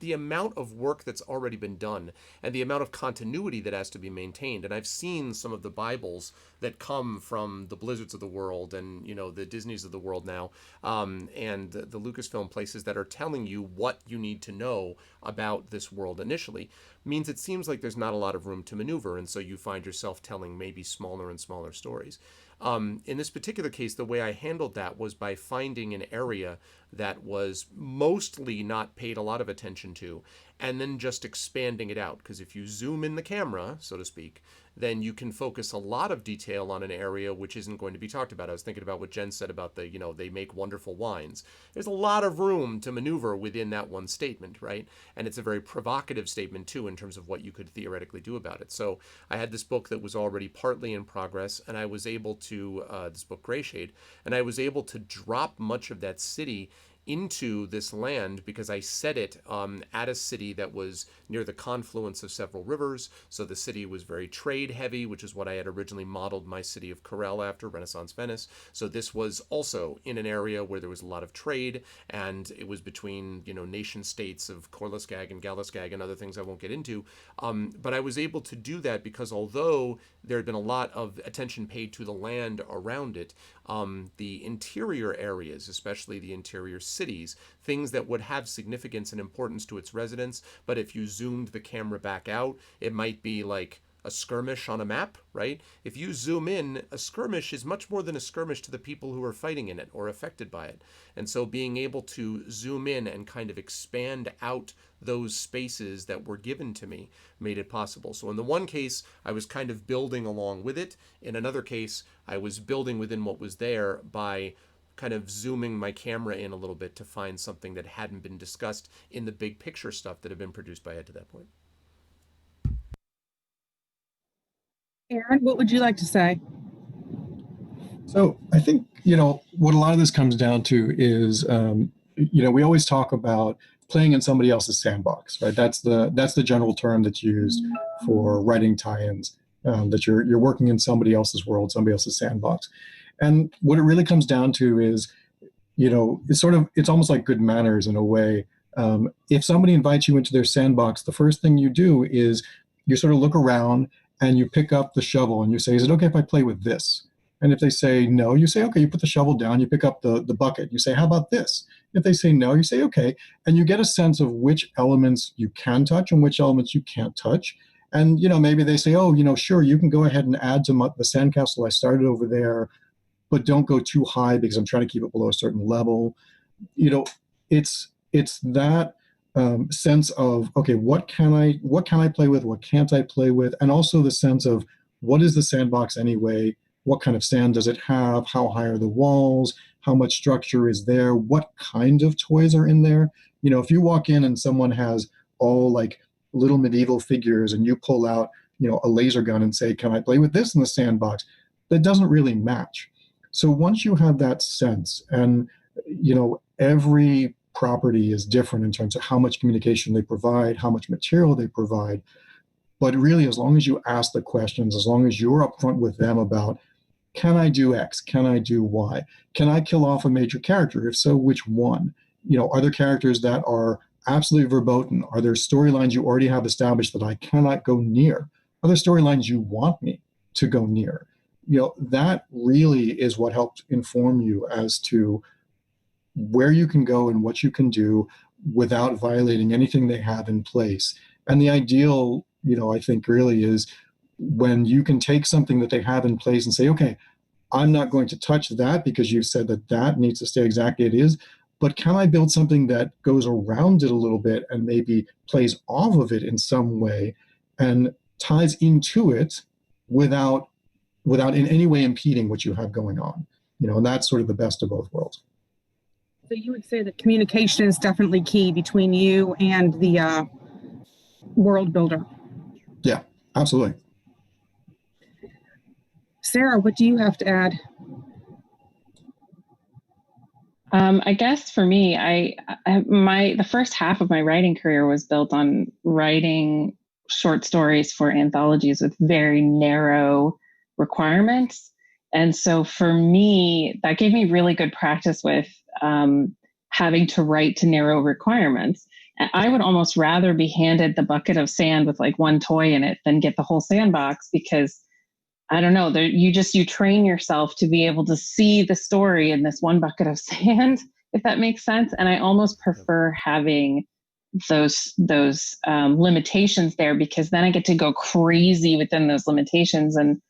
the amount of work that's already been done and the amount of continuity that has to be maintained. And I've seen some of the Bibles that come from the Blizzards of the world and, the Disneys of the world now, and the Lucasfilm places that are telling you what you need to know about this world initially, means it seems like there's not a lot of room to maneuver. And so you find yourself telling maybe smaller and smaller stories. In this particular case, the way I handled that was by finding an area that was mostly not paid a lot of attention to, and then just expanding it out. Because if you zoom in the camera, so to speak, then you can focus a lot of detail on an area which isn't going to be talked about. I was thinking about what Jen said about they make wonderful wines. There's a lot of room to maneuver within that one statement, right? And it's a very provocative statement, too, in terms of what you could theoretically do about it. So I had this book that was already partly in progress, and I was able to, this book, Grey Shade, and I was able to drop much of that city into this land because I set it at a city that was near the confluence of several rivers. So the city was very trade heavy, which is what I had originally modeled my city of Corel after, Renaissance Venice. So this was also in an area where there was a lot of trade, and it was between, nation states of Corlescag and Galiskag and other things I won't get into. But I was able to do that because although there had been a lot of attention paid to the land around it, the interior areas, especially the interior cities, things that would have significance and importance to its residents, but if you zoomed the camera back out, it might be like a skirmish on a map, right? If you zoom in, a skirmish is much more than a skirmish to the people who are fighting in it or affected by it. And so being able to zoom in and kind of expand out those spaces that were given to me made it possible. So in the one case, I was kind of building along with it. In another case, I was building within what was there by kind of zooming my camera in a little bit to find something that hadn't been discussed in the big picture stuff that had been produced by Ed to that point. Aaron, what would you like to say? So I think, what a lot of this comes down to is, we always talk about playing in somebody else's sandbox, right? That's the general term that's used for writing tie-ins, that you're working in somebody else's world, somebody else's sandbox. And what it really comes down to is, it's almost like good manners in a way. If somebody invites you into their sandbox, the first thing you do is you sort of look around and you pick up the shovel and you say, is it okay if I play with this? And if they say no, you say, okay, you put the shovel down, you pick up the bucket, you say, how about this? If they say no, you say, okay. And you get a sense of which elements you can touch and which elements you can't touch. And, maybe they say, oh, sure, you can go ahead and add to the sandcastle I started over there, but don't go too high because I'm trying to keep it below a certain level. It's that sense of, okay, what can I play with? What can't I play with? And also the sense of, what is the sandbox anyway? What kind of sand does it have? How high are the walls? How much structure is there? What kind of toys are in there? If you walk in and someone has all like little medieval figures and you pull out, a laser gun and say, can I play with this in the sandbox? That doesn't really match. So once you have that sense, and, every property is different in terms of how much communication they provide, how much material they provide. But really, as long as you ask the questions, as long as you're upfront with them about, can I do X? Can I do Y? Can I kill off a major character? If so, which one? Are there characters that are absolutely verboten? Are there storylines you already have established that I cannot go near? Are there storylines you want me to go near? That really is what helps inform you as to where you can go and what you can do without violating anything they have in place. And the ideal, I think really is when you can take something that they have in place and say, okay, I'm not going to touch that because you've said that needs to stay exactly as it is, but can I build something that goes around it a little bit and maybe plays off of it in some way and ties into it without in any way impeding what you have going on, and that's sort of the best of both worlds. So you would say that communication is definitely key between you and the world builder. Yeah, absolutely. Sarah, what do you have to add? I guess for me, the first half of my writing career was built on writing short stories for anthologies with very narrow requirements. And so for me, that gave me really good practice with having to write to narrow requirements. And I would almost rather be handed the bucket of sand with like one toy in it than get the whole sandbox, because I don't know, you train yourself to be able to see the story in this one bucket of sand, if that makes sense. And I almost prefer having those limitations there, because then I get to go crazy within those limitations. And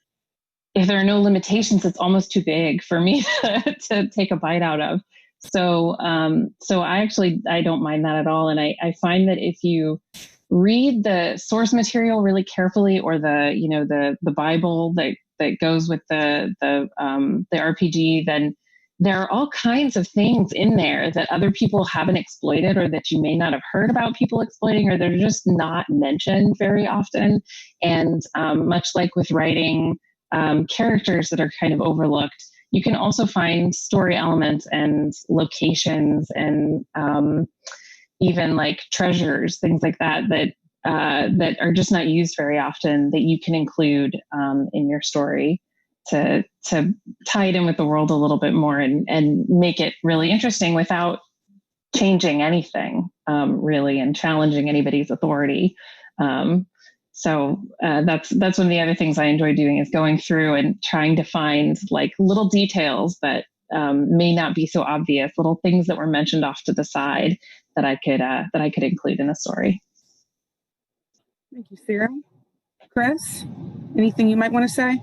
if there are no limitations, it's almost too big for me to take a bite out of. So I don't mind that at all. And I find that if you read the source material really carefully, or the Bible that goes with the RPG, then there are all kinds of things in there that other people haven't exploited, or that you may not have heard about people exploiting, or they're just not mentioned very often. And much like with writing characters that are kind of overlooked, you can also find story elements and locations and even like treasures, things like that, that are just not used very often, that you can include in your story to tie it in with the world a little bit more and make it really interesting without changing anything, really, and challenging anybody's authority. So that's one of the other things I enjoy doing, is going through and trying to find like little details that may not be so obvious, little things that were mentioned off to the side that I could include in a story. Thank you, Sarah. Chris, anything you might want to say?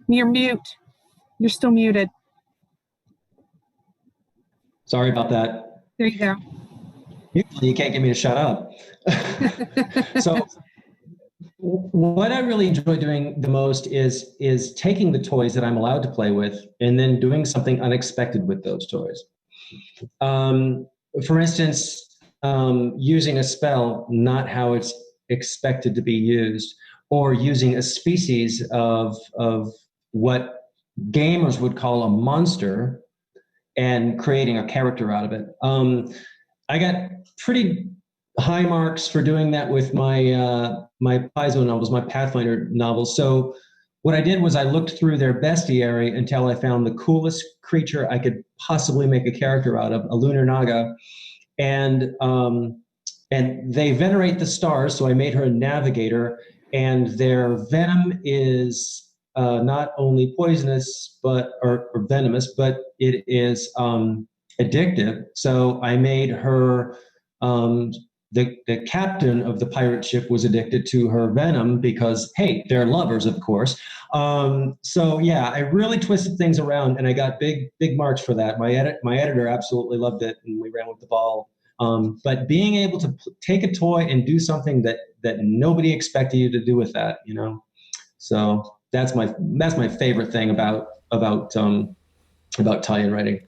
You're mute. You're still muted. Sorry about that. There you go. Usually you can't get me to shut up. So what I really enjoy doing the most is taking the toys that I'm allowed to play with and then doing something unexpected with those toys. For instance, using a spell not how it's expected to be used, or using a species of what gamers would call a monster and creating a character out of it. I got pretty high marks for doing that with my my Paizo novels, my Pathfinder novels. So what I did was I looked through their bestiary until I found the coolest creature I could possibly make a character out of, a lunar naga, and they venerate the stars, so I made her a navigator, and their venom is not only poisonous or venomous, but it is addictive. So I made her the captain of the pirate ship was addicted to her venom because, hey, they're lovers, of course. So yeah, I really twisted things around, and I got big marks for that. My editor absolutely loved it, and we ran with the ball. But being able to take a toy and do something that nobody expected you to do with that, you know. So that's my favorite thing about tie-in writing.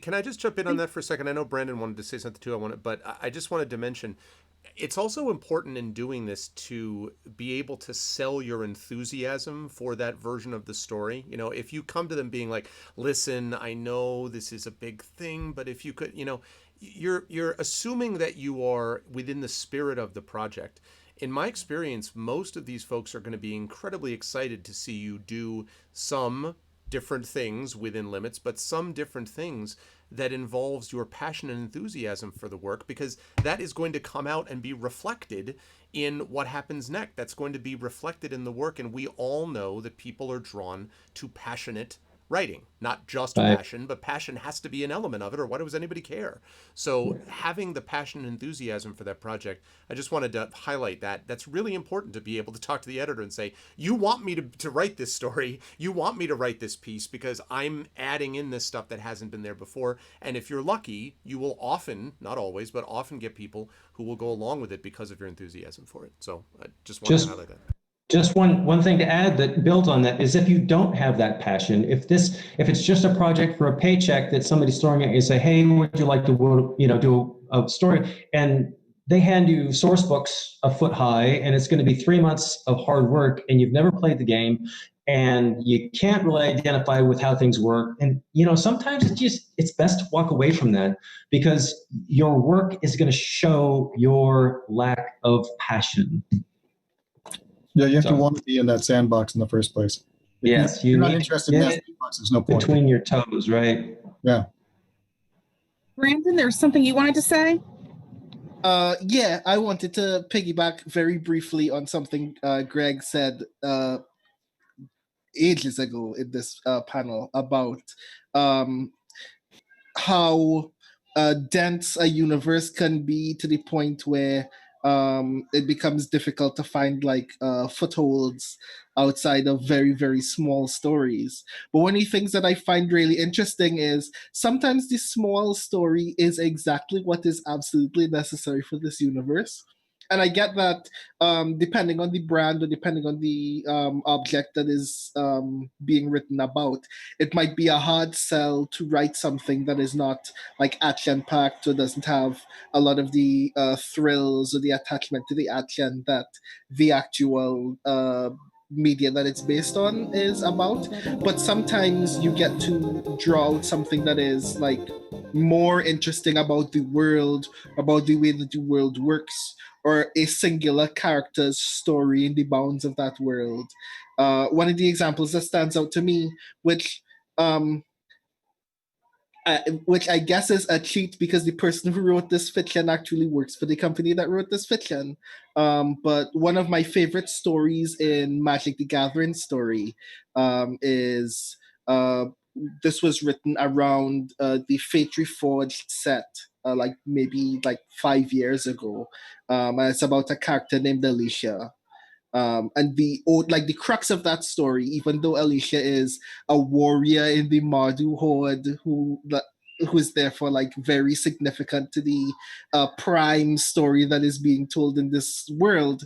Can I just jump in on that for a second? I know Brandon wanted to say something too. But I just wanted to mention, it's also important in doing this to be able to sell your enthusiasm for that version of the story. You know, if you come to them being like, listen, I know this is a big thing, but if you could, you know, you're assuming that you are within the spirit of the project. In my experience, most of these folks are going to be incredibly excited to see you do some different things within limits, but some different things that involves your passion and enthusiasm for the work, because that is going to come out and be reflected in what happens next. That's going to be reflected in the work, and we all know that people are drawn to passionate writing, not just passion, but passion has to be an element of it, or why does anybody care? So having the passion and enthusiasm for that project, I just wanted to highlight that. That's really important, to be able to talk to the editor and say, you want me to write this story, you want me to write this piece because I'm adding in this stuff that hasn't been there before. And if you're lucky, you will often, not always, but often get people who will go along with it because of your enthusiasm for it. So I just wanted to highlight that. Just one thing to add that builds on that is, if you don't have that passion, if it's just a project for a paycheck that somebody's throwing at you, say, hey, would you like to do a story, and they hand you source books a foot high, and it's going to be 3 months of hard work, and you've never played the game, and you can't really identify with how things work, and sometimes it's best to walk away from that, because your work is going to show your lack of passion. Yeah, you have to want to be in that sandbox in the first place. Yes, you're not interested in that sandbox, there's no point. Between your toes, right? Yeah. Brandon, there's something you wanted to say? Yeah, I wanted to piggyback very briefly on something Greg said ages ago in this panel about how dense a universe can be, to the point where it becomes difficult to find footholds outside of very, very small stories. But one of the things that I find really interesting is sometimes the small story is exactly what is absolutely necessary for this universe. And I get that depending on the brand or depending on the object that is being written about, it might be a hard sell to write something that is not like action packed or doesn't have a lot of the thrills or the attachment to the action that the actual media that it's based on is about. But sometimes you get to draw out something that is like more interesting about the world, about the way that the world works, or a singular character's story in the bounds of that world. One of the examples that stands out to me, which I guess is a cheat because the person who wrote this fiction actually works for the company that wrote this fiction. But one of my favorite stories in Magic the Gathering story is this was written around the Fate Reforged set, like maybe like 5 years ago. And it's about a character named Alicia. And the crux of that story, even though Alicia is a warrior in the Mardu horde who's therefore like very significant to the prime story that is being told in this world,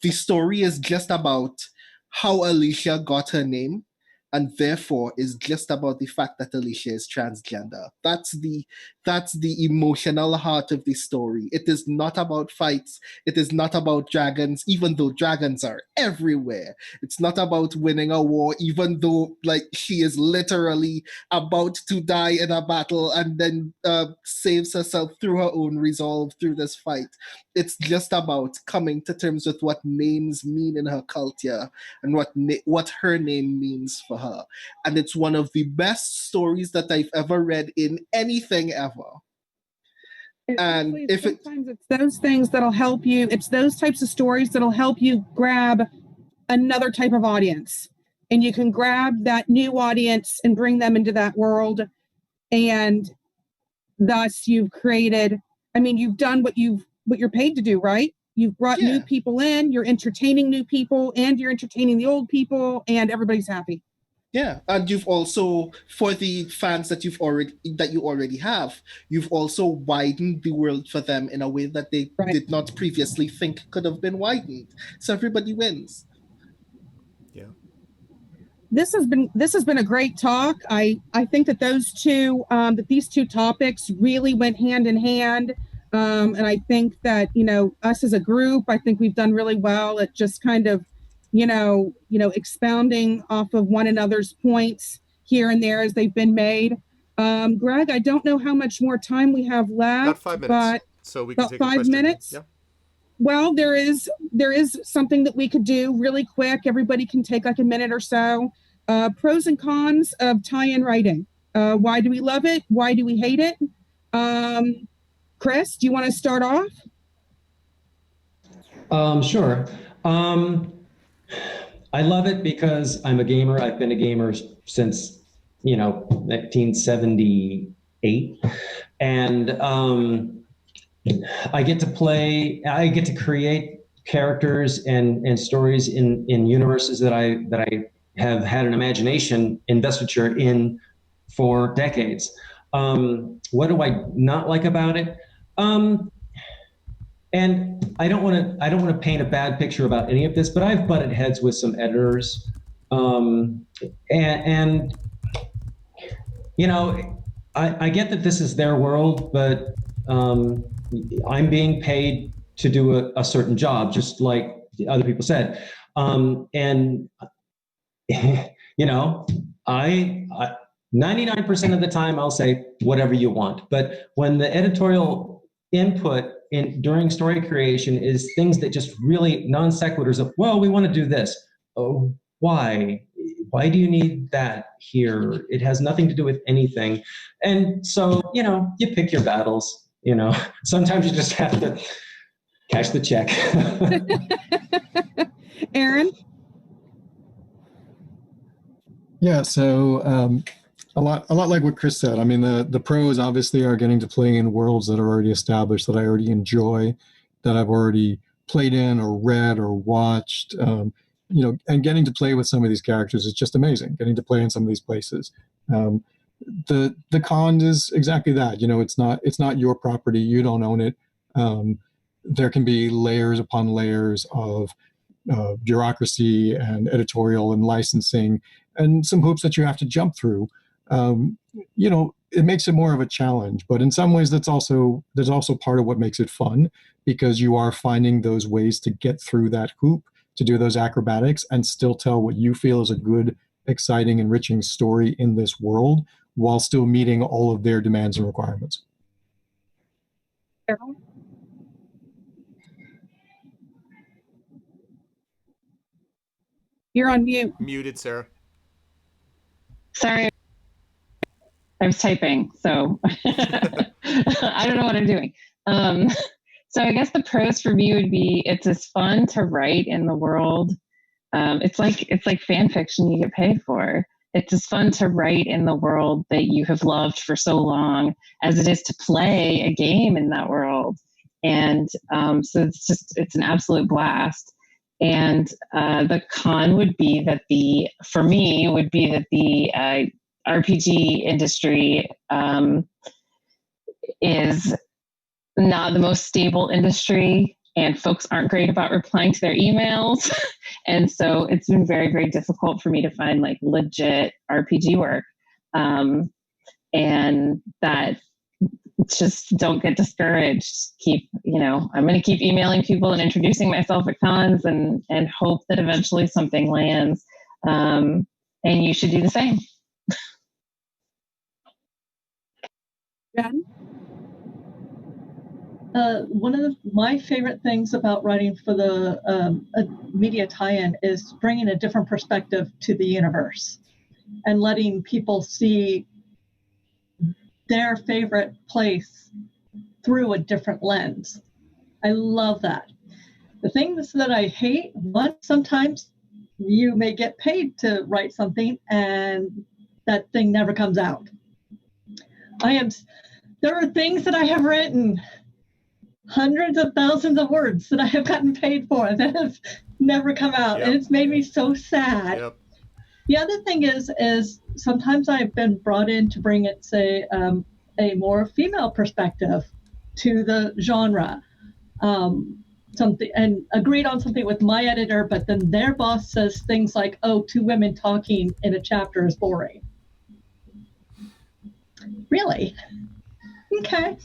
the story is just about how Alicia got her name, and therefore is just about the fact that Alicia is transgender. That's the emotional heart of the story. It is not about fights. It is not about dragons, even though dragons are everywhere. It's not about winning a war, even though like she is literally about to die in a battle and then saves herself through her own resolve through this fight. It's just about coming to terms with what names mean in her culture and what her name means for her. And it's one of the best stories that I've ever read in anything ever. And sometimes it's those things that'll help you. It's those types of stories that'll help you grab another type of audience. And you can grab that new audience and bring them into that world. And thus you've created, I mean, you've done what you're paid to do, right? You've brought new people in, you're entertaining new people, and you're entertaining the old people, and everybody's happy. Yeah, and you've also, for the fans that you already have, you've also widened the world for them in a way that they did not previously think could have been widened. So everybody wins. Yeah. This has been a great talk. I think that these two topics really went hand in hand. And I think that, us as a group, I think we've done really well at just kind of, expounding off of one another's points here and there as they've been made. Greg, I don't know how much more time we have left. About 5 minutes. But so we can take 5 minutes. Yeah. Well, there is something that we could do really quick. Everybody can take like a minute or so. Pros and cons of tie-in writing. Why do we love it? Why do we hate it? Chris, do you want to start off? Sure. I love it because I'm a gamer. I've been a gamer since, 1978. And I get to create characters and stories in universes that I have had an imagination investiture in for decades. What do I not like about it? And I don't want to paint a bad picture about any of this, but I've butted heads with some editors, and I get that this is their world, but I'm being paid to do a certain job, just like other people said, and I 99% of the time I'll say whatever you want, but when the editorial input during story creation is things that just really non sequiturs of, well, we want to do this. Oh, why? Why do you need that here? It has nothing to do with anything. And so, you pick your battles, sometimes you just have to cash the check. Aaron? Yeah, so a lot like what Chris said. I mean, the pros obviously are getting to play in worlds that are already established, that I already enjoy, that I've already played in or read or watched. And getting to play with some of these characters is just amazing. Getting to play in some of these places. The con is exactly that. It's not your property. You don't own it. there can be layers upon layers of bureaucracy and editorial and licensing and some hoops that you have to jump through. It makes it more of a challenge, but in some ways there's also part of what makes it fun, because you are finding those ways to get through that hoop, to do those acrobatics and still tell what you feel is a good, exciting, enriching story in this world while still meeting all of their demands and requirements. You're on mute. Muted, Sarah. Sorry, I was typing, so I don't know what I'm doing. So I guess the pros for me would be it's as fun to write in the world. It's like fan fiction you get paid for. It's as fun to write in the world that you have loved for so long as it is to play a game in that world. And so it's an absolute blast. And the con would be that the RPG industry is not the most stable industry, and folks aren't great about replying to their emails. And so it's been very, very difficult for me to find like legit RPG work. And that, just don't get discouraged. I'm going to keep emailing people and introducing myself at cons and hope that eventually something lands. And you should do the same. Ben? One of my favorite things about writing for the media tie-in is bringing a different perspective to the universe and letting people see their favorite place through a different lens. I love that. The things that I hate, sometimes you may get paid to write something and that thing never comes out. There are things that I have written, hundreds of thousands of words that I have gotten paid for that have never come out. Yep. And it's made me so sad. Yep. The other thing is sometimes I've been brought in to bring it, say, a more female perspective to the genre. Something, and agreed on something with my editor, but then their boss says things like, "Oh, two women talking in a chapter is boring." Really? Okay.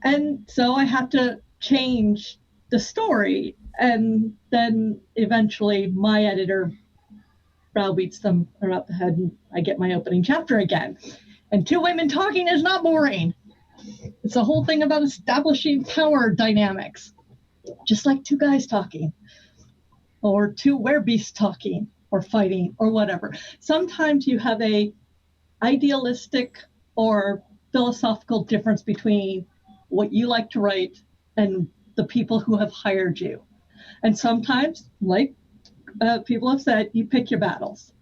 And so I have to change the story, and then eventually my editor browbeats them around the head, and I get my opening chapter again. And two women talking is not boring. It's a whole thing about establishing power dynamics, just like two guys talking, or two werebeasts talking, or fighting, or whatever. Sometimes you have a idealistic or philosophical difference between what you like to write and the people who have hired you. And sometimes, like people have said, you pick your battles.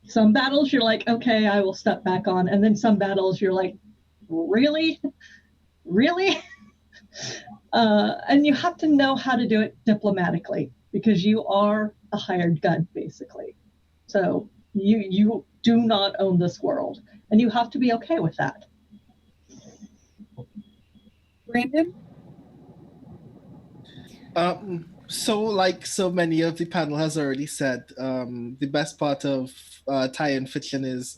Some battles you're like, okay, I will step back on. And then some battles you're like, really? Really? And you have to know how to do it diplomatically, because you are a hired gun, basically. So you do not own this world, and you have to be okay with that. Brandon? So like so many of the panel has already said, the best part of tie-in fiction is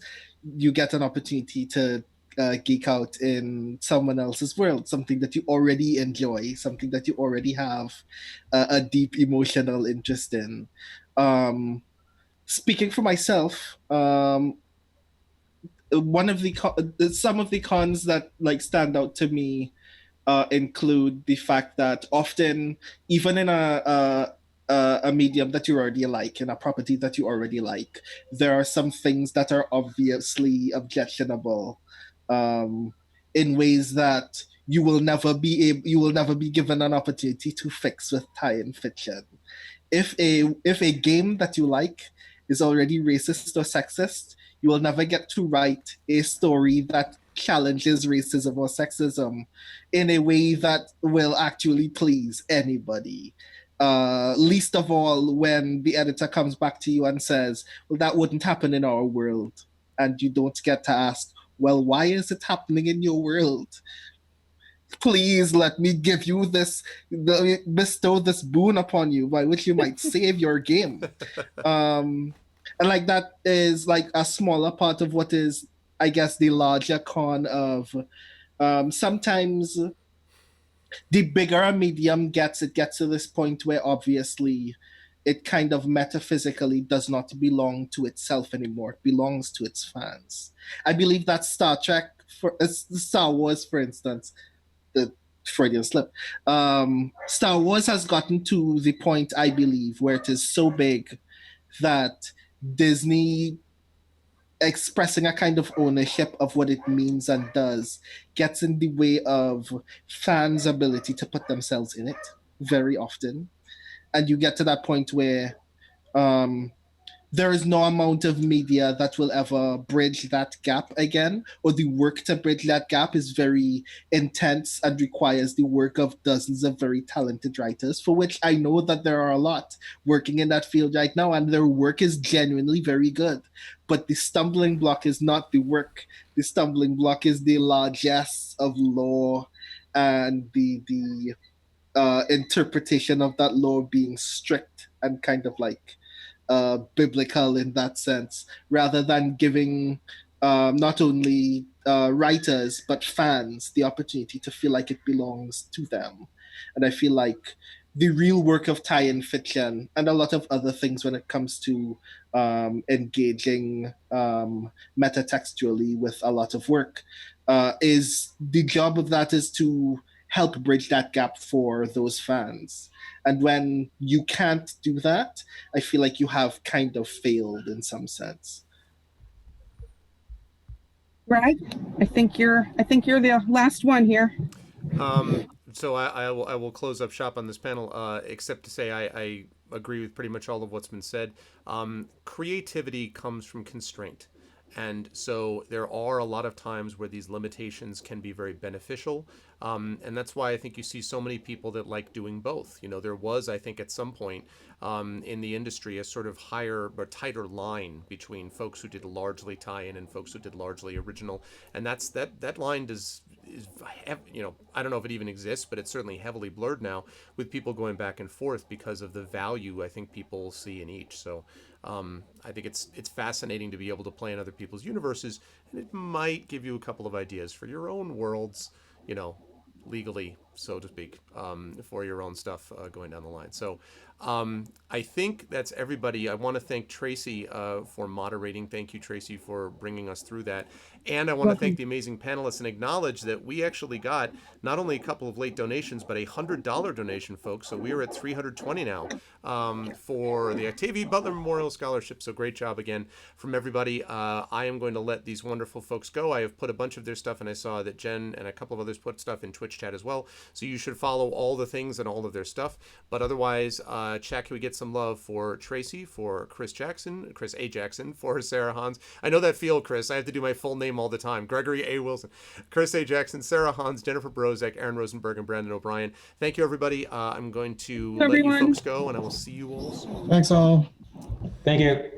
you get an opportunity to geek out in someone else's world, something that you already enjoy, something that you already have a deep emotional interest in. Speaking for myself, some of the cons that like stand out to me include the fact that often, even in a medium that you already like, in a property that you already like, there are some things that are obviously objectionable, in ways that you will never be given an opportunity to fix with tie-in fiction. If a game that you like is already racist or sexist, you will never get to write a story that challenges racism or sexism in a way that will actually please anybody. Least of all when the editor comes back to you and says, well, that wouldn't happen in our world. And you don't get to ask, well, why is it happening in your world? please let me give you bestow this boon upon you by which you might save your game. And like that is like a smaller part of what is, I guess, the larger con of sometimes the bigger a medium gets, it gets to this point where obviously it kind of metaphysically does not belong to itself anymore. It belongs to its fans. I believe that Star Wars, for instance, the Freudian slip. Star Wars has gotten to the point, I believe, where it is so big that Disney expressing a kind of ownership of what it means and does gets in the way of fans' ability to put themselves in it very often. And you get to that point where there is no amount of media that will ever bridge that gap again, or the work to bridge that gap is very intense and requires the work of dozens of very talented writers, for which I know that there are a lot working in that field right now, and their work is genuinely very good. But the stumbling block is not the work. The stumbling block is the largesse of law and the interpretation of that law being strict and kind of like biblical in that sense, rather than giving not only writers but fans the opportunity to feel like it belongs to them. And I feel like the real work of tie-in fiction and a lot of other things when it comes to engaging metatextually with a lot of work is the job of that is to help bridge that gap for those fans. And when you can't do that, I feel like you have kind of failed in some sense. Right. I think you're the last one here. So I will close up shop on this panel, except to say I agree with pretty much all of what's been said. Creativity comes from constraint. And so there are a lot of times where these limitations can be very beneficial. And that's why I think you see so many people that like doing both. You know, there was, I think, at some point in the industry, a sort of higher or tighter line between folks who did largely tie-in and folks who did largely original. And that line is, you know, I don't know if it even exists, but it's certainly heavily blurred now with people going back and forth because of the value I think people see in each. So I think it's fascinating to be able to play in other people's universes, and it might give you a couple of ideas for your own worlds, you know, legally, so to speak, for your own stuff going down the line. So I think that's everybody. I want to thank Tracy for moderating. Thank you, Tracy, for bringing us through that. And I want to thank the amazing panelists and acknowledge that we actually got not only a couple of late donations, but $100 donation, folks. So we are at $320 now for the Octavia E. Butler Memorial Scholarship. So great job again from everybody. I am going to let these wonderful folks go. I have put a bunch of their stuff, and I saw that Jen and a couple of others put stuff in Twitch chat as well. So you should follow all the things and all of their stuff. But otherwise, chat, can we get some love for Tracy, for Chris A. Jackson, for Sarah Hans. I know that feel, Chris. I have to do my full name all the time. Gregory A. Wilson, Chris A. Jackson, Sarah Hans, Jennifer Brozek, Aaron Rosenberg, and Brandon O'Brien. Thank you, everybody. I'm going to let you folks go, and I will see you all soon. Thanks, all. Thank you.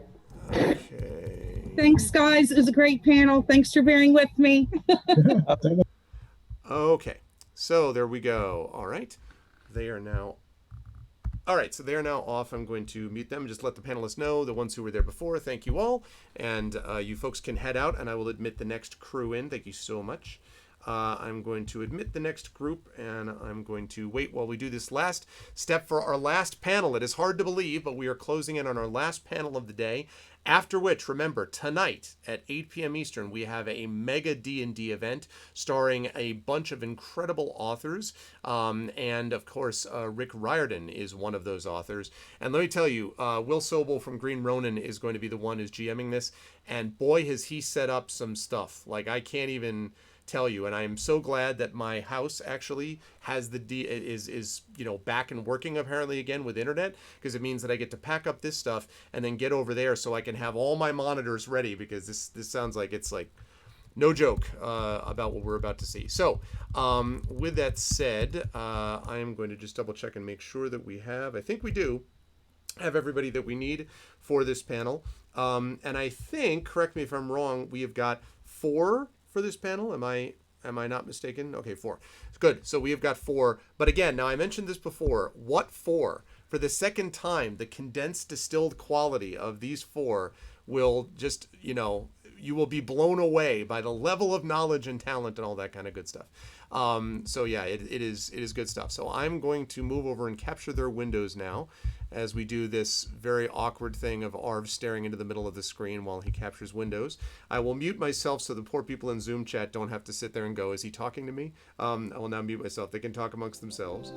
Okay. Thanks, guys. It was a great panel. Thanks for bearing with me. Okay. So there we go. All right. They are now off. I'm going to mute them. Just let the panelists know, the ones who were there before. Thank you all. And you folks can head out, and I will admit the next crew in. Thank you so much. I'm going to admit the next group, and I'm going to wait while we do this last step for our last panel. It is hard to believe, but we are closing in on our last panel of the day. After which, remember, tonight at 8 p.m. Eastern, we have a mega D&D event starring a bunch of incredible authors. And, of course, Rick Riordan is one of those authors. And let me tell you, Will Sobel from Green Ronin is going to be the one who's GMing this. And, boy, has he set up some stuff. Like, I can't even tell you, and I am so glad that my house actually has is back and working apparently again with internet, because it means that I get to pack up this stuff and then get over there so I can have all my monitors ready, because this sounds like it's like no joke about what we're about to see. So with that said, I am going to just double check and make sure that we have, I think we do have everybody that we need for this panel, and I think, correct me if I'm wrong, we have got 4 for this panel. Am I Am I not mistaken? Okay, 4. Good. So we have got 4. But again, now I mentioned this before. What 4? For the second time, the condensed distilled quality of these 4 will just, you will be blown away by the level of knowledge and talent and all that kind of good stuff. So yeah, it is good stuff. So I'm going to move over and capture their windows now as we do this very awkward thing of Arv staring into the middle of the screen while he captures windows. I will mute myself so the poor people in Zoom chat don't have to sit there and go, is he talking to me? I will now mute myself. They can talk amongst themselves.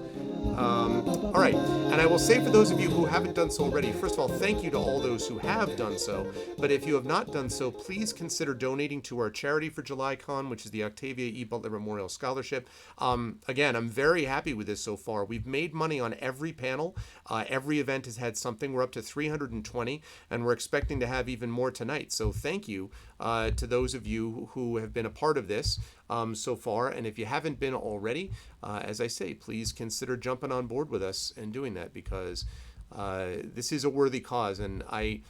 All right. And I will say for those of you who haven't done so already, first of all, thank you to all those who have done so. But if you have not done so, please consider donating to our charity for JulyCon, which is the Octavia E. Butler Memorial Scholarship. Again, I'm very happy with this so far. We've made money on every panel. Every event has had something. We're up to 320, and we're expecting to have even more tonight. So thank you to those of you who have been a part of this so far. And if you haven't been already, as I say, please consider jumping on board with us and doing that, because this is a worthy cause. And I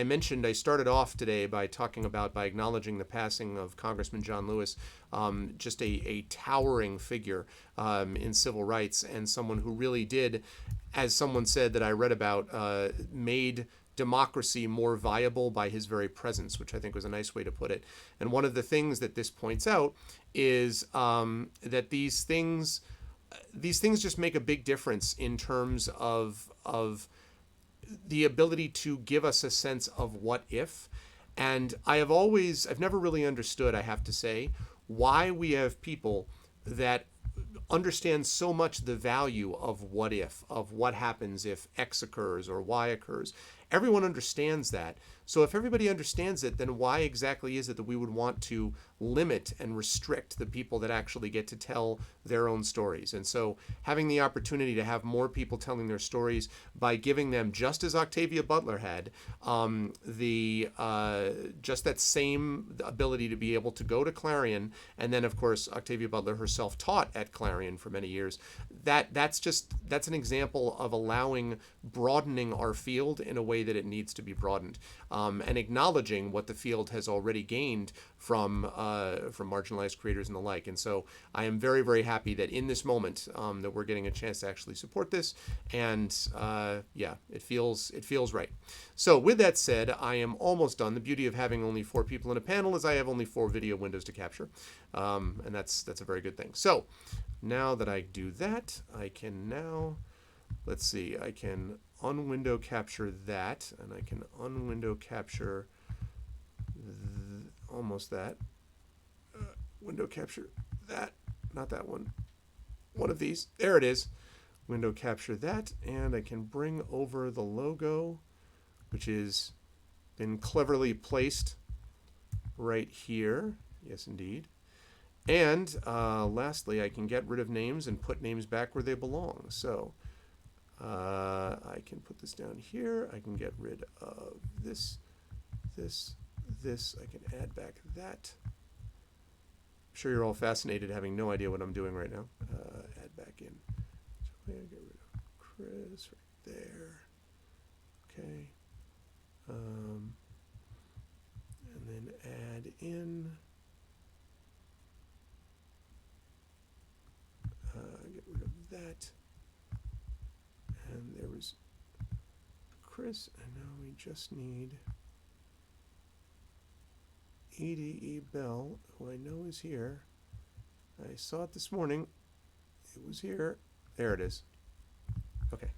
mentioned, I started off today by acknowledging the passing of Congressman John Lewis, just a towering figure in civil rights, and someone who really did, as someone said that I read about, made democracy more viable by his very presence, which I think was a nice way to put it. And one of the things that this points out is that these things just make a big difference in terms of the ability to give us a sense of what if. And I've never really understood, I have to say, why we have people that understand so much the value of what if, of what happens if X occurs or Y occurs. Everyone understands that. So if everybody understands it, then why exactly is it that we would want to limit and restrict the people that actually get to tell their own stories? And so having the opportunity to have more people telling their stories by giving them, just as Octavia Butler had, just that same ability to be able to go to Clarion, and then of course Octavia Butler herself taught at Clarion for many years. That's an example of broadening our field in a way that it needs to be broadened, and acknowledging what the field has already gained from marginalized creators and the like. And so I am very, very happy that in this moment that we're getting a chance to actually support this. And it feels right. So with that said, I am almost done. The beauty of having only 4 people in a panel is I have only 4 video windows to capture. And that's a very good thing. So now that I do that, I can now, let's see, I can unwindow capture that, and I can unwindow capture almost that. Window capture that, not that one. One of these. There it is. Window capture that, and I can bring over the logo, which is been cleverly placed right here. Yes, indeed. And lastly, I can get rid of names and put names back where they belong. So I can put this down here. I can get rid of this. I can add back that. I'm sure you're all fascinated, having no idea what I'm doing right now. Add back in. So I get rid of Chris right there. Okay. And then add in. Get rid of that. And there was Chris, and now we just need E.D.E. Bell, who I know is here. I saw it this morning. It was here. There it is. Okay.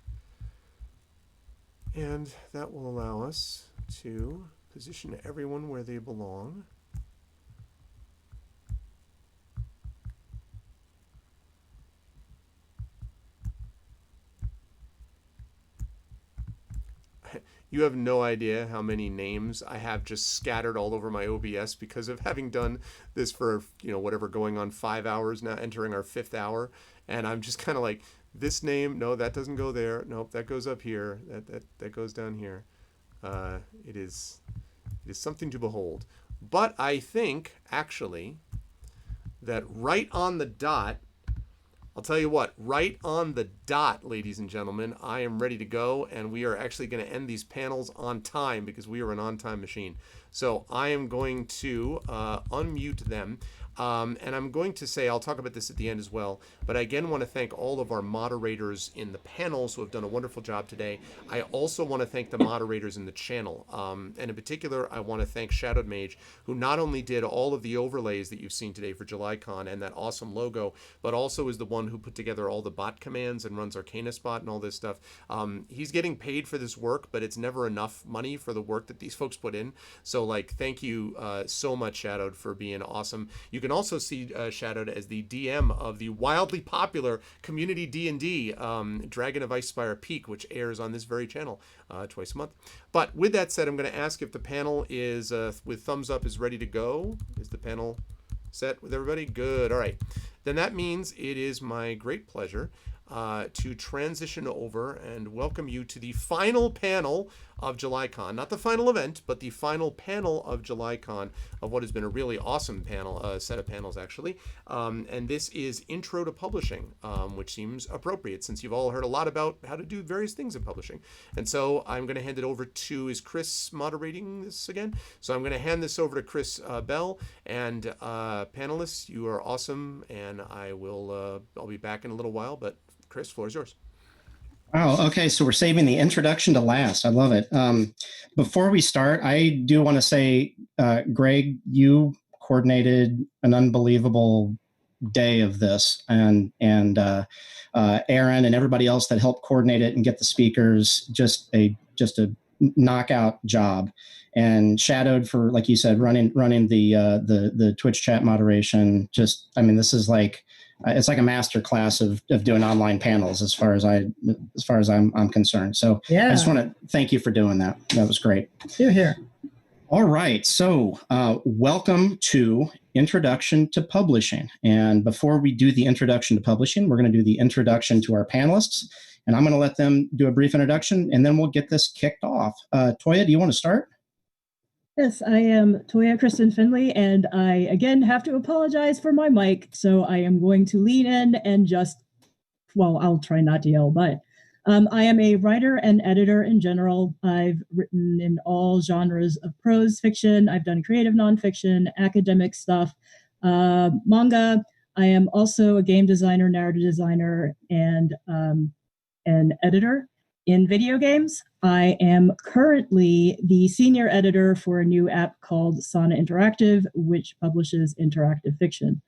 And that will allow us to position everyone where they belong. You have no idea how many names I have just scattered all over my OBS because of having done this for, whatever, going on 5 hours now, entering our 5th hour. And I'm just kind of like, this name, no, that doesn't go there. Nope, that goes up here. That goes down here. It is something to behold. But I think, actually, that right on the dot, I'll tell you what, right on the dot, ladies and gentlemen, I am ready to go, and we are actually going to end these panels on time because we are an on-time machine. So I am going to unmute them. And I'm going to say, I'll talk about this at the end as well, but I again want to thank all of our moderators in the panels who have done a wonderful job today. I also want to thank the moderators in the channel. And in particular, I want to thank Shadowed Mage, who not only did all of the overlays that you've seen today for JulyCon and that awesome logo, but also is the one who put together all the bot commands and runs ArcanaSpot and all this stuff. He's getting paid for this work, but it's never enough money for the work that these folks put in. So thank you so much, Shadowed, for being awesome. You can also see Shadowed as the DM of the wildly popular community D&D Dragon of Icespire Peak, which airs on this very channel twice a month. But with that said, I'm going to ask if the panel is with thumbs up is ready to go. Is the panel set with everybody? Good. All right. Then that means it is my great pleasure to transition over and welcome you to the final panel of JulyCon. Not the final event, but the final panel of JulyCon, of what has been a really awesome panel, set of panels actually. And this is Intro to Publishing, which seems appropriate since you've all heard a lot about how to do various things in publishing. And so I'm going to hand it over to, is Chris moderating this again? So I'm going to hand this over to Chris Bell. And panelists, you are awesome, and I'll be back in a little while, but Chris, floor is yours. Wow. Okay. So we're saving the introduction to last. I love it. Before we start, I do want to say, Greg, you coordinated an unbelievable day of this, and Aaron and everybody else that helped coordinate it and get the speakers, just a knockout job. And Shadowed for, like you said, running the Twitch chat moderation. This is it's like a master class of doing online panels as far as I'm concerned. So yeah. I just want to thank you for doing that. That was great. Here. All right. So welcome to Introduction to Publishing. And before we do the Introduction to Publishing, we're going to do the introduction to our panelists. And I'm going to let them do a brief introduction, and then we'll get this kicked off. Toya, do you want to start? Yes, I am Toya Kristen Finley, and I again have to apologize for my mic, so I am going to lean in and I'll try not to yell, but I am a writer and editor in general. I've written in all genres of prose fiction. I've done creative nonfiction, academic stuff, manga. I am also a game designer, narrative designer, and an editor in video games. I am currently the senior editor for a new app called Sana Interactive, which publishes interactive fiction.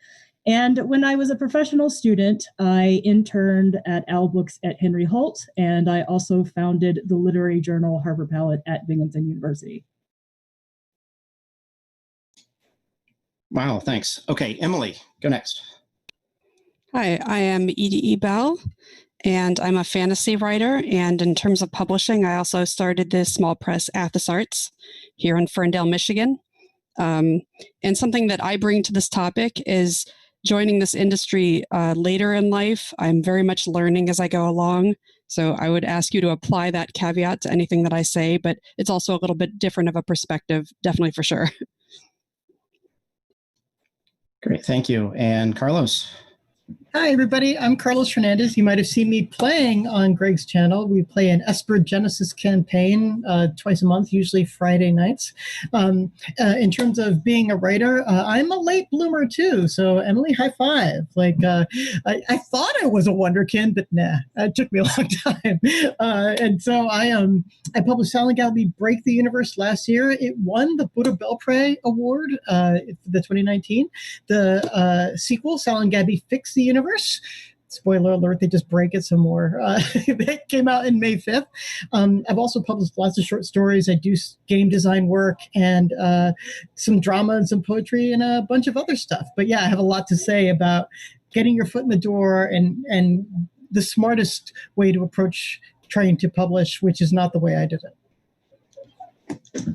And when I was a professional student, I interned at Owl Books at Henry Holt, and I also founded the literary journal Harper Palette at Binghamton University. Wow, thanks. Okay, Emily, go next. Hi, I am E Bell, and I'm a fantasy writer. And in terms of publishing, I also started this small press, Athos Arts, here in Ferndale, Michigan. And something that I bring to this topic is joining this industry later in life. I'm very much learning as I go along. So I would ask you to apply that caveat to anything that I say, but it's also a little bit different of a perspective, definitely for sure. Great, thank you. And Carlos? Hi, everybody. I'm Carlos Hernandez. You might have seen me playing on Greg's channel. We play an Esper Genesis campaign twice a month, usually Friday nights. In terms of being a writer, I'm a late bloomer too. So Emily, high five. I thought I was a wonderkin, but nah, it took me a long time. And so I published Silent Gabby Break the Universe last year. It won the Buddha Belpré Award, the 2019. The sequel, Silent Gabby Fix the Universe. Spoiler alert, they just break it some more. It came out in May 5th. I've also published lots of short stories. I do game design work and some drama and some poetry and a bunch of other stuff. But yeah, I have a lot to say about getting your foot in the door and the smartest way to approach trying to publish, which is not the way I did it.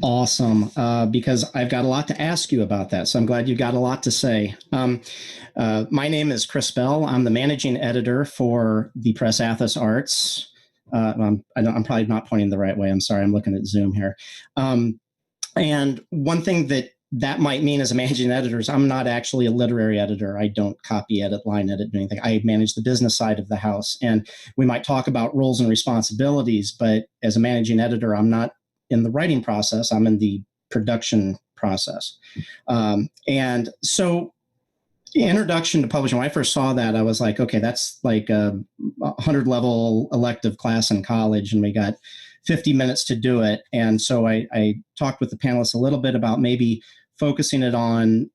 Awesome, because I've got a lot to ask you about that. So I'm glad you got a lot to say. My name is Chris Bell. I'm the managing editor for the press Athos Arts. I'm probably not pointing the right way. I'm sorry. I'm looking at Zoom here. And one thing that might mean as a managing editor is I'm not actually a literary editor. I don't copy edit, line edit, anything. I manage the business side of the house. And we might talk about roles and responsibilities, but as a managing editor, I'm not in the writing process. I'm in the production process. And so Introduction to publishing. When I first saw that, I was like, okay, that's like a 100-level elective class in college, and we got 50 minutes to do it. And so I talked with the panelists a little bit about maybe focusing it on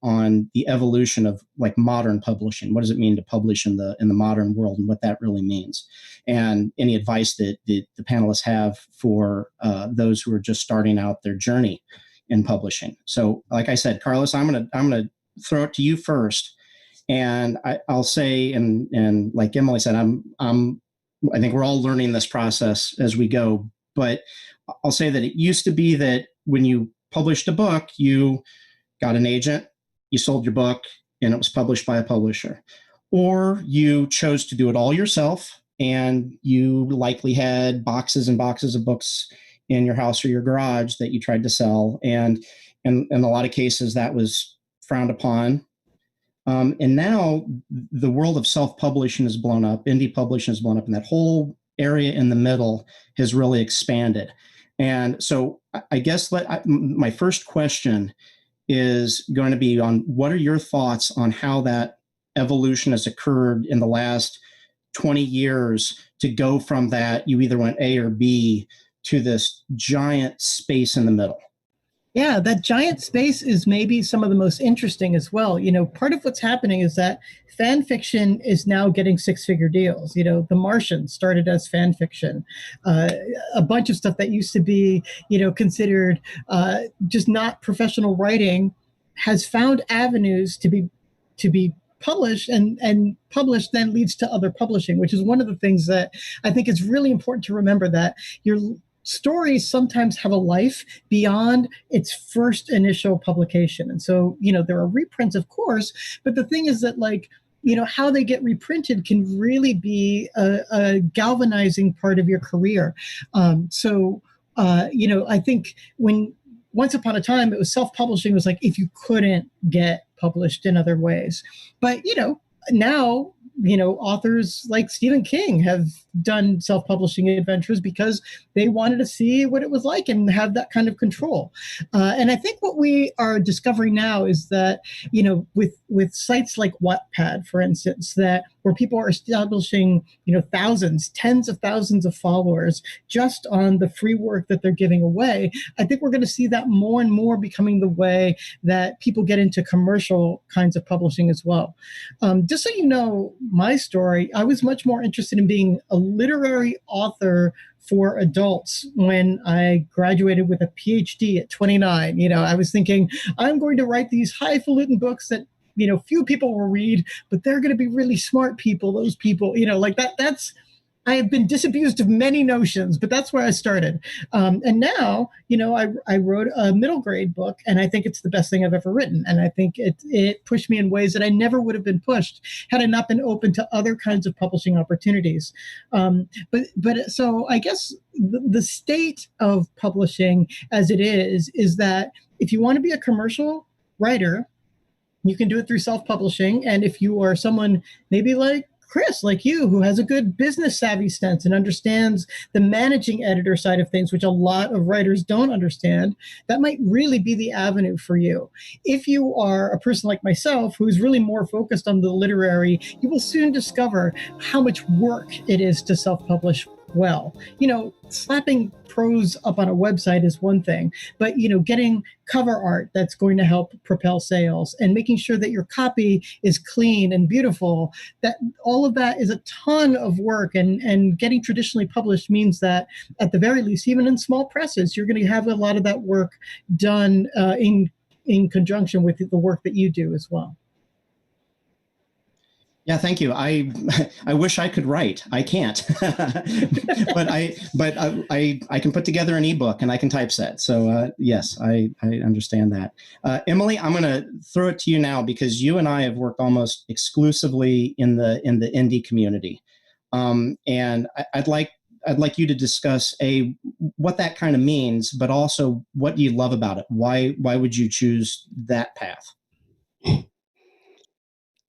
the evolution of like modern publishing. What does it mean to publish in the modern world, and what that really means, and any advice that the panelists have for those who are just starting out their journey in publishing. So, like I said, Carlos, I'm gonna throw it to you first. And I'll say, and like Emily said, I think we're all learning this process as we go. But I'll say that it used to be that when you published a book, you got an agent, you sold your book, and it was published by a publisher. Or you chose to do it all yourself, and you likely had boxes and boxes of books in your house or your garage that you tried to sell. And in a lot of cases, that was frowned upon. And now the world of self-publishing has blown up, indie publishing has blown up, and that whole area in the middle has really expanded. And so I guess my first question is going to be on what are your thoughts on how that evolution has occurred in the last 20 years to go from that you either went A or B to this giant space in the middle? Yeah, that giant space is maybe some of the most interesting as well. Part of what's happening is that fan fiction is now getting six-figure deals. The Martian started as fan fiction. A bunch of stuff that used to be, considered just not professional writing has found avenues to be published, and published then leads to other publishing, which is one of the things that I think is really important to remember, that your stories sometimes have a life beyond its first initial publication. And so, there are reprints, of course, but the thing is that, how they get reprinted can really be a galvanizing part of your career. I think once upon a time, it was self-publishing was like if you couldn't get published in other ways. But, now, authors like Stephen King have done self-publishing adventures because they wanted to see what it was like and have that kind of control. And I think what we are discovering now is that, with sites like Wattpad, for instance, where people are establishing, thousands, tens of thousands of followers just on the free work that they're giving away, I think we're going to see that more and more becoming the way that people get into commercial kinds of publishing as well. Just so you know, my story, I was much more interested in being a literary author for adults when I graduated with a PhD at 29. I was thinking, I'm going to write these highfalutin books that, few people will read, but they're going to be really smart people, those people, that's, I have been disabused of many notions, but that's where I started. And now, I wrote a middle grade book, and I think it's the best thing I've ever written. And I think it pushed me in ways that I never would have been pushed had I not been open to other kinds of publishing opportunities. So I guess the state of publishing as it is that if you want to be a commercial writer, you can do it through self-publishing. And if you are someone maybe like Chris, like you, who has a good business savvy sense and understands the managing editor side of things, which a lot of writers don't understand, that might really be the avenue for you. If you are a person like myself, who's really more focused on the literary, you will soon discover how much work it is to self-publish well. Slapping prose up on a website is one thing, but getting cover art that's going to help propel sales and making sure that your copy is clean and beautiful, that all of that is a ton of work, and getting traditionally published means that at the very least, even in small presses, you're going to have a lot of that work done in conjunction with the work that you do as well. Yeah, thank you. I wish I could write. I can't, but I can put together an ebook and I can typeset. So yes, I understand that. Emily, I'm going to throw it to you now because you and I have worked almost exclusively in the indie community, and I'd like you to discuss what that kind of means, but also what do you love about it? Why would you choose that path?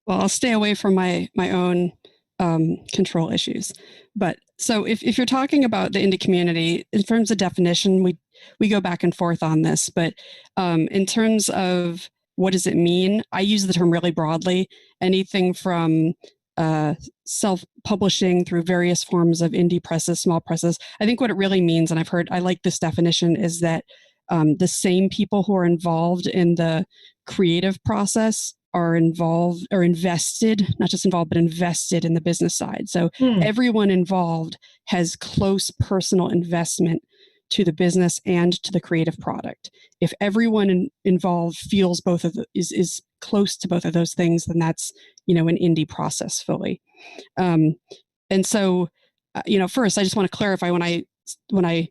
Well, I'll stay away from my own control issues. But so if you're talking about the indie community, in terms of definition, we go back and forth on this. But in terms of what does it mean? I use the term really broadly, anything from self-publishing through various forms of indie presses, small presses. I think what it really means, and I like this definition, is that the same people who are involved in the creative process are invested, not just involved, but invested in the business side. So everyone involved has close personal investment to the business and to the creative product. If everyone involved feels both of is close to both of those things, then that's, an indie process fully. And so, first, I just want to clarify when I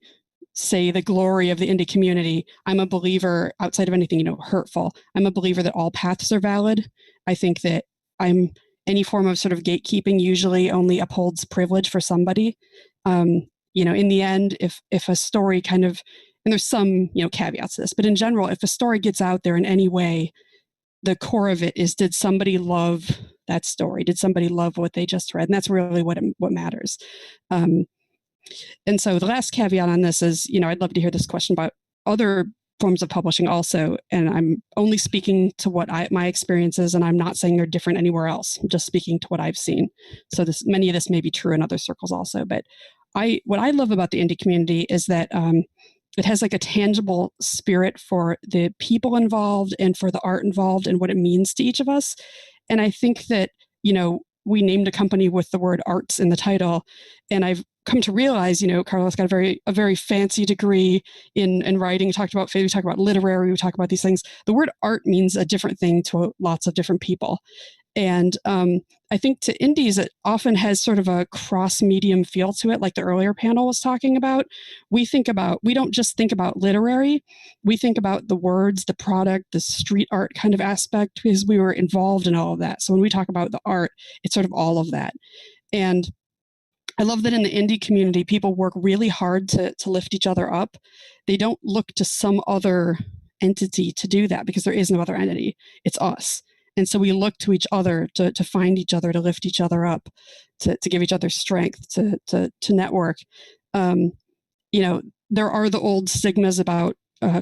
say the glory of the indie community, I'm a believer, outside of anything, hurtful, I'm a believer that all paths are valid. I think that any form of sort of gatekeeping usually only upholds privilege for somebody. In the end, if a story kind of, and there's some, caveats to this, but in general, if a story gets out there in any way, the core of it is, did somebody love that story? Did somebody love what they just read? And that's really what matters. And so the last caveat on this is, I'd love to hear this question about other forms of publishing also. And I'm only speaking to what my experience is, and I'm not saying they're different anywhere else. I'm just speaking to what I've seen. So many of this may be true in other circles also. But what I love about the indie community is that it has like a tangible spirit for the people involved and for the art involved and what it means to each of us. And I think that, we named a company with the word arts in the title. And I've come to realize, Carlos got a very fancy degree in writing. We talked about literary, we talk about these things. The word art means a different thing to lots of different people. And I think to indies, it often has sort of a cross-medium feel to it, like the earlier panel was talking about. We don't just think about literary, we think about the words, the product, the street art kind of aspect, because we were involved in all of that. So when we talk about the art, it's sort of all of that. And I love that in the indie community, people work really hard to lift each other up. They don't look to some other entity to do that, because there is no other entity. It's us. And so we look to each other to find each other, to lift each other up, to give each other strength, to network. There are the old stigmas about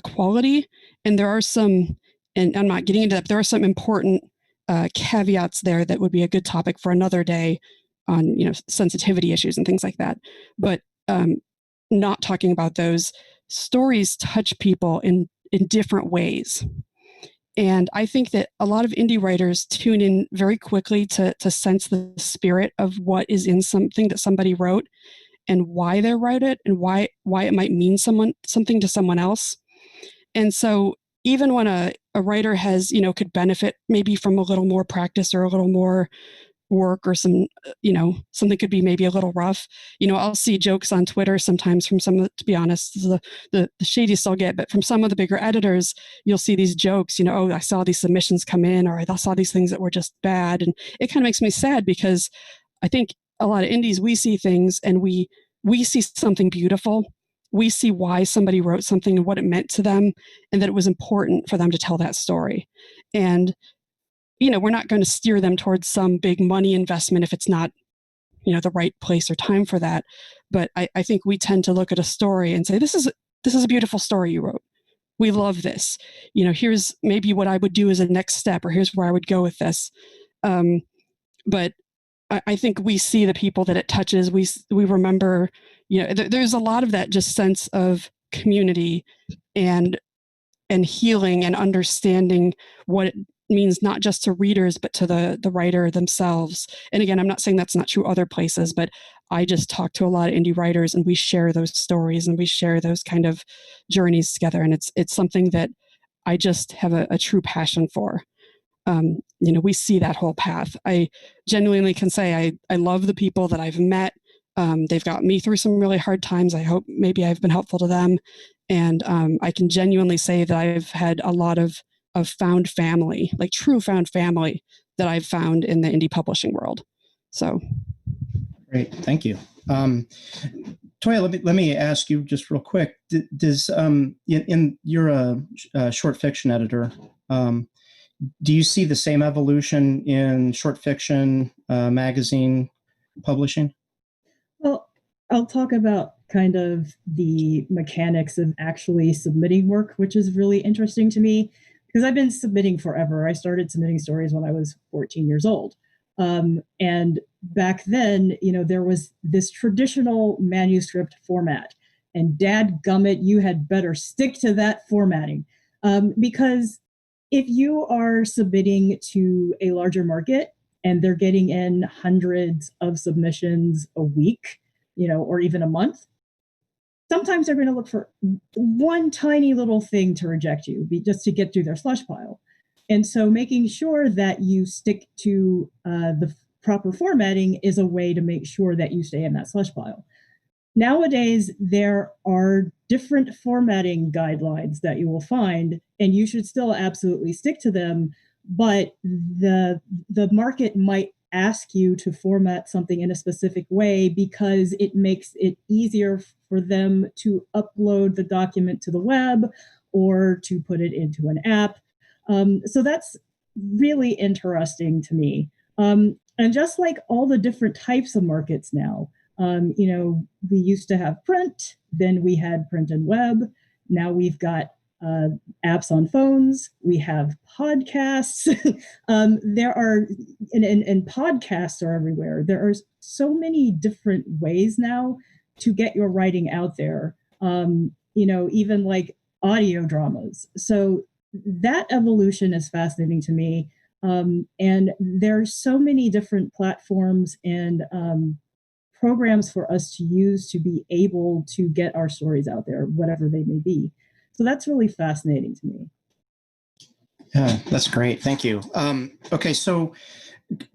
quality, and there are some, and I'm not getting into that, but there are some important caveats there that would be a good topic for another day on, sensitivity issues and things like that. But not talking about those, stories touch people in different ways. And I think that a lot of indie writers tune in very quickly to sense the spirit of what is in something that somebody wrote and why they wrote it and why it might mean something to someone else. And so even when a writer has, could benefit maybe from a little more practice or a little more work or some, something could be maybe a little rough. I'll see jokes on Twitter sometimes from some, to be honest, the shadiest I'll get, but from some of the bigger editors, you'll see these jokes, oh, I saw these submissions come in, or I saw these things that were just bad. And it kind of makes me sad, because I think a lot of indies, we see things and we see something beautiful. We see why somebody wrote something and what it meant to them, and that it was important for them to tell that story. And we're not going to steer them towards some big money investment if it's not, the right place or time for that. But I think we tend to look at a story and say, this is a beautiful story you wrote. We love this. Here's maybe what I would do as a next step, or here's where I would go with this. But I think we see the people that it touches. We remember, there's a lot of that just sense of community and healing and understanding what it means, not just to readers, but to the writer themselves. And again, I'm not saying that's not true other places, but I just talk to a lot of indie writers, and we share those stories and we share those kind of journeys together. And it's something that I just have a true passion for. We see that whole path. I genuinely can say I love the people that I've met. They've got me through some really hard times. I hope maybe I've been helpful to them. And I can genuinely say that I've had a lot of found family, like true found family, that I've found in the indie publishing world. So. Great, thank you. Toya, let me ask you just real quick. Does you're a short fiction editor. Do you see the same evolution in short fiction magazine publishing? Well, I'll talk about kind of the mechanics of actually submitting work, which is really interesting to me. because I've been submitting forever. I started submitting stories when I was 14 years old. And back then, there was this traditional manuscript format, and dadgummit, you had better stick to that formatting. Because if you are submitting to a larger market and they're getting in hundreds of submissions a week, or even a month, sometimes they're going to look for one tiny little thing to reject you just to get through their slush pile. And so making sure that you stick to the proper formatting is a way to make sure that you stay in that slush pile. Nowadays, there are different formatting guidelines that you will find, and you should still absolutely stick to them, but the market might ask you to format something in a specific way because it makes it easier for them to upload the document to the web or to put it into an app. So that's really interesting to me. And just like all the different types of markets now, we used to have print, then we had print and web. Now we've got apps on phones. We have podcasts. There are, and podcasts are everywhere. There are so many different ways now to get your writing out there. Even like audio dramas. So that evolution is fascinating to me. And there's so many different platforms and programs for us to use to be able to get our stories out there, whatever they may be. So that's really fascinating to me. Yeah, that's great. Thank you. Okay, so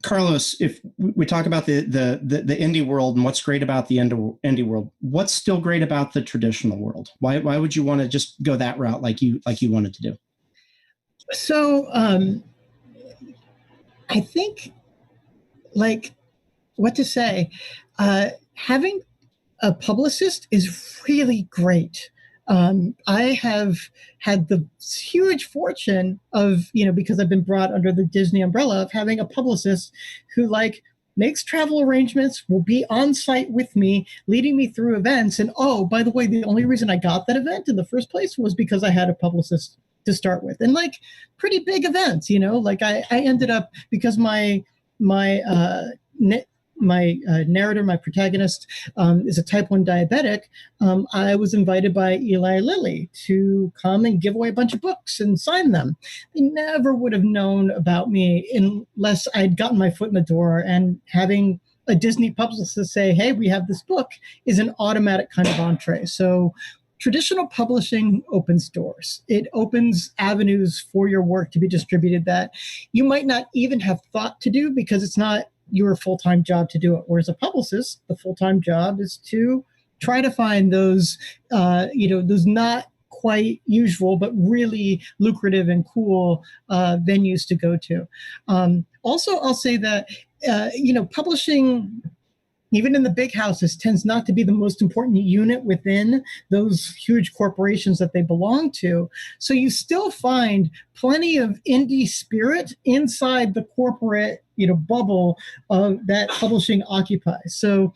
Carlos, if we talk about the indie world and what's great about the indie world, what's still great about the traditional world? Why would you want to just go that route like you wanted to do? So I think, like, what to say, having a publicist is really great. I have had the huge fortune of, because I've been brought under the Disney umbrella, of having a publicist who makes travel arrangements, will be on site with me, leading me through events. And oh, by the way, the only reason I got that event in the first place was because I had a publicist to start with. And pretty big events, I ended up, because my narrator, my protagonist, is a type 1 diabetic. I was invited by Eli Lilly to come and give away a bunch of books and sign them. They never would have known about me unless I'd gotten my foot in the door, and having a Disney publicist say, hey, we have this book, is an automatic kind of entree. So traditional publishing opens doors. It opens avenues for your work to be distributed that you might not even have thought to do because it's not your full-time job to do it. Whereas a publicist, the full-time job is to try to find those, those not quite usual, but really lucrative and cool venues to go to. Also, I'll say that, publishing, even in the big houses, tends not to be the most important unit within those huge corporations that they belong to. So you still find plenty of indie spirit inside the corporate, bubble that publishing occupies. So,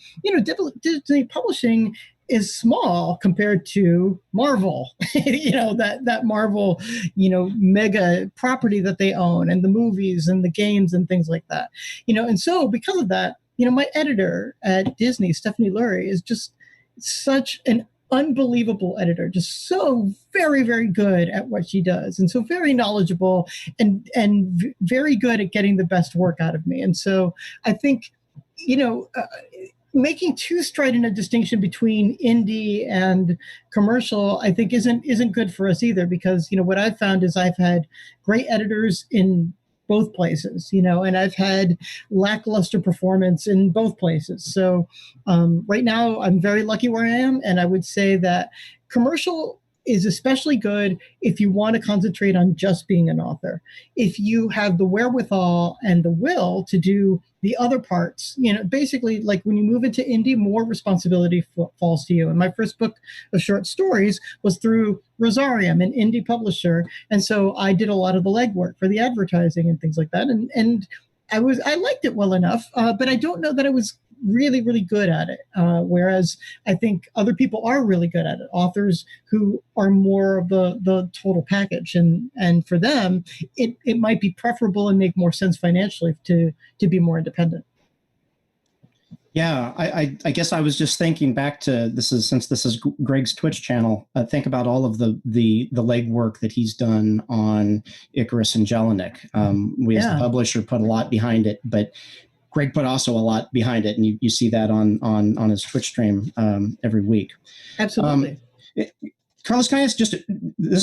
Disney publishing is small compared to Marvel, that Marvel, mega property that they own, and the movies and the games and things like that, and so because of that, my editor at Disney, Stephanie Lurie, is just such an unbelievable editor, just so very, very good at what she does, and so very knowledgeable and very good at getting the best work out of me. And so I think, making too strident a distinction between indie and commercial, I think isn't good for us either, because, what I've found is I've had great editors in both places, and I've had lackluster performance in both places. So right now I'm very lucky where I am. And I would say that commercial is especially good if you want to concentrate on just being an author. If you have the wherewithal and the will to do the other parts, basically, like when you move into indie, more responsibility falls to you. And my first book of short stories was through Rosarium, an indie publisher. And so I did a lot of the legwork for the advertising and things like that. And I liked it well enough, but I don't know that I was really, really good at it. Whereas I think other people are really good at it, authors who are more of the total package. And for them, it might be preferable and make more sense financially to be more independent. Yeah, I guess I was just thinking back to since this is Greg's Twitch channel. Think about all of the legwork that he's done on Icarus and Jelinek. We as the publisher put a lot behind it, but Greg put also a lot behind it, and you see that on his Twitch stream every week. Absolutely. Carlos, can I ask this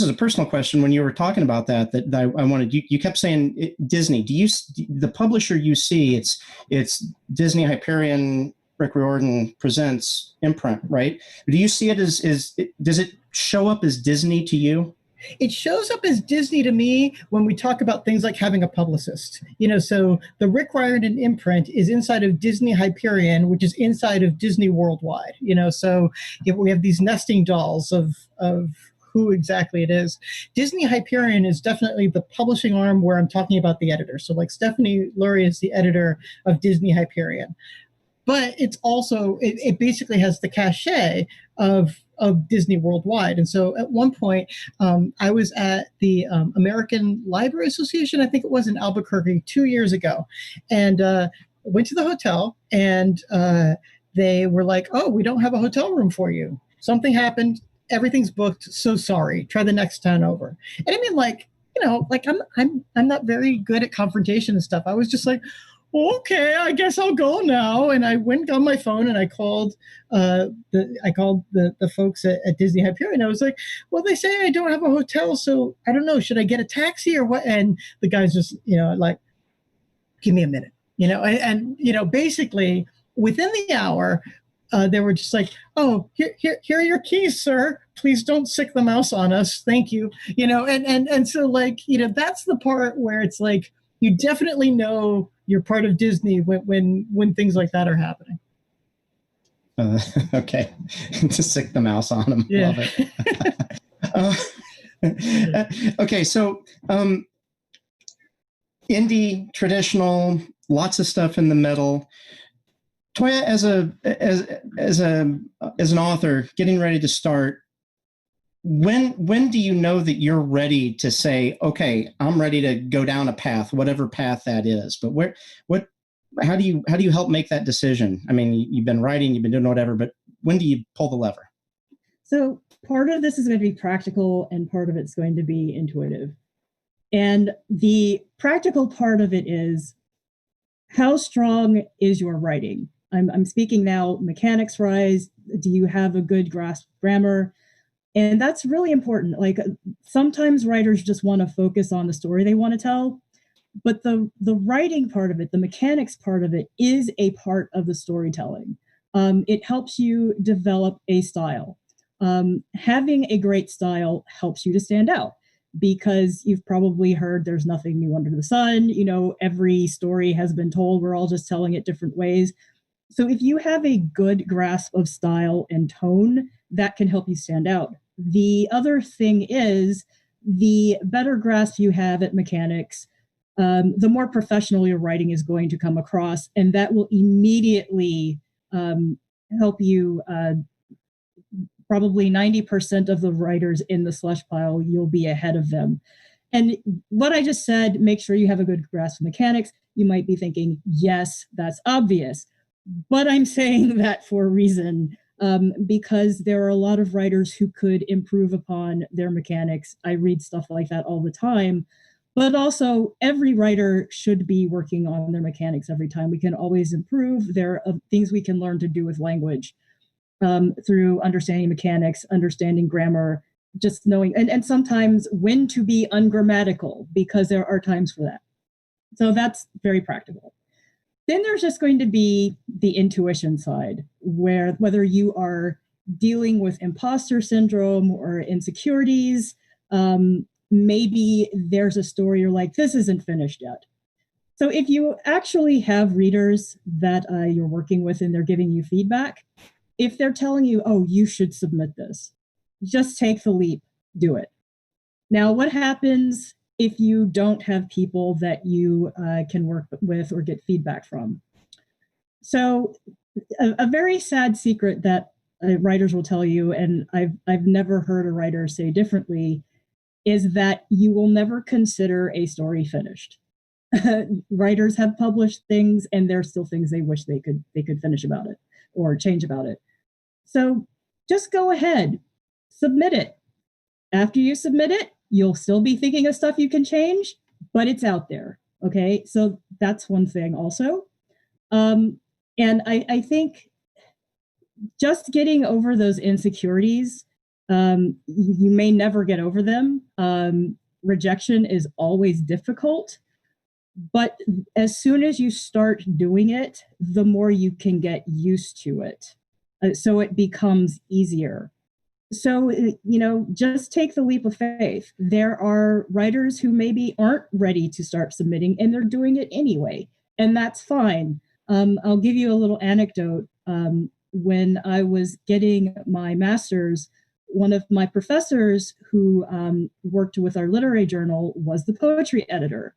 is a personal question. When you were talking about that I wanted, you kept saying Disney. Do you, the publisher you see, it's Disney, Hyperion, Rick Riordan Presents, imprint, right? Do you see it does it show up as Disney to you? It shows up as Disney to me when we talk about things like having a publicist. So the Rick Riordan imprint is inside of Disney Hyperion, which is inside of Disney Worldwide. So we have these nesting dolls of who exactly it is. Disney Hyperion is definitely the publishing arm where I'm talking about the editor. So like Stephanie Lurie is the editor of Disney Hyperion. But it's also, it basically has the cachet of Disney Worldwide. And so at one point, I was at the American Library Association, I think it was in Albuquerque 2 years ago, and went to the hotel, and they were like, "Oh, we don't have a hotel room for you. Something happened. Everything's booked. So sorry. Try the next time over." And I mean, like I'm not very good at confrontation and stuff. I was just like, okay, I guess I'll go now. And I went on my phone and I called the folks at Disney Hyperion. I was like, well, they say I don't have a hotel, so I don't know, should I get a taxi or what? And the guy's just, like, give me a minute, and basically within the hour, they were just like, oh, here are your keys, sir. Please don't sick the mouse on us. Thank you. And so like, that's the part where it's like, you definitely know you're part of Disney when things like that are happening. Okay, to sick the mouse on them. Yeah. Love it. Okay, so indie, traditional, lots of stuff in the middle. Toya, as an author getting ready to start, when do you know that you're ready to say, okay, I'm ready to go down a path, whatever path that is? But how do you help make that decision? I mean, you've been writing, you've been doing whatever, but when do you pull the lever? So part of this is going to be practical and part of it's going to be intuitive. And the practical part of it is, how strong is your writing? I'm speaking now mechanics wise. Do you have a good grasp of grammar? And that's really important. Like sometimes writers just want to focus on the story they want to tell, but the writing part of it, the mechanics part of it, is a part of the storytelling. It helps you develop a style. Having a great style helps you to stand out, because you've probably heard there's nothing new under the sun. Every story has been told. We're all just telling it different ways. So if you have a good grasp of style and tone, that can help you stand out. The other thing is, the better grasp you have at mechanics, the more professional your writing is going to come across, and that will immediately help you. Probably 90% of the writers in the slush pile, you'll be ahead of them. And what I just said, make sure you have a good grasp of mechanics. You might be thinking, yes, that's obvious. But I'm saying that for a reason, because there are a lot of writers who could improve upon their mechanics. I read stuff like that all the time. But also, every writer should be working on their mechanics every time. We can always improve. There are things we can learn to do with language through understanding mechanics, understanding grammar, just knowing, and sometimes when to be ungrammatical, because there are times for that. So that's very practical. Then there's just going to be the intuition side, where whether you are dealing with imposter syndrome or insecurities, maybe there's a story you're like, this isn't finished yet. So if you actually have readers that you're working with and they're giving you feedback, if they're telling you, oh, you should submit this, just take the leap, do it. Now, what happens if you don't have people that you can work with or get feedback from? So a very sad secret that writers will tell you, and I've never heard a writer say differently, is that you will never consider a story finished. Writers have published things, and there's still things they wish they could finish about it or change about it. So just go ahead, submit it. After you submit it, you'll still be thinking of stuff you can change, but it's out there. Okay, so that's one thing also. And I think just getting over those insecurities, you may never get over them. Rejection is always difficult, but as soon as you start doing it, the more you can get used to it. So it becomes easier. So, just take the leap of faith. There are writers who maybe aren't ready to start submitting, and they're doing it anyway, and that's fine. I'll give you a little anecdote. When I was getting my master's, one of my professors who worked with our literary journal was the poetry editor.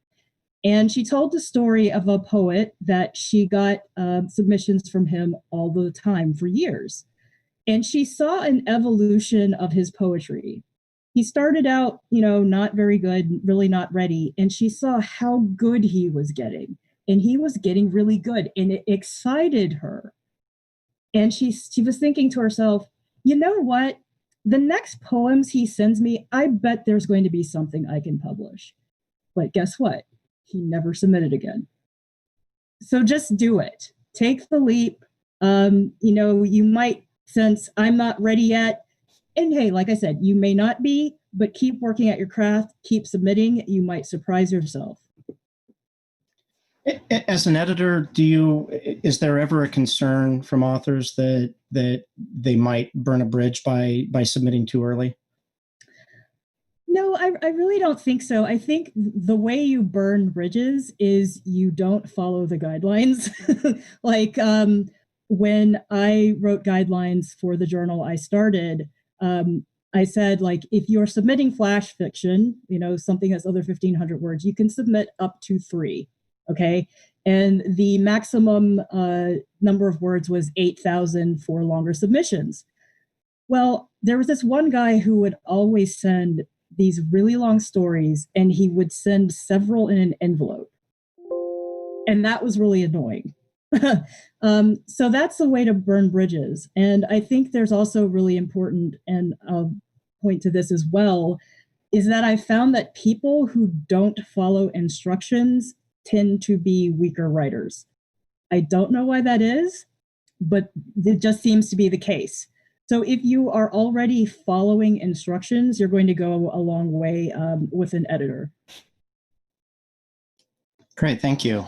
And she told the story of a poet that she got submissions from him all the time for years. And she saw an evolution of his poetry. He started out, not very good, really not ready. And she saw how good he was getting. And he was getting really good. And it excited her. And she was thinking to herself, you know what? The next poems he sends me, I bet there's going to be something I can publish. But guess what? He never submitted again. So just do it. Take the leap. You might sense I'm not ready yet. And hey, like I said, you may not be, but keep working at your craft, keep submitting. You might surprise yourself. As an editor, is there ever a concern from authors that they might burn a bridge by submitting too early? No, I really don't think so. I think the way you burn bridges is you don't follow the guidelines. Like when I wrote guidelines for the journal I started, I said, like, if you're submitting flash fiction, something that's under 1,500 words, you can submit up to 3. Okay. And the maximum number of words was 8,000 for longer submissions. Well, there was this one guy who would always send these really long stories, and he would send several in an envelope. And that was really annoying. So that's the way to burn bridges. And I think there's also really important, and I'll point to this as well, is that I found that people who don't follow instructions tend to be weaker writers. I don't know why that is, but it just seems to be the case. So if you are already following instructions, you're going to go a long way with an editor. Great, thank you.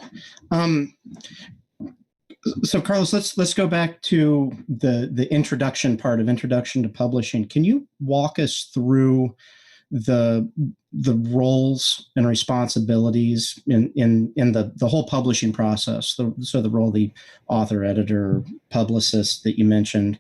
So Carlos, let's go back to the introduction part of Introduction to Publishing. Can you walk us through the roles and responsibilities in the whole publishing process? So the role of the author, editor, publicist that you mentioned.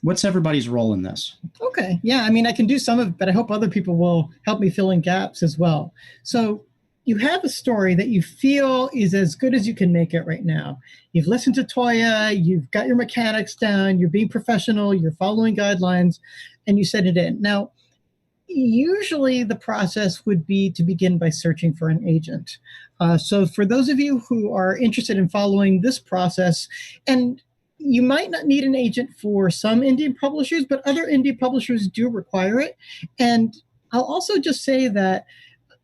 What's everybody's role in this? Okay, yeah, I mean, I can do some of it, but I hope other people will help me fill in gaps as well. So you have a story that you feel is as good as you can make it right now. You've listened to Toya, you've got your mechanics down, you're being professional, you're following guidelines, and you send it in. Now, usually the process would be to begin by searching for an agent. So for those of you who are interested in following this process, and you might not need an agent for some indie publishers, but other indie publishers do require it. And I'll also just say that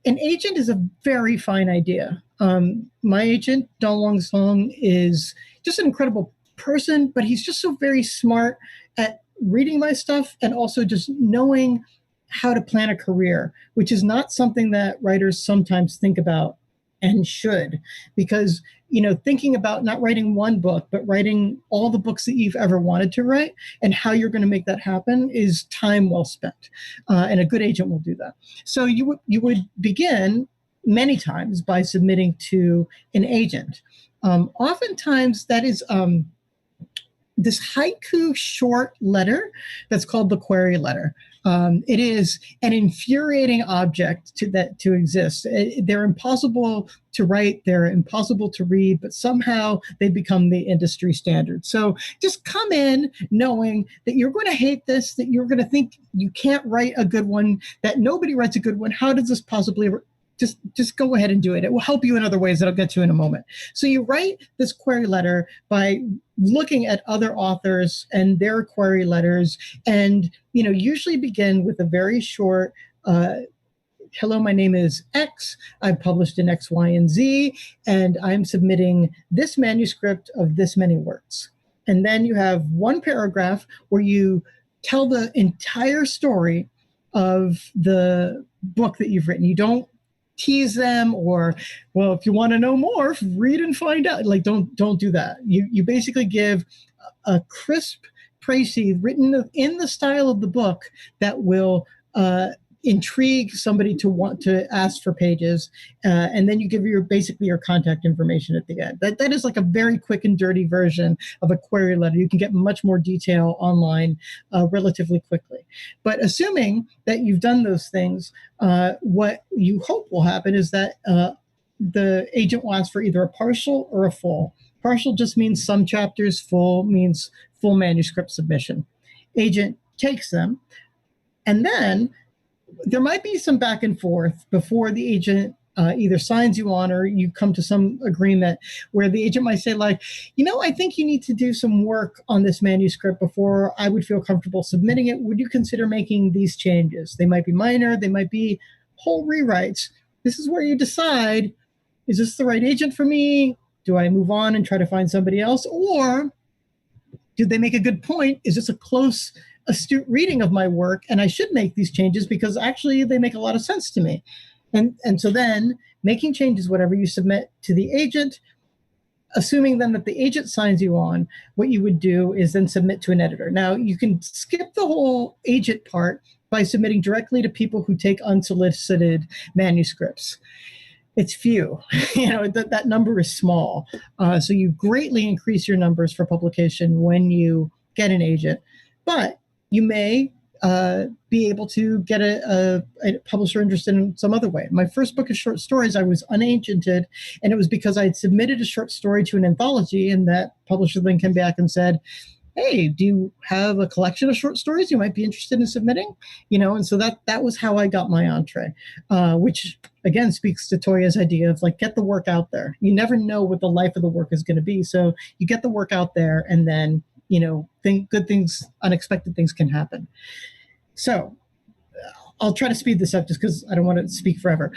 an agent is a very fine idea. My agent, Don Wong Song, is just an incredible person, but he's just so very smart at reading my stuff and also just knowing how to plan a career, which is not something that writers sometimes think about and should, because, thinking about not writing one book, but writing all the books that you've ever wanted to write and how you're going to make that happen is time well spent. And a good agent will do that. So you would begin many times by submitting to an agent. Oftentimes that is this haiku short letter that's called the query letter. It is an infuriating object to exist. They're impossible to write, they're impossible to read, but somehow they become the industry standard. So just come in knowing that you're going to hate this, that you're going to think you can't write a good one, that nobody writes a good one. How does this possibly just go ahead and do it. It will help you in other ways that I'll get to in a moment. So you write this query letter by looking at other authors and their query letters, and usually begin with a very short hello, my name is X. I've published in X, Y, and Z, and I'm submitting this manuscript of this many words. And then you have one paragraph where you tell the entire story of the book that you've written. You don't tease them or, well, if you want to know more, read and find out. Like, don't do that. You basically give a crisp précis written in the style of the book that will intrigue somebody to want to ask for pages, and then you give basically your contact information at the end. That is like a very quick and dirty version of a query letter. You can get much more detail online relatively quickly. But assuming that you've done those things, what you hope will happen is that the agent will ask for either a partial or a full. Partial just means some chapters, full means full manuscript submission. Agent takes them, and then there might be some back and forth before the agent either signs you on or you come to some agreement where the agent might say, like, I think you need to do some work on this manuscript before I would feel comfortable submitting it. Would you consider making these changes? They might be minor. They might be whole rewrites. This is where you decide, is this the right agent for me? Do I move on and try to find somebody else? Or do they make a good point? Is this a close, astute reading of my work, and I should make these changes because actually they make a lot of sense to me? And so then making changes, whatever you submit to the agent, assuming then that the agent signs you on, what you would do is then submit to an editor. Now, you can skip the whole agent part by submitting directly to people who take unsolicited manuscripts. It's few. That number is small. So you greatly increase your numbers for publication when you get an agent. But you may be able to get a publisher interested in some other way. My first book of short stories, I was unagented, and it was because I had submitted a short story to an anthology, and that publisher then came back and said, hey, do you have a collection of short stories you might be interested in submitting? And so that was how I got my entree, which again speaks to Toya's idea of, like, get the work out there. You never know what the life of the work is going to be. So you get the work out there, and then good things, unexpected things can happen. So I'll try to speed this up just because I don't want to speak forever.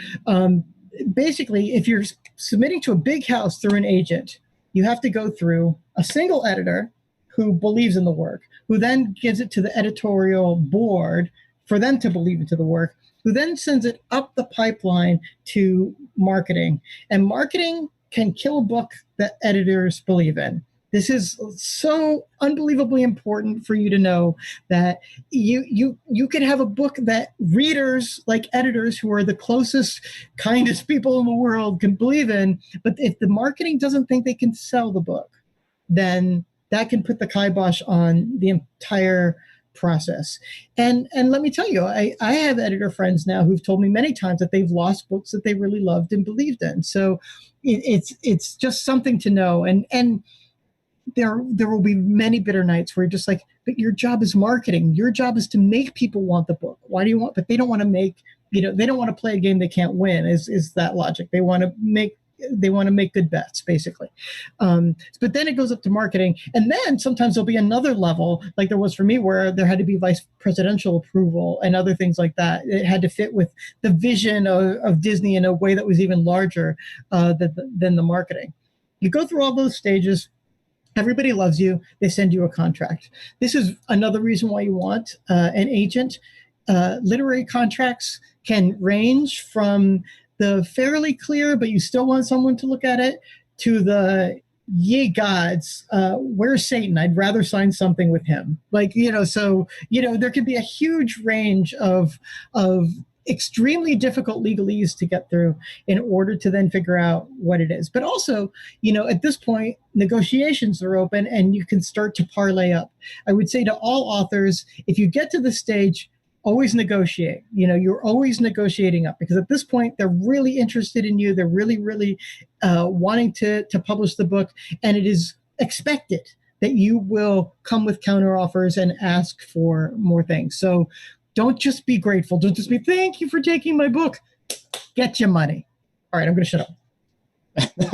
Basically, if you're submitting to a big house through an agent, you have to go through a single editor who believes in the work, who then gives it to the editorial board for them to believe into the work, who then sends it up the pipeline to marketing. And marketing can kill a book that editors believe in. This is so unbelievably important for you to know that you could have a book that readers, like editors who are the closest, kindest people in the world, can believe in, but if the marketing doesn't think they can sell the book, then that can put the kibosh on the entire process. And let me tell you, I have editor friends now who've told me many times that they've lost books that they really loved and believed in. So it's just something to know. And there will be many bitter nights where you're just like, but your job is marketing. Your job is to make people want the book. Why do you want? But they don't want to make, they don't want to play a game they can't win. Is that logic? They want to make good bets, basically. But then it goes up to marketing. And then sometimes there'll be another level, like there was for me, where there had to be vice presidential approval and other things like that. It had to fit with the vision of Disney in a way that was even larger than the marketing. You go through all those stages. Everybody loves you. They send you a contract. This is another reason why you want an agent. Literary contracts can range from the fairly clear, but you still want someone to look at it, to the, ye gods, where's Satan? I'd rather sign something with him. So there could be a huge range of extremely difficult legalese to get through in order to then figure out what it is. But also, at this point, negotiations are open and you can start to parlay up. I would say to all authors, if you get to this stage, always negotiate. You're always negotiating up, because at this point, they're really interested in you. They're really, really wanting to publish the book. And it is expected that you will come with counteroffers and ask for more things. So don't just be grateful. Don't just be, thank you for taking my book. Get your money. All right, I'm going to shut up.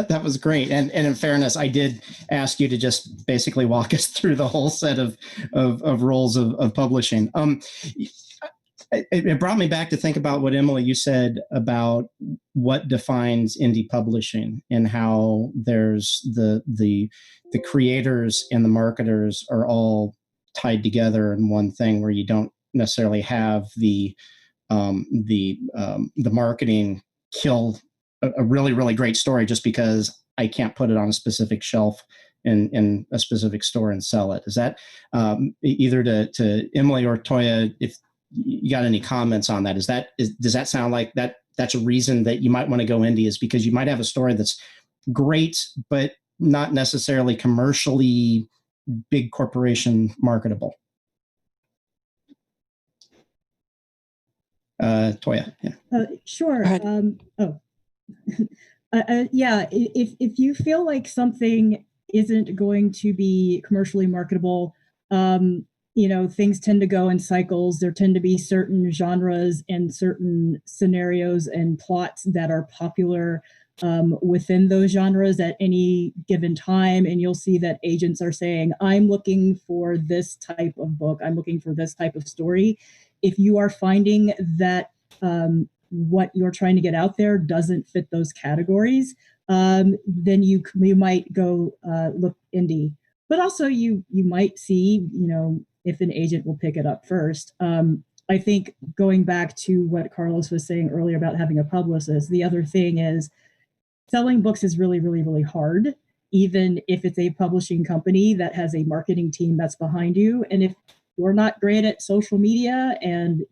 That was great. And in fairness, I did ask you to just basically walk us through the whole set of roles of publishing. It brought me back to think about what, Emily, you said about what defines indie publishing, and how there's the creators and the marketers are all tied together in one thing, where you don't necessarily have the marketing kill a really, really great story just because I can't put it on a specific shelf in a specific store and sell it. Is that either to Emily or Toya, if you got any comments on that? Does that sound like that's a reason that you might want to go indie, is because you might have a story that's great, but not necessarily commercially big corporation marketable? Toya, yeah. Sure. Yeah, if you feel like something isn't going to be commercially marketable, things tend to go in cycles. There tend to be certain genres and certain scenarios and plots that are popular within those genres at any given time. And you'll see that agents are saying, I'm looking for this type of book. I'm looking for this type of story. If you are finding that what you're trying to get out there doesn't fit those categories, then you might go look indie. But also you might see, if an agent will pick it up first. I think going back to what Carlos was saying earlier about having a publicist, the other thing is selling books is really, really, really hard, even if it's a publishing company that has a marketing team that's behind you. And if you're not great at social media and,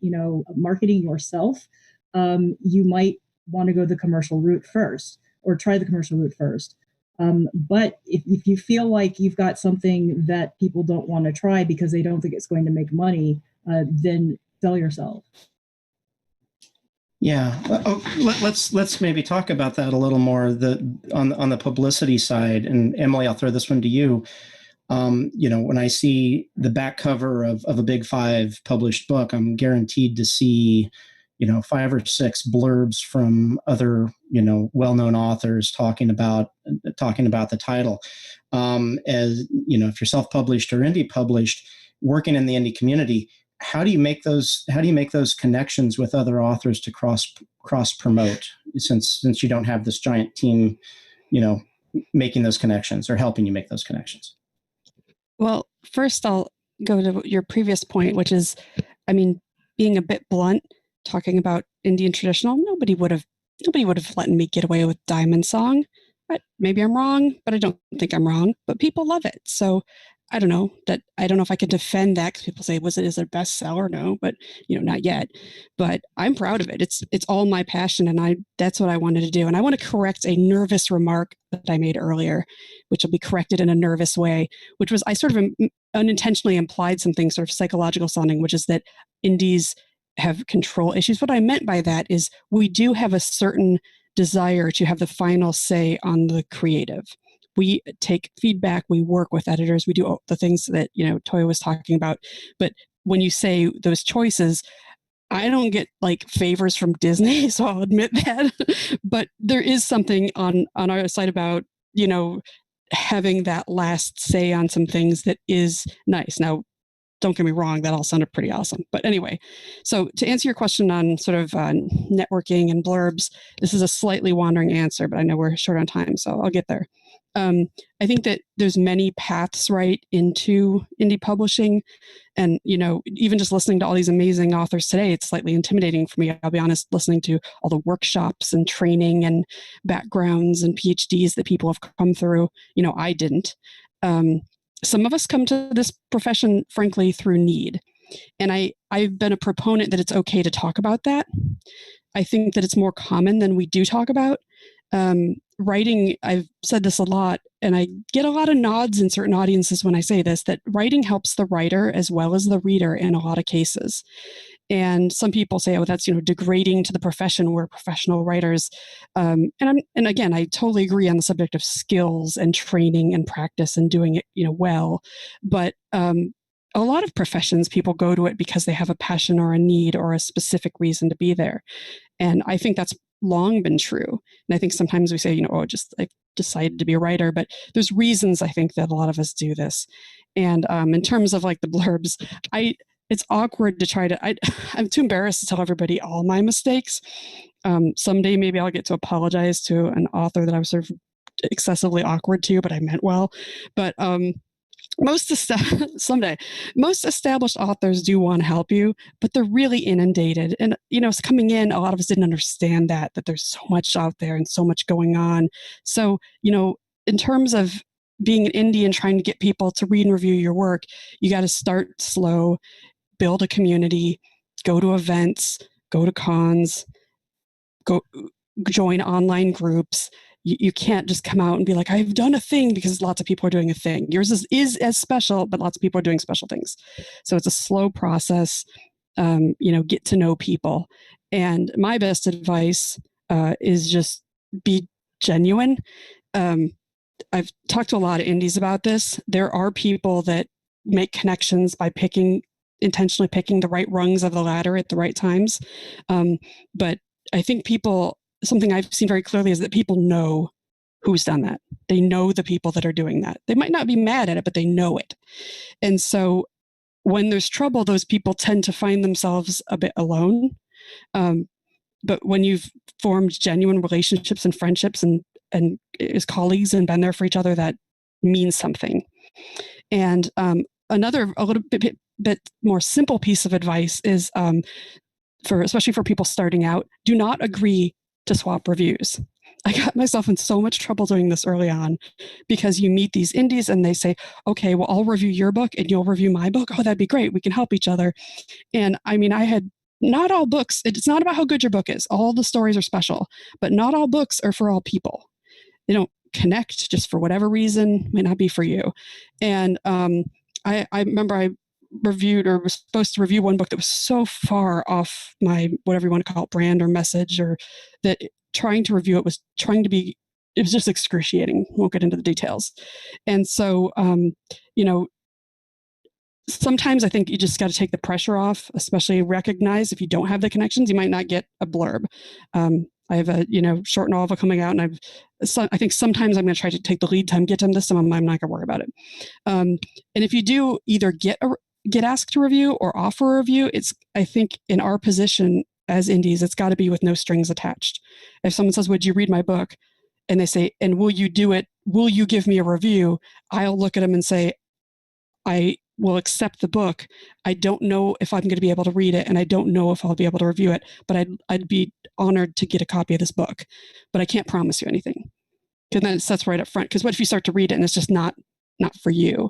marketing yourself, you might want to go the commercial route first, or try the commercial route first. But if you feel like you've got something that people don't want to try because they don't think it's going to make money, then sell yourself. Yeah. Let's maybe talk about that a little more, on the publicity side. And Emily, I'll throw this one to you. When I see the back cover of a Big Five published book, I'm guaranteed to see 5 or 6 blurbs from other, well-known authors talking about the title. As if you're self-published or indie published, working in the indie community, how do you make those connections with other authors to cross promote, since you don't have this giant team, making those connections or helping you make those connections? Well, first I'll go to your previous point, which is, being a bit blunt, talking about indie and traditional, nobody would have let me get away with Diamond Song. Maybe I'm wrong, but I don't think I'm wrong. But people love it, so I don't know if I could defend that, because people say, is it their bestseller? No, but not yet. But I'm proud of it. It's all my passion, and that's what I wanted to do. And I want to correct a nervous remark that I made earlier, which will be corrected in a nervous way, which was I sort of unintentionally implied something sort of psychological sounding, which is that indies have control issues. What I meant by that is we do have a certain desire to have the final say on the creative. We take feedback, we work with editors, we do all the things that, Toya was talking about. But when you say those choices, I don't get like favors from Disney, so I'll admit that. But there is something on our side about, having that last say on some things that is nice. Now, don't get me wrong, that all sounded pretty awesome. But anyway, so to answer your question on sort of networking and blurbs, this is a slightly wandering answer, but I know we're short on time, so I'll get there. I think that there's many paths right into indie publishing. And, even just listening to all these amazing authors today, it's slightly intimidating for me. I'll be honest, listening to all the workshops and training and backgrounds and PhDs that people have come through. I didn't. Some of us come to this profession, frankly, through need. And I've been a proponent that it's okay to talk about that. I think that it's more common than we do talk about. Writing, I've said this a lot, and I get a lot of nods in certain audiences when I say this, that writing helps the writer as well as the reader in a lot of cases. And some people say, oh, that's, degrading to the profession. We're professional writers. And again, I totally agree on the subject of skills and training and practice and doing it, well. But a lot of professions, people go to it because they have a passion or a need or a specific reason to be there. And I think that's long been true. And I think sometimes we say, I've decided to be a writer, but there's reasons I think that a lot of us do this. And in terms of like the blurbs, it's awkward to try to, I'm too embarrassed to tell everybody all my mistakes. Someday maybe I'll get to apologize to an author that I was sort of excessively awkward to, but I meant well. But most established authors do want to help you, but they're really inundated. And, coming in, a lot of us didn't understand that there's so much out there and so much going on. So, in terms of being an indie and trying to get people to read and review your work, you got to start slow, build a community, go to events, go to cons, go join online groups. You can't just come out and be like, I've done a thing, because lots of people are doing a thing. Yours is as special, but lots of people are doing special things. So it's a slow process, get to know people. And my best advice is just be genuine. I've talked to a lot of indies about this. There are people that make connections by intentionally picking the right rungs of the ladder at the right times. But I think something I've seen very clearly is that people know who's done that. They know the people that are doing that. They might not be mad at it, but they know it. And so when there's trouble, those people tend to find themselves a bit alone. But when you've formed genuine relationships and friendships and as colleagues and been there for each other, that means something. And another, a little bit more simple piece of advice is, especially for people starting out, do not agree to swap reviews. I got myself in so much trouble doing this early on, because you meet these indies and they say, okay, well, I'll review your book and you'll review my book. Oh, that'd be great. We can help each other. And I mean, not all books, it's not about how good your book is. All the stories are special, but not all books are for all people. They don't connect just for whatever reason, may not be for you. And I remember I reviewed or was supposed to review one book that was so far off my, whatever you want to call it, brand or message, or that trying to review it was just excruciating. Won't get into the details. And so, sometimes I think you just got to take the pressure off, especially recognize if you don't have the connections, you might not get a blurb. I have a, short novel coming out, and I think sometimes I'm going to try to take the lead time, get them this time. I'm not going to worry about it. And if you do either get asked to review or offer a review, I think in our position as indies, it's got to be with no strings attached. If someone says, would you read my book? And they say, and will you do it? Will you give me a review? I'll look at them and say, I will accept the book. I don't know if I'm going to be able to read it, and I don't know if I'll be able to review it, but I'd be honored to get a copy of this book, but I can't promise you anything. Because then it sets right up front. Because what if you start to read it and it's just not for you?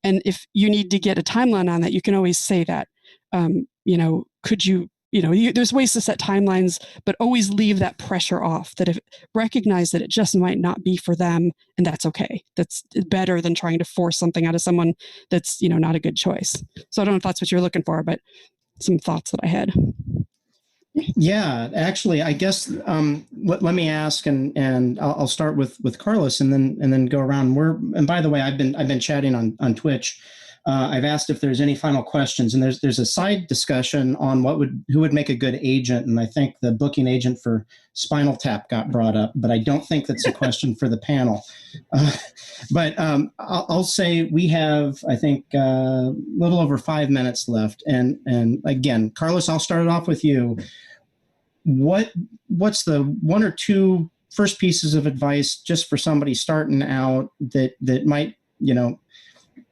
And if you need to get a timeline on that, you can always say that. Could you, there's ways to set timelines, but always leave that pressure off, that recognize that it just might not be for them, and that's okay. That's better than trying to force something out of someone that's, not a good choice. So I don't know if that's what you're looking for, but some thoughts that I had. Yeah, actually, I guess let me ask, and I'll start with Carlos, and then go around. And by the way, I've been chatting on Twitch. I've asked if there's any final questions, and there's a side discussion on who would make a good agent, and I think the booking agent for Spinal Tap got brought up, but I don't think that's a question for the panel. But I'll say we have, I think, a little over 5 minutes left, and again, Carlos, I'll start it off with you. What's the one or two first pieces of advice just for somebody starting out that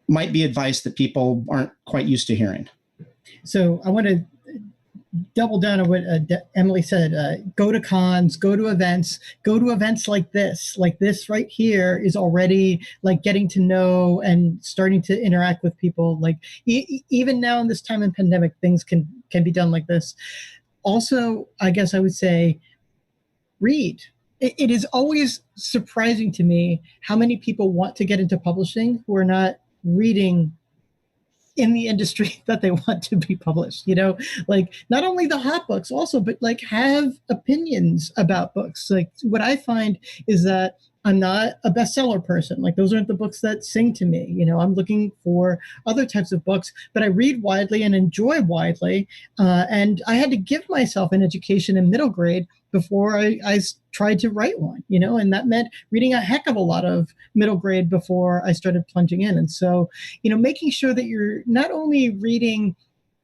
might be advice that people aren't quite used to hearing? So I want to double down on what Emily said. Go to cons, go to events like this. Like this right here is already like getting to know and starting to interact with people. Like even now in this time in pandemic, things can be done like this. Also, I guess I would say read. It is always surprising to me how many people want to get into publishing who are not reading in the industry that they want to be published, like not only the hot books also, but like have opinions about books. Like what I find is that I'm not a bestseller person. Like those aren't the books that sing to me. I'm looking for other types of books, but I read widely and enjoy widely. And I had to give myself an education in middle grade before I tried to write one, and that meant reading a heck of a lot of middle grade before I started plunging in. And so, making sure that you're not only reading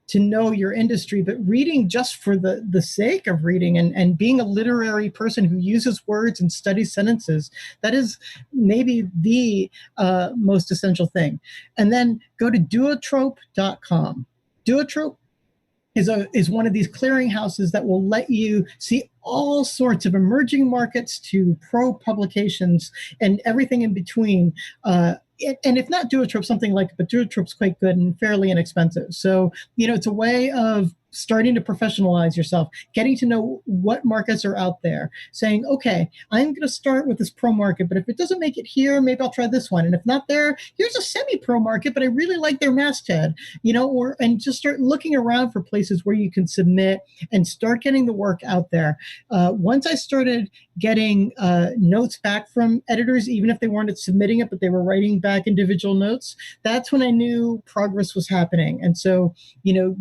to know your industry, but reading just for the sake of reading and being a literary person who uses words and studies sentences, that is maybe the most essential thing. And then go to duotrope.com. Duotrope is one of these clearinghouses that will let you see all sorts of emerging markets to pro publications and everything in between. And if not Duotrope, something like, but Duotrope's quite good and fairly inexpensive. So, it's a way of starting to professionalize yourself, getting to know what markets are out there, saying, okay, I'm going to start with this pro market, but if it doesn't make it here, maybe I'll try this one. And if not there, here's a semi-pro market, but I really like their masthead, and just start looking around for places where you can submit and start getting the work out there. Once I started getting notes back from editors, even if they weren't submitting it, but they were writing back individual notes, that's when I knew progress was happening. And so,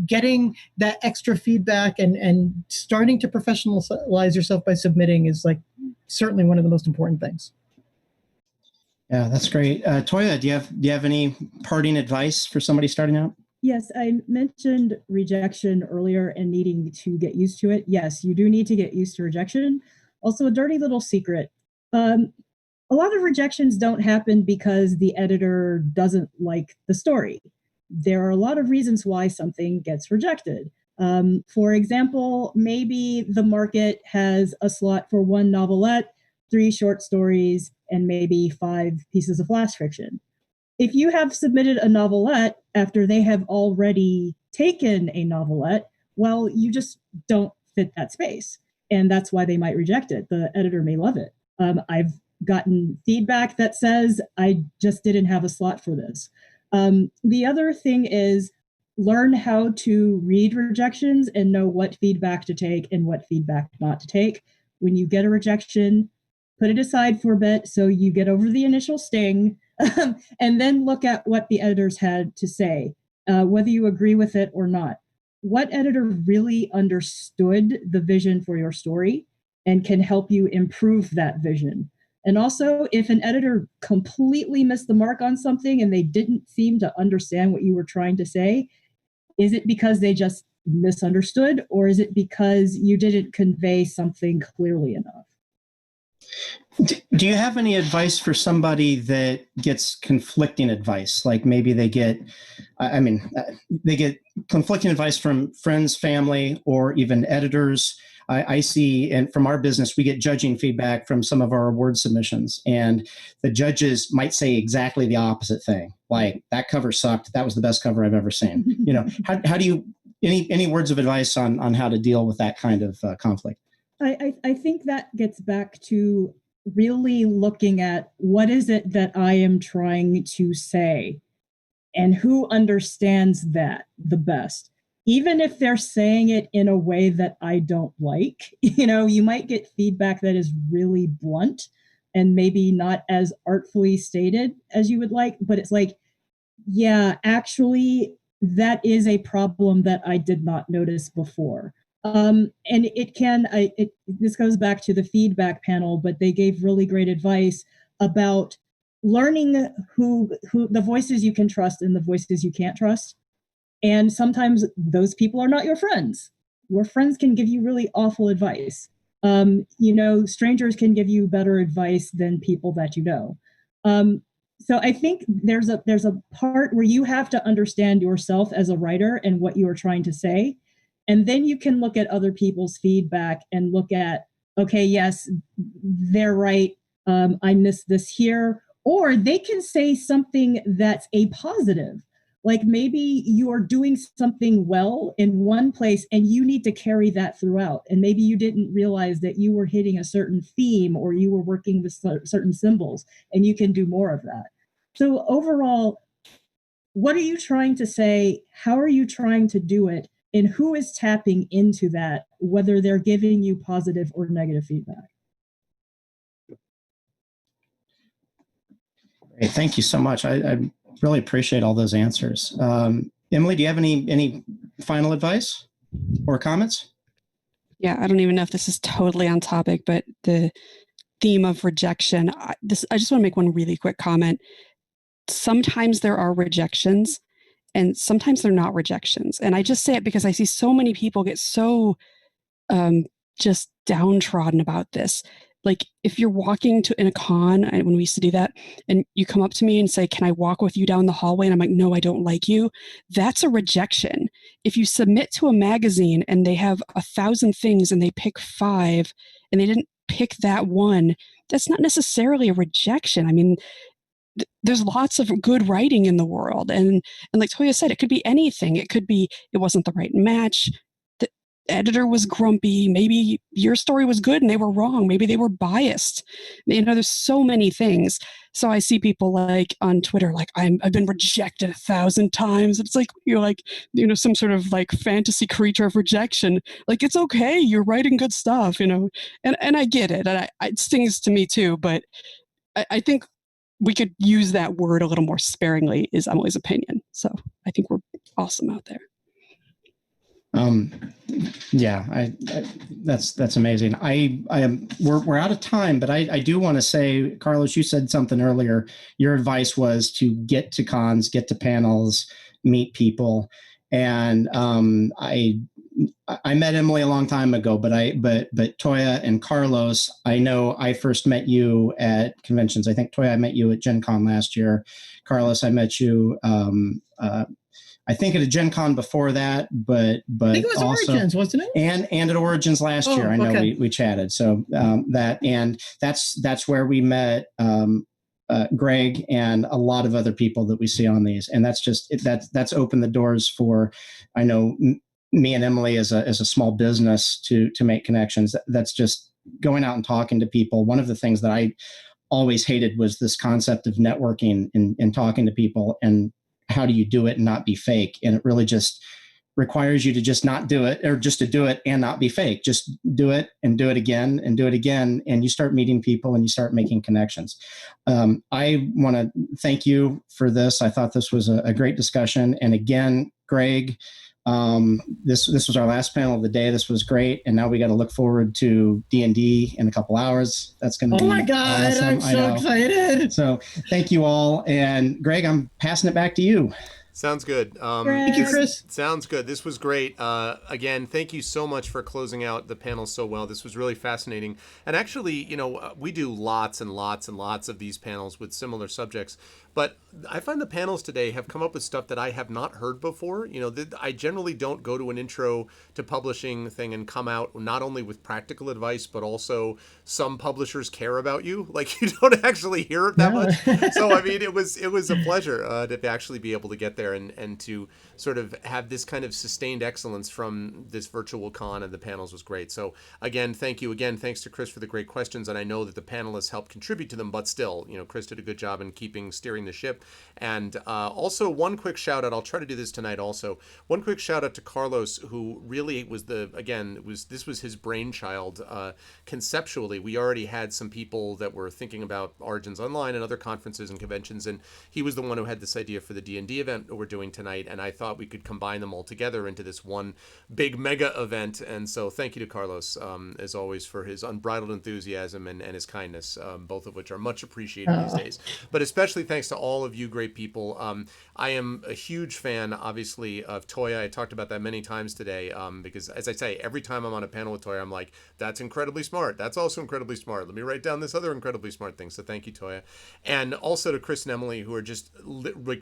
getting that extra feedback and starting to professionalize yourself by submitting is like certainly one of the most important things. Yeah, that's great. Toya, do you have any parting advice for somebody starting out? Yes, I mentioned rejection earlier and needing to get used to it. Yes, you do need to get used to rejection. Also, a dirty little secret. A lot of rejections don't happen because the editor doesn't like the story. There are a lot of reasons why something gets rejected. For example, maybe the market has a slot for one novelette, 3 short stories, and maybe 5 pieces of flash fiction. If you have submitted a novelette after they have already taken a novelette, well, you just don't fit that space. And that's why they might reject it. The editor may love it. I've gotten feedback that says, I just didn't have a slot for this. The other thing is learn how to read rejections and know what feedback to take and what feedback not to take. When you get a rejection, put it aside for a bit so you get over the initial sting, and then look at what the editors had to say, whether you agree with it or not. What editor really understood the vision for your story and can help you improve that vision? And also, if an editor completely missed the mark on something and they didn't seem to understand what you were trying to say, is it because they just misunderstood, or is it because you didn't convey something clearly enough? Do you have any advice for somebody that gets conflicting advice? Like maybe they get conflicting advice from friends, family, or even editors. I see, and from our business, we get judging feedback from some of our award submissions, and the judges might say exactly the opposite thing. Like, that cover sucked. That was the best cover I've ever seen. How do you, any words of advice on how to deal with that kind of conflict? I think that gets back to really looking at what is it that I am trying to say and who understands that the best. Even if they're saying it in a way that I don't like, you might get feedback that is really blunt and maybe not as artfully stated as you would like, but it's like, yeah, actually, that is a problem that I did not notice before. And this goes back to the feedback panel, but they gave really great advice about learning who the voices you can trust and the voices you can't trust. And sometimes those people are not your friends. Your friends can give you really awful advice. Strangers can give you better advice than people that you know. So I think there's a part where you have to understand yourself as a writer and what you are trying to say. And then you can look at other people's feedback and look at, okay, yes, they're right. I missed this here. Or they can say something that's a positive. Like maybe you are doing something well in one place and you need to carry that throughout. And maybe you didn't realize that you were hitting a certain theme or you were working with certain symbols, and you can do more of that. So overall, what are you trying to say? How are you trying to do it? And who is tapping into that, whether they're giving you positive or negative feedback? Great. Thank you so much. I really appreciate all those answers. Emily, do you have any final advice or comments? Yeah, I don't even know if this is totally on topic, but the theme of rejection, I just want to make one really quick comment. Sometimes there are rejections and sometimes they're not rejections. And I just say it because I see so many people get so just downtrodden about this. Like if you're walking in a con, when we used to do that, and you come up to me and say, can I walk with you down the hallway? And I'm like, no, I don't like you. That's a rejection. If you submit to a magazine and they have 1,000 things and they pick 5 and they didn't pick that one, that's not necessarily a rejection. I mean, there's lots of good writing in the world. And like Toya said, it could be anything. It could be, it wasn't the right match. The editor was grumpy. Maybe your story was good and they were wrong. Maybe they were biased. There's so many things. So I see people like on Twitter, like I've been rejected 1,000 times. It's like, you're like, some sort of like fantasy creature of rejection. Like, it's okay. You're writing good stuff, and I get it. And it stings to me too, but I think we could use that word a little more sparingly, is Emily's opinion. So I think we're awesome out there. Yeah, that's amazing. We're out of time, but I do want to say, Carlos, you said something earlier. Your advice was to get to cons, get to panels, meet people. And I met Emily a long time ago, but Toya and Carlos, I know I first met you at conventions. I think Toya, I met you at Gen Con last year. Carlos, I met you I think at a Gen Con before that, but I think it was also, Origins, wasn't it? And at Origins last year. I know okay. we chatted. So that's where we met Greg and a lot of other people that we see on these, and that's opened the doors for, I know, me and Emily as a small business to make connections. That's just going out and talking to people. One of the things that I always hated was this concept of networking and talking to people, and how do you do it and not be fake? And it really just requires you to just not do it, or just to do it and not be fake. Just do it and do it again and do it again. And you start meeting people and you start making connections. I want to thank you for this. I thought this was a great discussion. And again, Greg, this was our last panel of the day. This was great. And now we got to look forward to D&D in a couple hours. That's going to be my God, awesome. I'm so excited. So thank you all. And Greg, I'm passing it back to you. Sounds good. Thank you, Chris. Sounds good. This was great. Again, thank you so much for closing out the panel so well. This was really fascinating. And actually, we do lots and lots and lots of these panels with similar subjects. But I find the panels today have come up with stuff that I have not heard before. I generally don't go to an intro to publishing thing and come out not only with practical advice, but also some publishers care about you. Like, you don't actually hear it that much. So, I mean, it was a pleasure to actually be able to get there and to sort of have this kind of sustained excellence from this virtual con, and the panels was great. So again, thank you. Again, thanks to Chris for the great questions. And I know that the panelists helped contribute to them, but still, Chris did a good job in steering the ship. And also one quick shout out, I'll try to do this tonight also, one quick shout out to Carlos, who really was this was his brainchild. Conceptually, we already had some people that were thinking about Origins Online and other conferences and conventions, and he was the one who had this idea for the D&D event that we're doing tonight, and I thought we could combine them all together into this one big mega event. And so thank you to Carlos, as always, for his unbridled enthusiasm and his kindness, both of which are much appreciated these days. But especially thanks to all of you great people. I am a huge fan, obviously, of Toya. I talked about that many times today, because, as I say, every time I'm on a panel with Toya, I'm like, that's incredibly smart. That's also incredibly smart. Let me write down this other incredibly smart thing. So thank you, Toya. And also to Chris and Emily, who are just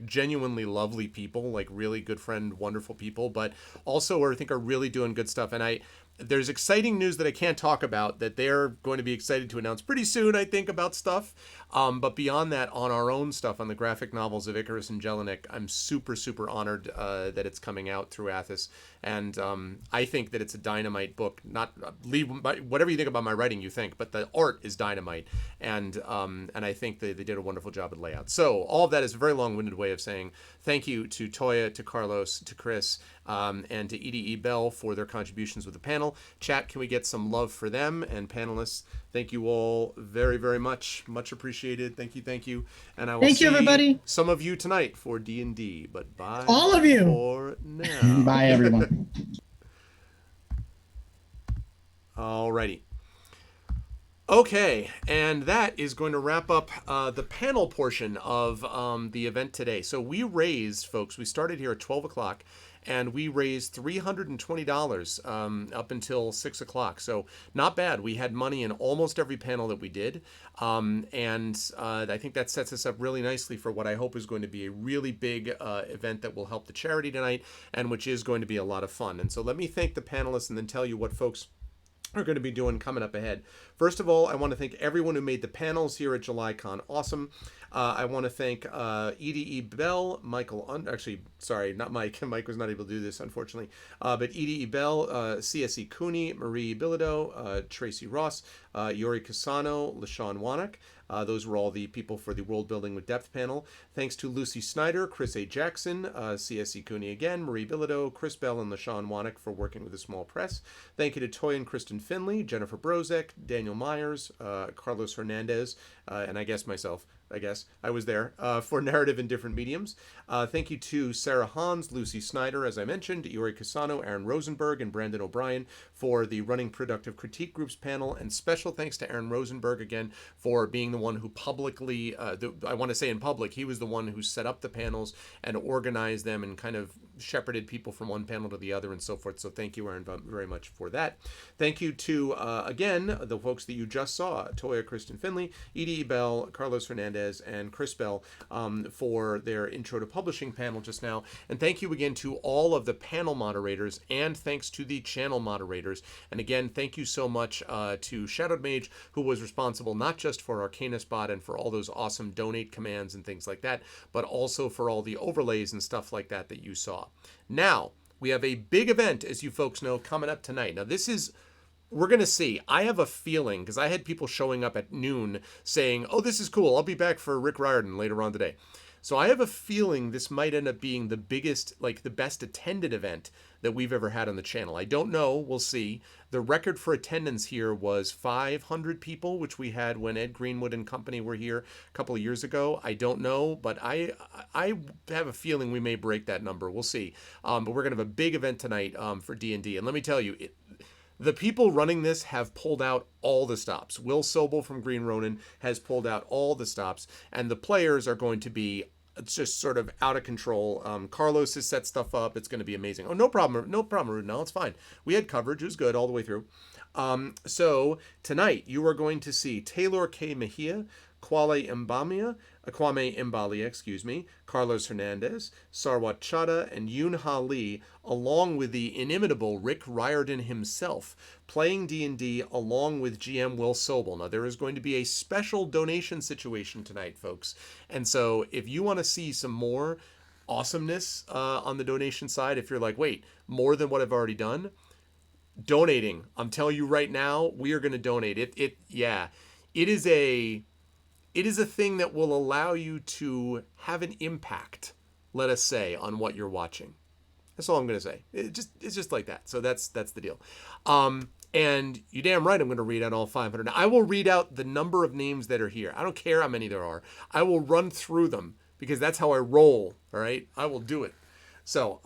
genuinely lovely lovely people, like really good friend, wonderful people, but also I think are really doing good stuff. And there's exciting news that I can't talk about that they're going to be excited to announce pretty soon, I think, about stuff. But beyond that, on our own stuff, on the graphic novels of Icarus and Jelinek, I'm super, super honored that it's coming out through Athos. And I think that it's a dynamite book. Not leave whatever you think about my writing, you think, but the art is dynamite. And I think they did a wonderful job at layout. So all of that is a very long-winded way of saying thank you to Toya, to Carlos, to Chris, and to Edie E. Bell for their contributions with the panel. Chat, can we get some love for them? And panelists, thank you all very, very much. Much appreciated. Thank you. And I will Thank see you, everybody. some of you tonight for D&D. But bye. All of you. For now. Bye, everyone. Alrighty. Okay, and that is going to wrap up the panel portion of the event today. So we raised, folks, we started here at 12 o'clock, and we raised $320 up until 6 o'clock. So not bad. We had money in almost every panel that we did. And I think that sets us up really nicely for what I hope is going to be a really big event that will help the charity tonight, and which is going to be a lot of fun. And so let me thank the panelists and then tell you what folks are going to be doing coming up ahead. First of all, I want to thank everyone who made the panels here at JulyCon awesome. I want to thank Edie E. Bell, actually, sorry, not Mike. Mike was not able to do this, unfortunately. But Edie E. Bell, CSE Cooney, Marie Bilodeau, Tracy Ross, Yori Casano, LaShawn Wannock. Those were all the people for the World Building with Depth panel. Thanks to Lucy Snyder, Chris A. Jackson, CSE Cooney again, Marie Bilodeau, Chris Bell, and LaShawn Wannock for working with the small press. Thank you to Toy and Kristen Finley, Jennifer Brozek, Daniel Myers, Carlos Hernandez, and I guess myself. I was there for narrative in different mediums. Thank you to Sarah Hans, Lucy Snyder, as I mentioned, Yuri Casano, Aaron Rosenberg, and Brandon O'Brien for the Running Productive Critique Groups panel. And special thanks to Aaron Rosenberg again for being the one who publicly, I want to say in public, he was the one who set up the panels and organized them and kind of shepherded people from one panel to the other and so forth. So thank you, Aaron, very much for that. Thank you to, again, the folks that you just saw, Toya Kristen Finley, Edie Bell, Carlos Hernandez, and Chris Bell for their Intro to Publishing panel just now. And thank you again to all of the panel moderators, and thanks to the channel moderators. And again, thank you so much to Shadowed Mage, who was responsible not just for Arcanus Bot and for all those awesome donate commands and things like that, but also for all the overlays and stuff like that that you saw. Now, we have a big event, as you folks know, coming up tonight. Now, we're going to see. I have a feeling, because I had people showing up at noon saying, oh, this is cool. I'll be back for Rick Riordan later on today. So I have a feeling this might end up being the biggest, the best attended event that we've ever had on the channel. I don't know. We'll see. The record for attendance here was 500 people, which we had when Ed Greenwood and company were here a couple of years ago. I don't know, but I have a feeling we may break that number. We'll see. But we're going to have a big event tonight for D&D. And let me tell you, the people running this have pulled out all the stops. Will Sobel from Green Ronin has pulled out all the stops, and the players are going to be just sort of out of control. Carlos has set stuff up. It's going to be amazing. Oh, no problem, Rudnell. It's fine. We had coverage. It was good all the way through. So tonight you are going to see Taylor K. Mejia, Kwame Mbali, Carlos Hernandez, Sarwat Chadha, and Yoon Ha Lee, along with the inimitable Rick Riordan himself, playing D&D along with GM Will Sobel. Now, there is going to be a special donation situation tonight, folks. And so if you want to see some more awesomeness on the donation side, if you're like, wait, more than what I've already done, donating. I'm telling you right now, we are going to donate. It is a thing that will allow you to have an impact, let us say, on what you're watching. That's all I'm going to say. It's just like that. So that's the deal. And you're damn right I'm going to read out all 500. Now, I will read out the number of names that are here. I don't care how many there are. I will run through them because that's how I roll, all right? I will do it. So,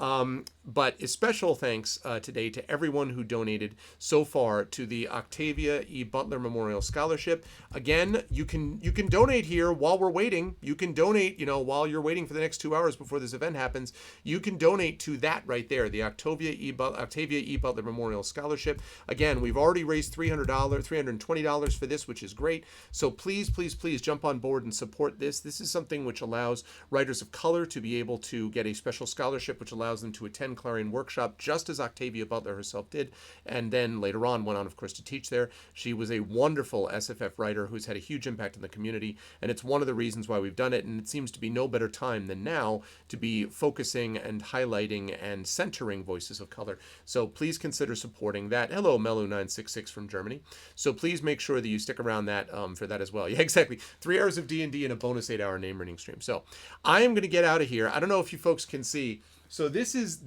But a special thanks today to everyone who donated so far to the Octavia E. Butler Memorial Scholarship. Again, you can donate here while we're waiting. You can donate, while you're waiting for the next 2 hours before this event happens. You can donate to that right there, the Octavia E. Butler Memorial Scholarship. Again, we've already raised $320 for this, which is great. So please, please, please jump on board and support this. This is something which allows writers of color to be able to get a special scholarship, which allows them to attend Clarion Workshop, just as Octavia Butler herself did, and then later on went on, of course, to teach there. She was a wonderful SFF writer who's had a huge impact in the community, and it's one of the reasons why we've done it, and it seems to be no better time than now to be focusing and highlighting and centering voices of color. So please consider supporting that. Hello, Melu966 from Germany. So please make sure that you stick around that for that as well. Yeah, exactly. 3 hours of D&D and a bonus 8-hour name reading stream. So I am going to get out of here. I don't know if you folks can see. So this is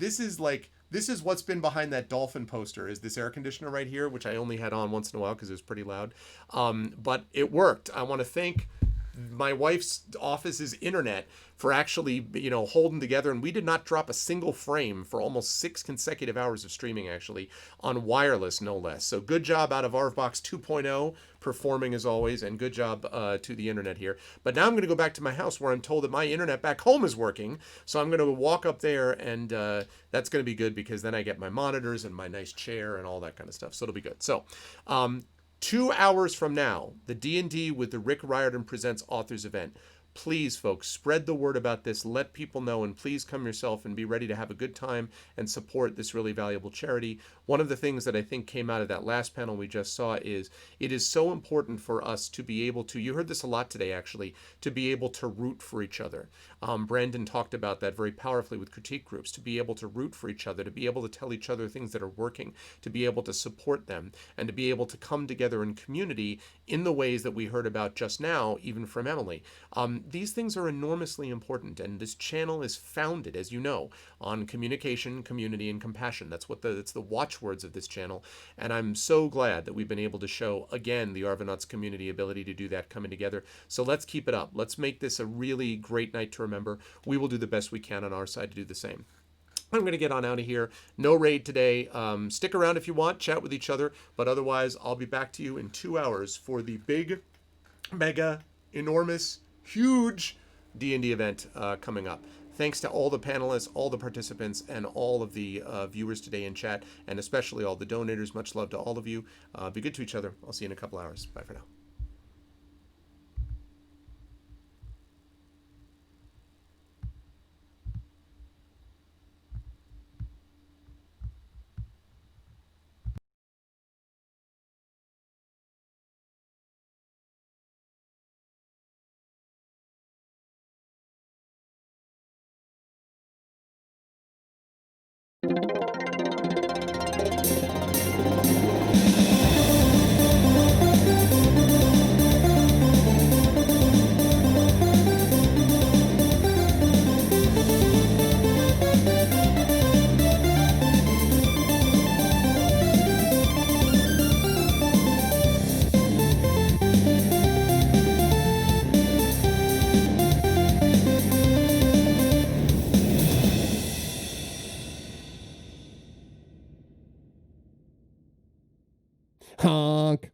what's been behind that dolphin poster, is this air conditioner right here, which I only had on once in a while because it was pretty loud. But it worked. I want to thank my wife's office's internet for actually, holding together, and we did not drop a single frame for almost 6 consecutive hours of streaming, actually, on wireless, no less. So good job out of ARVBox 2.0, performing as always, and good job to the internet here. But now I'm going to go back to my house where I'm told that my internet back home is working, so I'm going to walk up there, and that's going to be good because then I get my monitors and my nice chair and all that kind of stuff, so it'll be good. So 2 hours from now, the D&D with the Rick Riordan Presents Authors event. Please, folks, spread the word about this. Let people know, and please come yourself and be ready to have a good time and support this really valuable charity. One of the things that I think came out of that last panel we just saw is it is so important for us to be able to, you heard this a lot today, actually, to be able to root for each other. Brandon talked about that very powerfully with critique groups, to be able to root for each other, to be able to tell each other things that are working, to be able to support them, and to be able to come together in community in the ways that we heard about just now, even from Emily. These things are enormously important, and this channel is founded, as you know, on communication, community, and compassion. That's the watchwords of this channel, and I'm so glad that we've been able to show, again, the Arvanauts community ability to do that coming together. So let's keep it up. Let's make this a really great night to remember. We will do the best we can on our side to do the same. I'm going to get on out of here. No raid today. Stick around if you want, chat with each other, but otherwise I'll be back to you in 2 hours for the big, mega, enormous, huge D&D event coming up. Thanks to all the panelists, all the participants, and all of the viewers today in chat, and especially all the donators. Much love to all of you. Be good to each other. I'll see you in a couple hours. Bye for now. Honk.